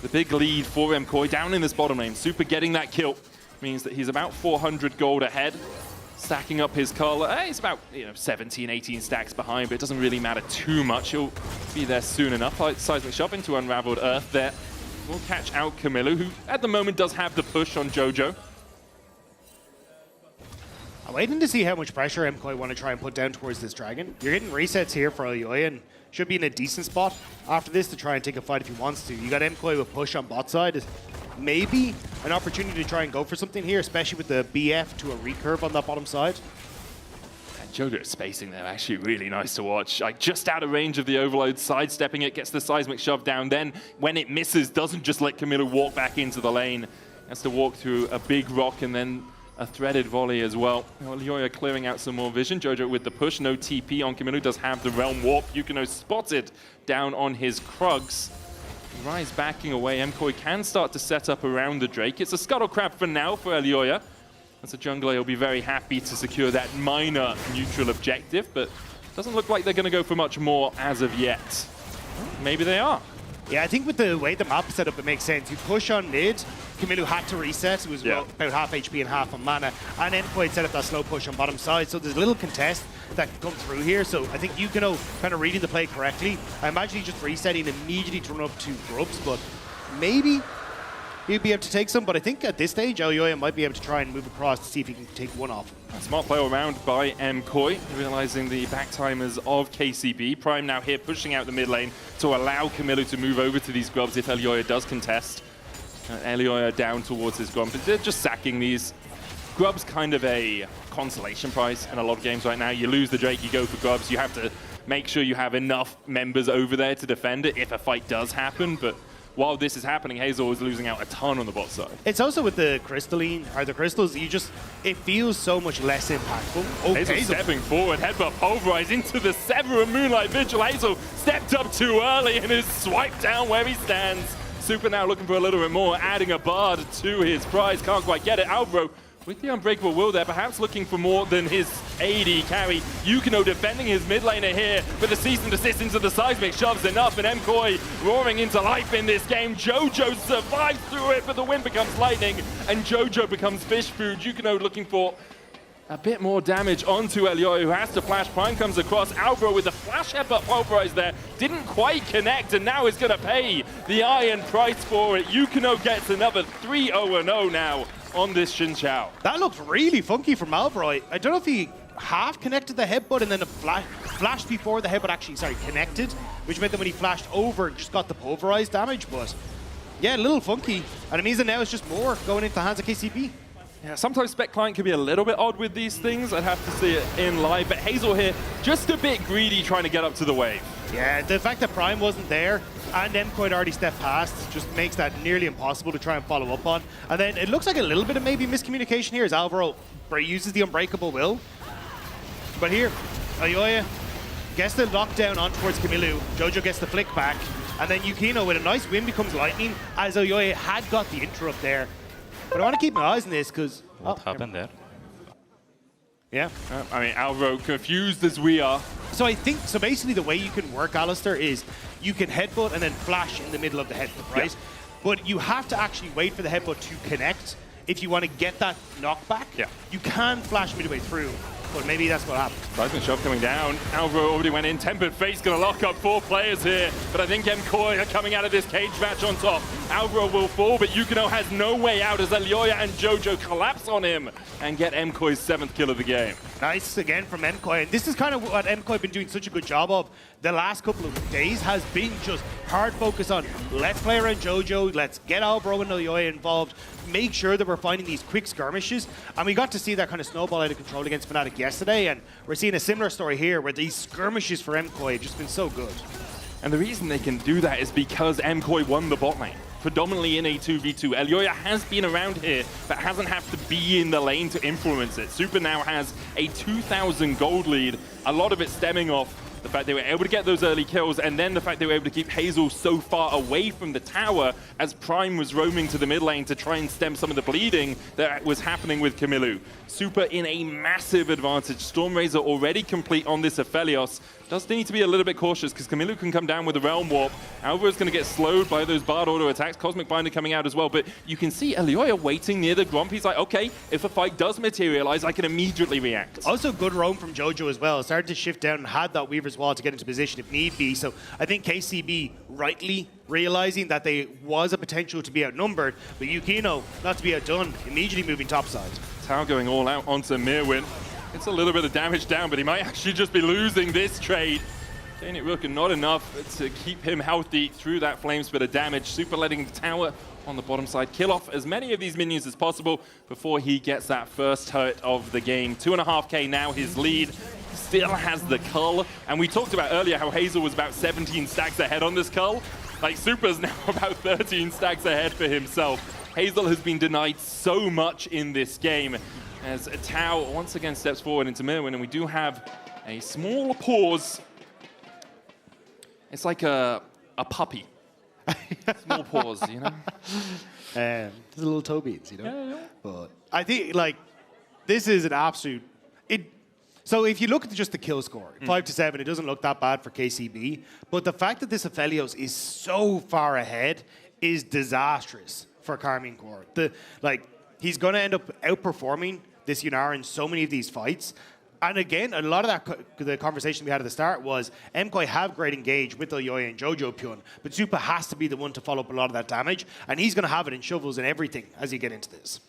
Speaker 4: The big lead for MCOY down in this bottom lane. Super getting that kill means that he's about 400 gold ahead. Stacking up his Cull. He's about 17, 18 stacks behind, but it doesn't really matter too much. He'll be there soon enough. Seismic Shove into Unraveled Earth there. We'll catch out Camilu, who at the moment does have the push on Jojo.
Speaker 12: I'm waiting to see how much pressure MCOY want to try and put down towards this dragon. You're getting resets here for Elioya and should be in a decent spot after this to try and take a fight if he wants to. You got MCOY with push on bot side. Maybe an opportunity to try and go for something here, especially with the BF to a recurve on that bottom side.
Speaker 4: And Jojo spacing there, actually really nice to watch. Like just out of range of the overload, sidestepping it, gets the Seismic Shove down. Then when it misses, doesn't just let Camilu walk back into the lane. Has to walk through a big rock and then a threaded volley as well. Elioya clearing out some more vision. Jojo with the push, no TP on Camilu, does have the Realm Warp. Yukino spotted down on his Krugs. Rise backing away. MCOY can start to set up around the Drake. It's a Scuttle Crab for now for Elioya. As a jungler, he'll be very happy to secure that minor neutral objective, but doesn't look like they're going to go for much more as of yet. Maybe they are.
Speaker 12: Yeah, I think with the way the map is set up, it makes sense. You push on mid, Camilu had to reset. It was about half HP and half on mana. And MCOY set up that slow push on bottom side. So there's a little contest that can come through here. So I think Yukino kind of reading the play correctly. I imagine he's just resetting immediately to run up to Grubs, but maybe he'd be able to take some. But I think at this stage, Elioya might be able to try and move across to see if he can take one off.
Speaker 4: A smart play around by MCOY, realizing the backtimers of KCB. Prime now here pushing out the mid lane to allow Camilu to move over to these Grubs if Elioya does contest. Elioya down towards his Grub, but they're just sacking these. Grub's kind of a consolation prize in a lot of games right now. You lose the Drake, you go for Grubs. You have to make sure you have enough members over there to defend it if a fight does happen, but while this is happening, Hazel is losing out a ton on the bot side.
Speaker 12: It's also with the crystalline, or the crystals, it feels so much less impactful. Oh,
Speaker 4: Hazel stepping forward, headbutt pulverize into the Sever and Moonlight Vigil. Hazel stepped up too early and is swiped down where he stands. Super now looking for a little bit more, adding a bard to his prize. Can't quite get it. Alvaro with the Unbreakable Will there, perhaps looking for more than his AD carry. Yukino defending his mid laner here, but the cease and desist into the seismic shoves enough, and MCOY roaring into life in this game. Jojo survives through it, but the wind becomes lightning, and Jojo becomes fish food. Yukino looking for a bit more damage onto Elioy, who has to flash. Prime comes across. Alvaro with the flash headbutt pulverize there. Didn't quite connect, and now is going to pay the iron price for it. Yukino gets another 3-0-0 now on this Xin Chao.
Speaker 12: That looked really funky from Alvaro. I don't know if he half connected the headbutt and then flashed before the headbutt actually, connected, which meant that when he flashed over, just got the pulverized damage, but yeah, a little funky. And it means that now it's just more going into the hands of KCB.
Speaker 4: Yeah, sometimes Spec Client can be a little bit odd with these things. I'd have to see it in live, but Hazel here, just a bit greedy trying to get up to the wave.
Speaker 12: Yeah, the fact that Prime wasn't there and MCOY had already stepped past just makes that nearly impossible to try and follow up on. And then it looks like a little bit of maybe miscommunication here as Alvaro uses the Unbreakable Will. But here, Ayoya gets the lockdown on towards Kamilu. Jojo gets the flick back. And then Yukino with a nice win becomes lightning as Ayoya had got the interrupt there. But I want to keep my eyes on this because...
Speaker 13: What happened there?
Speaker 12: Yeah.
Speaker 4: I mean, Alvaro confused as we are.
Speaker 12: So basically the way you can work Alistair is you can headbutt and then flash in the middle of the headbutt, right? Yeah. But you have to actually wait for the headbutt to connect if you want to get that knockback.
Speaker 4: Yeah.
Speaker 12: You can flash midway through, but maybe that's what happened.
Speaker 4: Seismic shove coming down. Alvaro already went in. Tempered Face going to lock up 4 players here. But I think MCOY are coming out of this cage match on top. Alvaro will fall, but Yukino has no way out as Elioya and Jojo collapse on him and get MCOY's 7th kill of the game.
Speaker 12: Nice again from MCOY. And this is kind of what MCOY have been doing such a good job of the last couple of days, has been just hard focus on let's play around Jojo, let's get Alvaro and Elioya involved, make sure that we're finding these quick skirmishes. And we got to see that kind of snowball out of control against Fnatic yesterday, and we're seeing a similar story here where these skirmishes for MCOY have just been so good.
Speaker 4: And the reason they can do that is because MCOY won the bot lane, predominantly in a 2v2. Elioya has been around here, but hasn't had to be in the lane to influence it. Super now has a 2,000 gold lead, a lot of it stemming off the fact they were able to get those early kills, and then the fact they were able to keep Hazel so far away from the tower as Prime was roaming to the mid lane to try and stem some of the bleeding that was happening with Kamilu. Super in a massive advantage. Stormrazor already complete on this Aphelios. Does need to be a little bit cautious because Kamilu can come down with a Realm Warp. Alvaro's going to get slowed by those Bard auto attacks. Cosmic Binder coming out as well, but you can see Elioya waiting near the Gromp. He's like, okay, if a fight does materialize, I can immediately react.
Speaker 12: Also good roam from Jojo as well. Started to shift down and had that Weaver's Wall to get into position if need be. So I think KCB rightly realizing that they was a potential to be outnumbered, but Yukino not to be outdone, immediately moving topside.
Speaker 4: Tau going all out onto Mirwin. It's a little bit of damage down, but he might actually just be losing this trade. Daniel Wilkin not enough to keep him healthy through that flame spit of damage. Super letting the tower on the bottom side kill off as many of these minions as possible before he gets that first hurt of the game. 2.5k now his lead. Still has the cull, and we talked about earlier how Hazel was about 17 stacks ahead on this cull. Like Super's now about 13 stacks ahead for himself. Hazel has been denied so much in this game as Tau once again steps forward into Mirwin, and we do have a small pause. It's like a puppy. Small pause, you know?
Speaker 12: The little toe beats, you know?
Speaker 4: Yeah.
Speaker 12: But I think, like, this is an absolute... So if you look at just the kill score, 5-7, it doesn't look that bad for KCB. But the fact that this Aphelios is so far ahead is disastrous for Karmine Corp. He's going to end up outperforming this Yunara in so many of these fights. And again, a lot of the conversation we had at the start was MCOY have great engage with Elioya and Jojo Pyun, but Super has to be the one to follow up a lot of that damage, and he's going to have it in shovels and everything as you get into this.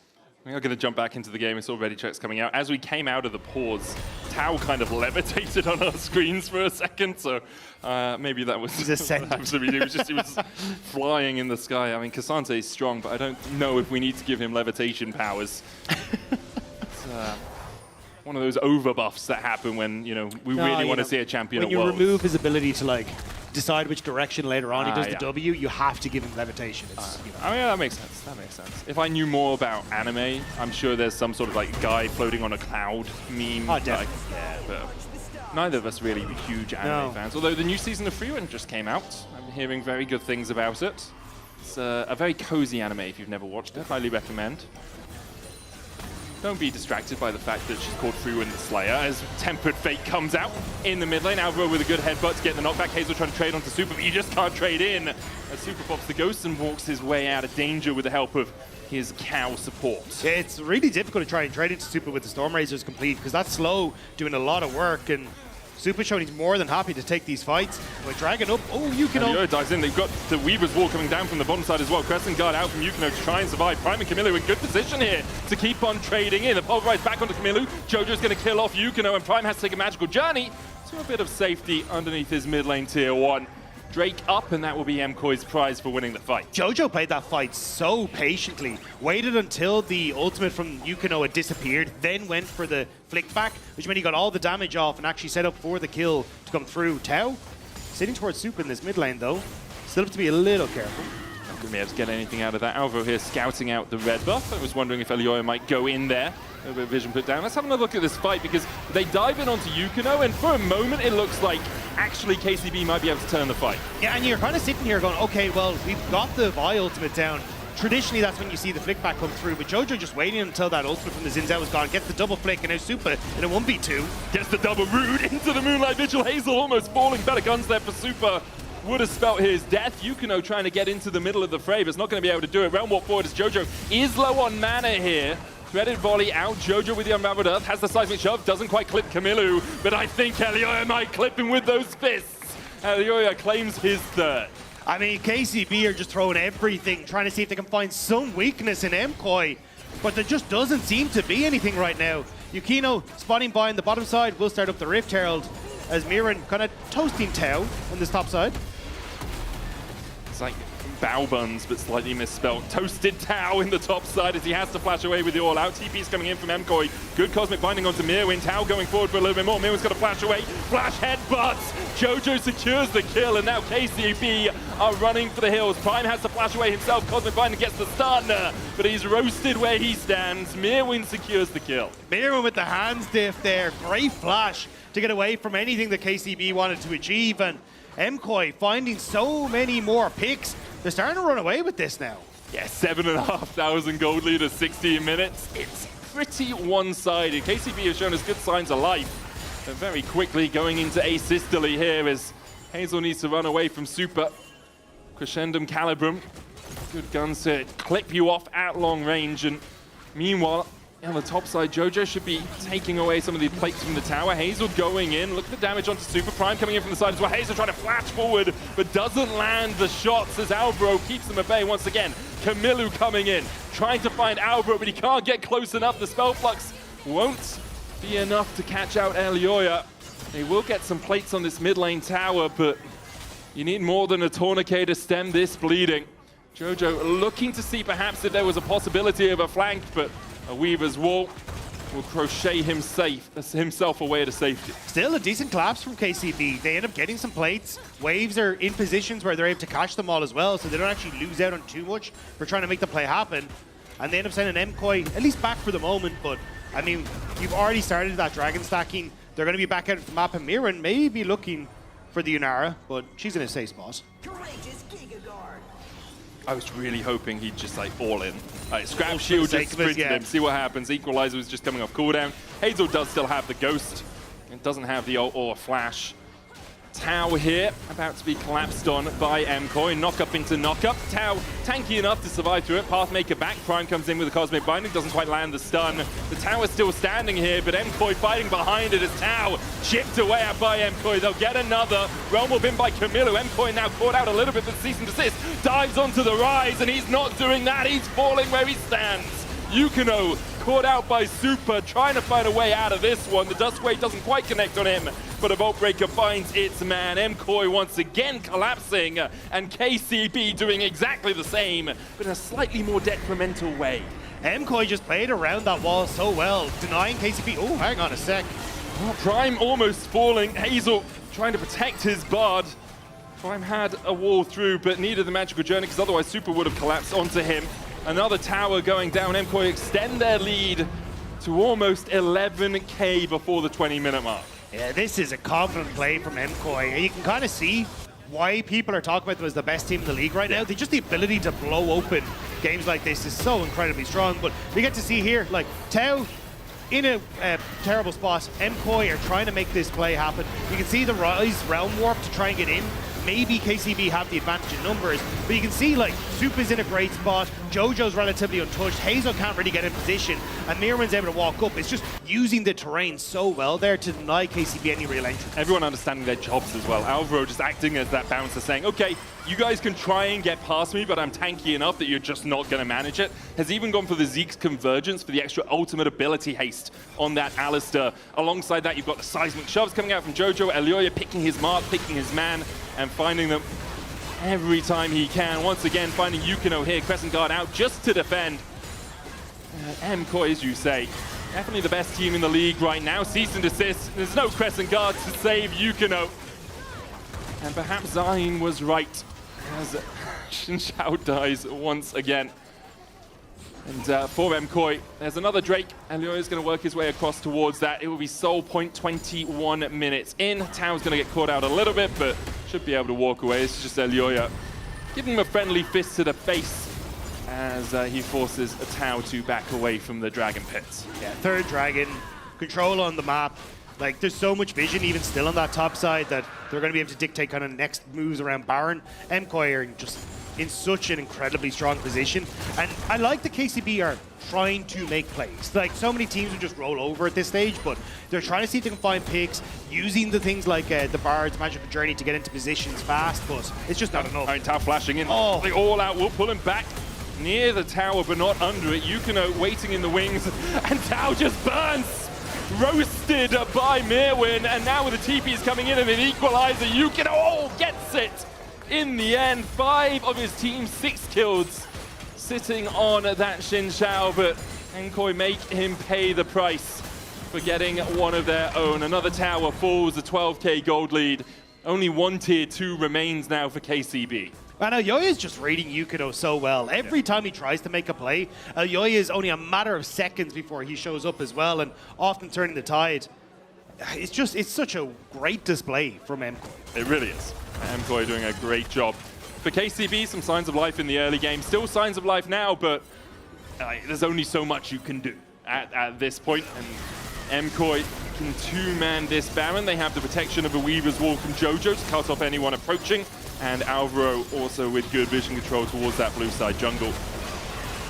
Speaker 4: We are going to jump back into the game. It's already checks coming out. As we came out of the pause, Tau kind of levitated on our screens for a second, so maybe that was...
Speaker 12: He's ascended.
Speaker 4: He was flying in the sky. I mean, Cassante is strong, but I don't know if we need to give him levitation powers. It's one of those overbuffs that happen when, you know, we really want to see a champion at Worlds.
Speaker 12: When you remove his ability to, like, decide which direction later on he does the W, you have to give him levitation. You know.
Speaker 4: I mean, that makes sense. That makes sense. If I knew more about anime, I'm sure there's some sort of like guy floating on a cloud meme.
Speaker 12: Oh, definitely.
Speaker 4: Yeah, but neither of us really huge anime fans. Although the new season of Freewind just came out. I'm hearing very good things about it. It's a very cozy anime if you've never watched it. Highly recommend. Don't be distracted by the fact that she's called Freewind the Slayer as Tempered Fate comes out in the mid lane. Alvaro with a good headbutt to get the knockback. Hazel trying to trade onto Super, but you just can't trade in. As Super pops the ghost and walks his way out of danger with the help of his cow support.
Speaker 12: Yeah, it's really difficult to try and trade into Super with the Storm Razors complete because that's slow, doing a lot of work, and Super showing he's more than happy to take these fights. But Dragon up, Yukino
Speaker 4: dives in. They've got the Weaver's Wall coming down from the bottom side as well. Crescent Guard out from Yukino to try and survive. Prime and Camilo in good position here to keep on trading in. The pulverize back onto Camilo. Jojo's going to kill off Yukino, and Prime has to take a magical journey to a bit of safety underneath his mid lane tier 1. Drake up, and that will be MCOY's prize for winning the fight.
Speaker 12: Jojo played that fight so patiently, waited until the ultimate from Yukino had disappeared, then went for the flick back, which meant he got all the damage off and actually set up for the kill to come through. Tao sitting towards Super in this mid lane though, still have to be a little careful.
Speaker 4: Not going to be able to get anything out of that. Alvaro here scouting out the red buff. I was wondering if Elioya might go in there. A bit of vision put down. Let's have another look at this fight because they dive in onto Yukino, and for a moment it looks like actually KCB might be able to turn the fight.
Speaker 12: Yeah, and you're kind of sitting here going, okay, well, we've got the Vi ultimate down. Traditionally, that's when you see the flick back come through, but Jojo just waiting until that ultimate from the Zinzao was gone, gets the double flick, and now Super in a 1v2.
Speaker 4: Gets the double root into the Moonlight Vigil. Hazel almost falling. Better guns there for Super. Would have spelt his death. Yukino trying to get into the middle of the fray, but it's not going to be able to do it. Realm walk forward as Jojo is low on mana here. Threaded volley out. Jojo with the Unraveled Earth has the seismic shove. Doesn't quite clip Camilo, but I think Elioya might clip him with those fists. Elioya claims his third.
Speaker 12: I mean, KCB are just throwing everything, trying to see if they can find some weakness in MCOY, but there just doesn't seem to be anything right now. Yukino spotting by on the bottom side will start up the Rift Herald as Mirren kind of toasting Tao on this top side.
Speaker 4: It's like bow buns, but slightly misspelled. Toasted Tao in the top side as he has to flash away with the all-out. TP's coming in from MCOY. Good Cosmic Binding onto Mirwin. Tao going forward for a little bit more. Mirwin's got to flash away. Flash headbutts. Jojo secures the kill, and now KCB are running for the hills. Prime has to flash away himself. Cosmic Binding gets the stun, but he's roasted where he stands. Mirwin secures the kill.
Speaker 12: Mirwin with the hands diff there. Great flash to get away from anything that KCB wanted to achieve, and MCOY finding so many more picks. They're starting to run away with this now.
Speaker 4: Yeah, 7,500 gold lead at 16 minutes. It's pretty one-sided. KCB has shown us good signs of life. They're very quickly going into asystole here as Hazel needs to run away from Super. Crescendum Calibrum. Good guns to clip you off at long range. And meanwhile, on the top side, Jojo should be taking away some of the plates from the tower. Hazel going in. Look at the damage onto Super. Prime coming in from the side as well. Hazel trying to flash forward, but doesn't land the shots as Alvaro keeps them at bay once again. Camilo coming in, trying to find Alvaro, but he can't get close enough. The Spell Flux won't be enough to catch out Elioya. They will get some plates on this mid lane tower, but you need more than a tourniquet to stem this bleeding. Jojo looking to see perhaps if there was a possibility of a flank, but a Weaver's Wall will crochet himself away to safety.
Speaker 12: Still a decent collapse from KCB. They end up getting some plates. Waves are in positions where they're able to catch them all as well, so they don't actually lose out on too much for trying to make the play happen. And they end up sending MCOY at least back for the moment, but I mean, you've already started that dragon stacking. They're going to be back out of the map, and Mirren may be looking for the Unara, but she's in a safe spot.
Speaker 4: I was really hoping he'd just like all in. Like, scrap shield, just sprinted him, see what happens. Equalizer was just coming off cooldown. Hazel does still have the ghost. It doesn't have the ult or flash. Tao here, about to be collapsed on by MCOY. Knock up into knock up. Tao tanky enough to survive through it. Pathmaker back. Prime comes in with a Cosmic Binding. Doesn't quite land the stun. The tower's still standing here, but MCOY fighting behind it as Tao chipped away at by MCOY. They'll get another. Realm will bin by Camilo. MCOY now caught out a little bit, but cease and desist. Dives onto the rise, and he's not doing that. He's falling where he stands. Yukino caught out by Super, trying to find a way out of this one. The Dustwave doesn't quite connect on him, but a Vault Breaker finds its man. MCOY once again collapsing, and KCB doing exactly the same, but in a slightly more detrimental way.
Speaker 12: MCOY just played around that wall so well, denying KCB. Oh, hang on a sec.
Speaker 4: Oh, Prime almost falling. Hazel trying to protect his Bard. Prime had a wall through, but needed the magical journey, because otherwise Super would have collapsed onto him. Another tower going down. MCOY extend their lead to almost 11k before the 20-minute mark.
Speaker 12: Yeah, this is a confident play from MCOY. You can kind of see why people are talking about them as the best team in the league right now. Just the ability to blow open games like this is so incredibly strong. But we get to see here, like, Tau in a terrible spot. MCOY are trying to make this play happen. You can see the Rise Realm Warp to try and get in. Maybe KCB have the advantage in numbers, but you can see, like, Soup is in a great spot, Jojo's relatively untouched, Hazel can't really get in position, and Mirman's able to walk up. It's just using the terrain so well there to deny KCB any real entry.
Speaker 4: Everyone understanding their jobs as well. Alvaro just acting as that bouncer, saying, okay, you guys can try and get past me, but I'm tanky enough that you're just not going to manage it. Has even gone for the Zeke's Convergence for the extra ultimate ability haste on that Alistar. Alongside that, you've got the seismic shoves coming out from Jojo, Elioya picking his mark, picking his man, and finding them every time he can. Once again, finding Yukino here, Crescent Guard out just to defend. MCOY, as you say, definitely the best team in the league right now. Cease and desist. There's no Crescent Guard to save Yukino. And perhaps Zayn was right as Xin Zhao dies once again. And for MCOY, there's another Drake. Elioya is going to work his way across towards that. It will be Soul Point 21 minutes in. Tau's going to get caught out a little bit, but should be able to walk away. It's just Elioya giving him a friendly fist to the face as he forces Tau to back away from the Dragon Pits.
Speaker 12: Yeah, third Dragon, control on the map. Like, there's so much vision even still on that top side that they're going to be able to dictate kind of next moves around Baron. MCOY are just in such an incredibly strong position. And I like the KCB are trying to make plays. Like, so many teams would just roll over at this stage, but they're trying to see if they can find picks, using the things like the Bard's Magical Journey to get into positions fast, but it's just not enough.
Speaker 4: Tau flashing in.
Speaker 12: Oh.
Speaker 4: The all-out will pull him back near the tower, but not under it. Yukino waiting in the wings, and Tau just burns. Roasted by Mirwin, and now with the TPs coming in and an equalizer, Yukino gets it. In the end, 5 of his team's 6 kills sitting on that Xin Zhao, but MCOY make him pay the price for getting one of their own. Another tower falls, a 12k gold lead. Only one tier 2 remains now for KCB.
Speaker 12: And Elioya is just reading Yukino so well. Every time he tries to make a play, Elioya is only a matter of seconds before he shows up as well, and often turning the tide. It's such a great display from MCOY.
Speaker 4: It really is. MCOY doing a great job. For KCB, some signs of life in the early game. Still signs of life now, but there's only so much you can do at this point. And MCOY can two-man this Baron. They have the protection of a Weaver's Wall from Jojo to cut off anyone approaching. And Alvaro also with good vision control towards that blue side jungle.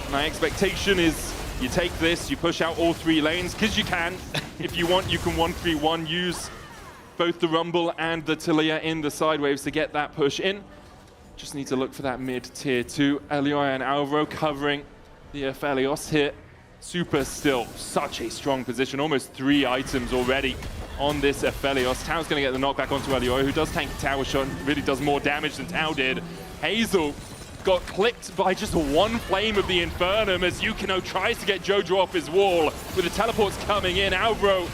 Speaker 4: My expectation is you take this, you push out all 3 lanes, because you can. If you want, you can 1-3-1, use both the Rumble and the Talia in the side waves to get that push in. Just need to look for that mid-tier 2. Elioya and Alvaro covering the Aphelios here. Super still, such a strong position. Almost 3 items already on this Aphelios. Tau's going to get the knockback onto Elioya, who does tank the tower shot and really does more damage than Tau did. Hazel got clipped by just 1 flame of the Infernum as Yukino tries to get Jojo off his wall. With the teleports coming in, Alvaro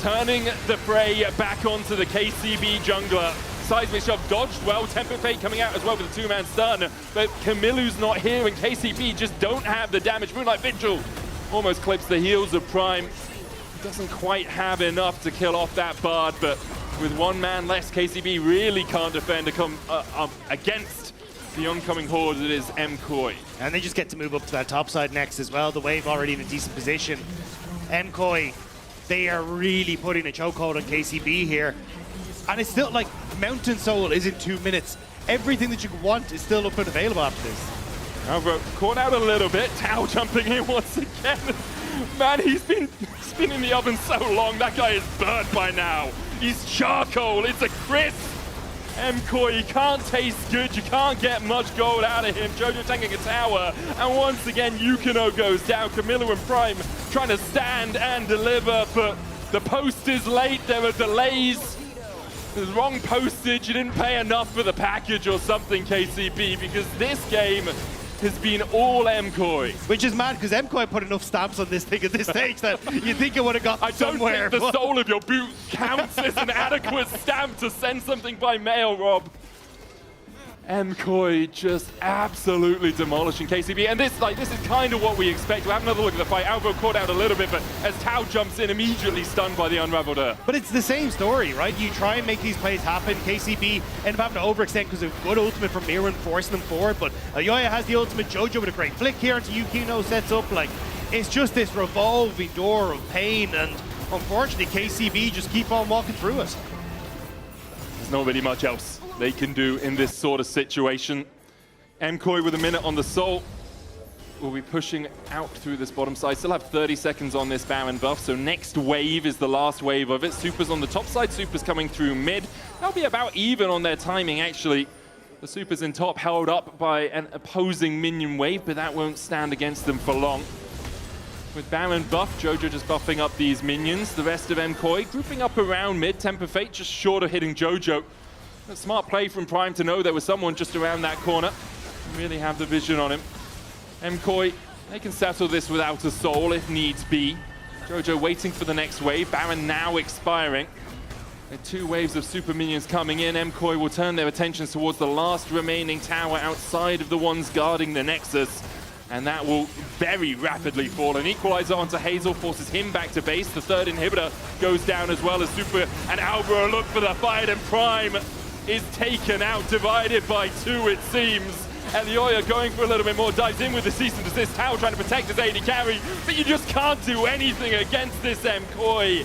Speaker 4: turning the fray back onto the KCB jungler. Seismic shove dodged well, Temper Fate coming out as well with a 2-man stun, but Camilu's not here and KCB just don't have the damage. Moonlight Vigil almost clips the heels of Prime. Doesn't quite have enough to kill off that Bard, but with 1 man less, KCB really can't defend to come against the oncoming horde that is MCOY.
Speaker 12: And they just get to move up to that top side next as well. The wave already in a decent position. MCOY, they are really putting a chokehold on KCB here. And it's still like Mountain Soul is in 2 minutes. Everything that you want is still up and available after this.
Speaker 4: Alvaro caught out a little bit. Tau jumping in once again. Man, he's been in the oven so long. That guy is burnt by now. He's charcoal. It's a crisp. MCOY, you can't taste good. You can't get much gold out of him. Jojo tanking a tower. And once again, Yukino goes down. Camilla and Prime trying to stand and deliver, but the post is late. There are delays. The wrong postage. You didn't pay enough for the package or something, KCB, because this game has been all MCOY.
Speaker 12: Which is mad, because MCOY put enough stamps on this thing at this stage that you think it would have got somewhere.
Speaker 4: I don't think the sole of your boot counts as an adequate stamp to send something by mail, Rob. MCOY just absolutely demolishing KCB, and this is kind of what we expect. We'll have another look at the fight. Alvo caught out a little bit, but as Tao jumps in, immediately stunned by the Unraveled Earth.
Speaker 12: But it's the same story, right? You try and make these plays happen. KCB end up having to overextend because of good ultimate from Mirren forcing them forward, but Yoya has the ultimate. Jojo with a great flick here into Yukino sets up. Like, it's just this revolving door of pain, and unfortunately, KCB just keep on walking through it.
Speaker 4: There's not really much else they can do in this sort of situation. MCOY with a minute on the Soul will be pushing out through this bottom side. Still have 30 seconds on this Baron buff, so next wave is the last wave of it. Super's on the top side, Super's coming through mid. They'll be about even on their timing, actually. The Super's in top, held up by an opposing minion wave, but that won't stand against them for long. With Baron buff, Jojo just buffing up these minions. The rest of MCOY grouping up around mid. Temper Fate just short of hitting Jojo. A smart play from Prime to know there was someone just around that corner. Really have the vision on him. MCOY, they can settle this without a soul if needs be. Jojo waiting for the next wave. Baron now expiring. With 2 waves of super minions coming in, MCOY will turn their attentions towards the last remaining tower outside of the ones guarding the Nexus. And that will very rapidly fall. An equalizer onto Hazel forces him back to base. The 3rd inhibitor goes down as well as Super and Alvaro look for the fight, and Prime is taken out, divided by 2 it seems. Elioya going for a little bit more, dives in with the cease and desist. Tao trying to protect his AD carry, but you just can't do anything against this MCOY.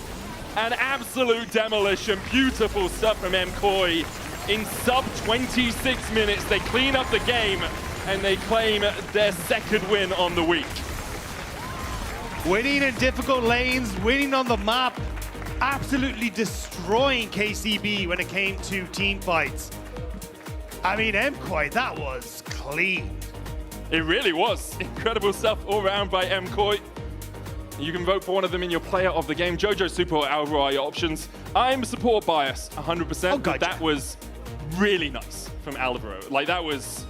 Speaker 4: An absolute demolition, beautiful stuff from MCOY. In sub 26 minutes, they clean up the game and they claim their 2nd win on the week.
Speaker 12: Winning in difficult lanes, winning on the map, absolutely destroying KCB when it came to team fights. I mean, MCOY, that was clean.
Speaker 4: It really was. Incredible stuff all around by MCOY. You can vote for one of them in your player of the game. Jojo, Super, or Alvaro are your options. I'm support biased, 100%, but that was really nice from Alvaro. Like, that's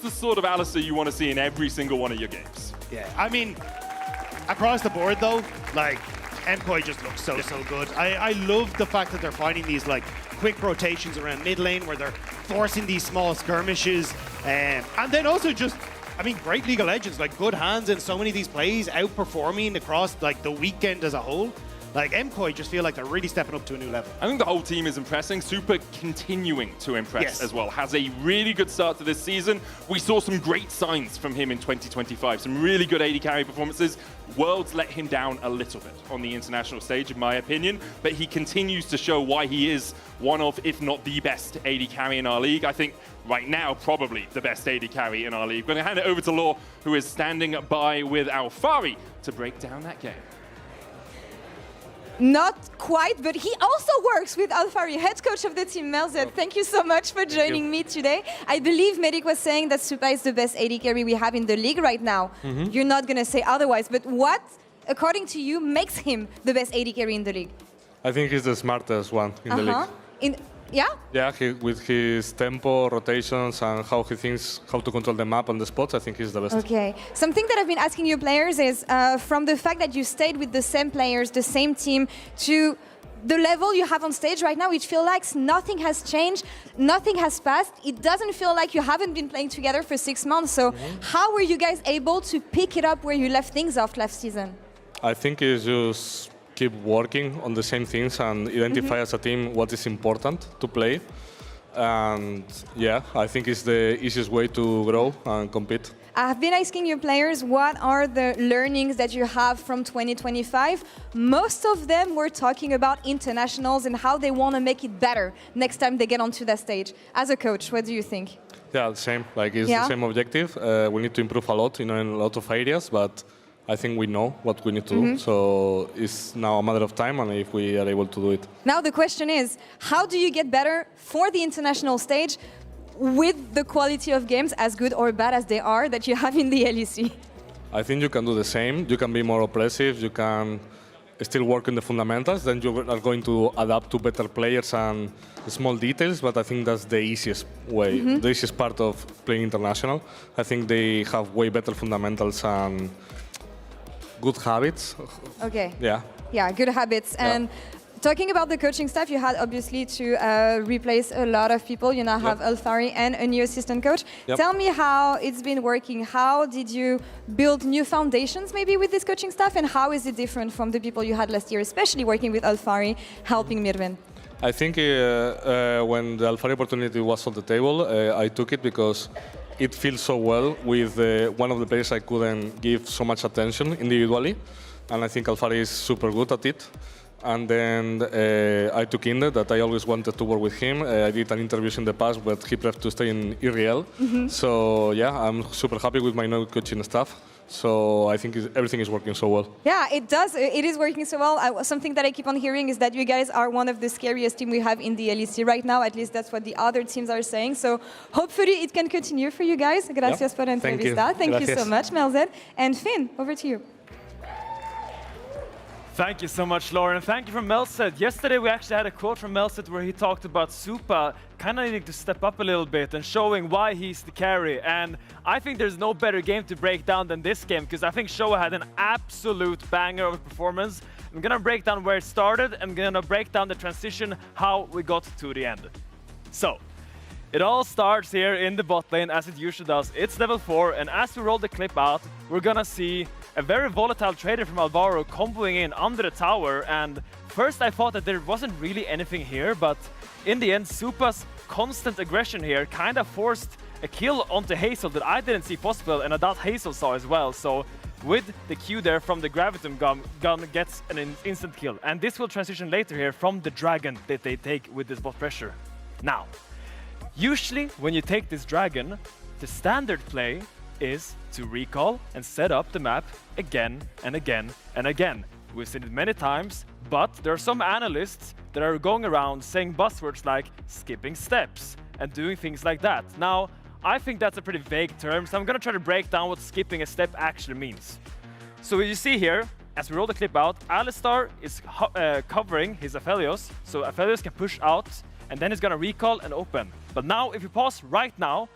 Speaker 4: the sort of Alistair you want to see in every single one of your games.
Speaker 12: Yeah, I mean, across the board though, like, MCOY just looks so good. I love the fact that they're finding these like quick rotations around mid lane where they're forcing these small skirmishes, and then also just, I mean, great League of Legends, like good hands in so many of these plays, outperforming across like the weekend as a whole. Like, MCOY just feel like they're really stepping up to a new level.
Speaker 4: I think the whole team is impressing. Super continuing to impress as well. Has a really good start to this season. We saw some great signs from him in 2025. Some really good AD carry performances. Worlds let him down a little bit on the international stage, in my opinion, but he continues to show why he is one of, if not the best AD carry in our league. I think right now, probably the best AD carry in our league. I'm going to hand it over to Law, who is standing by with Alfari to break down that game.
Speaker 17: Not quite, but he also works with Alfari, head coach of the team, Melzet. Thank you so much for joining me today. I believe Medic was saying that Supa is the best AD carry we have in the league right now. You're not going to say otherwise, but what, according to you, makes him the best AD carry in the league?
Speaker 18: I think he's the smartest one in the league.
Speaker 17: Yeah?
Speaker 18: Yeah, with his tempo, rotations, and how he thinks how to control the map and the spots, I think he's the best.
Speaker 17: Okay. Something that I've been asking you players is, from the fact that you stayed with the same players, the same team, to the level you have on stage right now, it feels like nothing has changed, nothing has passed. It doesn't feel like you haven't been playing together for 6 months. So how were you guys able to pick it up where you left things off last season?
Speaker 18: I think it's just keep working on the same things and identify as a team what is important to play. And yeah, I think it's the easiest way to grow and compete.
Speaker 17: I've been asking you players what are the learnings that you have from 2025. Most of them were talking about internationals and how they want to make it better next time they get onto that stage. As a coach, what do you think?
Speaker 18: Yeah, the same. Like, it's the same objective. We need to improve a lot, in a lot of areas, but I think we know what we need to do, so it's now a matter of time and if we are able to do it.
Speaker 17: Now the question is, how do you get better for the international stage with the quality of games, as good or bad as they are, that you have in the LEC?
Speaker 18: I think you can do the same. You can be more oppressive, you can still work on the fundamentals, then you are going to adapt to better players and small details, but I think that's the easiest way, the easiest part of playing international. I think they have way better fundamentals and good habits.
Speaker 17: Okay.
Speaker 18: Yeah.
Speaker 17: Yeah, good habits. And Talking about the coaching staff, you had obviously to replace a lot of people. You now have Alfari and a new assistant coach.
Speaker 18: Yep.
Speaker 17: Tell me how it's been working. How did you build new foundations maybe with this coaching staff, and how is it different from the people you had last year, especially working with Alfari, helping Mirven?
Speaker 18: I think when the Alfari opportunity was on the table, I took it because it feels so well with one of the players I couldn't give so much attention individually, and I think Alfari is super good at it. And then I took Inde, that I always wanted to work with him. I did an interviews in the past, but he preferred to stay in IRL. So yeah, I'm super happy with my new coaching staff. So I think everything is working so well.
Speaker 17: Yeah, it does. It is working so well. Something that I keep on hearing is that you guys are one of the scariest teams we have in the LEC right now. At least that's what the other teams are saying. So hopefully it can continue for you guys. Gracias por la entrevista. Thank you so much, Melzet. And Finn, over to you.
Speaker 7: Thank you so much, Lauren. Thank you from Melzet. Yesterday we actually had a quote from Melzet where he talked about Supa kind of needing to step up a little bit and showing why he's the carry. And I think there's no better game to break down than this game, because I think Showa had an absolute banger of a performance. I'm gonna break down where it started. I'm gonna break down the transition, how we got to the end. So, it all starts here in the bot lane, as it usually does. It's level 4, and as we roll the clip out, we're gonna see a very volatile trader from Alvaro comboing in under the tower. And first I thought that there wasn't really anything here, but in the end, Supa's constant aggression here kind of forced a kill onto Hazel that I didn't see possible, and I doubt Hazel saw as well. So with the Q there from the Gravitum gun gets an instant kill. And this will transition later here from the Dragon that they take with this bot pressure. Now, usually when you take this Dragon, the standard play is to recall and set up the map again and again and again. We've seen it many times, but there are some analysts that are going around saying buzzwords like skipping steps and doing things like that. Now, I think that's a pretty vague term, so I'm gonna try to break down what skipping a step actually means. So what you see here, as we roll the clip out, Alistar is covering his Aphelios, so Aphelios can push out, and then he's gonna recall and open. But now, if you pause right now,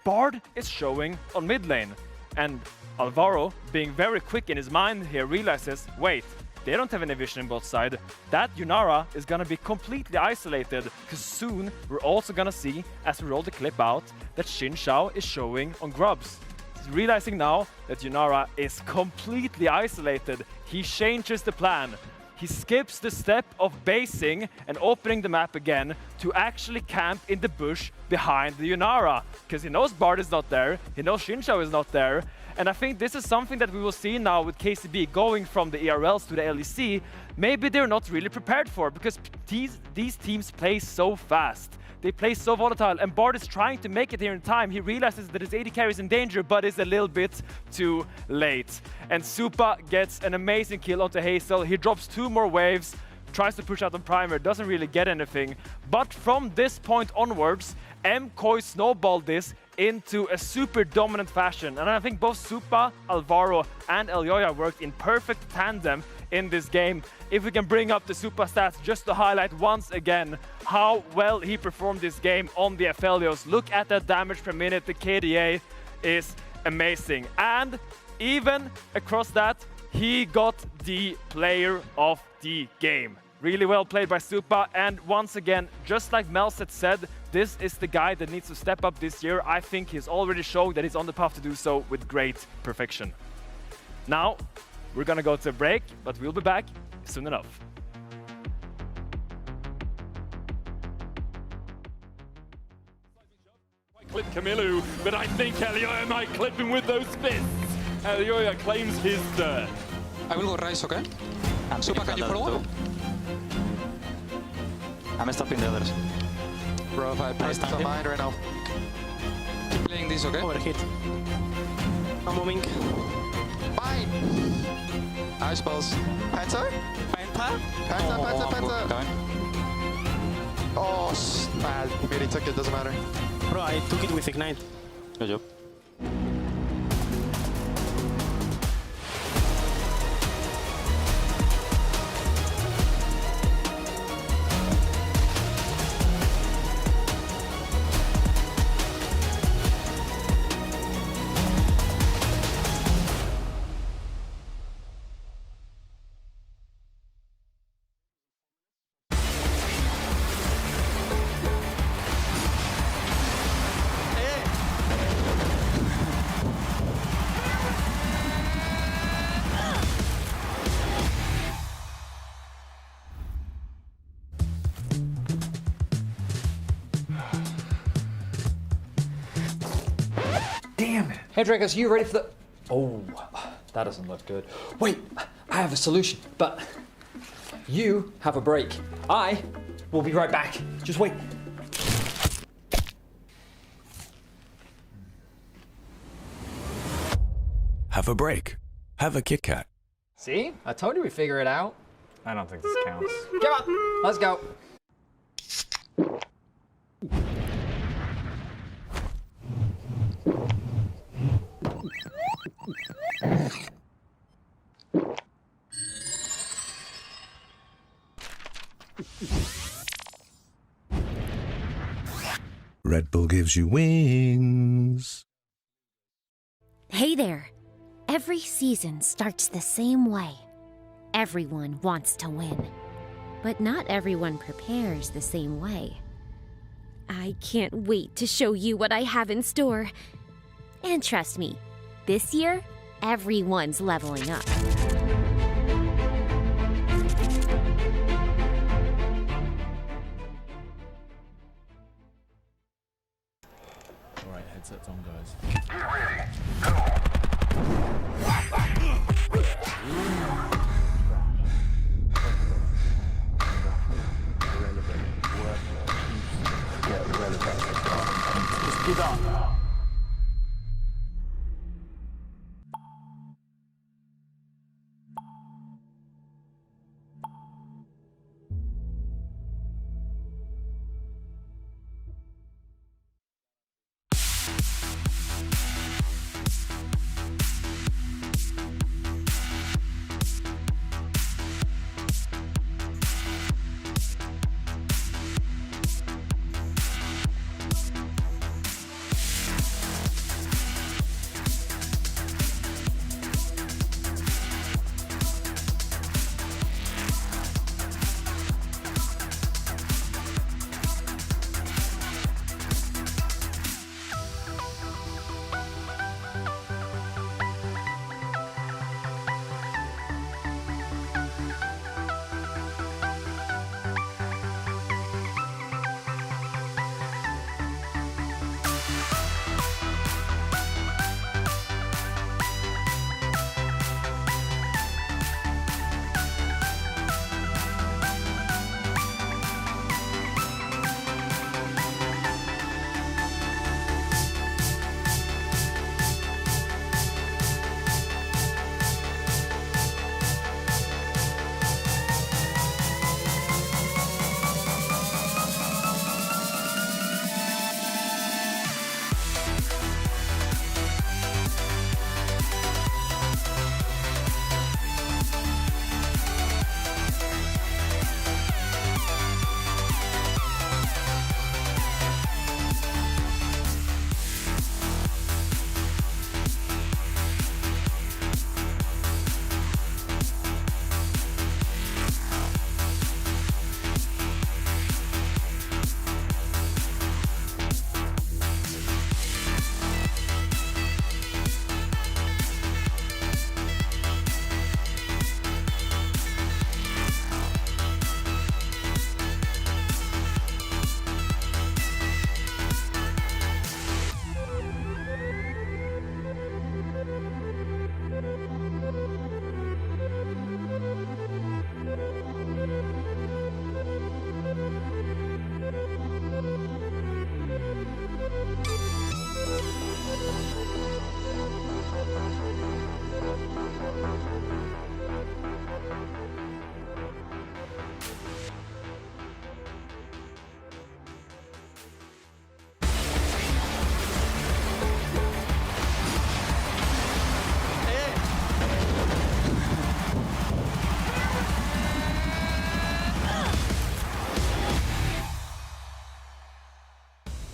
Speaker 7: Bard is showing on mid lane, and Alvaro, being very quick in his mind here, realizes, wait, they don't have any vision in bot side. That Yunara is gonna be completely isolated, because soon we're also gonna see, as we roll the clip out, that Xin Zhao is showing on Grubs. He's realizing now that Yunara is completely isolated. He changes the plan. He skips the step of basing and opening the map again to actually camp in the bush behind the Yunara, because he knows Bard is not there, he knows Xin Zhao is not there, and I think this is something that we will see now with KCB going from the ERLs to the LEC. Maybe they're not really prepared for, because these teams play so fast. They play so volatile, and Bard is trying to make it here in time. He realizes that his AD carry is in danger, but is a little bit too late. And Supa gets an amazing kill onto Hazel. He drops 2 more waves, tries to push out on Primer, doesn't really get anything. But from this point onwards, MCOY snowballed this into a super dominant fashion. And I think both Supa, Alvaro, and Elyoya worked in perfect tandem in this game. If we can bring up the Supa stats just to highlight once again how well he performed this game on the Aphelios. Look at that damage per minute. The KDA is amazing. And even across that, he got the player of the game. Really well played by Supa, and once again, just like Melzet said, this is the guy that needs to step up this year. I think he's already shown that he's on the path to do so with great perfection. Now, we're gonna go to a break, but we'll be back soon enough.
Speaker 4: Clip Camillo, but I think Elyoya might clip him with those fists. Elyoya claims his turn.
Speaker 19: I will go rise, okay? Supa, can you follow?
Speaker 22: I'm stopping the others.
Speaker 19: Bro, if I press on mine right now. Keep playing this, okay?
Speaker 22: Overhit. I'm moving.
Speaker 19: Mine! Nice balls. Penta?
Speaker 22: Penta?
Speaker 19: Penta, Penta, Penta. Oh, man. Miri took it, doesn't matter.
Speaker 22: Bro, I took it with Ignite. Good job.
Speaker 21: Damn it. Heretics, are you ready for the... Oh, that doesn't look good. Wait, I have a solution, but you have a break. I will be right back. Just wait.
Speaker 20: Have a break. Have a Kit Kat.
Speaker 11: See? I told you we'd figure it out.
Speaker 25: I don't think this counts.
Speaker 11: Come on, let's go.
Speaker 20: Red Bull gives you wings.
Speaker 2: Hey there. Every season starts the same way. Everyone wants to win. But not everyone prepares the same way. I can't wait to show you what I have in store. And trust me, this year, everyone's leveling up.
Speaker 5: Alright, headsets on, guys. Get up.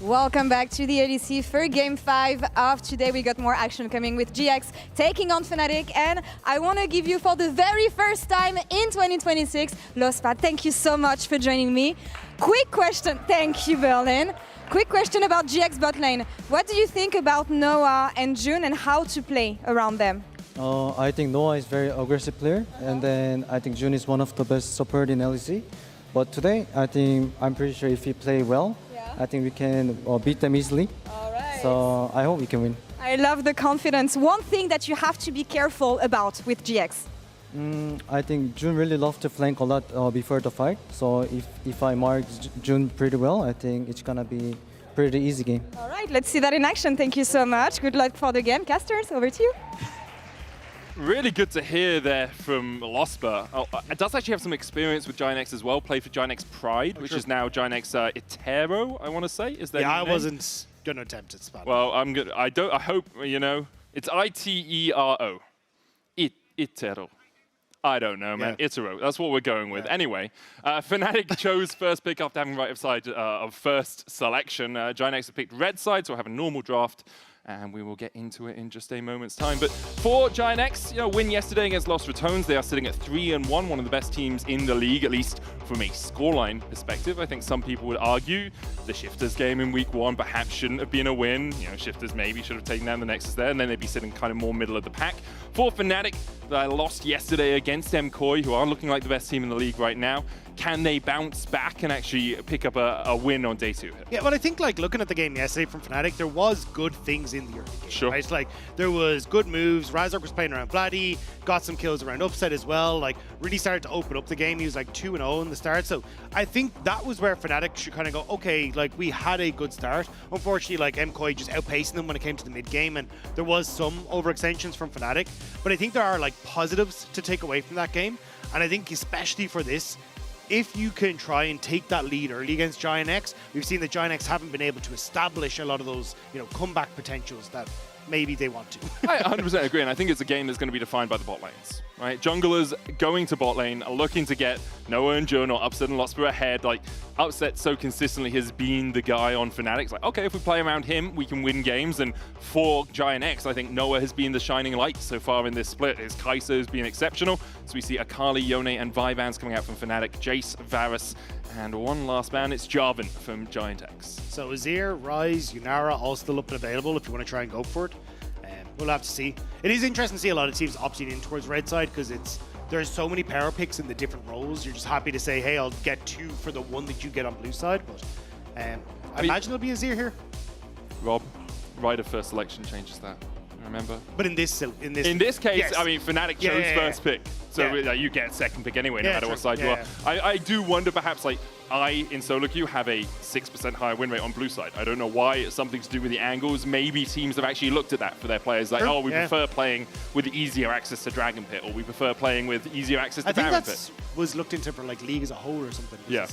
Speaker 17: Welcome back to the LEC for Game 5 of today. We got more action coming with GX taking on Fnatic, and I want to give you for the very first time in 2026, Lospa, thank you so much for joining me. Quick question, thank you Berlin. Quick question about GX bot lane. What do you think about Noah and June and how to play around them?
Speaker 15: I think Noah is a very aggressive player, and then I think June is one of the best support in LEC. But today, I'm pretty sure if we play well, I think we can beat them easily. All right. So I hope we can win.
Speaker 17: I love the confidence. One thing that you have to be careful about with GX.
Speaker 15: I think June really loved to flank a lot before the fight. So if I mark June pretty well, I think it's gonna be pretty easy game.
Speaker 17: All right, let's see that in action. Thank you so much. Good luck for the game. Casters, over to you.
Speaker 4: Really good to hear there from Losper. It does actually have some experience with Giant as well. Played for Giant Pride, which is now Giant Itero, I want to say. Is that
Speaker 12: I
Speaker 4: name?
Speaker 12: wasn't going to attempt it, Span.
Speaker 4: Well, I'm good. I hope, you know, it's Itero. Itero. I don't know, man. Itero. That's what we're going with. Anyway, Fnatic chose first pick after having right side of first selection. Giant have picked red side, so we'll have a normal draft. And we will get into it in just a moment's time. But for Giant X, win yesterday against Lost Ratons. They are sitting at 3-1, one of the best teams in the league, at least from a scoreline perspective. I think some people would argue the Shifters game in week 1 perhaps shouldn't have been a win. Shifters maybe should have taken down the Nexus there, and then they'd be sitting kind of more middle of the pack. For Fnatic, they lost yesterday against MCOY, who are looking like the best team in the league right now. Can they bounce back and actually pick up a win on day 2?
Speaker 12: Yeah, but I think looking at the game yesterday from Fnatic, there was good things in the early game.
Speaker 4: Sure.
Speaker 12: Right? Like there was good moves. Razork was playing around Vladdy, got some kills around Upset as well. Really started to open up the game. He was 2-0 in the start. So I think that was where Fnatic should kind of go, okay, we had a good start. Unfortunately, MCOY just outpacing them when it came to the mid game, and there was some overextensions from Fnatic. But I think there are positives to take away from that game. And I think especially for this, if you can try and take that lead early against Giant X, we've seen that Giant X haven't been able to establish a lot of those, comeback potentials that maybe they want to.
Speaker 4: I 100% agree, and I think it's a game that's going to be defined by the bot lanes, right? Junglers going to bot lane are looking to get Noah and Jun or Upset and Losper ahead. Upset so consistently has been the guy on Fnatic. Okay, if we play around him, we can win games. And for Giant X, I think Noah has been the shining light so far in this split. His Kai'Sa has been exceptional. So we see Akali, Yone, and Vivans coming out from Fnatic, Jace, Varus, and one last man, it's Jarvan from Giant X.
Speaker 12: So Azir, Ryze, Yunara all still up and available if you want to try and go for it. We'll have to see. It is interesting to see a lot of teams opting in towards red side because there's so many power picks in the different roles. You're just happy to say, hey, I'll get 2 for the 1 that you get on blue side. But I imagine it'll be Azir here.
Speaker 4: Rob, right of first selection changes that. Remember?
Speaker 12: But in this case,
Speaker 4: yes. I mean, Fnatic chose first pick. So you get second pick anyway, no matter what side you are. I do wonder perhaps I, in solo queue, have a 6% higher win rate on blue side. I don't know why. It's something to do with the angles. Maybe teams have actually looked at that for their players. We prefer playing with easier access to Dragon Pit, or we prefer playing with easier access to Baron Pit.
Speaker 12: I think that was looked into for League as a whole or something.
Speaker 4: Yeah.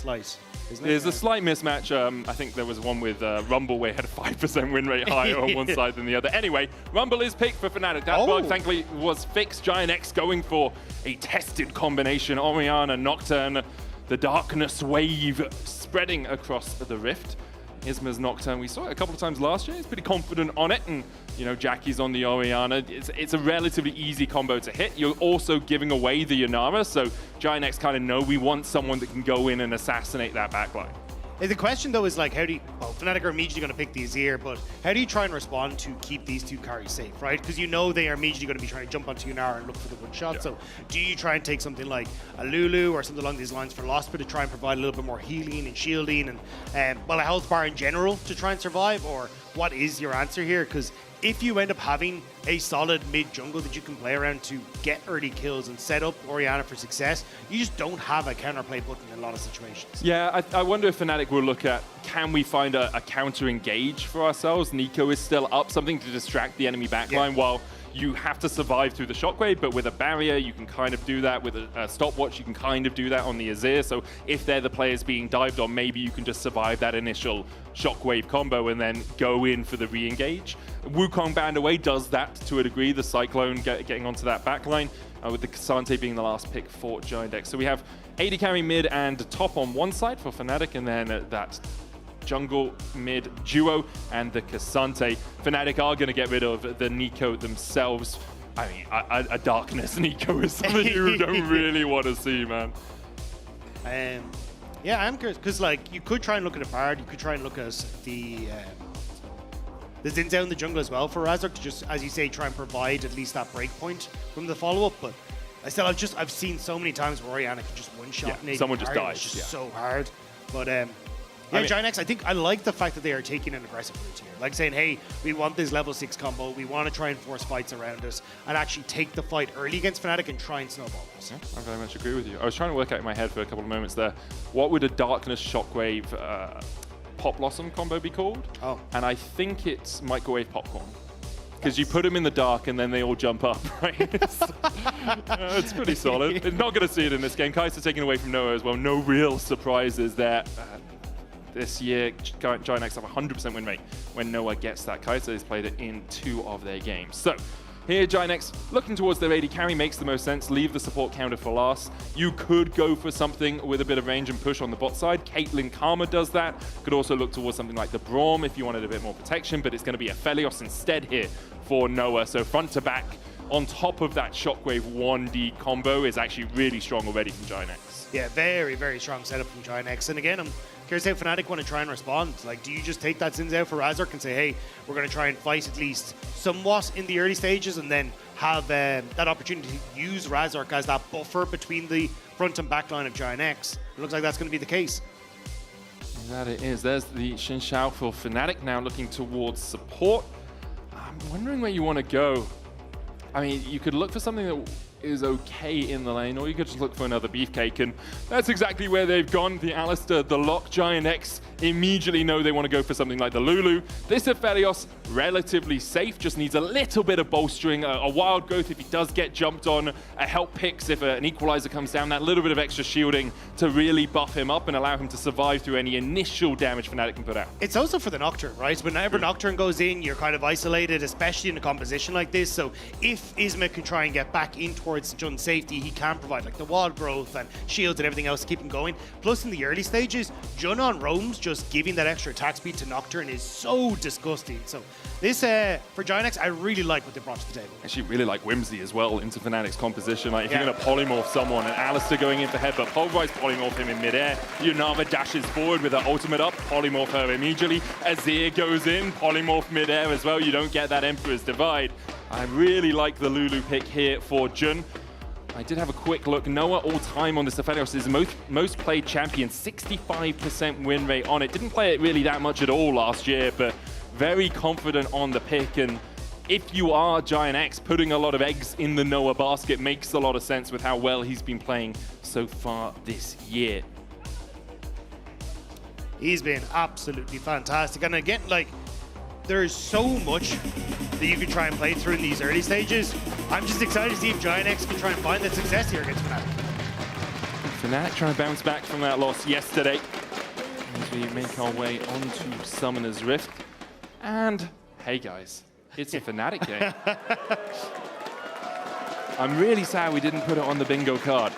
Speaker 4: There's a slight mismatch. I think there was one with Rumble where it had a 5% win rate higher on one side than the other. Anyway, Rumble is picked for Fnatic. That bug, thankfully, was fixed. Giant X going for a tested combination. Orianna, Nocturne, the Darkness Wave spreading across the Rift. Isma's Nocturne, we saw it a couple of times last year. He's pretty confident on it. And, Jackie's on the Orianna. It's a relatively easy combo to hit. You're also giving away the Yunara. So Giant X kind of know we want someone that can go in and assassinate that backline.
Speaker 12: The question, though, is how do you... Well, Fnatic are immediately going to pick the Azir, but how do you try and respond to keep these 2 carries safe, right? Because they are immediately going to be trying to jump onto Yunara and look for the one shot. Yeah. So do you try and take something like a Lulu or something along these lines for Losper to try and provide a little bit more healing and shielding and, a health bar in general to try and survive? Or what is your answer here? Because if you end up having a solid mid jungle that you can play around to get early kills and set up Orianna for success, you just don't have a counterplay button in a lot of situations.
Speaker 4: Yeah, I wonder if Fnatic will look at, can we find a counter engage for ourselves? Nico is still up, something to distract the enemy backline while you have to survive through the shockwave, but with a barrier, you can kind of do that. With a stopwatch, you can kind of do that on the Azir. So if they're the players being dived on, maybe you can just survive that initial shockwave combo and then go in for the re-engage. Wukong banned away does that to a degree, the Cyclone getting onto that backline, with the K'Sante being the last pick for Giant X. So we have AD carry mid and top on one side for Fnatic, and then that jungle mid duo and the K'Sante. Fnatic are going to get rid of the Nico themselves. I mean, a Darkness Nico is something you don't really want to see, man.
Speaker 12: Yeah, I'm curious, because you could try and look at a Bard, you could try and look at the Xin Zhao in the jungle as well for Razork to just, as you say, try and provide at least that break point from the follow-up. But I've seen so many times where Orianna can just one-shot.
Speaker 4: Yeah, someone just dies.
Speaker 12: It's just so hard. But Yeah, Giant-X, I think I like the fact that they are taking an aggressive route here. Like saying, hey, we want this level 6 combo, we want to try and force fights around us, and actually take the fight early against Fnatic and try and snowball us.
Speaker 4: Yeah, I very much agree with you. I was trying to work out in my head for a couple of moments there, what would a Darkness Shockwave Pop Blossom combo be called?
Speaker 12: Oh.
Speaker 4: And I think it's Microwave Popcorn. Because you put them in the dark and then they all jump up, right? It's pretty solid. They're not going to see it in this game. Kai'Sa taken away from Noah as well. No real surprises there. This year, Giant-X have a 100% win rate when Noah gets that. Kai'Sa has played it in 2 of their games. So here, Giant-X looking towards their AD carry makes the most sense. Leave the support counter for last. You could go for something with a bit of range and push on the bot side. Caitlyn Karma does that. Could also look towards something like the Braum if you wanted a bit more protection, but it's going to be a Aphelios instead here for Noah. So front to back on top of that Shockwave 1D combo is actually really strong already from Giant-X.
Speaker 12: Yeah, very, very strong setup from Giant-X. And again, I'm curious how Fnatic want to try and respond. Like, do you just take that Sins out for Razork and say, hey, we're going to try and fight at least somewhat in the early stages and then have that opportunity to use Razork as that buffer between the front and back line of Giant-X? It looks like that's going to be the case.
Speaker 4: That it is. There's the Xin Shao for Fnatic now looking towards support. I'm wondering where you want to go. I mean, you could look for something that is okay in the lane, or you could just look for another beefcake, and that's exactly where they've gone. The Alistar, the Lock, Giant-X immediately know they want to go for something like the Lulu. This Aphelios, relatively safe, just needs a little bit of bolstering, a wild growth if he does get jumped on, a help picks if an equalizer comes down, that little bit of extra shielding to really buff him up and allow him to survive through any initial damage Fnatic can put out.
Speaker 12: It's also for the Nocturne, right? Whenever Nocturne goes in, you're kind of isolated, especially in a composition like this. So if Isma can try and get back in towards Jun's safety, he can provide like the wall growth and shields and everything else to keep him going. Plus in the early stages, Jun on roams, just giving that extra attack speed to Nocturne is so disgusting. So this, for Giant-X, I really like what they brought to the table.
Speaker 4: Actually really like Whimsy as well into Fnatic's composition. Like if you're going to polymorph someone, and Alistar going in for headbutt, Pulverize polymorph him in midair. Yunava dashes forward with her ultimate up, polymorph her immediately. Azir goes in, polymorph midair as well. You don't get that Emperor's Divide. I really like the Lulu pick here for Jun. I did have a quick look. Noah all-time on this Aphelios is most played champion, 65% win rate on it. Didn't play it really that much at all last year, but very confident on the pick. And if you are Giant-X, putting a lot of eggs in the Noah basket makes a lot of sense with how well he's been playing so far this year.
Speaker 12: He's been absolutely fantastic. And again, like, there is so much that you can try and play through in these early stages. I'm just excited to see if Giant-X can try and find that success here against Fnatic.
Speaker 4: Fnatic trying to bounce back from that loss yesterday as we make our way onto Summoner's Rift. And hey guys, it's a Fnatic game. I'm really sad we didn't put it on the bingo card.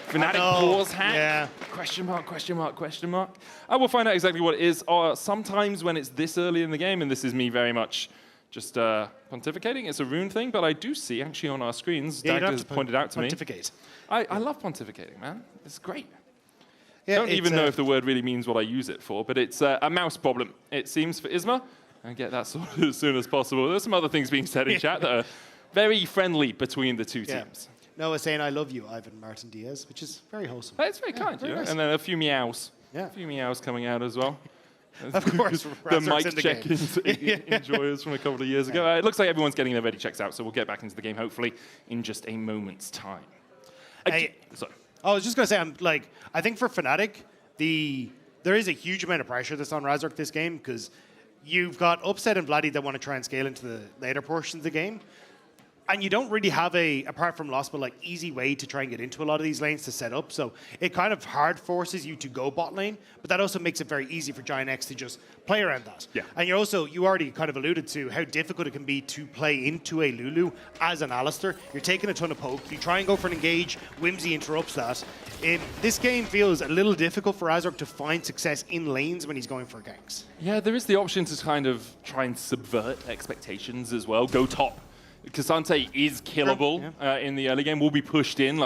Speaker 4: Fnatic pause hack? Yeah. Question mark, question mark, question mark. I will find out exactly what it is. Sometimes when it's this early in the game, and this is me very much just pontificating, it's a rune thing, but I do see actually on our screens, Dag has pointed out to me. I love pontificating, man. It's great. Yeah, don't even know if the word really means what I use it for, but it's a mouse problem, it seems, for Isma. And get that sorted as soon as possible. There's some other things being said in chat that are very friendly between the two teams.
Speaker 12: Noah saying, I love you, Ivan Martin Diaz, which is very wholesome.
Speaker 4: It's very kind, you know? Nice. And then a few meows. Yeah. A few meows coming out as well.
Speaker 12: Of course.
Speaker 4: The mic check-ins enjoyers from a couple of years ago. It looks like everyone's getting their ready checks out, so we'll get back into the game, hopefully, in just a moment's time.
Speaker 12: I was just going to say, I think for Fnatic, there is a huge amount of pressure that's on Razork this game, because you've got Upset and Vladdy that want to try and scale into the later portions of the game. And you don't really have apart from Lost, but easy way to try and get into a lot of these lanes to set up. So it kind of hard forces you to go bot lane, but that also makes it very easy for Giant-X to just play around that. Yeah. And you already kind of alluded to how difficult it can be to play into a Lulu as an Alistar. You're taking a ton of poke. You try and go for an engage. Whimsy interrupts that. This game feels a little difficult for Razork to find success in lanes when he's going for ganks.
Speaker 4: Yeah, there is the option to kind of try and subvert expectations as well. Go top. K'Sante is killable in the early game, will be pushed in,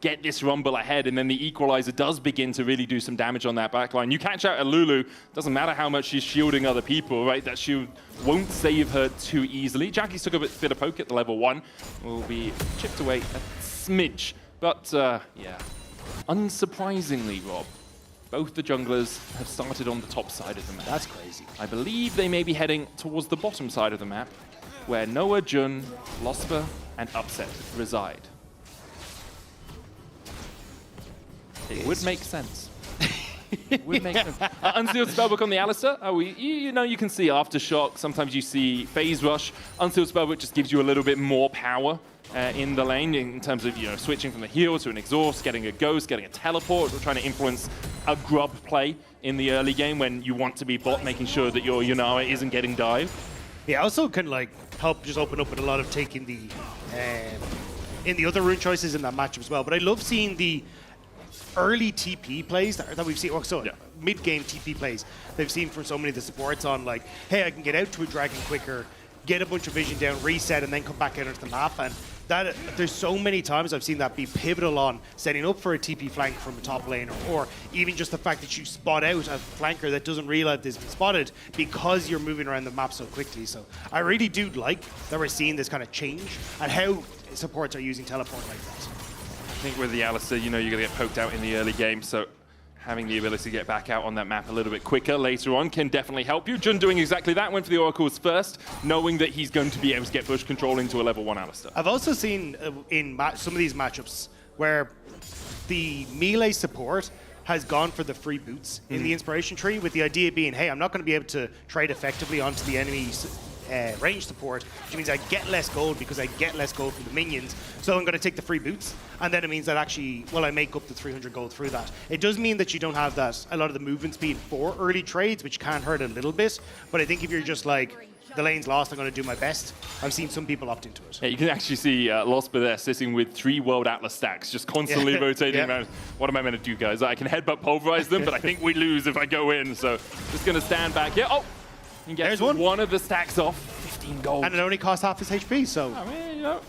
Speaker 4: get this rumble ahead, and then the equalizer does begin to really do some damage on that backline. You catch out a Lulu, doesn't matter how much she's shielding other people, right? That shield won't save her too easily. Jackie's took a bit of poke at the level 1, will be chipped away a smidge. But yeah, unsurprisingly, Rob, both the junglers have started on the top side of the map.
Speaker 12: That's crazy.
Speaker 4: I believe they may be heading towards the bottom side of the map, where Noah, Jun, Losper, and Upset reside. It would make sense. It would make sense. Unsealed Spellbook on the Alistar. You know, you can see Aftershock. Sometimes you see Phase Rush. Unsealed Spellbook just gives you a little bit more power in the lane in terms of, you know, switching from the heal to an exhaust, getting a ghost, getting a teleport, or trying to influence a grub play in the early game when you want to be bot, making sure that your Yunara isn't getting dived.
Speaker 12: Yeah, also can like help just open up with a lot of taking the in the other rune choices in that matchup as well. But I love seeing the early TP plays that we've seen. Mid-game TP plays they've seen from so many of the supports on like, hey, I can get out to a dragon quicker, get a bunch of vision down, reset, and then come back out into the map. And that there's so many times I've seen that be pivotal on setting up for a TP flank from a top laner, or even just the fact that you spot out a flanker that doesn't realize they've been spotted because you're moving around the map so quickly. So I really do like that we're seeing this kind of change and how supports are using teleport like that.
Speaker 4: I think with the Alistar, you know you're going to get poked out in the early game, so having the ability to get back out on that map a little bit quicker later on can definitely help you. Jun doing exactly that, went for the Oracles first, knowing that he's going to be able to get bush control into a level 1 Alistar.
Speaker 12: I've also seen in some of these matchups where the melee support has gone for the free boots in the inspiration tree, with the idea being, hey, I'm not going to be able to trade effectively onto the enemy's range support, which means I get less gold because I get less gold from the minions, so I'm going to take the free boots, and then it means that actually, well, I make up the 300 gold through that. It does mean that you don't have a lot of the movement speed for early trades, which can hurt a little bit, but I think if you're just like, the lane's lost, I'm going to do my best, I've seen some people opt into it.
Speaker 4: Yeah, you can actually see Losper there sitting with 3 World Atlas stacks, just constantly rotating around. What am I going to do, guys? I can headbutt pulverize them, but I think we lose if I go in, so just going to stand back here. Oh! You can get one of the stacks off, 15 gold.
Speaker 12: And it only costs half his HP, so...
Speaker 4: I mean, you know,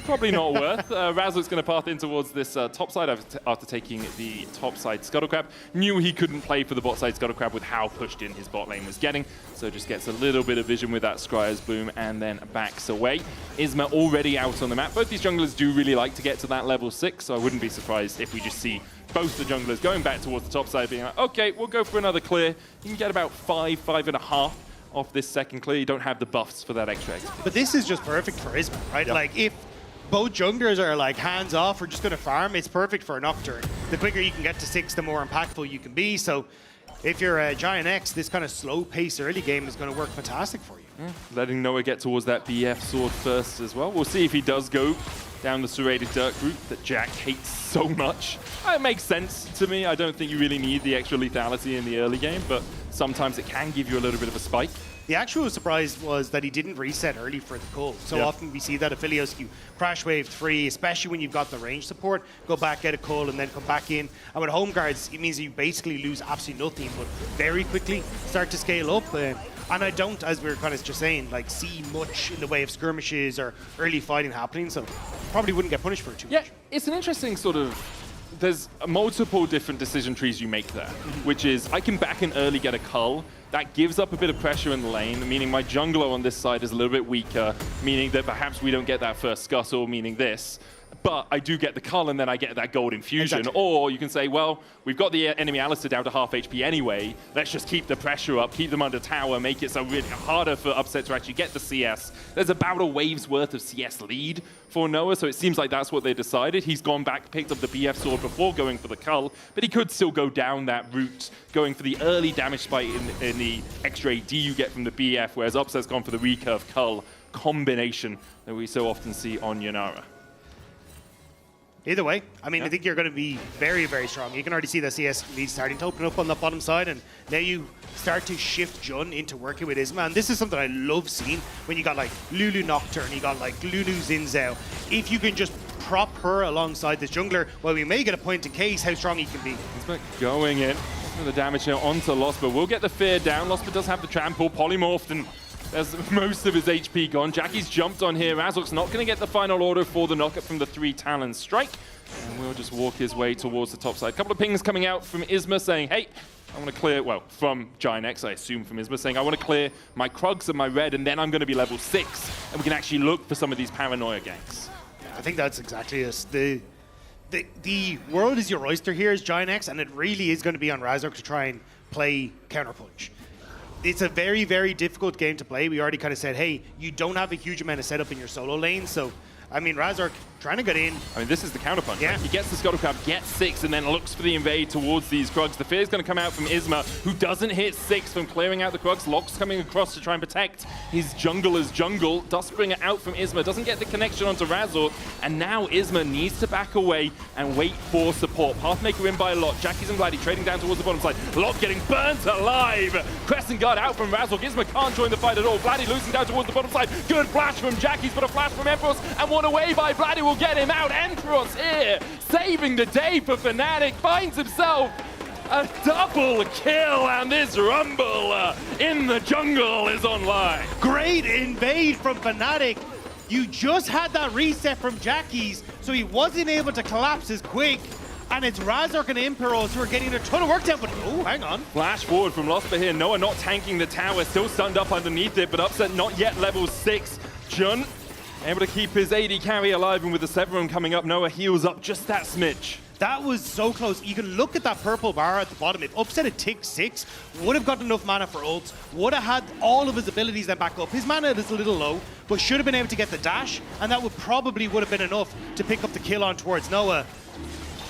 Speaker 4: probably not worth. Razor's going to path in towards this top side after taking the top side Scuttlecrab. Knew he couldn't play for the bot side Scuttlecrab with how pushed in his bot lane was getting, so just gets a little bit of vision with that Scryer's Bloom and then backs away. Isma already out on the map. Both these junglers do really like to get to that level 6, so I wouldn't be surprised if we just see both the junglers going back towards the top side being like, okay, we'll go for another clear. You can get about 5.5 off this second clear. You don't have the buffs for that extra XP.
Speaker 12: But this is just perfect for Isma, right? Yep. Like, if both junglers are like hands off or just going to farm, it's perfect for a Nocturne. The quicker you can get to 6, the more impactful you can be. So if you're a Giant X, this kind of slow pace early game is going to work fantastic for you.
Speaker 4: Yeah. Letting Noah get towards that BF sword first as well. We'll see if he does go down the serrated dirt route that Jack hates so much. It makes sense to me. I don't think you really need the extra lethality in the early game, but sometimes it can give you a little bit of a spike.
Speaker 12: The actual surprise was that he didn't reset early for the cull. So often we see that Aphelios, you crash wave 3, especially when you've got the range support, go back, get a cull, and then come back in. And with home guards, it means you basically lose absolutely nothing, but very quickly start to scale up. And I don't, as we were kind of just saying, like see much in the way of skirmishes or early fighting happening, so probably wouldn't get punished for it too much.
Speaker 4: It's an interesting sort of, there's multiple different decision trees you make there, which is I can back and early get a cull. That gives up a bit of pressure in the lane, meaning my jungler on this side is a little bit weaker, meaning that perhaps we don't get that first scuttle, meaning this. But I do get the cull and then I get that gold infusion. Exactly. Or you can say, well, we've got the enemy Alistar down to half HP anyway. Let's just keep the pressure up, keep them under tower, make it so really harder for Upset to actually get the CS. There's about a wave's worth of CS lead for Noah, so it seems like that's what they decided. He's gone back, picked up the BF sword before going for the cull, but he could still go down that route, going for the early damage spike in the extra AD you get from the BF, whereas Upset's gone for the recurve cull combination that we so often see on Yunara.
Speaker 12: Either way, I mean, I think you're going to be very, very strong. You can already see the CS lead starting to open up on the bottom side, and now you start to shift Jun into working with Isma. And this is something I love seeing when you got like Lulu Nocturne, you got like Lulu Xin Zhao. If you can just prop her alongside this jungler, well, we may get a point in case how strong he can be.
Speaker 4: Isma going in. The damage here onto Losper. We'll get the fear down. Losper does have the trample, polymorphed, and there's most of his HP gone. Jackie's jumped on here. Razork's not going to get the final order for the knockup from the 3 Talon strike. And we'll just walk his way towards the top side. A couple of pings coming out from Isma saying, hey, I want to clear, well, from Giant X, I assume from Isma, saying I want to clear my Krugs and my red, and then I'm going to be level 6. And we can actually look for some of these paranoia ganks.
Speaker 12: I think that's exactly it. the world is your oyster here as Giant X, and it really is going to be on Razork to try and play counterpunch. It's a very, very difficult game to play. We already kind of said, hey, you don't have a huge amount of setup in your solo lane, so I mean, Razork trying to get in.
Speaker 4: I mean, this is the counterpunch.
Speaker 12: Yeah.
Speaker 4: Right? He gets the Scuttle Crab, gets 6, and then looks for the invade towards these Krugs. The fear is going to come out from Isma, who doesn't hit 6 from clearing out the Krugs. Locke's coming across to try and protect his jungler's jungle. Dustbringer out from Isma, doesn't get the connection onto Razork, and now Isma needs to back away and wait for support. Pathmaker in by a lot. Jackie's and Vladdy trading down towards the bottom side. Locke getting burnt alive. Crescent Guard out from Razork. Isma can't join the fight at all. Vladdy losing down towards the bottom side. Good flash from Jackie's, but a flash from Empress, and one away by Vladdy will get him out. Empress here, saving the day for Fnatic, finds himself a double kill, and this Rumble in the jungle is online.
Speaker 12: Great invade from Fnatic. You just had that reset from Jackie's, so he wasn't able to collapse as quick. And it's Razork and Imperos who are getting a ton of work done, but oh, hang on.
Speaker 4: Flash forward from Losper here. Noah not tanking the tower, still stunned up underneath it, but Upset not yet level 6. Jun able to keep his AD carry alive, and with the Severum coming up, Noah heals up just that smidge.
Speaker 12: That was so close. You can look at that purple bar at the bottom. If Upset had ticked 6, would have got enough mana for ults, would have had all of his abilities then back up. His mana is a little low, but should have been able to get the dash, and that would have been enough to pick up the kill on towards Noah.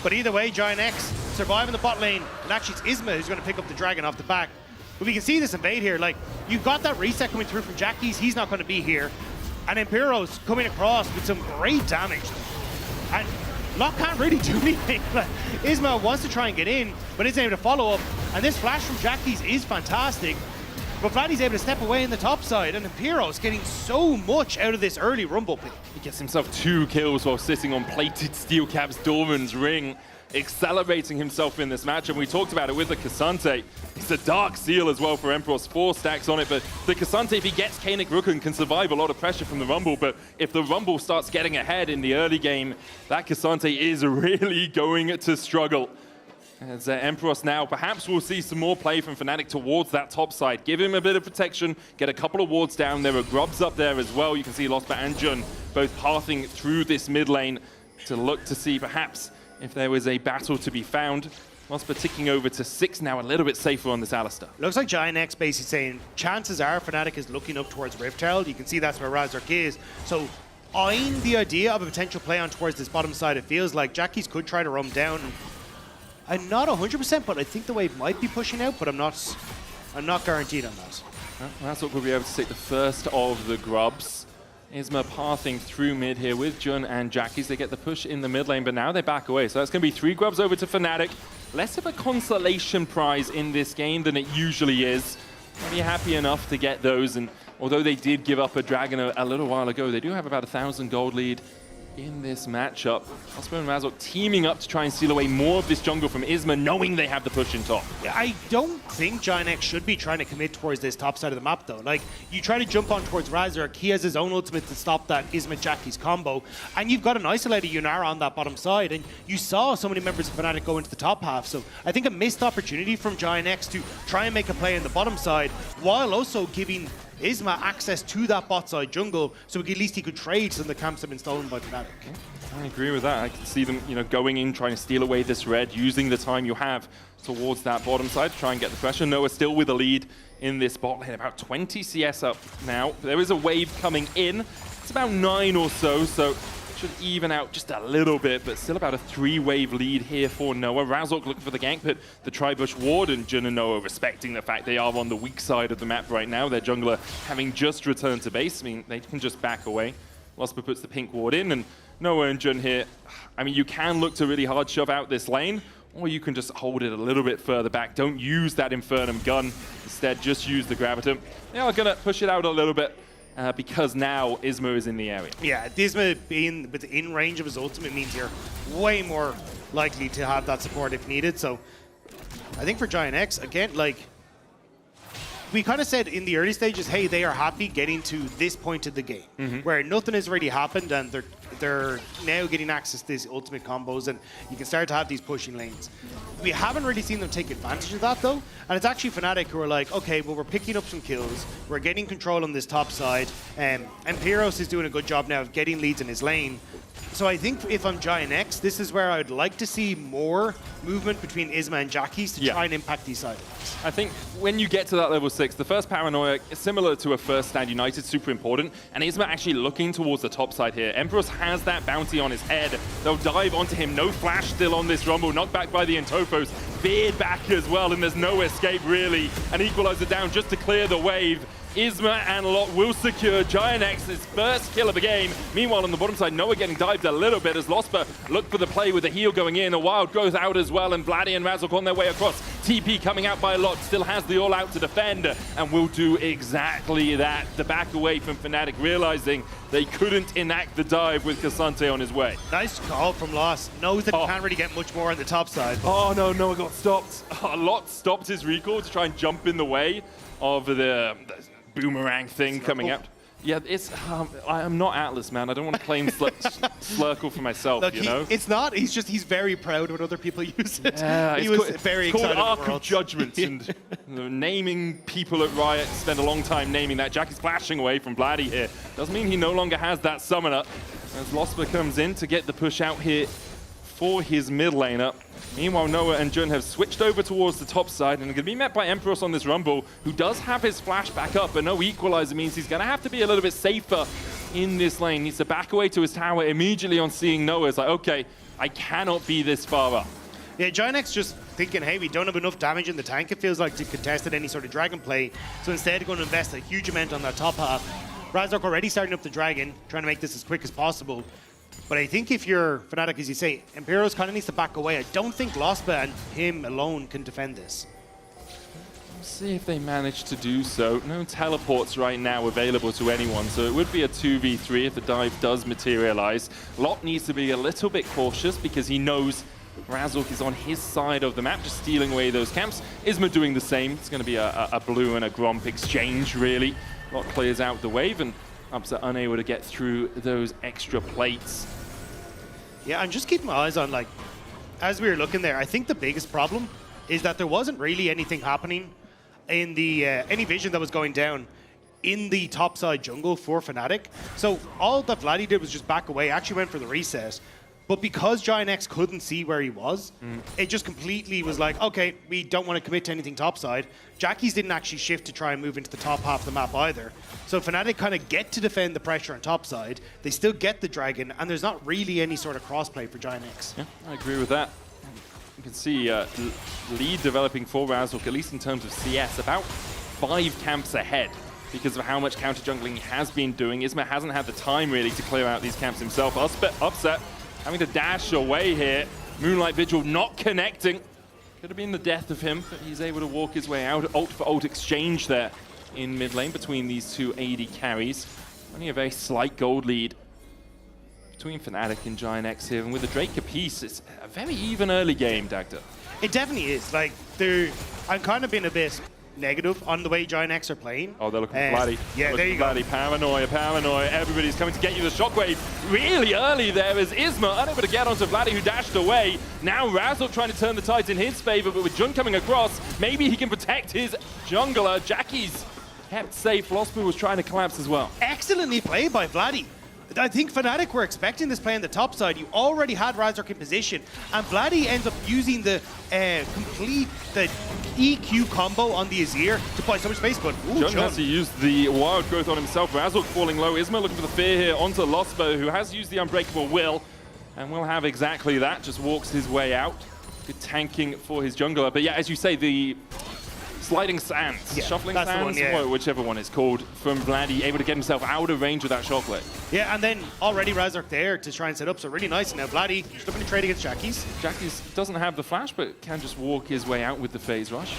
Speaker 12: But either way, Giant X surviving the bot lane, and actually it's Isma who's going to pick up the dragon off the back. But we can see this invade here. Like, you've got that reset coming through from Jackie's. He's not going to be here. And Impero's coming across with some great damage. And Locke can't really do anything. Like, Isma wants to try and get in, but isn't able to follow up. And this flash from Jackie's is fantastic. But Vladdy's able to step away in the top side, and Impero's getting so much out of this early Rumble pick.
Speaker 4: He gets himself 2 kills while sitting on plated steel caps Dorman's ring, accelerating himself in this match. And we talked about it with the Cassante. It's a Dark Seal as well for Emperos, 4 stacks on it, but the Cassante, if he gets Kanik Rooken, can survive a lot of pressure from the Rumble. But if the Rumble starts getting ahead in the early game, that Cassante is really going to struggle. As Emperos now, perhaps we'll see some more play from Fnatic towards that top side. Give him a bit of protection, get a couple of wards down. There are grubs up there as well. You can see Losper and Jun both pathing through this mid lane to look to see perhaps if there was a battle to be found. Losper ticking over to 6 now, a little bit safer on this Alistar.
Speaker 12: Looks like Giant X basically saying, chances are Fnatic is looking up towards Rift Herald. You can see that's where Razork is. So eyeing the idea of a potential play on towards this bottom side, it feels like Jackie's could try to roam down. I'm not 100%, but I think the wave might be pushing out, but I'm not guaranteed on that.
Speaker 4: Well, Razork will be able to take the first of the grubs. Isma pathing through mid here with Jun and Jackie's. They get the push in the mid lane, but now they back away. So that's going to be 3 grubs over to Fnatic. Less of a consolation prize in this game than it usually is. I'll be happy enough to get those, and although they did give up a dragon a little while ago, they do have about 1,000 gold lead in this matchup. Osmo and Razork teaming up to try and steal away more of this jungle from Isma, knowing they have the push in top.
Speaker 12: I don't think Giant X should be trying to commit towards this top side of the map, though. Like, you try to jump on towards Razork, he has his own ultimate to stop that Isma-Jackie's combo, and you've got an isolated Yunara on that bottom side, and you saw so many members of Fnatic go into the top half, so I think a missed opportunity from Giant X to try and make a play in the bottom side, while also giving Isma access to that bot side jungle, so at least he could trade some of the camps that have been stolen by Fnatic.
Speaker 4: I agree with that. I can see them, going in, trying to steal away this red, using the time you have towards that bottom side to try and get the pressure. Noah still with a lead in this bot lane, about 20 CS up now. There is a wave coming in. It's about 9 or so should even out just a little bit, but still about a 3-wave lead here for Noah. Razork looking for the gank, but the Tribush Ward and Jun and Noah respecting the fact they are on the weak side of the map right now. Their jungler having just returned to base. I mean, they can just back away. Losper puts the pink ward in, and Noah and Jun here, I mean, you can look to really hard shove out this lane, or you can just hold it a little bit further back. Don't use that Infernum gun. Instead, just use the Gravitum. They are going to push it out a little bit. Because now Isma is in the area.
Speaker 12: Yeah, Isma being within range of his ultimate means you're way more likely to have that support if needed. So I think for Giant X, again, like, we kind of said in the early stages, hey, they are happy getting to this point of the game, where nothing has really happened and they're now getting access to these ultimate combos, and you can start to have these pushing lanes. We haven't really seen them take advantage of that, though, and it's actually Fnatic who are like, okay, well, we're picking up some kills, we're getting control on this top side, and Pyros is doing a good job now of getting leads in his lane. So I think if I'm Giant X, this is where I would like to see more movement between Isma and Jackies to try and impact these side lanes.
Speaker 4: I think when you get to that level 6, the first Paranoia is similar to a first Stand United, super important, and Isma actually looking towards the top side here. Empress has that bounty on his head. They'll dive onto him. No flash still on this Rumble, knocked back by the Entofos. Veered back as well, and there's no escape really. An equalizer down just to clear the wave. Isma and Lot will secure Giant X's first kill of the game. Meanwhile, on the bottom side, Noah getting dived a little bit as Losper looked for the play with the heal going in. A wild goes out as well, and Vladdy and Razork on their way across. TP coming out by Lot, still has the all out to defend, and will do exactly that. The back away from Fnatic, realizing they couldn't enact the dive with Cassante on his way.
Speaker 12: Nice call from Loss. Knows that he can't really get much more on the top side.
Speaker 4: Oh no, Noah got stopped. Lot stopped his recall to try and jump in the way of the boomerang thing coming out. Yeah, it's I'm not Atlas, man. I don't want to claim Slurkle for myself.
Speaker 12: Look,
Speaker 4: you know,
Speaker 12: it's not. He's just very proud when other people use it.
Speaker 4: Yeah,
Speaker 12: he was very
Speaker 4: it's
Speaker 12: excited.
Speaker 4: called
Speaker 12: Arc
Speaker 4: of Judgment, and naming people at Riot spend a long time naming that. Jackie's flashing away from Vladdy here. Doesn't mean he no longer has that summoner. As Losper comes in to get the push out here for his mid laner. Meanwhile, Noah and Jun have switched over towards the top side and are going to be met by Empress on this Rumble, who does have his flash back up, but no equalizer means he's going to have to be a little bit safer in this lane. Needs to back away to his tower immediately on seeing Noah. It's like, okay, I cannot be this far up.
Speaker 12: Yeah, Giant X just thinking, hey, we don't have enough damage in the tank, it feels like, to contest at any sort of dragon play. So instead, going to invest a huge amount on that top half. Razork already starting up the dragon, trying to make this as quick as possible. But I think if you're Fnatic, as you say, Imperios kind of needs to back away. I don't think Lospa and him alone can defend this.
Speaker 4: Let's see if they manage to do so. No teleports right now available to anyone, so it would be a 2v3 if the dive does materialize. Lot needs to be a little bit cautious because he knows Razork is on his side of the map, just stealing away those camps. Isma doing the same. It's going to be a blue and a Gromp exchange, really. Lot clears out the wave, and Upset unable to get through those extra plates.
Speaker 12: Yeah, I'm just keeping my eyes on, like, as we were looking there, I think the biggest problem is that there wasn't really anything happening in the, any vision that was going down in the topside jungle for Fnatic. So all that Vladdy did was just back away, actually went for the reset. But because Giant X couldn't see where he was, it just completely was like, okay, we don't want to commit to anything topside. Jackies didn't actually shift to try and move into the top half of the map either. So Fnatic kind of get to defend the pressure on topside. They still get the dragon, and there's not really any sort of crossplay for Giant X.
Speaker 4: Yeah, I agree with that. You can see lead developing for Razork, at least in terms of CS, about 5 camps ahead because of how much counter jungling he has been doing. Isma hasn't had the time really to clear out these camps himself. Upset having to dash away here. Moonlight Vigil not connecting. Could have been the death of him, but he's able to walk his way out. Ult for ult exchange there in mid lane between these two AD carries. Only a very slight gold lead between Fnatic and Giant X here. And with the Drake Capice, it's a very even early game, Dagda.
Speaker 12: It definitely is. Like, I'm kind of being a bit negative on the way Giant X are playing.
Speaker 4: Oh, they're looking for Vladdy.
Speaker 12: Yeah, there you go.
Speaker 4: Vladdy. Paranoia. Everybody's coming to get you the shockwave really early there as Isma unable to get onto Vladdy, who dashed away. Now Razork trying to turn the tides in his favor, but with Jun coming across, maybe he can protect his jungler. Jackie's kept safe. Losper was trying to collapse as well.
Speaker 12: Excellently played by Vladdy. I think Fnatic were expecting this play on the top side. You already had Razork in position, and Vladdy ends up using the the EQ combo on the Azir to buy so much space, but
Speaker 4: Jun has to use the wild growth on himself. Razork falling low. Isma looking for the fear here onto Losper, who has used the Unbreakable Will, and will have exactly that. Just walks his way out. Good tanking for his jungler. But yeah, as you say, the sliding sands, shuffling sands, whichever one it's called, from Vladdy, able to get himself out of range of that shockwave.
Speaker 12: Yeah, and then already Razork there to try and set up, so really nice. Now Vladdy just looking to trade against Jackie's.
Speaker 4: Jackie's doesn't have the flash, but can just walk his way out with the phase rush.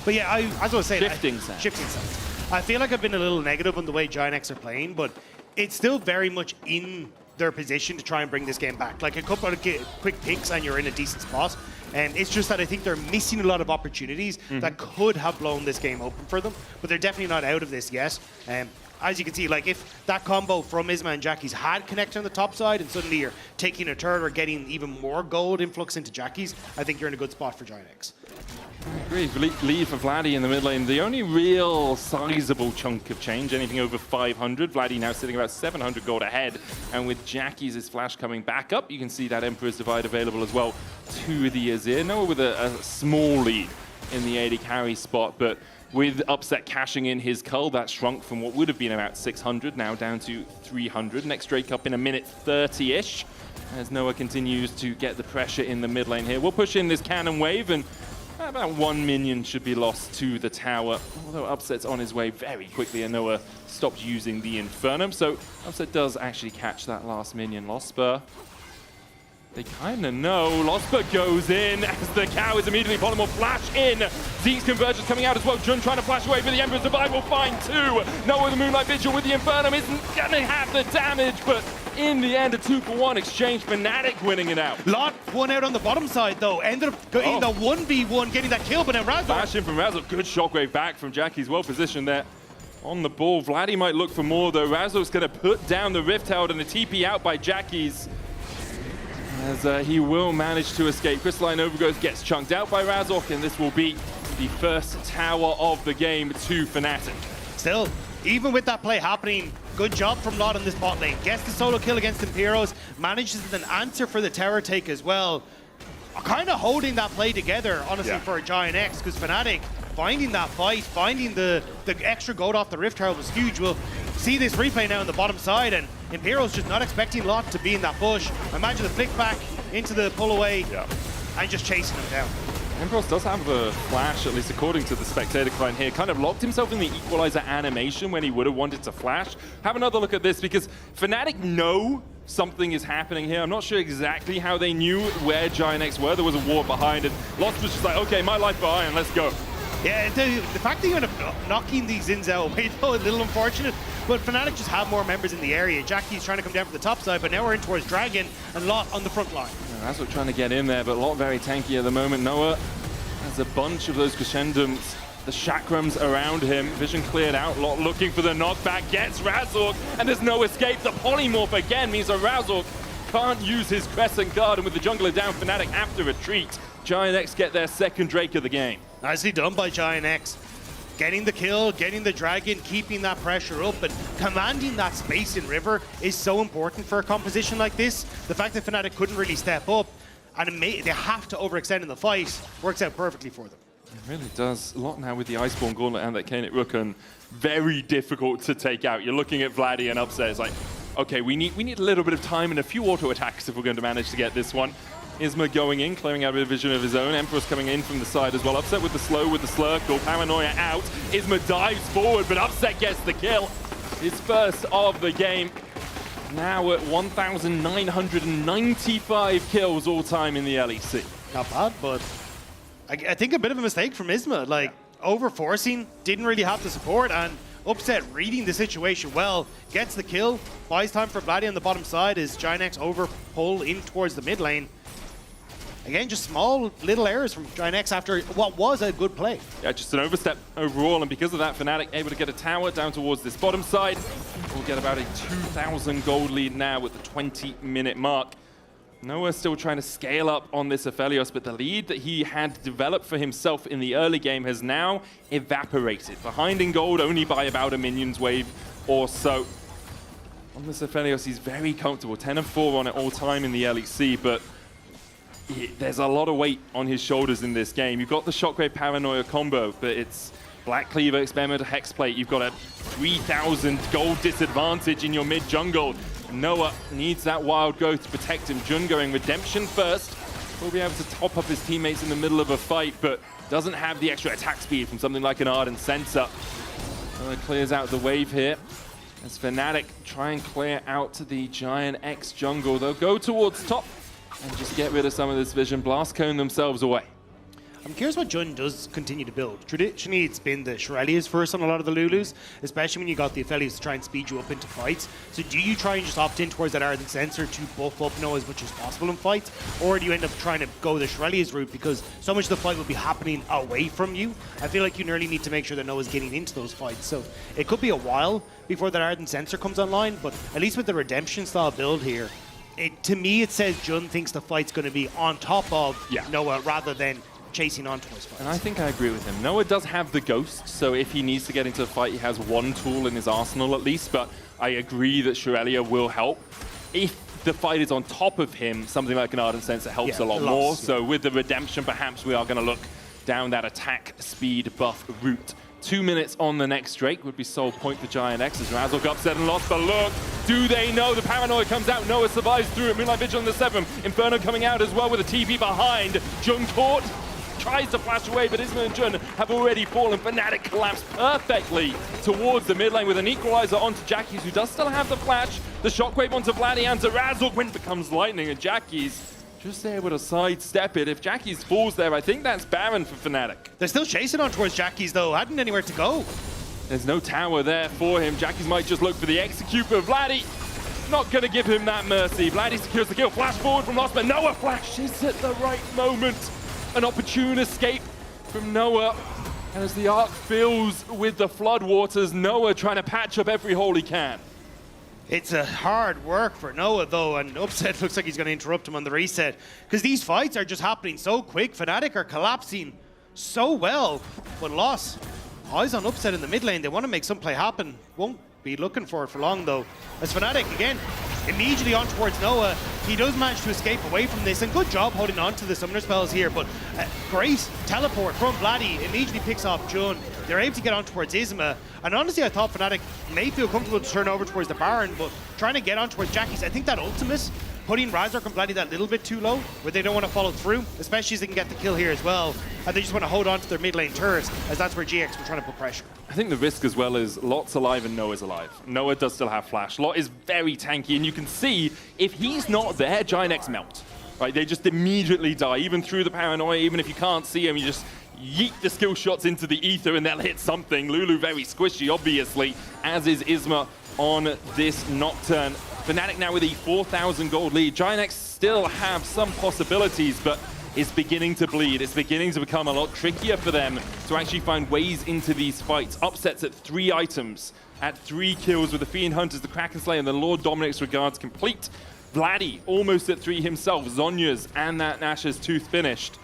Speaker 12: But yeah, as I was saying,
Speaker 4: shifting sands.
Speaker 12: I feel like I've been a little negative on the way Giant X are playing, but it's still very much in their position to try and bring this game back. Like a couple of quick picks and you're in a decent spot. And it's just that I think they're missing a lot of opportunities that could have blown this game open for them, but they're definitely not out of this yet. as you can see, like if that combo from Isma and Jackie's had connected on the top side and suddenly you're taking a turret or getting even more gold influx into Jackie's, I think you're in a good spot for Giant X.
Speaker 4: I agree. Lead for Vladdy in the mid lane. The only real sizable chunk of change, anything over 500. Vladdy now sitting about 700 gold ahead. And with Jackie's flash coming back up, you can see that Emperor's Divide available as well to the Azir. Noah with a small lead in the AD carry spot, but with Upset cashing in his cull, that shrunk from what would have been about 600, now down to 300. Next Drake up in a minute 30-ish, as Noah continues to get the pressure in the mid lane here. We'll push in this cannon wave, and about 1 minion should be lost to the tower, although Upset's on his way very quickly, and Noah stopped using the Infernum, so Upset does actually catch that last minion. Lost Spur. They kind of know. Losper goes in as the cow is immediately polymorph flash in. Zeke's Convergence coming out as well. Jun trying to flash away, but the Emperor's Divide will find two. Noah the Moonlight Vigil with the Infernum isn't going to have the damage, but in the end, a 2-for-1 exchange. Fnatic winning it out.
Speaker 12: Lot won out on the bottom side, though. Ended up getting the 1v1, getting that kill, but now Razor.
Speaker 4: Flash in from Razor. Good shockwave back from Jackie's. Well positioned there on the ball. Vladdy might look for more, though. Razor's going to put down the Rift Herald and the TP out by Jackie's, as he will manage to escape. Crystalline Overgrowth gets chunked out by Razork, and this will be the first tower of the game to Fnatic.
Speaker 12: Still, even with that play happening, good job from Lot on this bot lane. Gets the solo kill against Imperos, manages an answer for the tower take as well. Kind of holding that play together, honestly, for a Giant X, because Fnatic finding that fight, finding the extra gold off the Rift Herald was huge. We'll see this replay now on the bottom side, and Impero's just not expecting Lot to be in that bush. Imagine the flick back into the pull away and just chasing him down.
Speaker 4: Emperos does have a flash, at least according to the spectator client here. Kind of locked himself in the equalizer animation when he would have wanted to flash. Have another look at this, because Fnatic know something is happening here. I'm not sure exactly how they knew where Giant X were. There was a ward behind, and Lost was just like, okay, my life behind, let's go.
Speaker 12: Yeah, the fact that you end up knocking these Zins out away, though, a little unfortunate. But Fnatic just have more members in the area. Jackie's trying to come down from the top side, but now we're in towards Dragon and Lot on the front line.
Speaker 4: Yeah, that's what trying to get in there, but Lot very tanky at the moment. Noah has a bunch of those crescendums, the chakrams around him. Vision cleared out. Lot looking for the knockback, gets Razork, and there's no escape. The polymorph again means that Razork can't use his Crescent Guard, and with the jungler down, Fnatic have to retreat. Giant X get their second Drake of the game.
Speaker 12: Nicely done by Giant X. Getting the kill, getting the dragon, keeping that pressure up, but commanding that space in River is so important for a composition like this. The fact that Fnatic couldn't really step up, and they have to overextend in the fight, works out perfectly for them.
Speaker 4: It really does. A lot now with the Iceborne Gauntlet and that Kanet Rukun. Very difficult to take out. You're looking at Vladdy and Upset. It's like, okay, we need a little bit of time and a few auto attacks if we're going to manage to get this one. Isma going in, clearing out a vision of his own. Emperor's coming in from the side as well. Upset with the slow, with the slurkle. Paranoia out. Isma dives forward, but Upset gets the kill. His first of the game. Now at 1,995 kills all time in the LEC.
Speaker 12: Not bad, but I think a bit of a mistake from Isma. Like, over-forcing, didn't really have the support, and Upset reading the situation well, gets the kill, buys time for Vladdy on the bottom side as Giant X over-pull in towards the mid lane. Again, just small little errors from Giant X after what was a good play.
Speaker 4: Yeah, just an overstep overall, and because of that, Fnatic able to get a tower down towards this bottom side. We'll get about a 2,000 gold lead now with the 20-minute mark. Noah still trying to scale up on this Aphelios, but the lead that he had developed for himself in the early game has now evaporated. Behind in gold only by about a minion's wave or so. On this Aphelios, he's very comfortable. 10 and 4 on it all time in the LEC, but there's a lot of weight on his shoulders in this game. You've got the Shockwave Paranoia combo, but it's Black Cleaver, Experimental Hexplate. You've got a 3,000 gold disadvantage in your mid jungle. Noah needs that Wild Growth to protect him. Jun going Redemption first. Will be able to top up his teammates in the middle of a fight, but doesn't have the extra attack speed from something like an Ardent Sensor. Noah clears out the wave here. As Fnatic try and clear out to the Giant X jungle. They'll go towards top and just get rid of some of this vision. Blast Cone themselves away.
Speaker 12: I'm curious what Jun does continue to build. Traditionally, it's been the Shirelias first on a lot of the Lulus, especially when you got the Aphelios to try and speed you up into fights. So do you try and just opt in towards that Ardent Sensor to buff up Noah as much as possible in fights? Or do you end up trying to go the Shirelias route because so much of the fight will be happening away from you? I feel like you nearly need to make sure that Noah's getting into those fights. So it could be a while before that Ardent Sensor comes online, but at least with the Redemption style build here, to me it says Jun thinks the fight's going to be on top of Noah rather than chasing on towards fights.
Speaker 4: And I think I agree with him. Noah does have the Ghost, so if he needs to get into a fight, he has one tool in his arsenal at least, but I agree that Shirelia will help. If the fight is on top of him, something like an Ardent Sensor helps a lot more. So with the Redemption, perhaps we are going to look down that attack speed buff route. 2 minutes on the next Drake would be sole point for Giant X as Razzle got upset and lost. But look, do they know? The Paranoia comes out. Noah survives through it. Moonlight Vigil on the 7th. Inferno coming out as well with a TP behind. Jun caught. Tries to flash away, but Isma and Jun have already fallen. Fnatic collapsed perfectly towards the mid lane with an equalizer onto Jackie's, who does still have the flash. The shockwave onto Vladdy and to Razzle. Wind becomes lightning, and Jackie's just able to sidestep it. If Jackie's falls there, I think that's Baron for Fnatic.
Speaker 12: They're still chasing on towards Jackie's though. Hadn't anywhere to go.
Speaker 4: There's no tower there for him. Jackie's might just look for the execute, but Vladdy not going to give him that mercy. Vladdy secures the kill. Flash forward from Lost, but Noah flashes at the right moment. An opportune escape from Noah. And as the arc fills with the floodwaters, Noah trying to patch up every hole he can.
Speaker 12: It's a hard work for Noah though, and Upset looks like he's going to interrupt him on the reset. Because these fights are just happening so quick. Fnatic are collapsing so well. But Loss, eyes on Upset in the mid lane. They want to make some play happen. Won't be looking for it for long though. As Fnatic, again, immediately on towards Noah. He does manage to escape away from this, and good job holding on to the summoner spells here, but great teleport from Vladdy, immediately picks off Jun. They're able to get on towards Isma, and honestly I thought Fnatic may feel comfortable to turn over towards the Baron, but trying to get on towards Jackie's, I think that ultimate, putting Razork and Vladdy that little bit too low, where they don't want to follow through, especially as they can get the kill here as well, and they just want to hold on to their mid lane turrets, as that's where GX were trying to put pressure.
Speaker 4: I think the risk as well is Lot's alive and Noah's alive. Noah does still have flash. Lot is very tanky, and you can see if he's not there, Giant X melt. Right, they just immediately die, even through the Paranoia. Even if you can't see him, you just yeet the skill shots into the ether and they'll hit something. Lulu very squishy, obviously, as is Isma on this Nocturne. Fnatic now with a 4,000 gold lead. Giant X still have some possibilities, but it's beginning to bleed. It's beginning to become a lot trickier for them to actually find ways into these fights. Upsets at 3 items, at 3 kills with the Fiend Hunters, the Kraken Slayer, and the Lord Dominic's Regards complete. Vladdy almost at 3 himself. Zhonya's and that Nash's Tooth finished.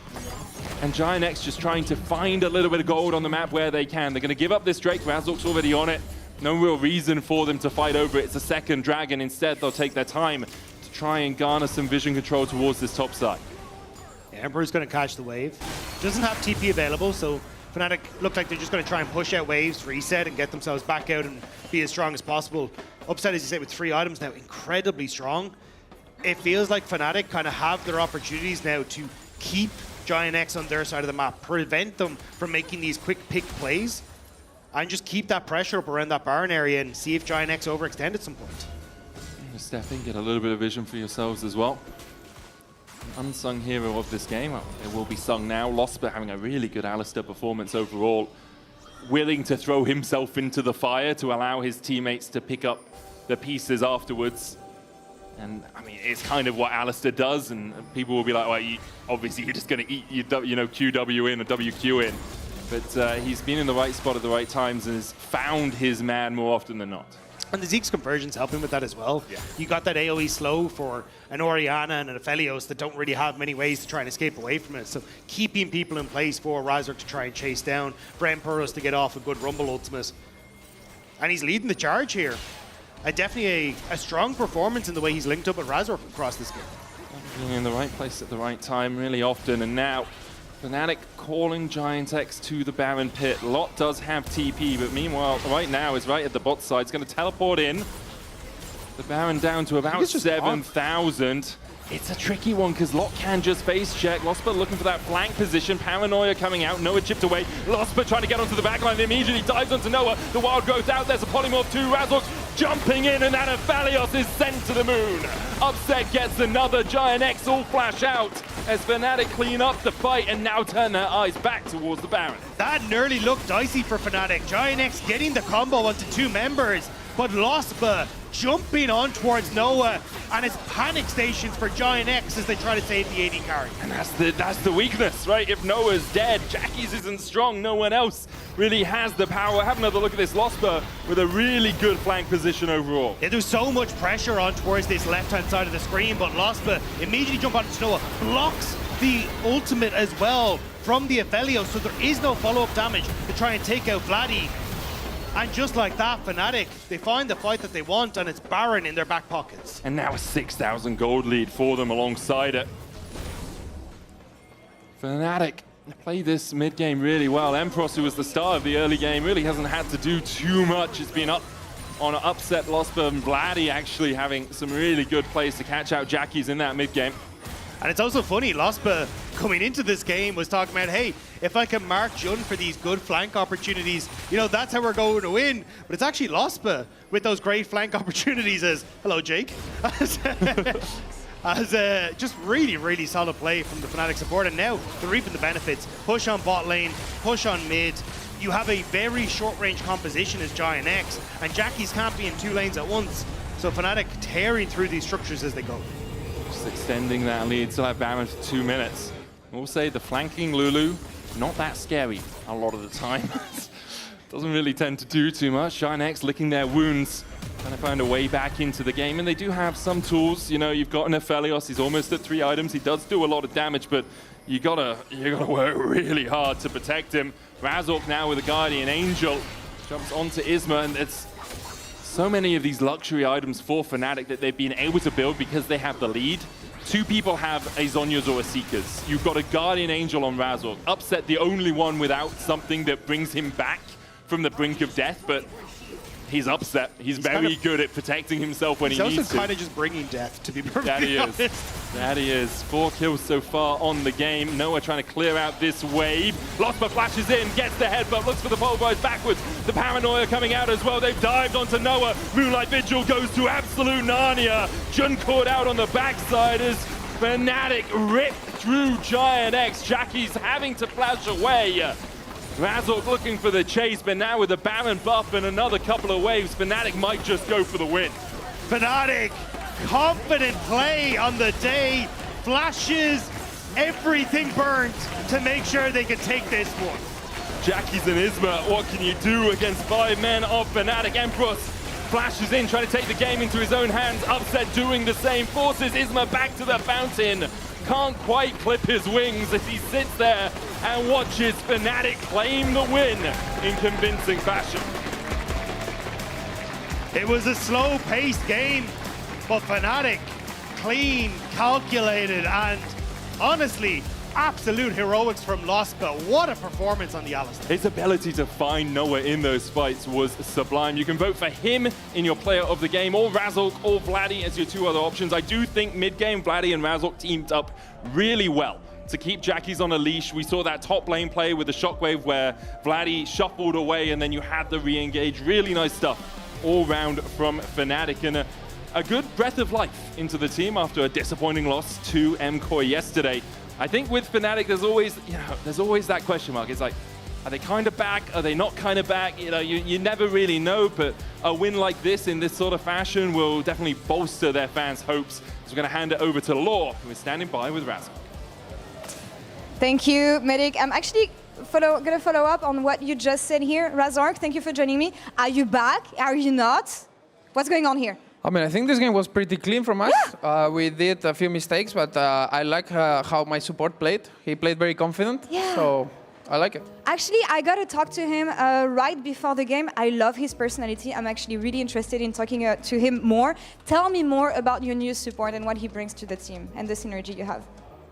Speaker 4: And Giant X just trying to find a little bit of gold on the map where they can. They're going to give up this Drake. Razork's already on it. No real reason for them to fight over it. It's a second dragon. Instead, they'll take their time to try and garner some vision control towards this top side.
Speaker 12: Yeah, Emperor's going to catch the wave. Doesn't have TP available, so Fnatic look like they're just going to try and push out waves, reset, and get themselves back out and be as strong as possible. Upset, as you say, with 3 items now, incredibly strong. It feels like Fnatic kind of have their opportunities now to keep Giant X on their side of the map, prevent them from making these quick pick plays, and just keep that pressure up around that Baron area and see if Giant X overextend at some point.
Speaker 4: Step in, get a little bit of vision for yourselves as well. An unsung hero of this game, it will be sung now. Losper having a really good Alistar performance overall. Willing to throw himself into the fire to allow his teammates to pick up the pieces afterwards. And I mean, it's kind of what Alistar does, and people will be like, well, obviously you're just going to eat your QW in or WQ in. But he's been in the right spot at the right times and has found his man more often than not.
Speaker 12: And the Zeke's conversions help him with that as well. Yeah. You got that AoE slow for an Orianna and an Aphelios that don't really have many ways to try and escape away from it. So keeping people in place for Razork to try and chase down, for Emperors to get off a good Rumble ultimate. And he's leading the charge here. Definitely a strong performance in the way he's linked up with Razork across this game.
Speaker 4: Being in the right place at the right time really often, and now Fnatic calling Giant X to the Baron pit. Lot does have TP, but meanwhile, right now is right at the bot side. It's going to teleport in. The Baron down to about 7,000. It's a tricky one because Lot can just face check. Losper looking for that flank position. Paranoia coming out. Noah chipped away. Losper trying to get onto the backline. Immediately dives onto Noah. The wild growth out. There's a polymorph too. Razork jumping in, and that Aphelios is sent to the moon. Upset gets another Giant X all flash out as Fnatic clean up the fight and now turn their eyes back towards the Baron.
Speaker 12: That nearly looked dicey for Fnatic. Giant X getting the combo onto 2 members, but Lospa jumping on towards Noah, and it's panic stations for Giant X as they try to save the AD carry.
Speaker 4: And that's the weakness, right? If Noah's dead, Jackie's isn't strong, no one else really has the power. Have another look at this Lospa with a really good flank position overall.
Speaker 12: Yeah, there's so much pressure on towards this left-hand side of the screen, but Lospa immediately jump onto Noah, blocks the ultimate as well from the Aphelios, so there is no follow-up damage to try and take out Vladdy. And just like that, Fnatic, they find the fight that they want, and it's Baron in their back pockets.
Speaker 4: And now a 6,000 gold lead for them alongside it. Fnatic play this mid game really well. Empros, who was the star of the early game, really hasn't had to do too much. It's been up on an upset Lospa, and Vladdy actually having some really good plays to catch out Jackie's in that mid game.
Speaker 12: And it's also funny, Lospa coming into this game was talking about, hey, if I can mark Jun for these good flank opportunities, you know, that's how we're going to win. But it's actually Lospa with those great flank opportunities as, hello, Jake, as just really, really solid play from the Fnatic support. And now they're reaping the benefits. Push on bot lane, push on mid. You have a very short-range composition as Giant X, and Jackie's can't be in 2 lanes at once. So Fnatic tearing through these structures as they go.
Speaker 4: Just extending that lead, still have Baron for 2 minutes. We'll say the flanking Lulu, not that scary a lot of the time. Doesn't really tend to do too much. Giant X licking their wounds, trying to find a way back into the game. And they do have some tools. You know, you've got an Aphelios, he's almost at 3 items. He does do a lot of damage, but you gotta work really hard to protect him. Razork now with a Guardian Angel, jumps onto Isma, and it's so many of these luxury items for Fnatic that they've been able to build because they have the lead. 2 people have a Zhonya's or a Seeker's. You've got a Guardian Angel on Razork. Upset the only one without something that brings him back from the brink of death, but he's Upset. He's very good at protecting himself when he needs to.
Speaker 12: He's also kind of just bringing death, to be perfectly honest.
Speaker 4: That he is. 4 kills so far on the game. Noah trying to clear out this wave. Lospa flashes in, gets the headbutt, looks for the pulverize backwards. The paranoia coming out as well. They've dived onto Noah. Moonlight Vigil goes to absolute Narnia. Jun caught out on the backside as Fnatic ripped through Giant X. Jackie's having to flash away. Razork looking for the chase, but now with the Baron buff and another couple of waves, Fnatic might just go for the win.
Speaker 12: Fnatic, confident play on the day, flashes, everything burnt to make sure they can take this one.
Speaker 4: Jackie's and Isma, what can you do against 5 men of Fnatic? Empros flashes in, trying to take the game into his own hands. Upset doing the same, forces Isma back to the fountain. Can't quite clip his wings as he sits there and watches Fnatic claim the win in convincing fashion.
Speaker 12: It was a slow-paced game, but Fnatic clean, calculated, and honestly, absolute heroics from Lospa. What a performance on the Alistar.
Speaker 4: His ability to find Noah in those fights was sublime. You can vote for him in your player of the game, or Razork or Vladdy as your 2 other options. I do think mid-game Vladdy and Razork teamed up really well to keep Jackie's on a leash. We saw that top lane play with the shockwave where Vladdy shuffled away and then you had the re-engage. Really nice stuff all round from Fnatic, and a good breath of life into the team after a disappointing loss to MCOY yesterday. I think with Fnatic, there's always that question mark. It's like, are they kind of back? Are they not kind of back? You know, you never really know, but a win like this in this sort of fashion will definitely bolster their fans' hopes. So we're going to hand it over to Law, who is standing by with Razork.
Speaker 17: Thank you, Medic. I'm actually going to follow up on what you just said here. Razork, thank you for joining me. Are you back? Are you not? What's going on here?
Speaker 1: I mean, I think this game was pretty clean from us. Yeah. We did a few mistakes, but I like how my support played. He played very confident, so I like it.
Speaker 17: Actually, I got to talk to him right before the game. I love his personality. I'm actually really interested in talking to him more. Tell me more about your new support and what he brings to the team and the synergy you have.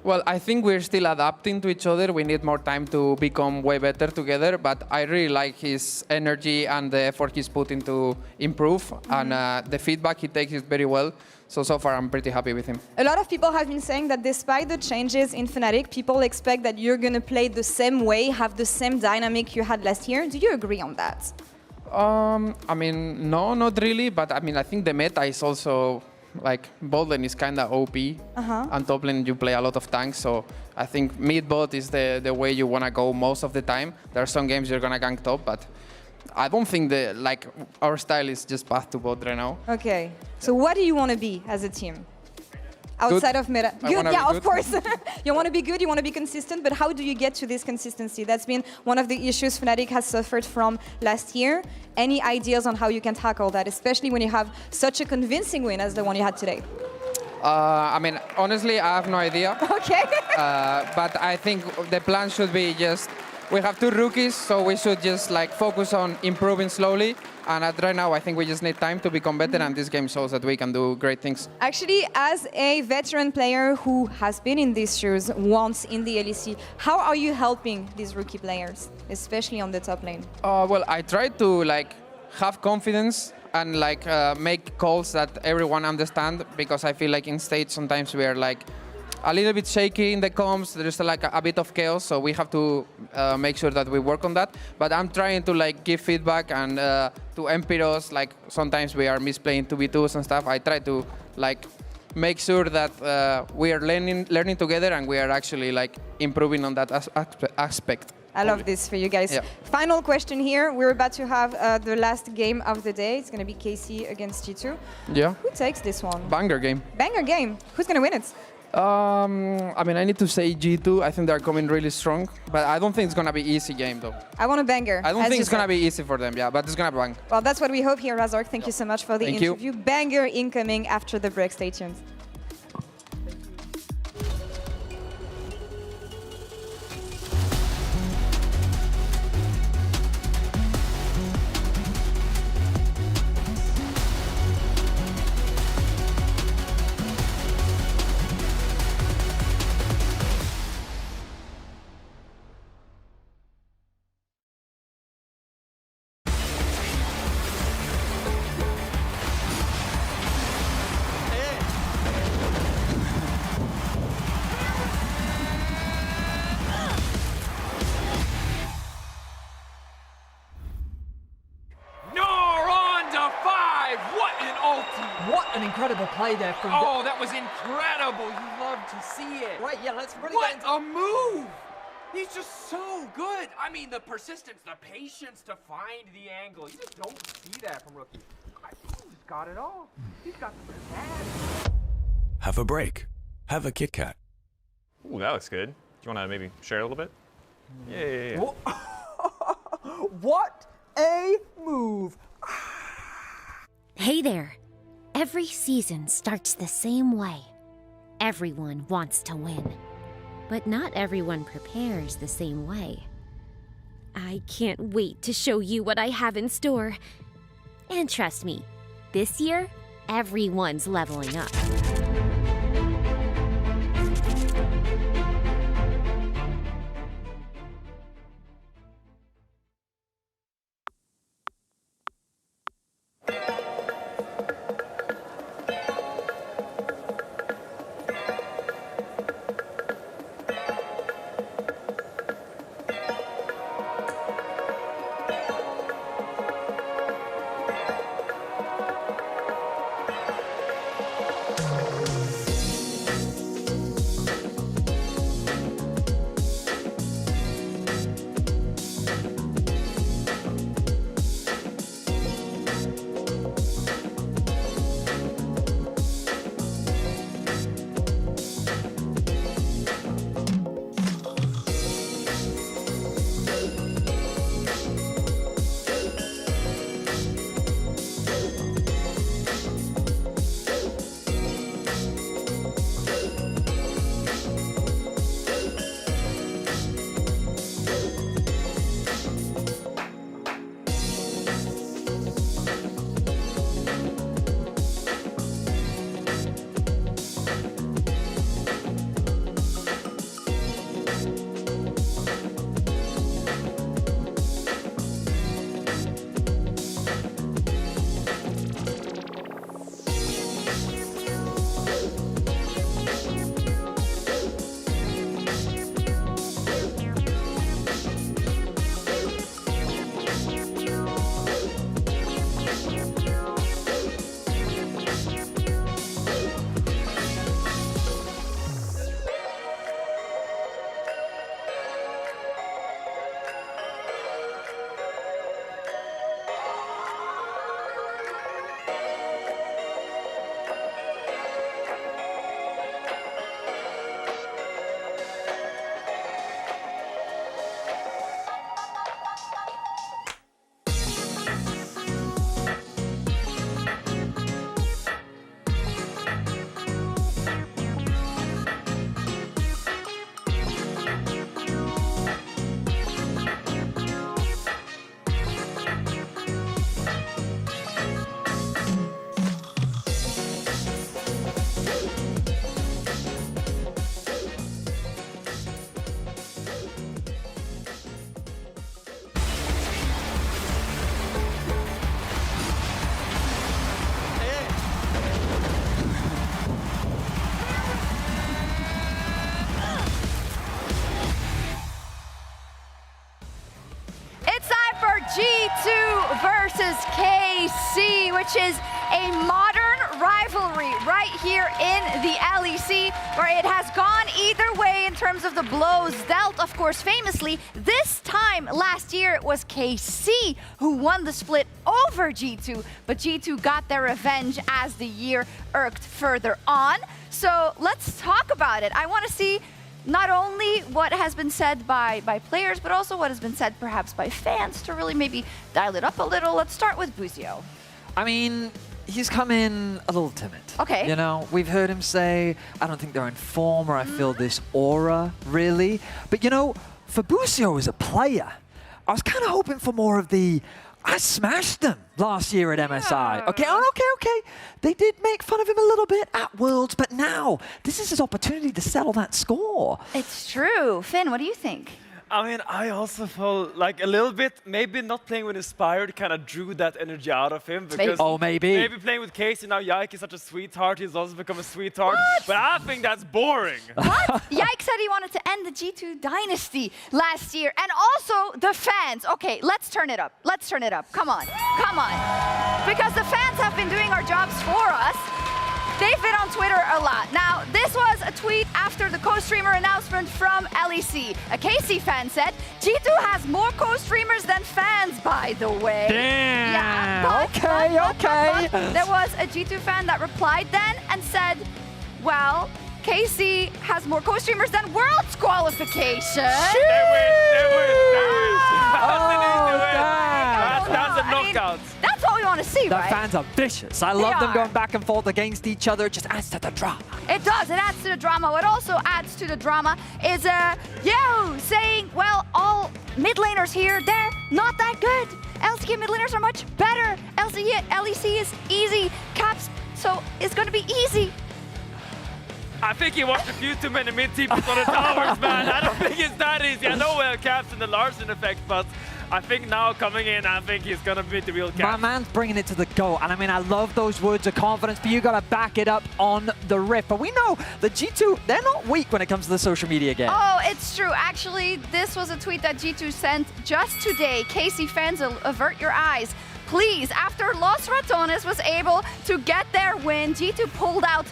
Speaker 1: Well, I think we're still adapting to each other. We need more time to become way better together, but I really like his energy and the effort he's put into improve, and the feedback he takes is very well. So far, I'm pretty happy with him.
Speaker 17: A lot of people have been saying that despite the changes in Fnatic, people expect that you're going to play the same way, have the same dynamic you had last year. Do you agree on that?
Speaker 1: I mean, no, not really. But I mean, I think the meta is also like bot lane is kind of OP, and top lane you play a lot of tanks. So I think mid bot is the way you want to go most of the time. There are some games you're gonna gank top, but I don't think our style is just path to bot right now.
Speaker 17: Okay. So what do you want to be as a team? Outside of meta. Good, yeah, of course. You want to be good, you want to be consistent, but how do you get to this consistency? That's been one of the issues Fnatic has suffered from last year. Any ideas on how you can tackle that, especially when you have such a convincing win as the one you had today?
Speaker 1: I mean, honestly, I have no idea.
Speaker 17: Okay.
Speaker 1: But I think the plan should be just, we have 2 rookies, so we should just like focus on improving slowly. And right now, I think we just need time to become better, and this game shows that we can do great things.
Speaker 17: Actually, as a veteran player who has been in these shoes once in the LEC, how are you helping these rookie players, especially on the top lane?
Speaker 1: Well, I try to like have confidence and like make calls that everyone understands, because I feel like in stage sometimes we are like a little bit shaky in the comms. There's like a bit of chaos, so we have to make sure that we work on that. But I'm trying to like give feedback and to Empiros, like sometimes we are misplaying 2v2s and stuff. I try to like make sure that we are learning together, and we are actually like improving on that aspect.
Speaker 17: I love this for you guys.
Speaker 1: Yeah.
Speaker 17: Final question here. We're about to have the last game of the day. It's going to be KC against G2.
Speaker 1: Yeah.
Speaker 17: Who takes this one?
Speaker 1: Banger game.
Speaker 17: Banger game. Who's going to win it?
Speaker 1: I mean, I need to say G2. I think they're coming really strong, but I don't think it's gonna be easy game though.
Speaker 17: I want a banger.
Speaker 1: I don't think it's gonna be easy for them, yeah, but it's gonna bang.
Speaker 17: Well, that's what we hope here, Razork. Thank you so much for the interview. Banger incoming after the break. Stay tuned.
Speaker 21: What an incredible play there from...
Speaker 6: Oh, that was incredible. You love to see it.
Speaker 21: Right, yeah, let's really
Speaker 6: What
Speaker 21: get into...
Speaker 6: a move! He's just so good. I mean, the persistence, the patience to find the angle. You just don't see that from rookies. He's got it all. He's got the bad.
Speaker 20: Have a break. Have a Kit Kat.
Speaker 25: Ooh, that looks good. Do you want to maybe share a little bit? Yeah.
Speaker 21: What a move!
Speaker 2: Hey there. Every season starts the same way. Everyone wants to win. But not everyone prepares the same way. I can't wait to show you what I have in store. And trust me, this year, everyone's leveling up.
Speaker 8: which is a modern rivalry right here in the LEC, where it has gone either way in terms of the blows dealt, of course, famously. This time last year, it was KC who won the split over G2, but G2 got their revenge as the year irked further on. So let's talk about it. I want to see not only what has been said by players, but also what has been said perhaps by fans to really maybe dial it up a little. Let's start with Buzio.
Speaker 11: I mean, he's come in a little timid.
Speaker 8: Okay.
Speaker 11: You know, we've heard him say, I don't think they're in form, or I feel this aura, really. But you know, for Buzio as a player, I was kind of hoping for more of the, I smashed them last year at MSI. Okay, okay. They did make fun of him a little bit at Worlds, but now this is his opportunity to settle that score.
Speaker 8: It's true. Finn, what do you think?
Speaker 7: I mean, I also felt like a little bit, maybe not playing with Inspired kind of drew that energy out of him. Because
Speaker 11: maybe.
Speaker 7: Maybe playing with Casey, now Yike is such a sweetheart, he's also become a sweetheart.
Speaker 8: What?
Speaker 7: But I think that's boring.
Speaker 8: What? Yike said he wanted to end the G2 dynasty last year. And also the fans. Okay, let's turn it up. Let's turn it up. Come on. Come on. Because the fans have been doing our jobs for us. They've been on Twitter a lot. Now, this was a tweet after the co-streamer announcement from LEC. A KC fan said, G2 has more co-streamers than fans, by the way.
Speaker 11: Damn.
Speaker 8: Yeah,
Speaker 11: okay.
Speaker 8: But there was a G2 fan that replied then and said, well, KC has more co-streamers than Worlds qualification.
Speaker 7: That's a knockout.
Speaker 8: That's what we want to see,
Speaker 11: The
Speaker 8: right?
Speaker 11: fans are vicious. I love them going back and forth against each other. It just adds to the drama.
Speaker 8: It does. It adds to the drama. What also adds to the drama is Yo saying, well, all mid laners here, they're not that good. LCK mid laners are much better. LEC is easy. Caps, so it's going to be easy.
Speaker 7: I think he watched a few too many mid-teams on the towers, man. I don't think it's that easy. I know Caps and the Larsen effect, but I think now coming in, I think he's going to beat the real Caps.
Speaker 11: My man's bringing it to the goal, and I mean, I love those words of confidence, but you got to back it up on the Rift. But we know the G2, they're not weak when it comes to the social media game.
Speaker 8: Oh, it's true. Actually, this was a tweet that G2 sent just today. KC fans, avert your eyes. Please, after Los Ratones was able to get their win, G2 pulled out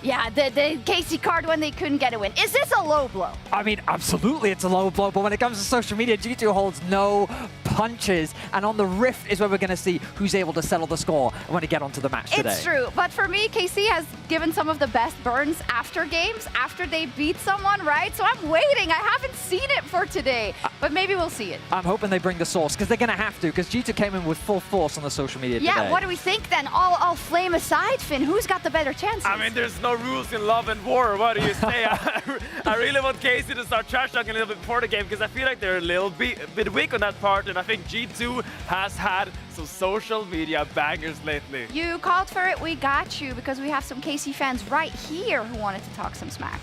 Speaker 8: the KC card when they couldn't get a win. Is this a low blow?
Speaker 11: I mean, absolutely it's a low blow, but when it comes to social media, G2 holds no punches. And on the Rift is where we're going to see who's able to settle the score when we get onto the match today.
Speaker 8: It's true, but for me, KC has given some of the best burns after games, after they beat someone, right? So I'm waiting. I haven't seen it for today, but maybe we'll see it.
Speaker 11: I'm hoping they bring the source, because they're going to have to, because G2 came in with full force on the social media today.
Speaker 8: Yeah, what do we think then? All flame aside, Finn, who's got the better chances?
Speaker 7: I mean, there's no rules in love and war. What do you say? I really want KC to start trash talking a little bit before the game, because I feel like they're a little bit weak on that part, and I think G2 has had some social media bangers lately.
Speaker 8: You called for it, we got you, because we have some KC fans right here who wanted to talk some smack.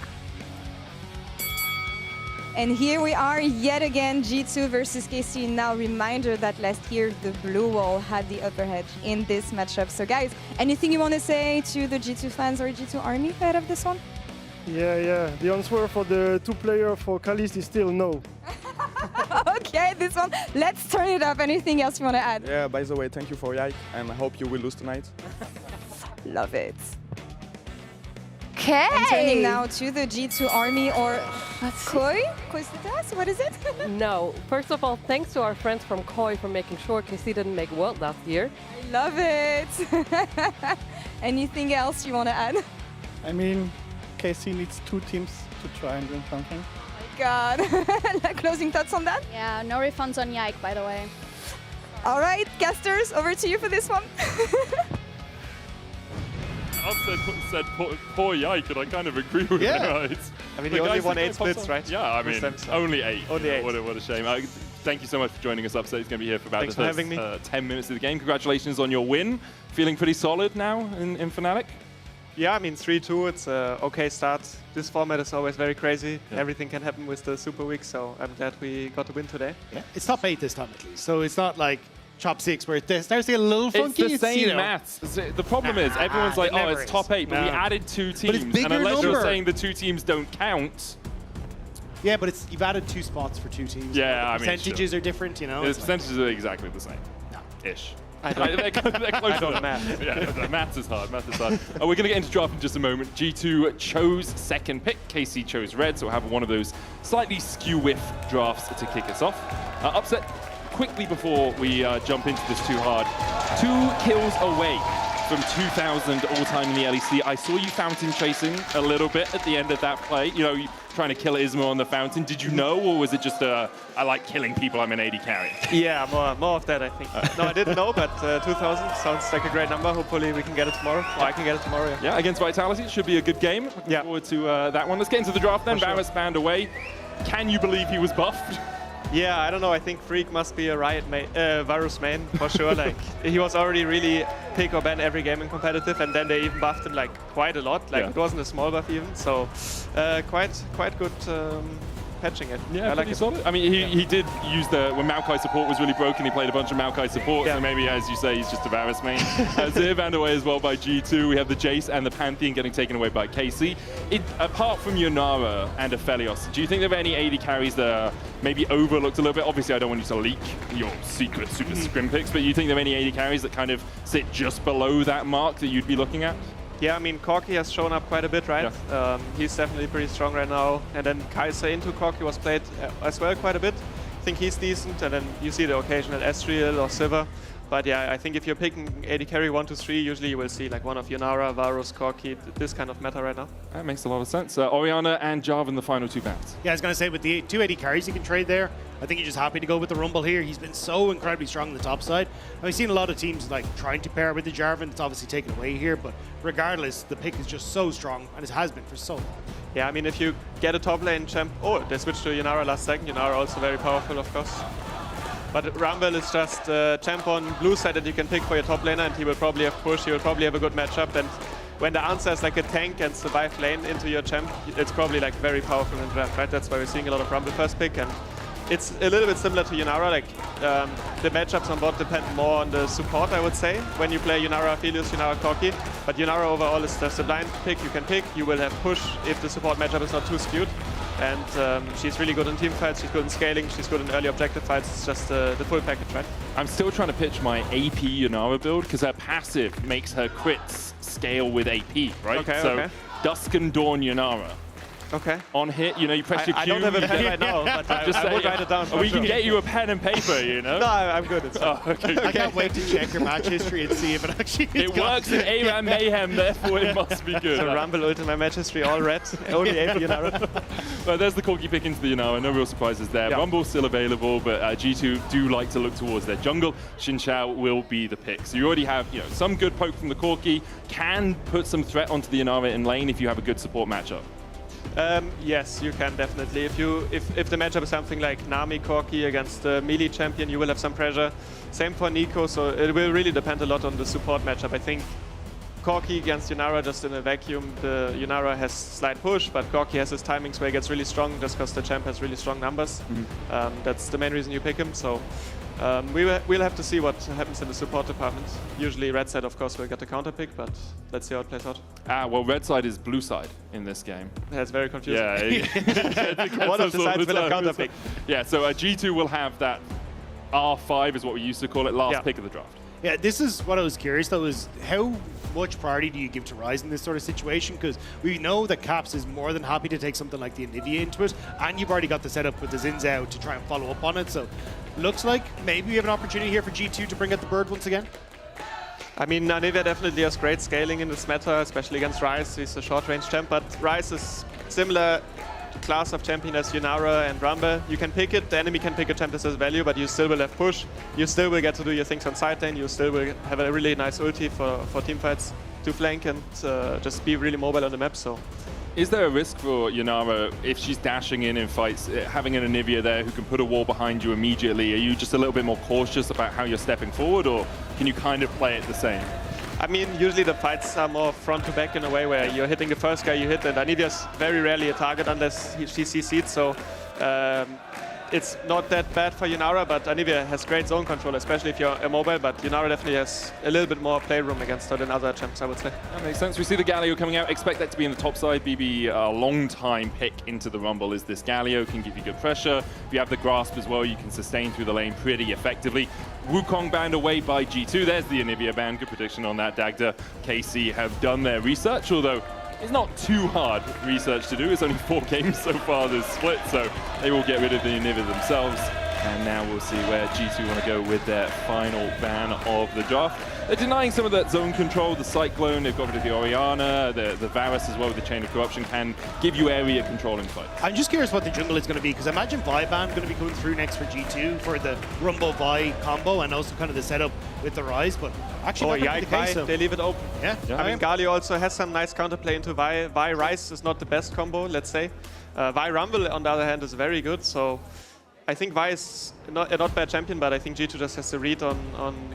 Speaker 17: And here we are yet again, G2 versus KC. Now, reminder that last year the blue wall had the upper edge in this matchup. So guys, anything you want to say to the G2 fans or G2 army ahead of this one?
Speaker 9: Yeah. The answer for the two player for Kalist is still no.
Speaker 17: Okay, this one, let's turn it up. Anything else you want to add?
Speaker 10: Yeah, by the way, thank you for Yike, and I hope you will lose tonight.
Speaker 17: Love it.
Speaker 8: Okay.
Speaker 17: I'm turning now to the G2 army, or MCOY? What is it?
Speaker 23: No. First of all, thanks to our friends from MCOY for making sure KC didn't make World last year.
Speaker 17: I love it. Anything else you want to add?
Speaker 9: I mean, KC needs two teams to try and win something.
Speaker 17: God. Closing thoughts on that?
Speaker 24: Yeah, no refunds on Yike, by the way.
Speaker 17: All right, casters, over to you for this one.
Speaker 4: I've said poor Yike, and I kind of agree with him.
Speaker 22: I mean, he only won 8 splits, right?
Speaker 4: Yeah, I mean, only 8.
Speaker 22: Only 8.
Speaker 4: What a shame. Thank you so much for joining us upstate. He's going to be here for about
Speaker 22: Thanks
Speaker 4: the
Speaker 22: for
Speaker 4: first
Speaker 22: having me.
Speaker 4: 10 minutes of the game. Congratulations on your win. Feeling pretty solid now in Fnatic?
Speaker 22: Yeah, I mean, 3-2, it's an okay start. This format is always very crazy. Yeah. Everything can happen with the Super Week, so I'm glad we got the win today.
Speaker 12: Yeah. It's top 8 this time, at least. So it's not like top 6 where it starts to get a little funky.
Speaker 4: It's the same maths. The problem is, everyone's like, oh, it's top 8, but we added 2 teams.
Speaker 12: But it's bigger
Speaker 4: and unless
Speaker 12: number.
Speaker 4: you're saying the 2 teams don't count.
Speaker 12: Yeah, but you've added 2 spots for 2 teams.
Speaker 4: Yeah,
Speaker 12: the percentages are different, you know?
Speaker 4: The percentages are exactly the same. Ish. They're close enough.
Speaker 22: math.
Speaker 4: Yeah, maths is hard. We're going to get into draft in just a moment. G2 chose second pick. KC chose red, so we'll have one of those slightly skew-whiff drafts to kick us off. Upset, quickly before we jump into this too hard. 2 kills away from 2,000 all-time in the LEC. I saw you fountain chasing a little bit at the end of that play. You know, trying to kill Isma on the fountain. Did you know, or was it just I like killing people, I'm an AD carry?
Speaker 22: Yeah, more of that, I think. No, I didn't know, but 2,000 sounds like a great number. Hopefully we can get it tomorrow, or I can get it tomorrow.
Speaker 4: Yeah, against Vitality, it should be a good game. Looking forward to that one. Let's get into the draft then. Varus banned away. Can you believe he was buffed?
Speaker 22: Yeah, I don't know. I think Freak must be a Varus main for sure. Like he was already really pick or ban every game in competitive, and then they even buffed him like quite a lot. Like it wasn't a small buff even. So quite good patching it.
Speaker 4: Yeah,
Speaker 22: I like
Speaker 4: pretty solid. I mean, he did use when Maokai support was really broken, he played a bunch of Maokai support, so maybe, as you say, he's just a Varus main. Zir banned away as well by G2. We have the Jace and the Pantheon getting taken away by KC. Apart from Yunara and Aphelios, do you think there are any AD carries that are maybe overlooked a little bit? Obviously, I don't want you to leak your secret super scrim picks, but you think there are any AD carries that kind of sit just below that mark that you'd be looking at?
Speaker 22: Yeah, I mean, Corki has shown up quite a bit, right?
Speaker 4: Yeah.
Speaker 22: He's definitely pretty strong right now. And then Kaiser into Corki was played as well quite a bit. I think he's decent. And then you see the occasional Ezreal or Sivir. But yeah, I think if you're picking AD carry 1 to 3, usually you will see like one of Yunara, Varus, Corki, this kind of meta right now.
Speaker 4: That makes a lot of sense. Orianna and Jarvan, the final 2 bans.
Speaker 12: Yeah, I was going to say, with the 2 AD carries you can trade there, I think you're just happy to go with the Rumble here. He's been so incredibly strong on the top side. I've seen a lot of teams like trying to pair with the Jarvan. It's obviously taken away here, but regardless, the pick is just so strong, and it has been for so long.
Speaker 22: Yeah, I mean, if you get a top lane champ... Oh, they switched to Yunara last second. Yunara also very powerful, of course. But Rumble is just a champ on blue side that you can pick for your top laner, and he will probably have push, he will probably have a good matchup, and when the answer is like a tank and survive lane into your champ, it's probably like very powerful in draft, right? That's why we're seeing a lot of Rumble first pick, and it's a little bit similar to Yunara, like the matchups on bot depend more on the support, I would say, when you play Yunara Aphelios, Yunara Corki, but Yunara overall is just a blind pick you can pick, you will have push if the support matchup is not too skewed. And she's really good in team fights, she's good in scaling, she's good in early objective fights. It's just the full package, right?
Speaker 4: I'm still trying to pitch my AP Yunara build because her passive makes her crits scale with AP, right?
Speaker 22: Okay,
Speaker 4: so Dusk and Dawn Yunara.
Speaker 22: Okay.
Speaker 4: On hit, you know, you press your Q.
Speaker 22: I don't have a pen right now, but I would write it down.
Speaker 4: We can get you a pen and paper, you know?
Speaker 22: No, I'm good. It's
Speaker 4: okay.
Speaker 12: I can't wait to check your match history and see if it actually
Speaker 4: It works in ARAM Mayhem, therefore it must be good.
Speaker 22: So Rumble ult in my match history, all red, only AP Yunara.
Speaker 4: Well, there's the Corki pick into the Yunara, no real surprises there.
Speaker 22: Yeah.
Speaker 4: Rumble's still available, but G2 do like to look towards their jungle. Xin Zhao will be the pick. So you already have, you know, some good poke from the Corki, can put some threat onto the Yunara in lane if you have a good support matchup.
Speaker 22: Yes, you can definitely. If the matchup is something like Nami Corki against the melee champion, you will have some pressure. Same for Nico, so it will really depend a lot on the support matchup. I think Corki against Yunara just in a vacuum, the Yunara has slight push, but Corki has his timings where he gets really strong just because the champ has really strong numbers. That's the main reason you pick him. So we'll have to see what happens in the support department. Usually red side, of course, will get the counter pick, but let's see how it plays out.
Speaker 4: Well, red side is blue side in this game.
Speaker 22: That's very confusing.
Speaker 4: Yeah.
Speaker 22: One of the sides will have counter pick.
Speaker 4: Yeah, so G2 will have that R5 is what we used to call it, last pick of the draft.
Speaker 12: Yeah, this is what I was curious though, is how much priority do you give to Ryze in this sort of situation? Because we know that Caps is more than happy to take something like the Anivia into it, and you've already got the setup with the Xin Zhao to try and follow up on it. So looks like maybe we have an opportunity here for G2 to bring out the bird once again.
Speaker 22: I mean, Anivia definitely has great scaling in this meta, especially against Ryze. He's a short-range champ, but Ryze is similar class of champion as Yunara and Rumble. You can pick it, the enemy can pick a champ that has value, but you still will have push. You still will get to do your things on side lane. You still will have a really nice ulti for team fights to flank and just be really mobile on the map. So,
Speaker 4: is there a risk for Yunara if she's dashing in fights, having an Anivia there who can put a wall behind you immediately? Are you just a little bit more cautious about how you're stepping forward, or can you kind of play it the same?
Speaker 22: I mean, usually the fights are more front to back in a way where you're hitting the first guy you hit, and Anivia's very rarely a target unless she CC'd, so it's not that bad for Yunara, but Anivia has great zone control, especially if you're immobile, but Yunara definitely has a little bit more playroom against her than other champs, I would say.
Speaker 4: That makes sense. We see the Galio coming out. Expect that to be in the top side. BB, a long-time pick into the Rumble is this Galio, can give you good pressure. If you have the grasp as well, you can sustain through the lane pretty effectively. Wukong banned away by G2. There's the Anivia ban. Good prediction on that. Dagda, KC have done their research, although it's not too hard research to do. It's only 4 games so far this split, so they will get rid of the Anivia themselves. And now we'll see where G2 want to go with their final ban of the draft. They're denying some of that zone control. The Cyclone, they've got rid of the Orianna, the Varus as well with the Chain of Corruption can give you area control in fight.
Speaker 12: I'm just curious what the jungle is going to be, because I imagine Vi ban going to be coming through next for G2 for the Rumble Vi combo and also kind of the setup with the Rise, but actually not the case.
Speaker 22: They leave it open.
Speaker 12: Yeah.
Speaker 22: I mean, Galio also has some nice counterplay into Vi. Vi Rise is not the best combo, let's say. Vi Rumble, on the other hand, is very good, so I think Vi is a not bad champion, but I think G2 just has to read on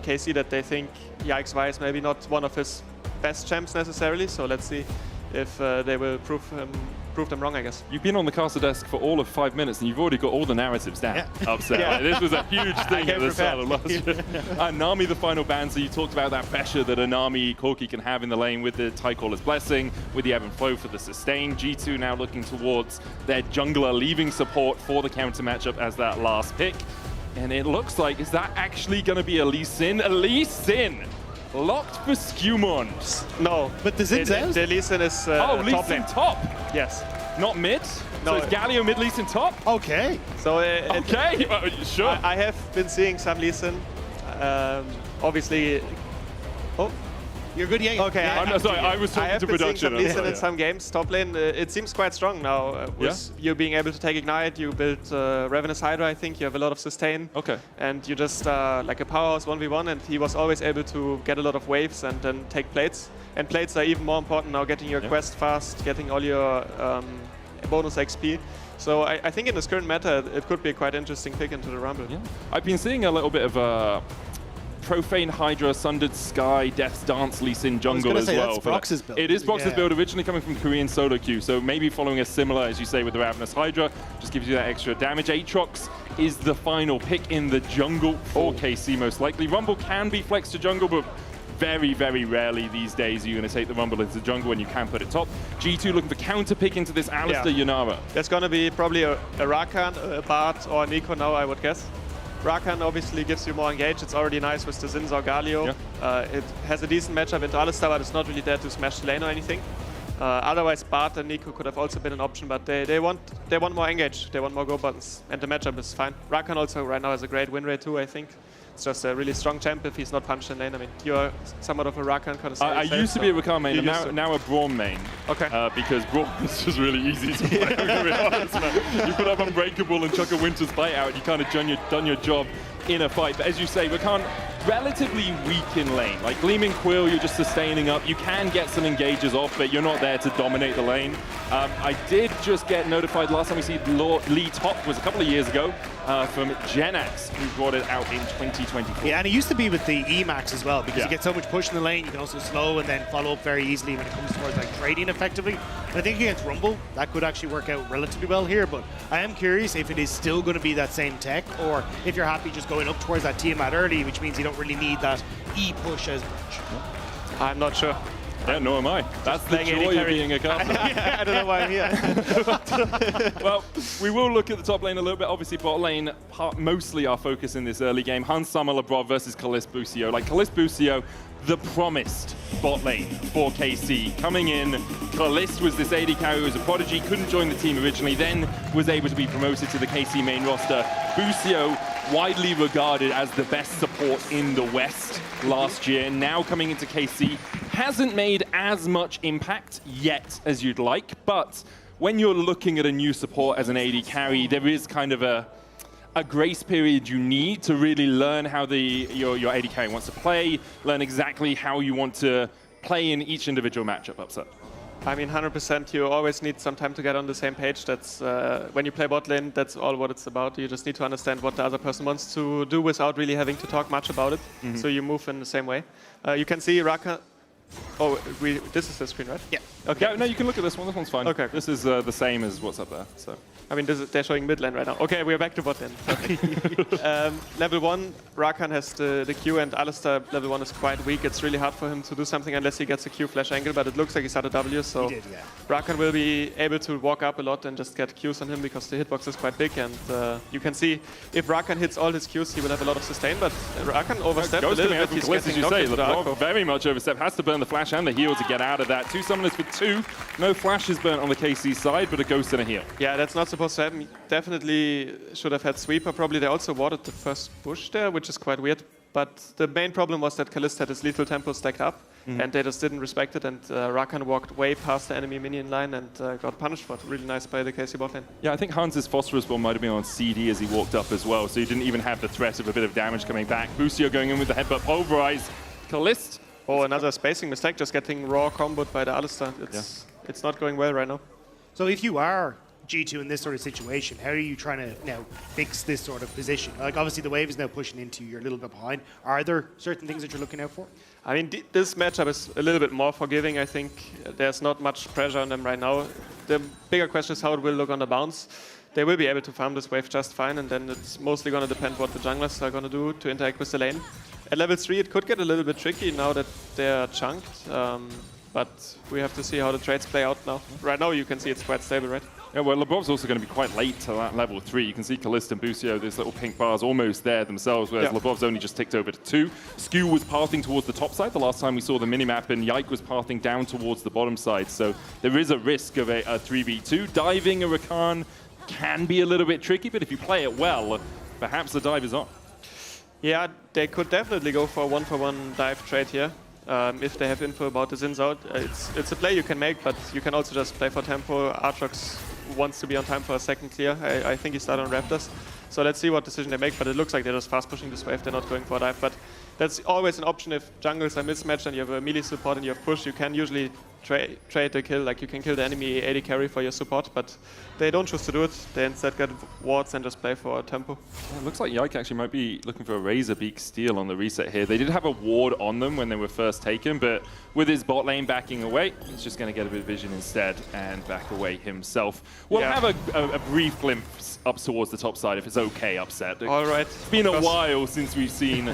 Speaker 22: KC that they think Yikes Vi is maybe not one of his best champs necessarily, so let's see if they will prove them wrong, I guess.
Speaker 4: You've been on the caster desk for all of 5 minutes and you've already got all the narratives down. Upset.
Speaker 22: Yeah.
Speaker 4: Like, this was a huge thing at the start of last year. Nami, the final ban, so you talked about that pressure that a Nami Corki can have in the lane with the Tidecaller's Blessing, with the ebb and flow for the sustain. G2 now looking towards their jungler, leaving support for the counter matchup as that last pick. And it looks like, is that actually going to be a Lee Sin? A Lee Sin! Locked for Skewmont.
Speaker 22: No,
Speaker 12: but the Zin's out.
Speaker 22: The Lee Sin is
Speaker 4: Lee
Speaker 22: top
Speaker 4: Sin
Speaker 22: lane.
Speaker 4: top?
Speaker 22: Yes.
Speaker 4: Not mid?
Speaker 22: No.
Speaker 4: So it's Galio mid, Lee Sin top?
Speaker 12: Okay.
Speaker 22: So
Speaker 4: okay, sure.
Speaker 22: I have been seeing some Lee Sin. Obviously. Oh.
Speaker 12: You're good, yeah.
Speaker 22: Okay,
Speaker 4: I'm sorry, I was talking to production.
Speaker 22: I have been seeing some Lee Sin in some games. Top lane, it seems quite strong now. With you being able to take Ignite, you build Ravenous Hydra, I think. You have a lot of sustain.
Speaker 4: Okay.
Speaker 22: And you just, like a powerhouse 1v1, and he was always able to get a lot of waves and then take plates. And plates are even more important now, getting your quest fast, getting all your bonus XP. So I think in this current meta, it could be a quite interesting pick into the Rumble.
Speaker 4: Yeah. I've been seeing a little bit of Profane Hydra, Sundered Sky, Death's Dance, Lee Sin jungle as well.
Speaker 12: That's Brox's build.
Speaker 4: It is Brox's build, originally coming from Korean solo queue, so maybe following a similar, as you say, with the Ravenous Hydra, just gives you that extra damage. Aatrox is the final pick in the jungle for KC, most likely. Rumble can be flexed to jungle, but very, very rarely these days are you going to take the Rumble into the jungle when you can put it top. G2 looking for counter pick into this Alistar Yunara.
Speaker 22: There's going to be probably a Rakan, a Bard, or a Nico now, I would guess. Rakan obviously gives you more engage. It's already nice with the Zinza or Galio. It has a decent matchup into Alistar, but it's not really there to smash the lane or anything. Otherwise, Bard and Nico could have also been an option, but they want more engage. They want more go buttons, and the matchup is fine. Rakan also right now has a great win rate too, I think. It's just a really strong champ if he's not punched in lane. I mean, you're somewhat of a Rakan kind of.
Speaker 4: I used to be a Rakan main. I'm now a Braum main.
Speaker 22: Okay.
Speaker 4: Because Braum is just really easy to play. I'm gonna be honest, man. You put up Unbreakable and chuck a Winter's Bite out, and you kind of done your job in a fight. But as you say, Rakan relatively weak in lane. Like Gleaming Quill, you're just sustaining up. You can get some engages off, but you're not there to dominate the lane. I did just get notified last time we see Lee top was a couple of years ago from Genax, who brought it out in 2024.
Speaker 12: Yeah, and it used to be with the Emax as well, because you get so much push in the lane, you can also slow and then follow up very easily when it comes towards like trading effectively. And I think against Rumble, that could actually work out relatively well here, but I am curious if it is still going to be that same tech, or if you're happy just going up towards that Tiamat early, which means you don't really need that E-push as much.
Speaker 22: I'm not sure.
Speaker 4: Yeah, nor am I. That's the joy of being a caster.
Speaker 22: I don't know why I'm here.
Speaker 4: Well, we will look at the top lane a little bit. Obviously, bot lane, mostly our focus in this early game. Hans Summer Labrov versus Kalist Busio. Like, Kalist Busio, the promised bot lane for KC. Coming in, Kalist was this AD carry who was a prodigy, couldn't join the team originally, then was able to be promoted to the KC main roster. Busio, widely regarded as the best support in the West last year, now coming into KC, hasn't made as much impact yet as you'd like, but when you're looking at a new support as an AD carry, there is kind of a grace period you need to really learn how your AD carry wants to play, learn exactly how you want to play in each individual matchup upset.
Speaker 22: I mean, 100%, you always need some time to get on the same page. That's when you play bot lane, that's all what it's about. You just need to understand what the other person wants to do without really having to talk much about it. So you move in the same way. You can see Rakan. Oh, this is the screen, right?
Speaker 12: Yeah.
Speaker 22: Okay.
Speaker 4: Yeah, no, you can look at this one. This one's fine.
Speaker 22: Okay.
Speaker 4: This is the same as what's up there. So.
Speaker 22: I mean, they're showing mid lane right now. Okay, we're back to bot lane. Level 1, Rakan has the Q, and Alistar level 1 is quite weak. It's really hard for him to do something unless he gets a Q flash angle, but it looks like he's at a W, so
Speaker 12: he did, yeah.
Speaker 22: Rakan will be able to walk up a lot and just get Qs on him because the hitbox is quite big, and you can see if Rakan hits all his Qs, he will have a lot of sustain, but Rakan overstepped a little bit. He's getting knocked into the arc.
Speaker 4: Very much overstep. Has to burn the flash and the heal to get out of that. 2 summoners for 2. No flashes burnt on the KC side, but a ghost and a heal.
Speaker 22: Yeah, that's not supposed to happen. Definitely should have had sweeper. Probably they also warded the first bush there, which is quite weird. But the main problem was that Kalista had his lethal tempo stacked up, and they just didn't respect it. And Rakan walked way past the enemy minion line and got punished for it. Really nice by the KC bot lane.
Speaker 4: Yeah, I think Hans's Phosphorus bomb might have been on CD as he walked up as well, so he didn't even have the threat of a bit of damage coming back. Boostio going in with the headbutt pulverize. Kalist.
Speaker 22: Oh, another spacing mistake, just getting raw comboed by the Alistar. It's not going well right now.
Speaker 12: So if you are G2 in this sort of situation, how are you trying to now fix this sort of position? Like, obviously the wave is now pushing into, you're a little bit behind. Are there certain things that you're looking out for?
Speaker 22: I mean, this matchup is a little bit more forgiving, I think. There's not much pressure on them right now. The bigger question is how it will look on the bounce. They will be able to farm this wave just fine, and then it's mostly going to depend what the junglers are going to do to interact with the lane. At level 3, it could get a little bit tricky now that they're chunked, but we have to see how the trades play out now. Right now, you can see it's quite stable, right?
Speaker 4: Yeah, well, Lebov's also going to be quite late to that level 3. You can see Kalista and Boostio, these little pink bars almost there themselves, whereas Lebov's only just ticked over to 2. Skew was pathing towards the top side the last time we saw the minimap, and Yike was pathing down towards the bottom side. So there is a risk of a 3v2. Diving a Rakan can be a little bit tricky, but if you play it well, perhaps the dive is on.
Speaker 22: Yeah, they could definitely go for a 1-for-1 dive trade here. If they have info about the Zins out. It's a play you can make, but you can also just play for tempo. Aatrox wants to be on time for a second clear. I think he started on Raptors. So let's see what decision they make, but it looks like they're just fast pushing this wave. They're not going for a dive, but that's always an option if jungles are mismatched and you have a melee support and you have push. You can usually trade the kill, like you can kill the enemy AD carry for your support, but they don't choose to do it. They instead get wards and just play for tempo.
Speaker 4: Yeah, it looks like Yike actually might be looking for a Razorbeak steal on the reset here. They did have a ward on them when they were first taken, but with his bot lane backing away, he's just going to get a bit of vision instead and back away himself. We'll have a brief glimpse up towards the top side if it's okay, Upset.
Speaker 22: All right.
Speaker 4: It's been a while since we've seen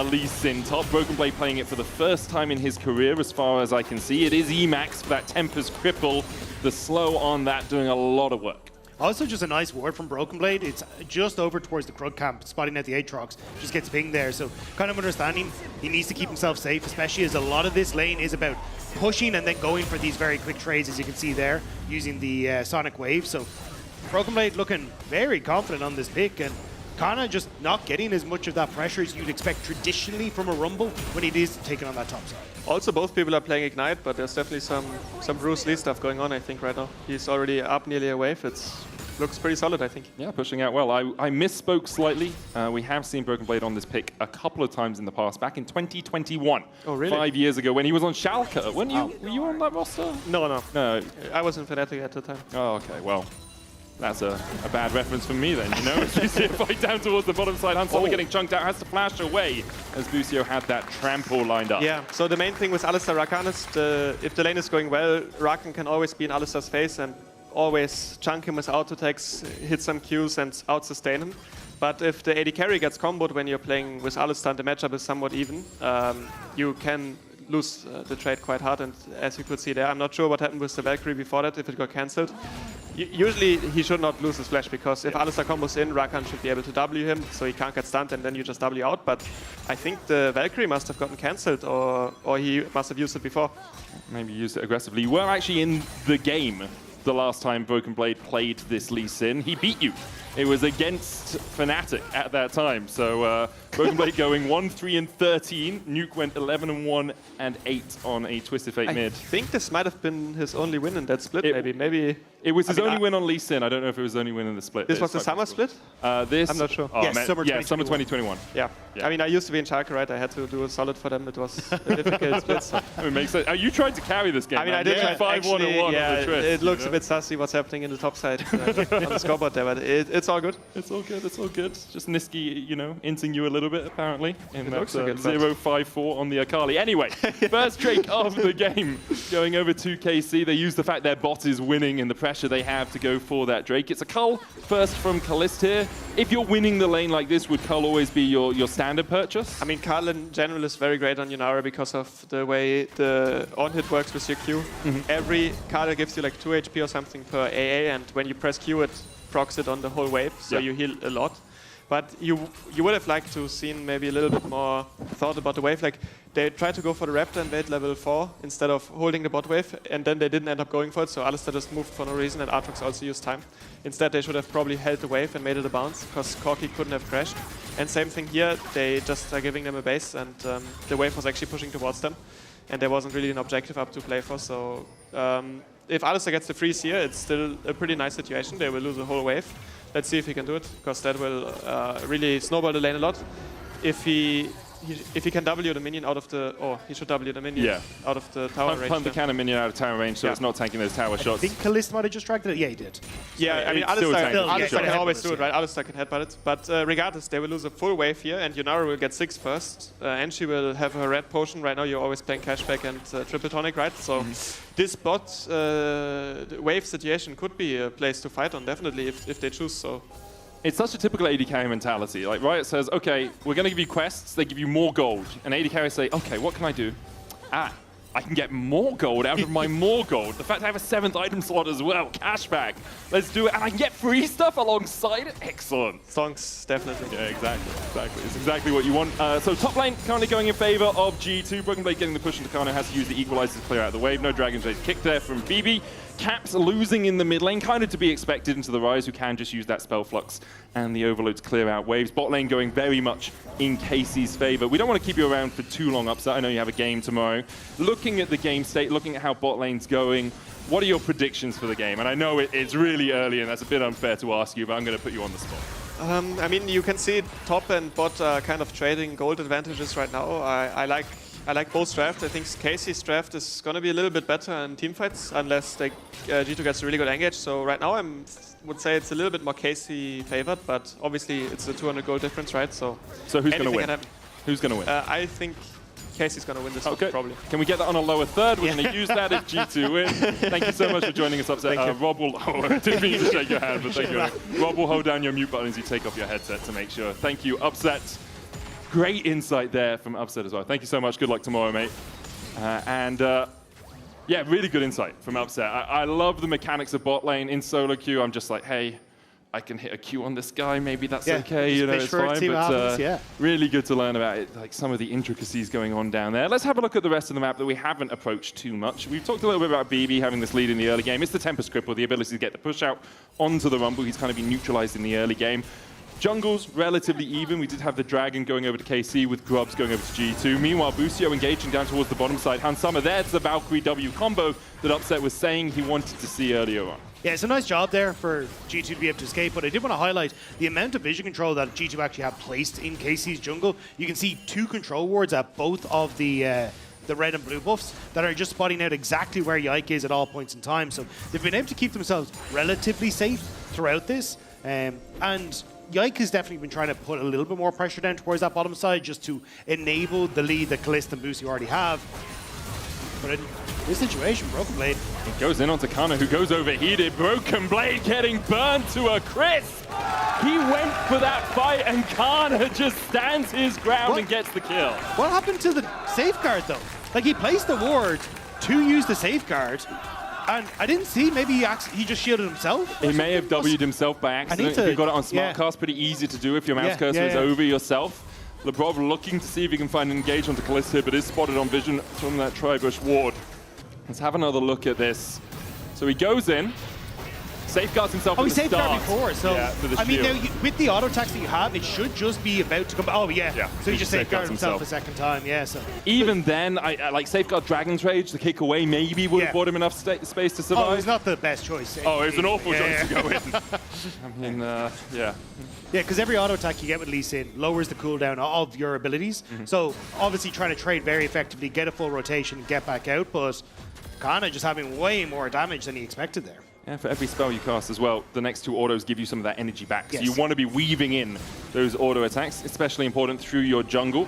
Speaker 4: Lee Sin top. Broken Blade playing it for the first time in his career, as far as I can see. It is Emax for that Tempest Cripple. The slow on that doing a lot of work.
Speaker 12: Also, just a nice ward from Broken Blade. It's just over towards the Krug camp, spotting out the Aatrox. Just gets pinged there. So, kind of understanding he needs to keep himself safe, especially as a lot of this lane is about pushing and then going for these very quick trades, as you can see there, using the Sonic Wave. So, Broken Blade looking very confident on this pick and kind of just not getting as much of that pressure as you'd expect traditionally from a Rumble when it is taking on that top side.
Speaker 22: Also, both people are playing Ignite, but there's definitely some Bruce Lee stuff going on, I think, right now. He's already up nearly a wave. Looks pretty solid, I think.
Speaker 4: Yeah, pushing out well. I misspoke slightly. We have seen Broken Blade on this pick a couple of times in the past, back in 2021.
Speaker 22: Oh, really?
Speaker 4: 5 years ago when he was on Schalke. Weren't you? Were you on that roster?
Speaker 22: No.
Speaker 4: No.
Speaker 22: I was in Fnatic at the time.
Speaker 4: Oh, okay. Well, that's a bad reference for me then, you know? As you see a fight down towards the bottom side, Hansola getting chunked out, has to flash away as Boostio had that trample lined up.
Speaker 22: Yeah, so the main thing with Alistar Rakan is if the lane is going well, Rakan can always be in Alistar's face and always chunk him with auto attacks, hit some Qs and out-sustain him. But if the AD carry gets comboed when you're playing with Alistar and the matchup is somewhat even, you can lose the trade quite hard, and as you could see there, I'm not sure what happened with the Valkyrie before that, if it got cancelled. Usually he should not lose his flash, because if Alistar combos in, Rakan should be able to W him, so he can't get stunned and then you just W out, but I think the Valkyrie must have gotten cancelled, or he must have used it before.
Speaker 4: Maybe used it aggressively. You were actually in the game the last time Broken Blade played this Lee Sin. He beat you. It was against Fnatic at that time. So Broken Blade going 1-3-13. Nuke went 11-1 and 8 on a Twisted Fate mid.
Speaker 22: I think this might have been his only win in that split, maybe.
Speaker 4: It was his only win on Lee Sin. I don't know if it was his only win in the split.
Speaker 22: This was the summer split?
Speaker 4: This?
Speaker 22: I'm not sure.
Speaker 4: Oh, yes, summer 2021.
Speaker 22: Yeah. I mean, I used to be in Schalke, right? I had to do a solid for them. It was a difficult split. So.
Speaker 4: It makes sense. You tried to carry this game.
Speaker 22: I mean, I did try
Speaker 4: 5-1-1
Speaker 22: yeah,
Speaker 4: on the Twist.
Speaker 22: it looks a bit sussy what's happening in the top side on the scoreboard there, but it's it's all good.
Speaker 4: It's all good, it's all good. Just Niski, you know, inting you a little bit, apparently. In that
Speaker 22: looks like it,
Speaker 4: 0-5-4 on the Akali. Anyway, first Drake of the game going over to KC. They use the fact their bot is winning and the pressure they have to go for that Drake. It's a Cull first from Kalist here. If you're winning the lane like this, would Cull always be your standard purchase?
Speaker 22: I mean, Cull in general is very great on Yunara because of the way the on-hit works with your Q. Every Cull gives you like 2 HP or something per AA, and when you press Q, it procs it on the whole wave, so you heal a lot. But you would have liked to seen maybe a little bit more thought about the wave. Like, they tried to go for the Raptor and wait level 4 instead of holding the bot wave, and then they didn't end up going for it, so Alistar just moved for no reason, and Aatrox also used time. Instead, they should have probably held the wave and made it a bounce, because Corki couldn't have crashed. And same thing here, they just are giving them a base, and the wave was actually pushing towards them, and there wasn't really an objective up to play for, so if Alistar gets the freeze here, it's still a pretty nice situation. They will lose the whole wave. Let's see if he can do it, because that will really snowball the lane a lot. If he can W the minion out of the... Oh, he should W the minion out of the tower range.
Speaker 4: Punt the cannon minion out of tower range, so it's not tanking those tower shots.
Speaker 12: I think Kalist might have just dragged it. Yeah, he did.
Speaker 22: Yeah, I mean, Alistar can always do it, right? Alistar can headbutt it. But regardless, they will lose a full wave here, and Yunara will get 6 first. And she will have her red potion. Right now, you're always playing cashback and triple tonic, right? So this bot wave situation could be a place to fight on, definitely, if they choose so.
Speaker 4: It's such a typical AD carry mentality. Like Riot says, okay, we're going to give you quests, they give you more gold. And AD carriers say, okay, what can I do? I can get more gold out of my more gold. The fact I have a 7th item slot as well, cashback. Let's do it. And I can get free stuff alongside it. Excellent.
Speaker 22: Songs, definitely.
Speaker 4: Yeah, exactly. It's exactly what you want. So top lane currently going in favor of G2. Broken Blade getting the push into Kano, has to use the equalizer to clear out the wave. No Dragon's Rage kick there from BB. Caps losing in the mid lane, kind of to be expected into the Rise, who can just use that spell flux and the overload to clear out waves. Bot lane going very much in Casey's favor. We don't want to keep you around for too long, Upset. I know you have a game tomorrow. Looking at the game state, looking at how bot lane's going, what are your predictions for the game? And I know it's really early and that's a bit unfair to ask you, but I'm going to put you on the spot.
Speaker 22: I mean, you can see top and bot are kind of trading gold advantages right now. I like both drafts. I think Casey's draft is going to be a little bit better in teamfights, unless G2 gets a really good engage. So right now I would say it's a little bit more Casey favored, but obviously it's a 200 gold difference, right? So
Speaker 4: who's going to win? Who's going to win?
Speaker 22: I think Casey's going to win this one, probably.
Speaker 4: Can we get that on a lower third? We're going to use that if G2 win. Thank you so much for joining us, Upset. Rob will... Oh, I didn't mean to shake your hand, but thank you. Rob will hold down your mute button as you take off your headset to make sure. Thank you, Upset. Great insight there from Upset as well. Thank you so much. Good luck tomorrow, mate. Yeah, really good insight from Upset. I love the mechanics of bot lane in solo queue. I'm just like, hey, I can hit a Q on this guy. Maybe that's okay. You know, it's fine. But really good to learn about it, like some of the intricacies going on down there. Let's have a look at the rest of the map that we haven't approached too much. We've talked a little bit about BB having this lead in the early game. It's the Tempest Cripple, the ability to get the push out onto the Rumble. He's kind of been neutralized in the early game. Jungle's relatively even. We did have the Dragon going over to KC with Grubs going over to G2. Meanwhile, Busio engaging down towards the bottom side. Hansama, there's the Valkyrie W combo that Upset was saying he wanted to see earlier on.
Speaker 12: Yeah, it's a nice job there for G2 to be able to escape, but I did want to highlight the amount of vision control that G2 actually have placed in KC's jungle. You can see 2 control wards at both of the red and blue buffs that are just spotting out exactly where Yike is at all points in time. So they've been able to keep themselves relatively safe throughout this. And Yike has definitely been trying to put a little bit more pressure down towards that bottom side just to enable the lead that Kalist and Boosie already have. But in this situation, Broken Blade...
Speaker 4: He goes in onto Kana, who goes overheated. Broken Blade getting burned to a crisp. He went for that fight, and Kana just stands his ground and gets the kill.
Speaker 12: What happened to the safeguard, though? Like, he placed the ward to use the safeguard, and I didn't see, maybe he just shielded himself?
Speaker 4: He may have W'd himself by accident. If you got it on Smartcast, pretty easy to do if your mouse cursor is over yourself. Lebrov looking to see if he can find an engage onto Kalist here, but is spotted on vision from that Tribush ward. Let's have another look at this. So he goes in, safeguards himself.
Speaker 12: Oh, he safeguarded before, so
Speaker 4: I mean,
Speaker 12: now with the auto attacks that you have, it should just be about to come. Oh yeah. So he just safeguarded himself a second time. Yeah. So
Speaker 4: even then, I like safeguard Dragon's Rage. The kick away maybe would have bought him enough space to survive.
Speaker 12: Oh, it's not the best choice.
Speaker 4: Oh, it's an awful choice to go in. I mean, yeah.
Speaker 12: Yeah, because every auto attack you get with Lee Sin lowers the cooldown of your abilities. So obviously trying to trade very effectively, get a full rotation, get back out, but Kana just having way more damage than he expected there.
Speaker 4: And for every spell you cast as well, the next 2 autos give you some of that energy back.
Speaker 12: Yes.
Speaker 4: So you want to be weaving in those auto attacks, especially important through your jungle,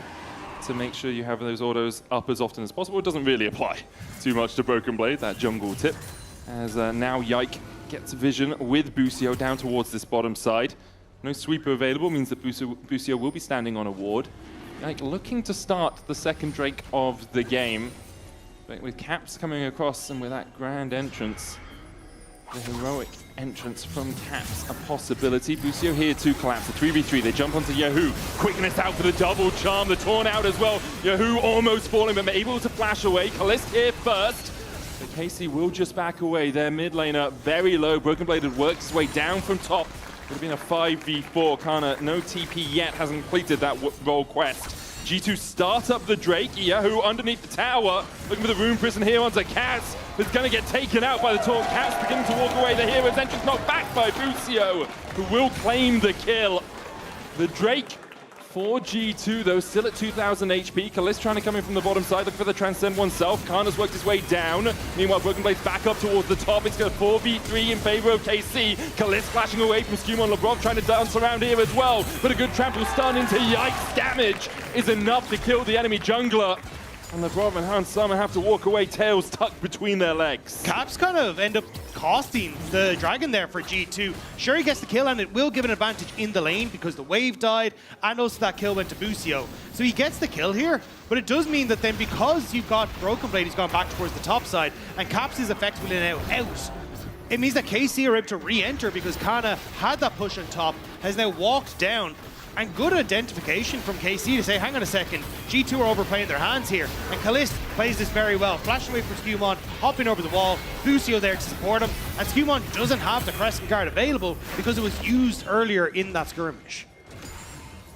Speaker 4: to make sure you have those autos up as often as possible. It doesn't really apply too much to Broken Blade, that jungle tip. As now Yike gets vision with Busio down towards this bottom side. No sweeper available means that Busio will be standing on a ward. Yike looking to start the second Drake of the game. But with Caps coming across and with that grand entrance, the heroic entrance from Caps, a possibility. Busio here to collapse. A 3v3, they jump onto Yahoo. Quickness out for the double charm, the Torn out as well. Yahoo almost falling, but able to flash away. Kalist here first. But KC will just back away. Their mid laner very low. Broken Blade had worked his way down from top. Would have been a 5v4. Kana, no TP yet, hasn't completed that role quest. G2 start up the Drake. Yahoo underneath the tower. Looking for the Rune Prison here onto Kaz. Who's going to get taken out by the Taunt. Kaz beginning to walk away. The hero's entrance knocked back by Busio, who will claim the kill. The Drake for G2, though, still at 2,000 HP. Kalist trying to come in from the bottom side, looking for the Transcend oneself. Kana's worked his way down. Meanwhile, Broken Blade's back up towards the top. It's got a 4v3 in favor of KC. Kalist flashing away from Skewmon. Labrov trying to dance around here as well. But a good trample stun into Yike's damage is enough to kill the enemy jungler. And Labrov and Hans Summer have to walk away, tails tucked between their legs.
Speaker 12: Caps kind of end up costing the Dragon there for G2. Sure, he gets the kill, and it will give an advantage in the lane because the wave died, and also that kill went to Busio. So he gets the kill here, but it does mean that then because you've got Broken Blade, he's gone back towards the top side, and Caps is effectively now out. It means that KC are able to re-enter because Kana had that push on top, has now walked down. And good identification from KC to say, hang on a second, G2 are overplaying their hands here. And Kalist plays this very well, flashing away from Skewmon, hopping over the wall, Busio there to support him, and Skewmon doesn't have the Crescent Guard available because it was used earlier in that skirmish.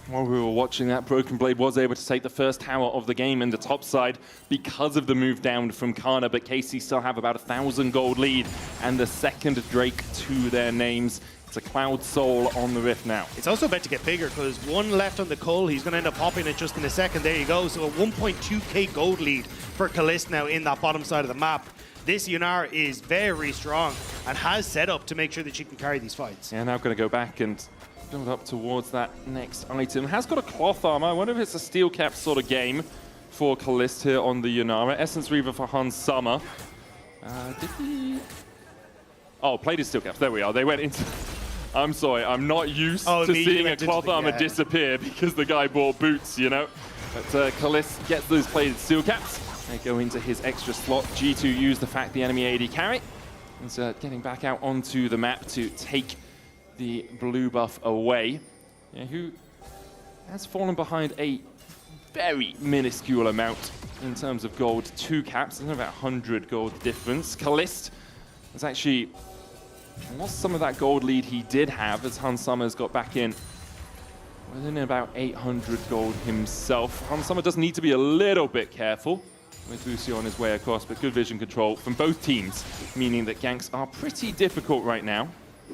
Speaker 4: While we were watching that, Broken Blade was able to take the first tower of the game in the top side because of the move down from Kana, but KC still have about 1,000 gold lead and the second Drake to their names. It's a Cloud Soul on the Rift now.
Speaker 12: It's also about to get bigger because one left on the Cull. He's going to end up popping it just in a second. There you go. So a 1.2k gold lead for Kalist now in that bottom side of the map. This Yunar is very strong and has set up to make sure that she can carry these fights.
Speaker 4: Yeah, now going to go back and build up towards that next item. Has got a cloth armor. I wonder if it's a steel cap sort of game for Kalist here on the Yunara. Essence Reaver for Hans Summer. Did he? Oh, played his steel caps. There we are. They went into... I'm sorry, I'm not used to seeing a cloth armor disappear because the guy bought boots, you know? But Kalist gets those plated steel caps. They go into his extra slot. G2 use the fact the enemy AD carry. And getting back out onto the map to take the blue buff away. Yeah, who has fallen behind a very minuscule amount in terms of gold. 2 caps, there's about 100 gold difference. Kalist has actually lost some of that gold lead he did have as Hans Summers got back in within about 800 gold himself. Hans Summer does need to be a little bit careful with Busio on his way across, but good vision control from both teams, meaning that ganks are pretty difficult right now.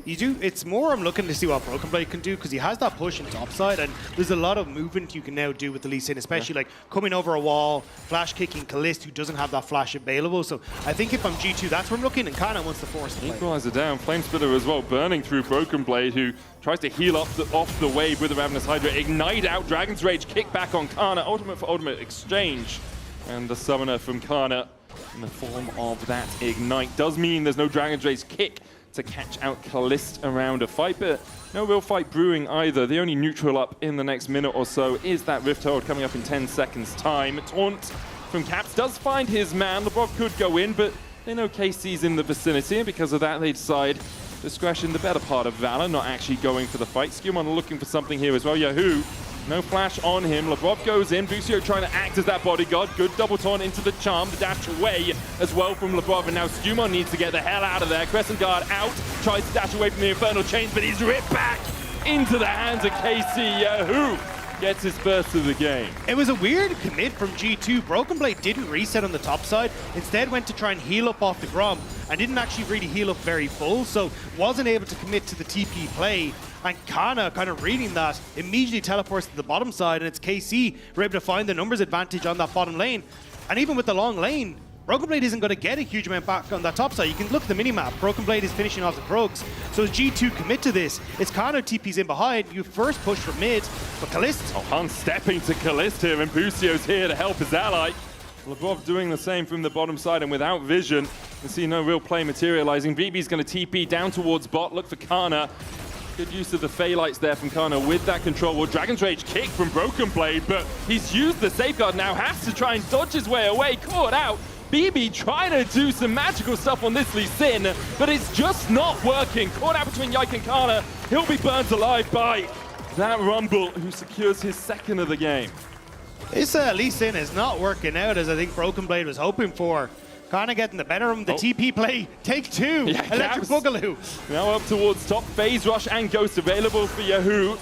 Speaker 12: You do. It's more I'm looking to see what Broken Blade can do because he has that push in topside and there's a lot of movement you can now do with the Lee Sin, especially like coming over a wall, flash kicking Kalist who doesn't have that flash available. So I think if I'm G2, that's where I'm looking, and Kana wants to force the play.
Speaker 4: Equalizer down, Flame Spitter as well, burning through Broken Blade, who tries to heal off the wave with the Ravenous Hydra. Ignite out, Dragon's Rage, kick back on Kana, ultimate for ultimate exchange. And the summoner from Kana in the form of that Ignite does mean there's no Dragon's Rage kick to catch out Kalist around a fight, but no real fight brewing either. The only neutral up in the next minute or so is that Rift Herald coming up in 10 seconds time. Taunt from Caps does find his man. LeBron could go in, but they know KC's in the vicinity, and because of that they decide discretion, the better part of Valor, not actually going for the fight. Skewmon looking for something here as well. Yahoo, no flash on him. Labrov goes in. Busio trying to act as that bodyguard. Good double taunt into the charm. The dash away as well from Labrov. And now Skewmon needs to get the hell out of there. Crescent Guard out. Tries to dash away from the Infernal Chains, but he's ripped back into the hands of KC. Yahoo gets his first of the game.
Speaker 12: It was a weird commit from G2. Broken Blade didn't reset on the top side. Instead went to try and heal up off the Grom and didn't actually really heal up very full. So wasn't able to commit to the TP play. And Kana, kind of reading that, immediately teleports to the bottom side, and it's KC who are able to find the numbers advantage on that bottom lane. And even with the long lane, Broken Blade isn't going to get a huge amount back on that top side. You can look at the minimap. Broken Blade is finishing off the Krogs. So as G2 commit to this, it's Kana TP's in behind. You first push from mid, but Kalist...
Speaker 4: Oh, Han stepping to Kalist here, and Busio's here to help his ally. Lebrov doing the same from the bottom side, and without vision, you see no real play materializing. BB's going to TP down towards bot, look for Kana. Good use of the Phaelites there from Kana with that control. Well, Dragon's Rage kick from Broken Blade, but he's used the safeguard now, has to try and dodge his way away, caught out. BB trying to do some magical stuff on this Lee Sin, but it's just not working. Caught out between Yike and Kana. He'll be burnt alive by that Rumble, who secures his second of the game.
Speaker 12: This Lee Sin is not working out as I think Broken Blade was hoping for. Kana getting the better of him. The TP play, take two.
Speaker 4: Yeah,
Speaker 12: Electric Boogaloo.
Speaker 4: Now up towards top. Phase Rush and Ghost available for Yahoo.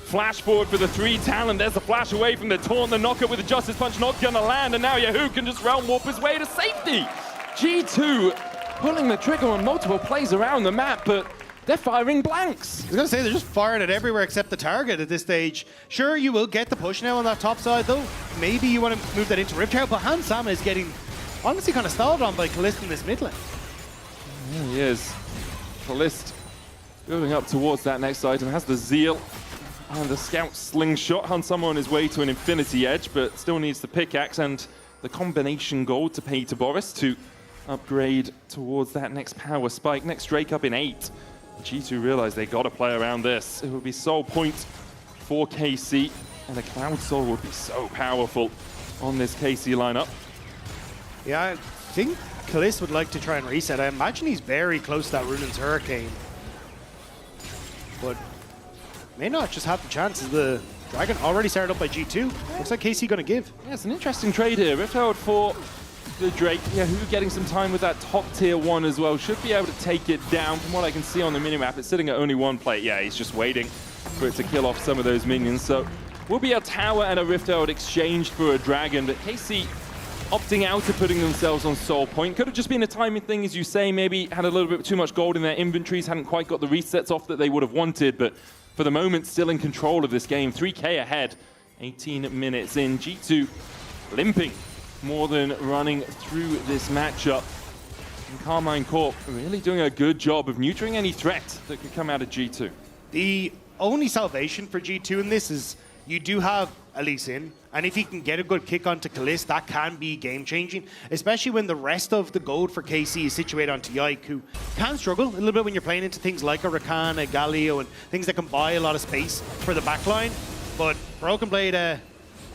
Speaker 4: Flash forward for the 3 Talon. There's a flash away from the taunt. The knockup with the Justice Punch not gonna land. And now Yahoo can just realm warp his way to safety. G2 pulling the trigger on multiple plays around the map, but they're firing blanks.
Speaker 12: I was going to say, they're just firing it everywhere except the target at this stage. Sure, you will get the push now on that top side, though. Maybe you want to move that into Rift Trail, but Han Sama is getting, honestly, kind of stalled on by Kalist in this mid lane.
Speaker 4: Yeah, he is. Kalist building up towards that next item, has the Zeal and the Scout Slingshot. Han Sama on his way to an Infinity Edge, but still needs the pickaxe and the combination gold to pay to Boris to upgrade towards that next power spike. Next Drake up in 8. G2 realize they got to play around this. It would be soul point for KC, and the Cloud Soul would be so powerful on this KC lineup.
Speaker 12: Yeah, I think Kalist would like to try and reset. I imagine he's very close to that Runan's Hurricane. But may not just have the chances. The Dragon already started up by G2. Looks like KC going to give.
Speaker 4: Yeah, it's an interesting trade here. Rift Herald for the Drake. Yeah, who getting some time with that top tier 1 as well. Should be able to take it down. From what I can see on the minimap, it's sitting at only 1 plate. Yeah, he's just waiting for it to kill off some of those minions. So will be a tower and a Rift Herald exchanged for a Dragon, but KC opting out of putting themselves on soul point. Could have just been a timing thing, as you say. Maybe had a little bit too much gold in their inventories, hadn't quite got the resets off that they would have wanted, but for the moment, still in control of this game. 3K ahead, 18 minutes in. G2 limping more than running through this matchup. And Carmine Corp really doing a good job of neutering any threat that could come out of G2.
Speaker 12: The only salvation for G2 in this is you do have Elise in, and if he can get a good kick onto Kalist, that can be game-changing, especially when the rest of the gold for KC is situated onto Yike, who can struggle a little bit when you're playing into things like a Rakan, a Galio, and things that can buy a lot of space for the backline. But Broken Blade, I'm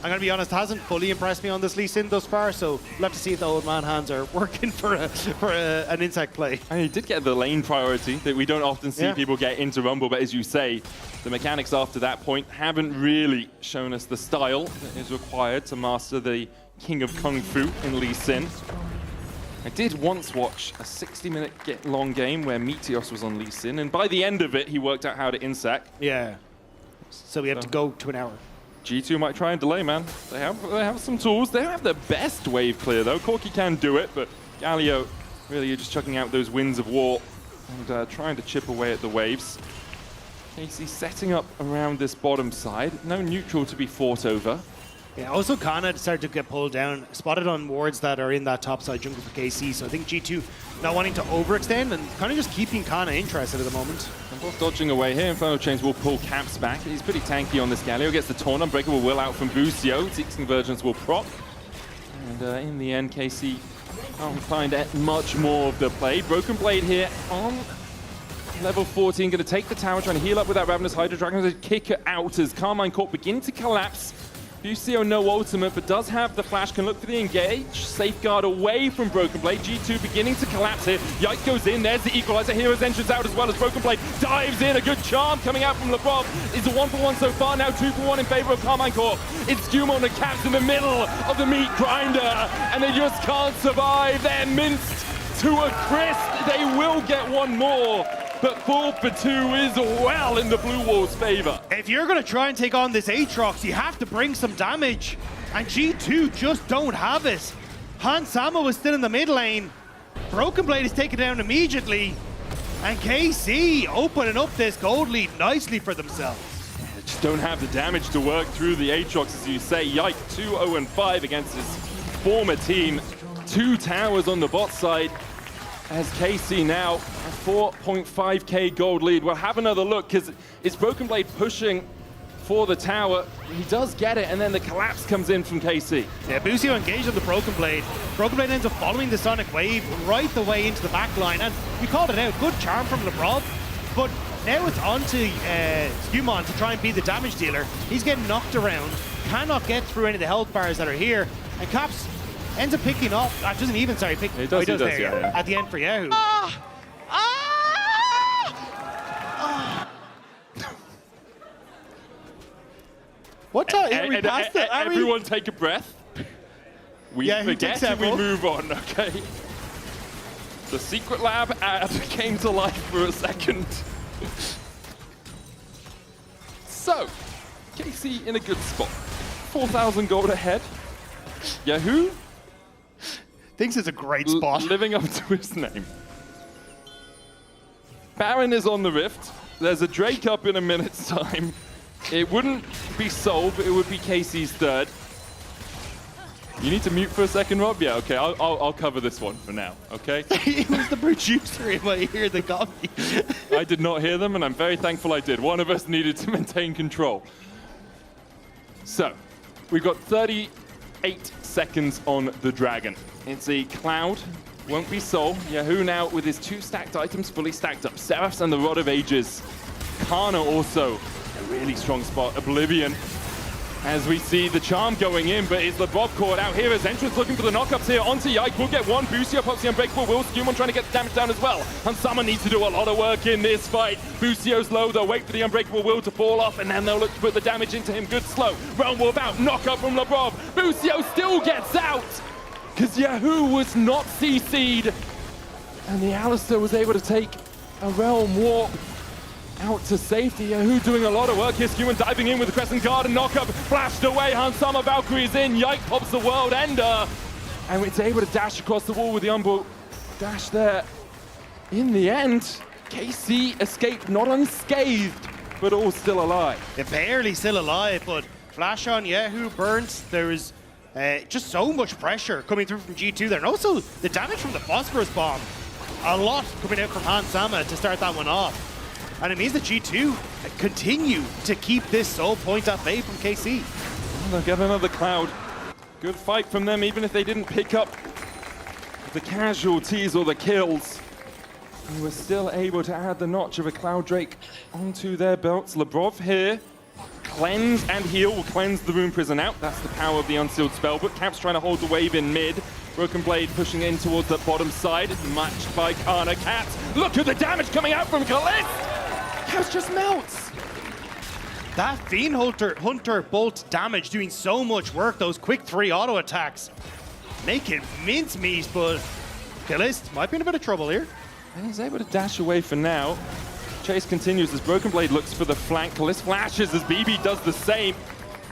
Speaker 12: going to be honest, hasn't fully impressed me on this Lee Sin thus far, so we'll have to see if the old man hands are working for an insect play.
Speaker 4: And he did get the lane priority that we don't often see people get into Rumble, but as you say, the mechanics after that point haven't really shown us the style that is required to master the King of Kung Fu in Lee Sin. I did once watch a 60-minute long game where Meteos was on Lee Sin, and by the end of it, he worked out how to insect.
Speaker 12: Yeah. So we have to go to an hour.
Speaker 4: G2 might try and delay, man. They have some tools. They don't have the best wave clear, though. Corki can do it, but Galio really just chucking out those winds of war and trying to chip away at the waves. KC setting up around this bottom side. No neutral to be fought over.
Speaker 12: Yeah, also Kana started to get pulled down, spotted on wards that are in that top side jungle for KC, so I think G2 not wanting to overextend and kind of just keeping Kana interested at the moment.
Speaker 4: And both dodging away here. Infernal Chains will pull Caps back. He's pretty tanky on this Galio. Gets the taunt. Unbreakable will out from Busio. Seeks Convergence will prop. And in the end, KC can't find much more of the play. Broken Blade here on level 14. Going to take the tower, trying to heal up with that Ravenous Hydra Dragon to kick it out as Carmine Corp begin to collapse. Busio no ultimate, but does have the flash, can look for the engage. Safeguard away from Broken Blade. G2 beginning to collapse here. Yike goes in, there's the equalizer. Hero's entrance out as well as Broken Blade dives in. A good charm coming out from Lebrov. It's a 1-for-1 so far, now 2-for-1 in favor of Carmine Corp. It's Dumo and the Caps in the middle of the meat grinder, and they just can't survive. They're minced to a crisp. They will get one more. But 4 for 2 is well in the Blue Wall's favor.
Speaker 12: If you're going to try and take on this Aatrox, you have to bring some damage. And G2 just don't have it. Han Sama was still in the mid lane. Broken Blade is taken down immediately. And KC opening up this gold lead nicely for themselves.
Speaker 4: They just don't have the damage to work through the Aatrox, as you say. Yike 2-0-5 against his former team. 2 towers on the bot side as KC now a 4.5k gold lead. We'll have another look because it's Broken Blade pushing for the tower. He does get it, and then the collapse comes in from KC.
Speaker 12: Yeah, Busio engaged on the Broken Blade. Broken Blade ends up following the Sonic Wave right the way into the back line, and we called it out. Good charm from Lebrov, but now it's on to Skewmon to try and be the damage dealer. He's getting knocked around, cannot get through any of the health bars that are here, and Caps ends up picking up. Doesn't even, sorry, pick.
Speaker 4: He does,
Speaker 12: there,
Speaker 4: yeah.
Speaker 12: at the end for Yahoo. What time? We passed it.
Speaker 4: Everyone take a breath. We forget and we move on, okay? The Secret Lab ad came to life for a second. So, KC in a good spot. 4,000 gold ahead. Yahoo
Speaker 12: thinks it's a great spot.
Speaker 4: Living up to his name. Baron is on the Rift. There's a Drake up in a minute's time. It wouldn't be Soul, but it would be KC's third. You need to mute for a second, Rob? Yeah, okay, I'll cover this one for now, okay?
Speaker 12: It was the producer in my ear that got me.
Speaker 4: I did not hear them, and I'm very thankful I did. One of us needed to maintain control. So, we've got 38 seconds on the Dragon. It's a Cloud, won't be Soul. Yahoo now with his 2 stacked items fully stacked up. Seraphs and the Rod of Ages. Kana also a really strong spot. Oblivion. As we see the charm going in, but is Lebrov caught out here as Entrance looking for the knockups here onto Yike. Will get one. Busio pops the Unbreakable Will. Skewmon trying to get the damage down as well. And Summer needs to do a lot of work in this fight. Busio's low. They'll wait for the Unbreakable Will to fall off, and then they'll look to put the damage into him. Good slow. Realm Warp out. Knock up from Lebrov. Busio still gets out because Yahoo was not CC'd. And the Alistar was able to take a Realm Warp out to safety. Yahoo doing a lot of work here. Skewmon diving in with the Crescent Guard and knockup. Flashed away. Hans Summer Valkyrie's in. Yike pops the World Ender. And it's able to dash across the wall with the Umbral dash there. In the end, KC escaped not unscathed, but all still alive.
Speaker 12: They're barely still alive, but flash on Yahoo burnt. There is just so much pressure coming through from G2 there. And also the damage from the Phosphorus Bomb. A lot coming out from Hans Sama to start that one off. And it means that G2 continue to keep this Soul point at bay from KC.
Speaker 4: They'll get another Cloud. Good fight from them, even if they didn't pick up the casualties or the kills. They were still able to add the notch of a Cloud Drake onto their belts. Lebrov here. Cleanse and heal will cleanse the Rune Prison out. That's the power of the Unsealed Spell. But Caps trying to hold the wave in mid. Broken Blade pushing in towards the bottom side. Matched by Kana. Caps. Look at the damage coming out from Kalist! Caps just melts.
Speaker 12: That Fiend Hunter Bolt damage doing so much work. Those quick 3 auto attacks. Making mincemeat, but Kalist might be in a bit of trouble here.
Speaker 4: And he's able to dash away for now. Chase continues as Broken Blade looks for the flank. Kalist flashes as BB does the same.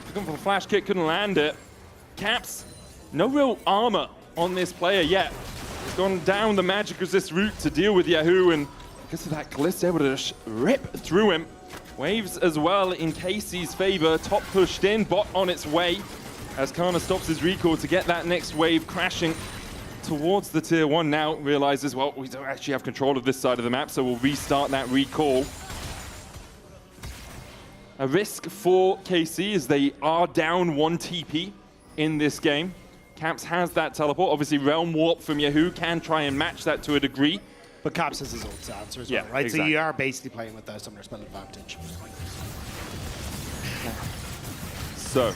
Speaker 4: Looking for the flash kick, couldn't land it. Caps, no real armor on this player yet. He's gone down the magic resist route to deal with Yahoo, and because of that, Kalist able to just rip through him. Waves as well in KC's favor. Top pushed in, bot on its way. As Kana stops his recall to get that next wave crashing towards the tier 1 now, realizes, well, we don't actually have control of this side of the map, so we'll restart that recall. A risk for KC as they are down 1 TP in this game. Caps has that teleport. Obviously, Realm Warp from Yahoo can try and match that to a degree.
Speaker 12: But Caps has his own answer as well, right?
Speaker 4: Exactly.
Speaker 12: So you are basically playing with the Summoner Spell advantage.
Speaker 4: So,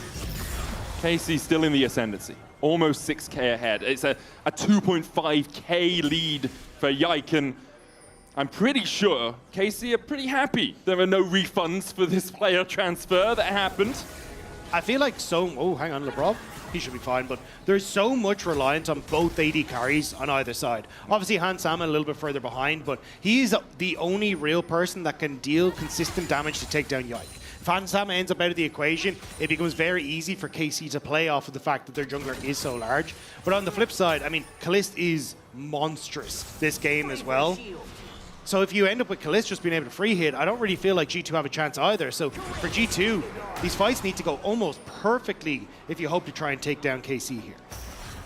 Speaker 4: KC still in the ascendancy. Almost 6k ahead. It's a 2.5k lead for Yike, and I'm pretty sure KC are pretty happy there are no refunds for this player transfer that happened.
Speaker 12: I feel like oh, hang on, Lebrov. He should be fine, but there's so much reliance on both AD carries on either side. Obviously, Hans Sama a little bit further behind, but he's the only real person that can deal consistent damage to take down Yike. If Hans Sama ends up out of the equation, it becomes very easy for KC to play off of the fact that their jungler is so large. But on the flip side, I mean, Kalist is monstrous this game as well. So if you end up with Kalist just being able to free hit, I don't really feel like G2 have a chance either. So for G2, these fights need to go almost perfectly if you hope to try and take down KC here.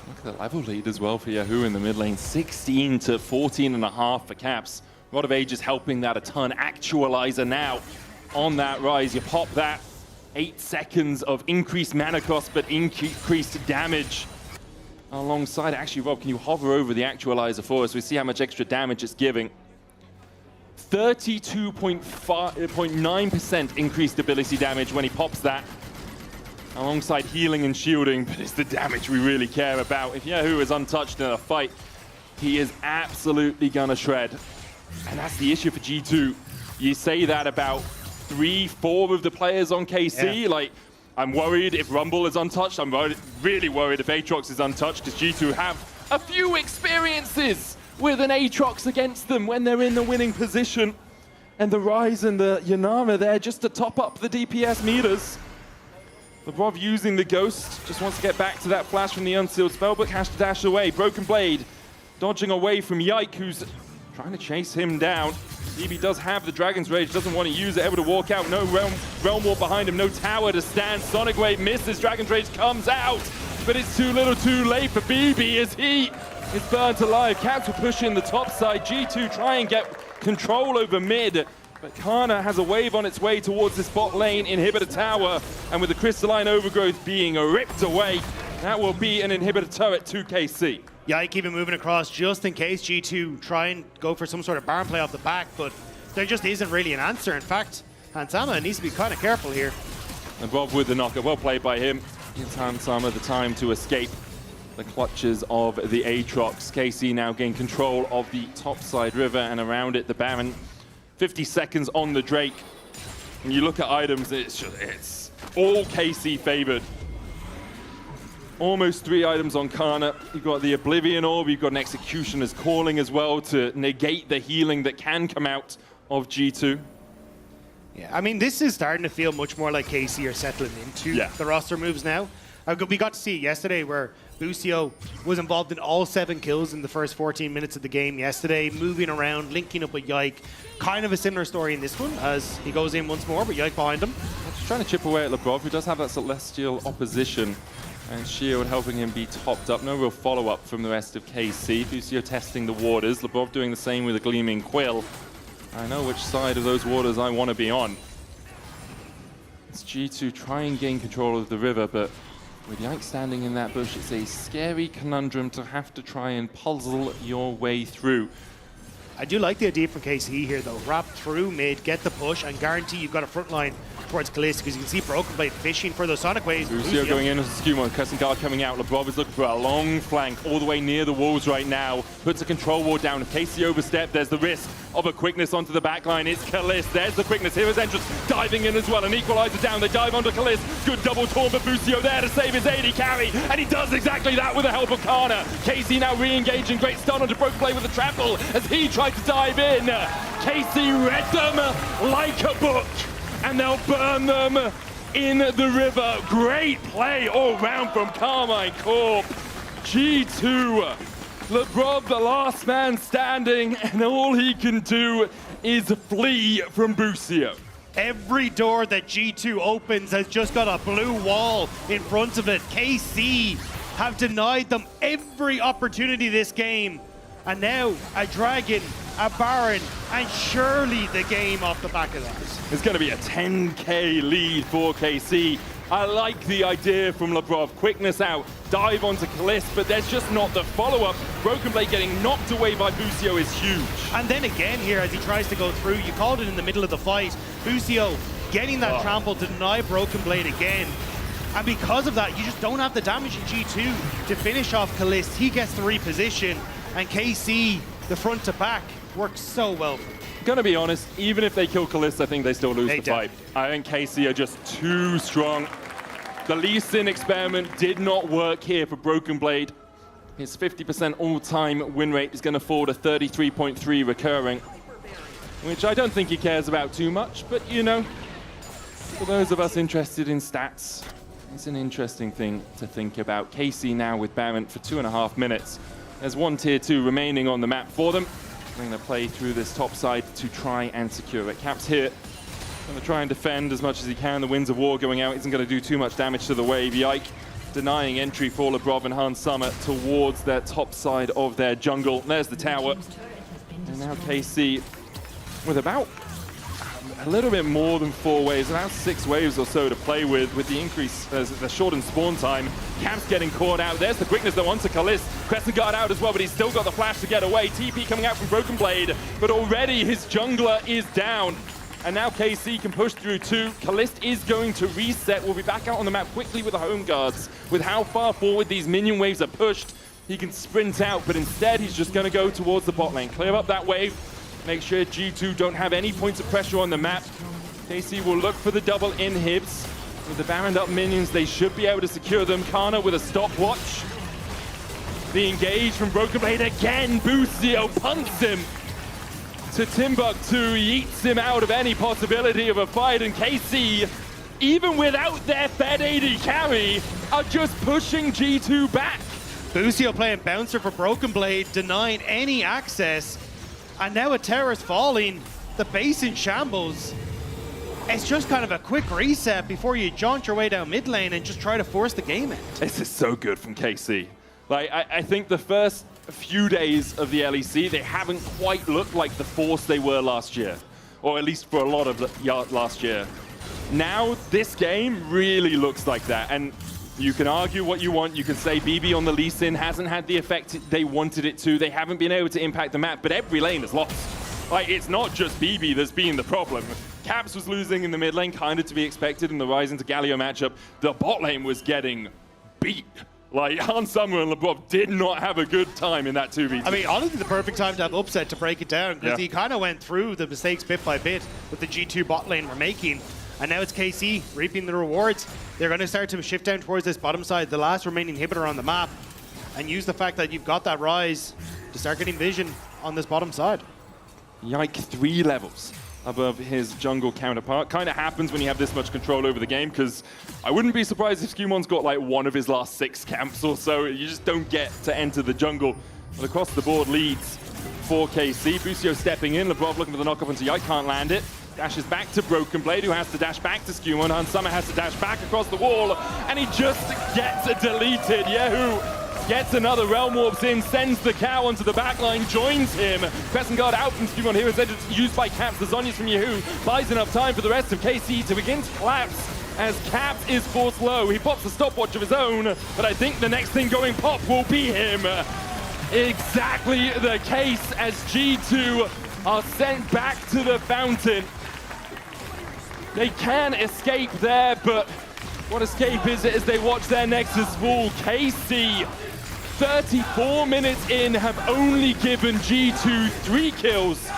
Speaker 4: Look at the level lead as well for Yahoo in the mid lane. 16 to 14.5 for Caps. A lot of Ages helping that a ton. Actualizer now on that rise. You pop that. 8 seconds of increased mana cost, but increased damage. Alongside, actually, Rob, can you hover over the Actualizer for us? We see how much extra damage it's giving. 32.9% increased ability damage when he pops that. Alongside healing and shielding, but it's the damage we really care about. If Yahoo is untouched in a fight, he is absolutely gonna shred. And that's the issue for G2. You say that about 3-4 of the players on KC.
Speaker 12: Yeah.
Speaker 4: Like, I'm worried if Rumble is untouched. I'm really worried if Aatrox is untouched, because G2 have a few experiences with an Aatrox against them when they're in the winning position. And the Rise and the Yanara there just to top up the DPS meters. Lebrov using the Ghost, just wants to get back to that flash from the Unsealed Spellbook, has to dash away. Broken Blade dodging away from Yike, who's trying to chase him down. BB does have the Dragon's Rage, doesn't want to use it, able to walk out. No Realm Wall behind him, no tower to stand. Sonic Wave misses, Dragon's Rage comes out, but it's too little too late for BB as he is burnt alive. Caps will push in the top side. G2 try and get control over mid, but Kana has a wave on its way towards this bot lane inhibitor tower, and with the Crystalline Overgrowth being ripped away, that will be an inhibitor turret to KC.
Speaker 12: Yeah, I keep it moving across just in case G2 try and go for some sort of Baron play off the back, but there just isn't really an answer. In fact, Hansama needs to be kind of careful here.
Speaker 4: And Rob with the knocker, well played by him. Gives Hansama the time to escape the clutches of the Aatrox. KC now gain control of the topside river, and around it the Baron. 50 seconds on the Drake. When you look at items, it's all KC favored. Almost 3 items on Kana. You've got the Oblivion Orb, you've got an Executioner's Calling as well to negate the healing that can come out of G2.
Speaker 12: Yeah, I mean, this is starting to feel much more like KC are settling into the roster moves now. We got to see it yesterday where Busio was involved in all 7 kills in the first 14 minutes of the game yesterday, moving around, linking up with Yike. Kind of a similar story in this one as he goes in once more, but Yike behind him.
Speaker 4: Just trying to chip away at Lebrov, who does have that Celestial opposition. And Shield helping him be topped up. No real follow-up from the rest of KC. Busio testing the waters. Lebrov doing the same with a Gleaming Quill. I know which side of those waters I want to be on. It's G2 try and gain control of the river, but with Yike standing in that bush, it's a scary conundrum to have to try and puzzle your way through.
Speaker 12: I do like the idea from KC here, though. Wrap through mid, get the push, and guarantee you've got a front line towards Kalista, because you can see Broken Blade fishing for those Sonic Waves.
Speaker 4: Busio going in as a skew one, Crescent Guard coming out. Lebrov is looking for a long flank all the way near the walls right now. Puts a control ward down. If KC overstep, there's the risk of a quickness onto the back line. It's Kalist. There's the quickness. Here's Entrance diving in as well. An equalizer down. They dive onto Kalist. Good double taunt for Busio there to save his AD carry. And he does exactly that with the help of Kana. KC now re-engaging. Great stun onto Broken Blade with the trample as he tried to dive in. KC read them like a book, and they'll burn them in the river. Great play all round from Carmine Corp. G2, Lebrov the last man standing, and all he can do is flee from Busio.
Speaker 12: Every door that G2 opens has just got a blue wall in front of it. KC have denied them every opportunity this game. And now a Dragon, a Baron, and surely the game off the back of that.
Speaker 4: It's going to be a 10k lead for KC. I like the idea from Lebrov. Quickness out, dive onto Kalist, but there's just not the follow-up. Broken Blade getting knocked away by Busio is huge.
Speaker 12: And then again here, as he tries to go through, you called it in the middle of the fight. Busio getting that trample to deny Broken Blade again. And because of that, you just don't have the damage in G2 to finish off Kalist. He gets the reposition, and KC, the front to back, works so well for him.
Speaker 4: Gonna be honest, even if they kill Kalist, I think they still lose the fight. I think KC are just too strong. The Lee Sin experiment did not work here for Broken Blade. His 50% all-time win rate is gonna fall to 33.3 recurring, which I don't think he cares about too much, but you know, for those of us interested in stats, it's an interesting thing to think about. KC now with Baron for 2.5 minutes. There's one tier 2 remaining on the map for them. They're going to play through this top side to try and secure it. Caps here, going to try and defend as much as he can. The Winds of War going out isn't going to do too much damage to the wave. Yike denying entry for Lebrov and Hans Summer towards their top side of their jungle. There's the tower. And now KC with about a little bit more than 4 waves, about 6 waves or so to play with the increase, the shortened spawn time. Camp's getting caught out. There's the quickness that wants to Kalist. Crescent Guard out as well, but he's still got the flash to get away. TP coming out from Broken Blade, but already his jungler is down. And now KC can push through too. Kalist is going to reset. We'll be back out on the map quickly with the home guards. With how far forward these minion waves are pushed, he can sprint out, but instead he's just going to go towards the bot lane. Clear up that wave. Make sure G2 don't have any points of pressure on the map. KC will look for the double inhibs. With the Baroned up minions, they should be able to secure them. Kana with a stopwatch. The engage from Broken Blade again. Boostio punts him to Timbuktu, yeets him out of any possibility of a fight, and KC, even without their Fed AD carry, are just pushing G2 back.
Speaker 12: Boostio playing bouncer for Broken Blade, denying any access. And now a terror's falling, the base in shambles. It's just kind of a quick reset before you jaunt your way down mid lane and just try to force the game in.
Speaker 4: This is so good from KC. Like, I think the first few days of the LEC, they haven't quite looked like the force they were last year. Or at least for a lot of last year. Now, this game really looks like that. And you can argue what you want. You can say BB on the Lee Sin hasn't had the effect they wanted it to. They haven't been able to impact the map, but every lane is lost. Like, it's not just BB that's been the problem. Caps was losing in the mid lane, kind of to be expected in the Rise into Galio matchup. The bot lane was getting beat. Like, Hans Summer and Lebrov did not have a good time in that 2v2.
Speaker 12: I mean, honestly, the perfect time to have Upset to break it down, because
Speaker 4: Yeah.
Speaker 12: he kind of went through the mistakes bit by bit that the G2 bot lane were making. And now it's KC reaping the rewards. They're going to start to shift down towards this bottom side, the last remaining inhibitor on the map, and use the fact that you've got that Rise to start getting vision on this bottom side.
Speaker 4: Yike 3 levels above his jungle counterpart. Kind of happens when you have this much control over the game, because I wouldn't be surprised if Scumon's got like one of his last 6 camps or so. You just don't get to enter the jungle. But across the board leads for KC. Boostio stepping in, Lebrov looking for the knock-up onto Yike, can't land it. Dashes back to Broken Blade, who has to dash back to Scumon. Hans Summer has to dash back across the wall, and he just gets deleted. Yahoo gets another Realm Warps in, sends the cow onto the backline, joins him. Crescent Guard out from Scumon here, instead used by Caps. The Zhonya's from Yahoo buys enough time for the rest of KC to begin to collapse as Caps is forced low. He pops a stopwatch of his own, but I think the next thing going pop will be him. Exactly the case as G2 are sent back to the fountain. They can escape there, but what escape is it as they watch their Nexus fall? KC, 34 minutes in, have only given G2 3 kills.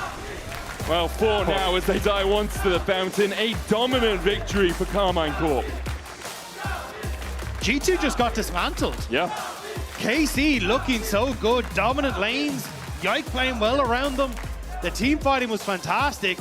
Speaker 4: Well, 4 now as they die once to the fountain. A dominant victory for Carmine Corp.
Speaker 12: G2 just got dismantled.
Speaker 4: Yeah.
Speaker 12: KC looking so good, dominant lanes, Yike playing well around them. The team fighting was fantastic.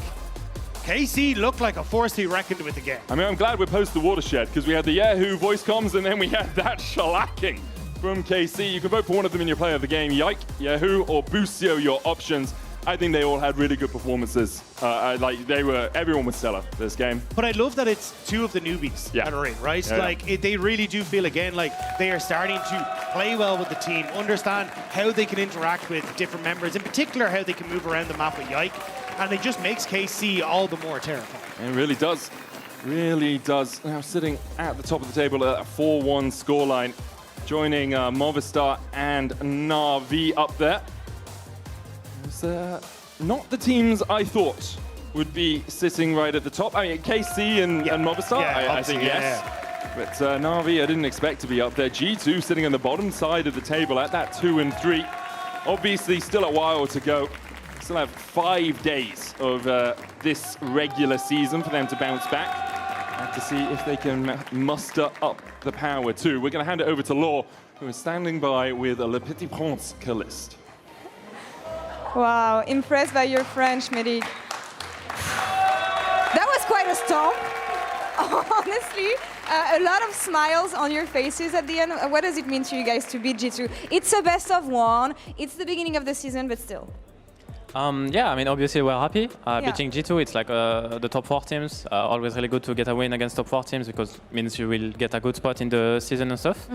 Speaker 12: KC looked like a force to be reckoned with again.
Speaker 4: I mean, I'm glad we're post the watershed, because we had the Yahoo voice comms and then we had that shellacking from KC. You can vote for one of them in your player of the game. Yike, Yahoo, or Boostio, your options. I think they all had really good performances. Everyone was stellar this game.
Speaker 12: But I love that it's 2 of the newbies that are in, right?
Speaker 4: Yeah,
Speaker 12: they really do feel again like they are starting to play well with the team, understand how they can interact with different members, in particular how they can move around the map with Yike, and it just makes KC all the more terrifying.
Speaker 4: It really does. Really does. Now sitting at the top of the table at a 4-1 scoreline, joining Movistar and Na'Vi up there. It's not the teams I thought would be sitting right at the top. I mean, KC and Movistar, I think yes. But Na'Vi, I didn't expect to be up there. G2 sitting on the bottom side of the table at that 2 and 3. Obviously, still a while to go. Still have 5 days of this regular season for them to bounce back. Have to see if they can muster up the power too. We're going to hand it over to Law, who is standing by with a Le Petit Prince Kalist.
Speaker 17: Wow, impressed by your French, Medic. That was quite a stomp, honestly. A lot of smiles on your faces at the end. What does it mean to you guys to beat G2? It's a best of 1. It's the beginning of the season, but still.
Speaker 3: Yeah, I mean, obviously we're happy. Beating G2, it's like the top 4 teams. Always really good to get a win against top 4 teams because it means you will get a good spot in the season and stuff.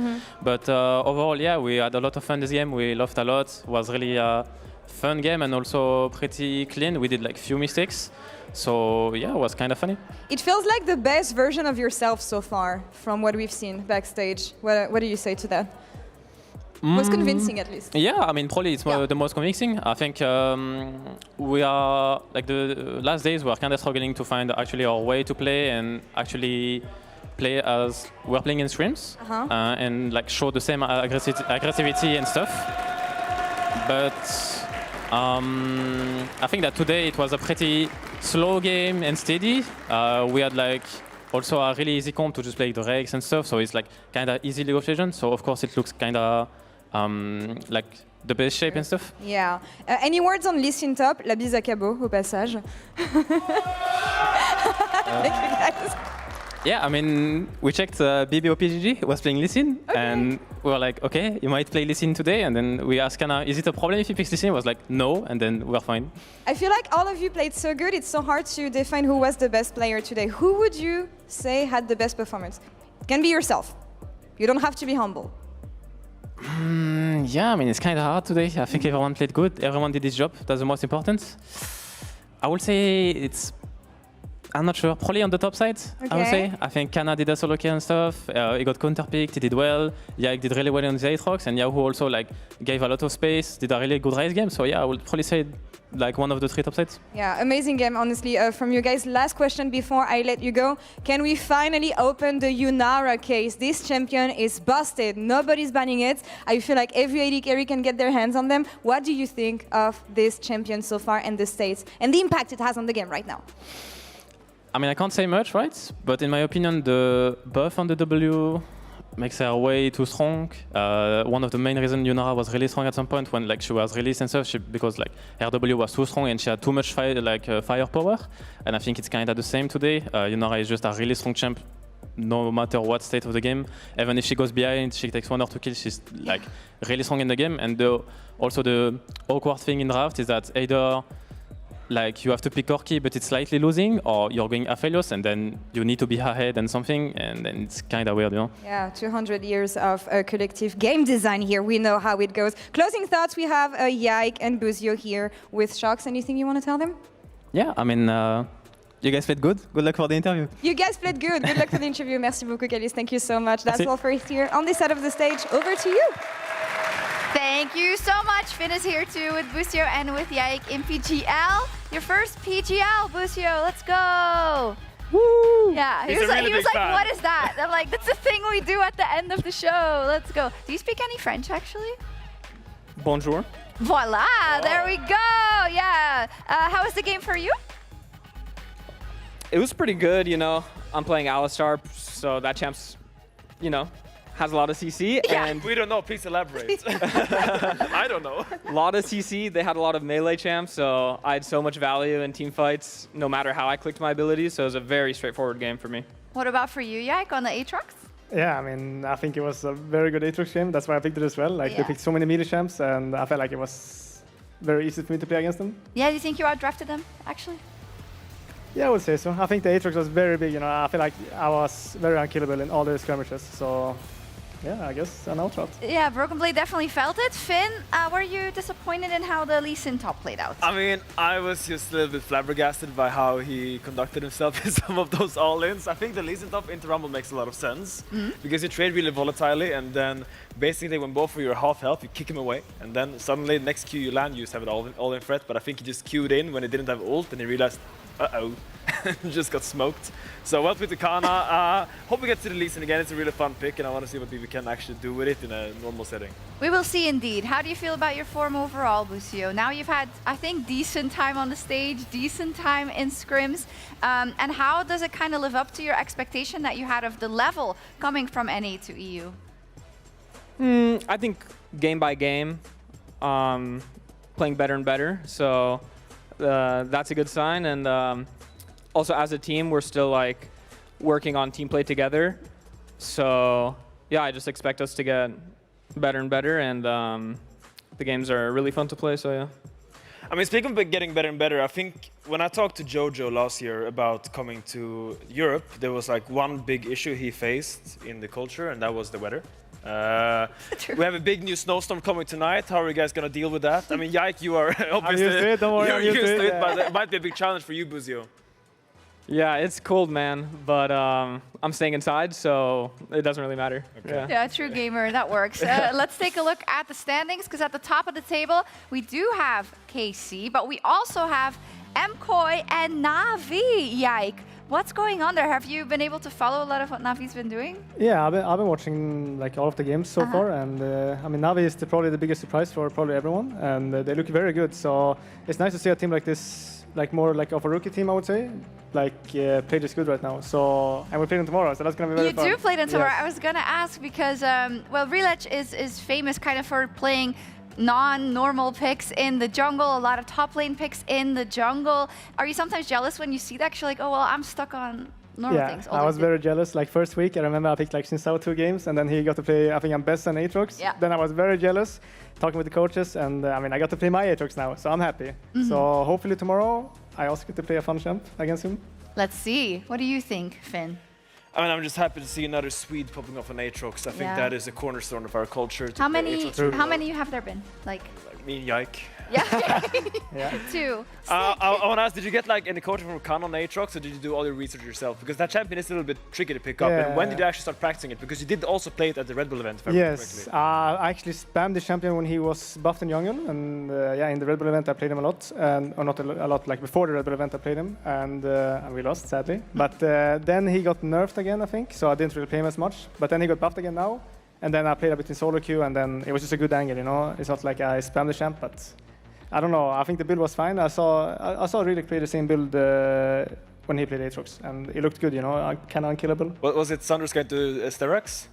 Speaker 3: But overall, yeah, we had a lot of fun this game. We laughed a lot. It was really a fun game and also pretty clean. We did like few mistakes. So yeah, it was kind of funny.
Speaker 17: It feels like the best version of yourself so far from what we've seen backstage. What do you say to that? Most convincing, at least.
Speaker 3: Yeah, I mean, probably it's the most convincing. I think we are, like the last days, we're kind of struggling to find actually our way to play and actually play as we're playing in scrims and like show the same aggressivity and stuff. But I think that today it was a pretty slow game and steady. We had like also a really easy comp to just play the regs and stuff, so it's like kind of easy League of Legends. So of course it looks kind of like the best shape and stuff.
Speaker 17: Yeah. Any words on Listen Top? La bise à Cabo, au passage. Thank you guys.
Speaker 3: Yeah, I mean, we checked BBOPGG was playing Listen, and we were like, okay, you might play Listen today, and then we asked Kana, is it a problem if he picks Listen? He was like, no, and then we're fine.
Speaker 17: I feel like all of you played so good, it's so hard to define who was the best player today. Who would you say had the best performance? It can be yourself. You don't have to be humble.
Speaker 3: Yeah, I mean, it's kind of hard today. I think everyone played good. Everyone did his job. That's the most important. I would say it's... I'm not sure. Probably on the top side, I would say. I think Kana did a solo kill and stuff. He got counter-picked. He did well. Yike did really well on the Aatrox. And Yahoo also like gave a lot of space, did a really good race game. So yeah, I would probably say like one of the 3 top sides.
Speaker 17: Yeah, amazing game, honestly. From you guys, last question before I let you go. Can we finally open the Yunara case? This champion is busted. Nobody's banning it. I feel like every AD carry can get their hands on them. What do you think of this champion so far in the States and the impact it has on the game right now?
Speaker 3: I mean, I can't say much, right? But in my opinion, the buff on the W makes her way too strong. One of the main reasons Yunara was really strong at some point when like she was released and stuff, because like her W was too strong and she had too much firepower. And I think it's kind of the same today. Yunara is just a really strong champ, no matter what state of the game. Even if she goes behind, she takes 1 or 2 kills, she's like really strong in the game. And also the awkward thing in draft is that either like you have to pick Corki, but it's slightly losing, or you're going Aphelios, and then you need to be ahead and something, and then it's kind of weird, you know?
Speaker 17: Yeah, 200 years of collective game design here. We know how it goes. Closing thoughts, we have Yike and Buzio here with Shox. Anything you want to tell them?
Speaker 3: Yeah, I mean, you guys played good. Good luck for the interview.
Speaker 17: You guys played good. Good luck for the interview. Merci beaucoup, Kalis. Thank you so much. That's all for here on this side of the stage. Over to you.
Speaker 8: Thank you so much. Finn is here too with Busio and with Yike in PGL. Your first PGL, Busio. Let's go.
Speaker 7: Woo!
Speaker 8: Yeah, he was like, what is that? I'm like, that's the thing we do at the end of the show. Let's go. Do you speak any French, actually?
Speaker 13: Bonjour.
Speaker 8: Voila, there we go. Yeah. How was the game for you?
Speaker 13: It was pretty good, you know. I'm playing Alistar, so that champ's, you know, has a lot of CC.
Speaker 7: Yeah.
Speaker 13: And
Speaker 7: We don't know, please elaborate. I don't know.
Speaker 13: A lot of CC, they had a lot of melee champs, so I had so much value in team fights, no matter how I clicked my abilities, so it was a very straightforward game for me.
Speaker 8: What about for you, Yike, on the Aatrox?
Speaker 9: Yeah, I mean, I think it was a very good Aatrox game. That's why I picked it as well. Like, they picked so many melee champs, and I felt like it was very easy for me to play against them.
Speaker 8: Yeah, do you think you outdrafted them, actually?
Speaker 9: Yeah, I would say so. I think the Aatrox was very big, you know. I feel like I was very unkillable in all the skirmishes, so yeah, I guess an outdraft.
Speaker 8: Yeah, Broken Blade definitely felt it. Finn, were you disappointed in how the Lee Sin top played out?
Speaker 7: I mean, I was just a little bit flabbergasted by how he conducted himself in some of those all-ins. I think the Lee Sin top into Rumble makes a lot of sense because you trade really volatilely, and then basically when both of you are half health, you kick him away, and then suddenly next Q you land, you just have it all-in threat. But I think he just queued in when he didn't have ult, and he realized, uh-oh, just got smoked. So well with the Kana. Hope we get to the Lee Sin again. It's a really fun pick, and I want to see what we can actually do with it in a normal setting.
Speaker 8: We will see indeed. How do you feel about your form overall, Busio? Now you've had, I think, decent time on the stage, decent time in scrims. And how does it kind of live up to your expectation that you had of the level coming from NA to EU?
Speaker 13: I think game by game, playing better and better. So that's a good sign. And also as a team, we're still like working on team play together. So yeah, I just expect us to get better and better. And the games are really fun to play. So yeah.
Speaker 7: I mean, speaking of getting better and better, I think when I talked to Jojo last year about coming to Europe, there was like one big issue he faced in the culture, and that was the weather. We have a big new snowstorm coming tonight. How are you guys going to deal with that? I mean, Yike, you are obviously
Speaker 9: used to it, don't worry,
Speaker 7: you're
Speaker 9: I'm used to it,
Speaker 7: it, but it might be a big challenge for you, Buzio.
Speaker 13: Yeah, it's cold, man, but I'm staying inside, so it doesn't really matter.
Speaker 7: Okay.
Speaker 8: Yeah, true gamer, that works. Let's take a look at the standings, because at the top of the table, we do have KC, but we also have MCOY and Na'Vi. Yike, what's going on there? Have you been able to follow a lot of what Na'Vi's been doing?
Speaker 9: Yeah, I've been watching like all of the games so far, and I mean Na'Vi is probably the biggest surprise for probably everyone, and they look very good. So it's nice to see a team like this, like more like of a rookie team, I would say, like play this good right now. So and we play them tomorrow, so that's gonna be very fun.
Speaker 8: You do play them tomorrow.
Speaker 9: Yes.
Speaker 8: I was gonna ask because well, LEC is famous kind of for playing non-normal picks in the jungle, a lot of top lane picks in the jungle. Are you sometimes jealous when you see that? 'Cause you're like, oh well, I'm stuck on normal things.
Speaker 9: I was very jealous. Like first week, I remember I picked like Shinsao 2 games, and then he got to play, I think I'm best on Aatrox.
Speaker 8: Yeah.
Speaker 9: Then I was very jealous, talking with the coaches, and I mean I got to play my Aatrox now, so I'm happy. So hopefully tomorrow I also get to play a fun champ against him.
Speaker 8: Let's see. What do you think, Finn?
Speaker 7: I mean, I'm just happy to see another Swede popping off an Aatrox. I think that is a cornerstone of our culture.
Speaker 8: How many have there been? Like
Speaker 7: me and Yike.
Speaker 8: Yeah.
Speaker 9: Yeah.
Speaker 8: 2.
Speaker 7: I want to ask, did you get like any coaching from Khan on Aatrox, or did you do all your research yourself? Because that champion is a little bit tricky to pick up. And when did you actually start practicing it? Because you did also play it at the Red Bull event, if I remember correctly.
Speaker 9: I actually spammed the champion when he was buffed and young, and yeah, in the Red Bull event I played him a lot, and or not a lot, like before the Red Bull event I played him, and we lost sadly. But then he got nerfed again, I think, so I didn't really play him as much. But then he got buffed again now, and then I played a bit in solo queue, and then it was just a good angle, you know. It's not like I spammed the champ, but I don't know. I think the build was fine. I saw really play the same build when he played Aatrox, and it looked good, you know, kind of unkillable.
Speaker 7: Was it Sundersky to Sterex?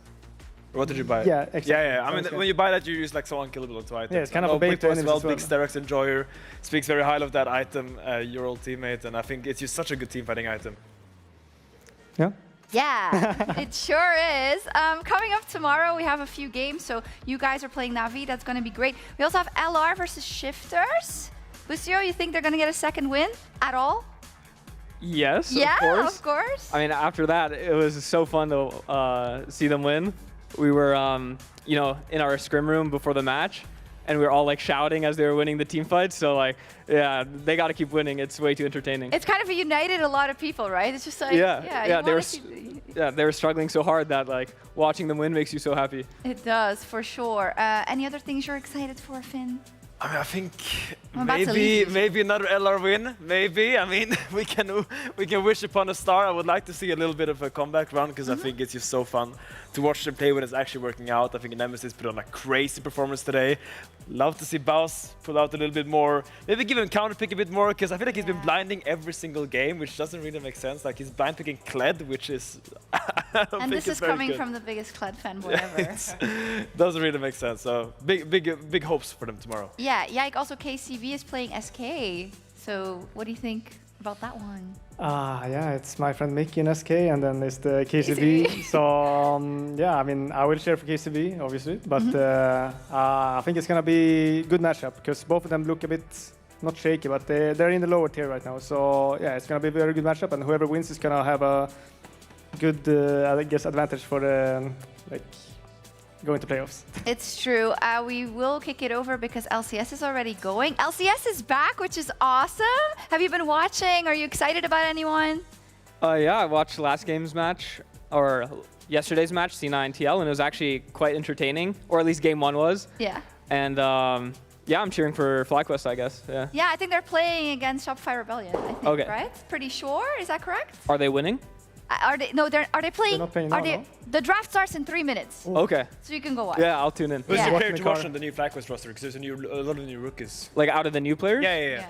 Speaker 7: Or what did you buy?
Speaker 9: Yeah, exactly.
Speaker 7: Yeah. I mean, when you buy that, you use like so unkillable onto items.
Speaker 9: Yeah, it's kind of a bait to enemies as well.
Speaker 7: Big Sterex enjoyer, speaks very highly of that item, your old teammate, and I think it's just such a good team fighting item.
Speaker 9: Yeah.
Speaker 8: Yeah, it sure is. Coming up tomorrow, we have a few games. So you guys are playing Na'Vi. That's going to be great. We also have LR versus Shifters. Buzio, you think they're going to get a second win at all?
Speaker 13: Yes,
Speaker 8: yeah,
Speaker 13: of course.
Speaker 8: Of course.
Speaker 13: I mean, after that, it was so fun to see them win. We were, you know, in our scrim room before the match, and we were all like shouting as they were winning the team fights. So like, yeah, they got to keep winning. It's way too entertaining.
Speaker 8: It's kind of united a lot of people, right? It's just like,
Speaker 13: they were struggling so hard that like watching them win makes you so happy.
Speaker 8: It does, for sure. Any other things you're excited for, Finn?
Speaker 7: I mean, I think maybe another LR win. Maybe. I mean, we can wish upon a star. I would like to see a little bit of a comeback run, because I think it's just so fun to watch them play when it's actually working out. I think Nemesis put on a crazy performance today. Love to see Baus pull out a little bit more. Maybe give him counter pick a bit more, because I feel like he's been blinding every single game, which doesn't really make sense. Like he's blind picking Kled, which is
Speaker 8: and this is coming from the biggest Kled fanboy ever.
Speaker 7: Doesn't really make sense. So big hopes for them tomorrow.
Speaker 8: Yeah, Yike, also KCV is playing SK. So what do you think about that one?
Speaker 9: Yeah, it's my friend Mickey in SK, and then there's the KCV. So yeah, I mean, I will share for KCV, obviously, but I think it's gonna be a good matchup, because both of them look a bit not shaky, but they're in the lower tier right now. So yeah, it's gonna be a very good matchup, and whoever wins is gonna have a good, I guess, advantage for the like going to playoffs.
Speaker 8: It's true. We will kick it over because LCS is already going. LCS is back, which is awesome. Have you been watching? Are you excited about anyone?
Speaker 13: Yeah, I watched last game's match, or yesterday's match, C9 TL, and it was actually quite entertaining, or at least game 1 was. Yeah. And yeah, I'm cheering for FlyQuest, I guess. Yeah.
Speaker 8: Yeah, I think they're playing against Shopify Rebellion, I think, right? Pretty sure. Is that correct?
Speaker 13: Are they winning?
Speaker 8: Are they playing?
Speaker 9: Not playing now, no?
Speaker 8: The draft starts in 3 minutes.
Speaker 13: Ooh. Okay.
Speaker 8: So you can go watch.
Speaker 13: Yeah, I'll tune in.
Speaker 7: Who's the player to watch on the new FlyQuest roster? Because there's a lot of new rookies.
Speaker 13: Like out of the new players?
Speaker 7: Yeah.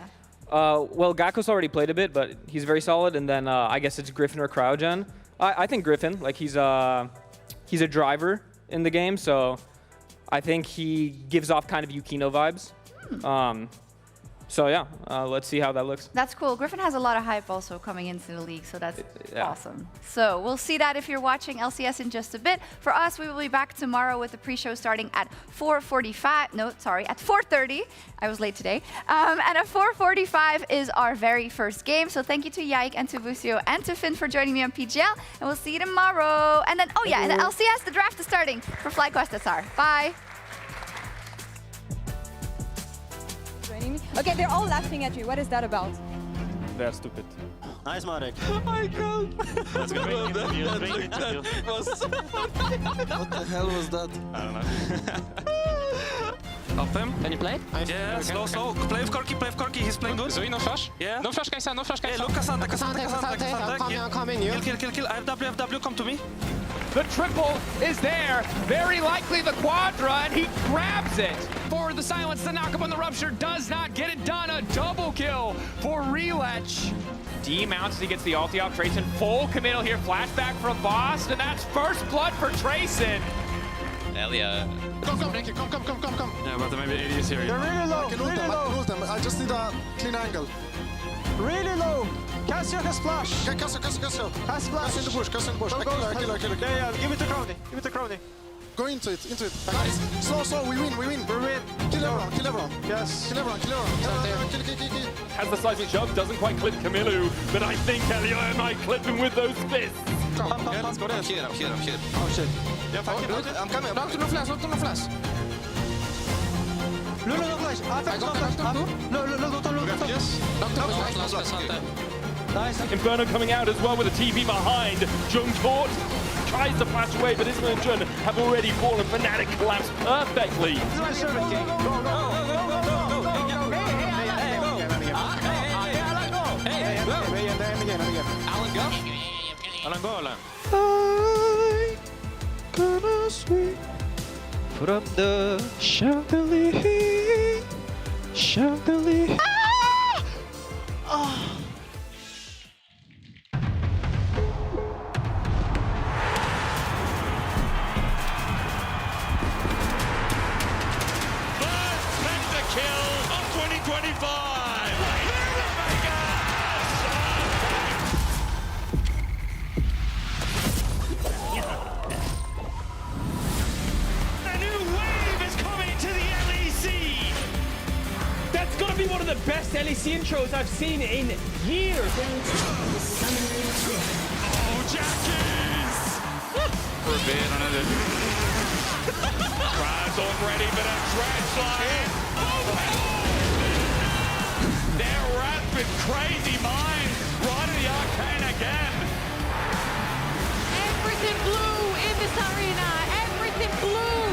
Speaker 13: Well, Gakko's already played a bit, but he's very solid. And then I guess it's Griffin or Cryogen. I think Griffin. Like he's a driver in the game, so I think he gives off kind of Yukino vibes. So yeah, let's see how that looks.
Speaker 8: That's cool. Griffin has a lot of hype also coming into the league, so that's
Speaker 13: Yeah.
Speaker 8: awesome. So we'll see that if you're watching LCS in just a bit. For us, we will be back tomorrow with the pre-show starting at 4:45. No, sorry, at 4:30. I was late today. And at 4:45 is our very first game. So thank you to Yike and to Busio and to Finn for joining me on PGL. And we'll see you tomorrow. And then, oh yeah, in the LCS, the draft is starting for FlyQuest SR. Bye.
Speaker 17: Okay, they're all laughing at you. What is that about?
Speaker 7: They're stupid.
Speaker 5: Nice, Marek.
Speaker 14: I can't.
Speaker 5: Let's go.
Speaker 14: What the hell was that?
Speaker 5: I don't know.
Speaker 14: Help him. Can you play? Yeah, slow. Play with Corki, he's playing good.
Speaker 21: Zoe, no flash?
Speaker 14: Yeah.
Speaker 21: No flash, Kaisa, no flash, Kaisa.
Speaker 14: Hey, look, Cassandra.
Speaker 21: I'm coming, you.
Speaker 14: Kill. I have W, come to me.
Speaker 21: The triple is there. Very likely the quadra, and he grabs it. For the silence, the knock up on the rupture does not get it done. A double kill for Relech. D mounts, he gets the ulti off. Trayson full committal here. Flashback from Boss, and that's first blood for Trayson.
Speaker 14: Hell yeah.
Speaker 16: Come.
Speaker 14: Yeah, but maybe 80 is here.
Speaker 16: They're really low,
Speaker 14: I can
Speaker 16: ult them. I just need a clean angle.
Speaker 14: Really low. Cassio has flash.
Speaker 16: Cassio.
Speaker 14: Has flash.
Speaker 16: Cassio in the bush. I kill her.
Speaker 14: Yeah, give it to Crowny.
Speaker 16: Go into it. Nice. Slow, we win. Kill everyone.
Speaker 14: Yes.
Speaker 16: Kill everyone. Kill.
Speaker 4: Has the slightly shove, doesn't quite clip Camillu, but I think Elio might clip him with those fists.
Speaker 14: Come, let's go there. I'm here. Oh shit. Yeah, I'm coming.
Speaker 16: Not no flash.
Speaker 14: No flash. Yes.
Speaker 4: Nice. Inferno coming out as well with a TV behind. Jung caught. Tries to flash away, but Isma and Jun have already fallen. Fnatic collapsed perfectly.
Speaker 14: Alan, go.
Speaker 18: I gonna swing from the chandelier.
Speaker 20: Kill of 2025!
Speaker 18: A new wave is coming to the LEC!
Speaker 7: That's gonna be one of the best LEC intros I've seen in years!
Speaker 20: Oh, Jackies!
Speaker 4: Forbid another. Crowd's all ready for that trash fire. Their rapid, crazy minds riding the arcane again.
Speaker 19: Everything blue in this arena. Everything blue.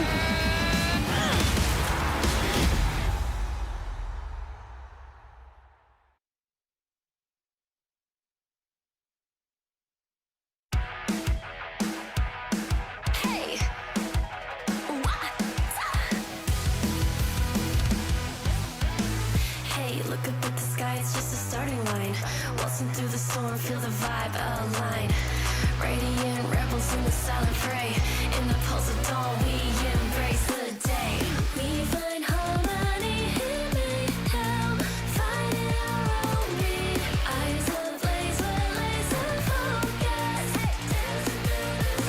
Speaker 26: Hey, look up at the sky, it's just a starting line. Waltzing through the storm, feel the vibe align. Radiant rebels in the silent fray. In the pulse of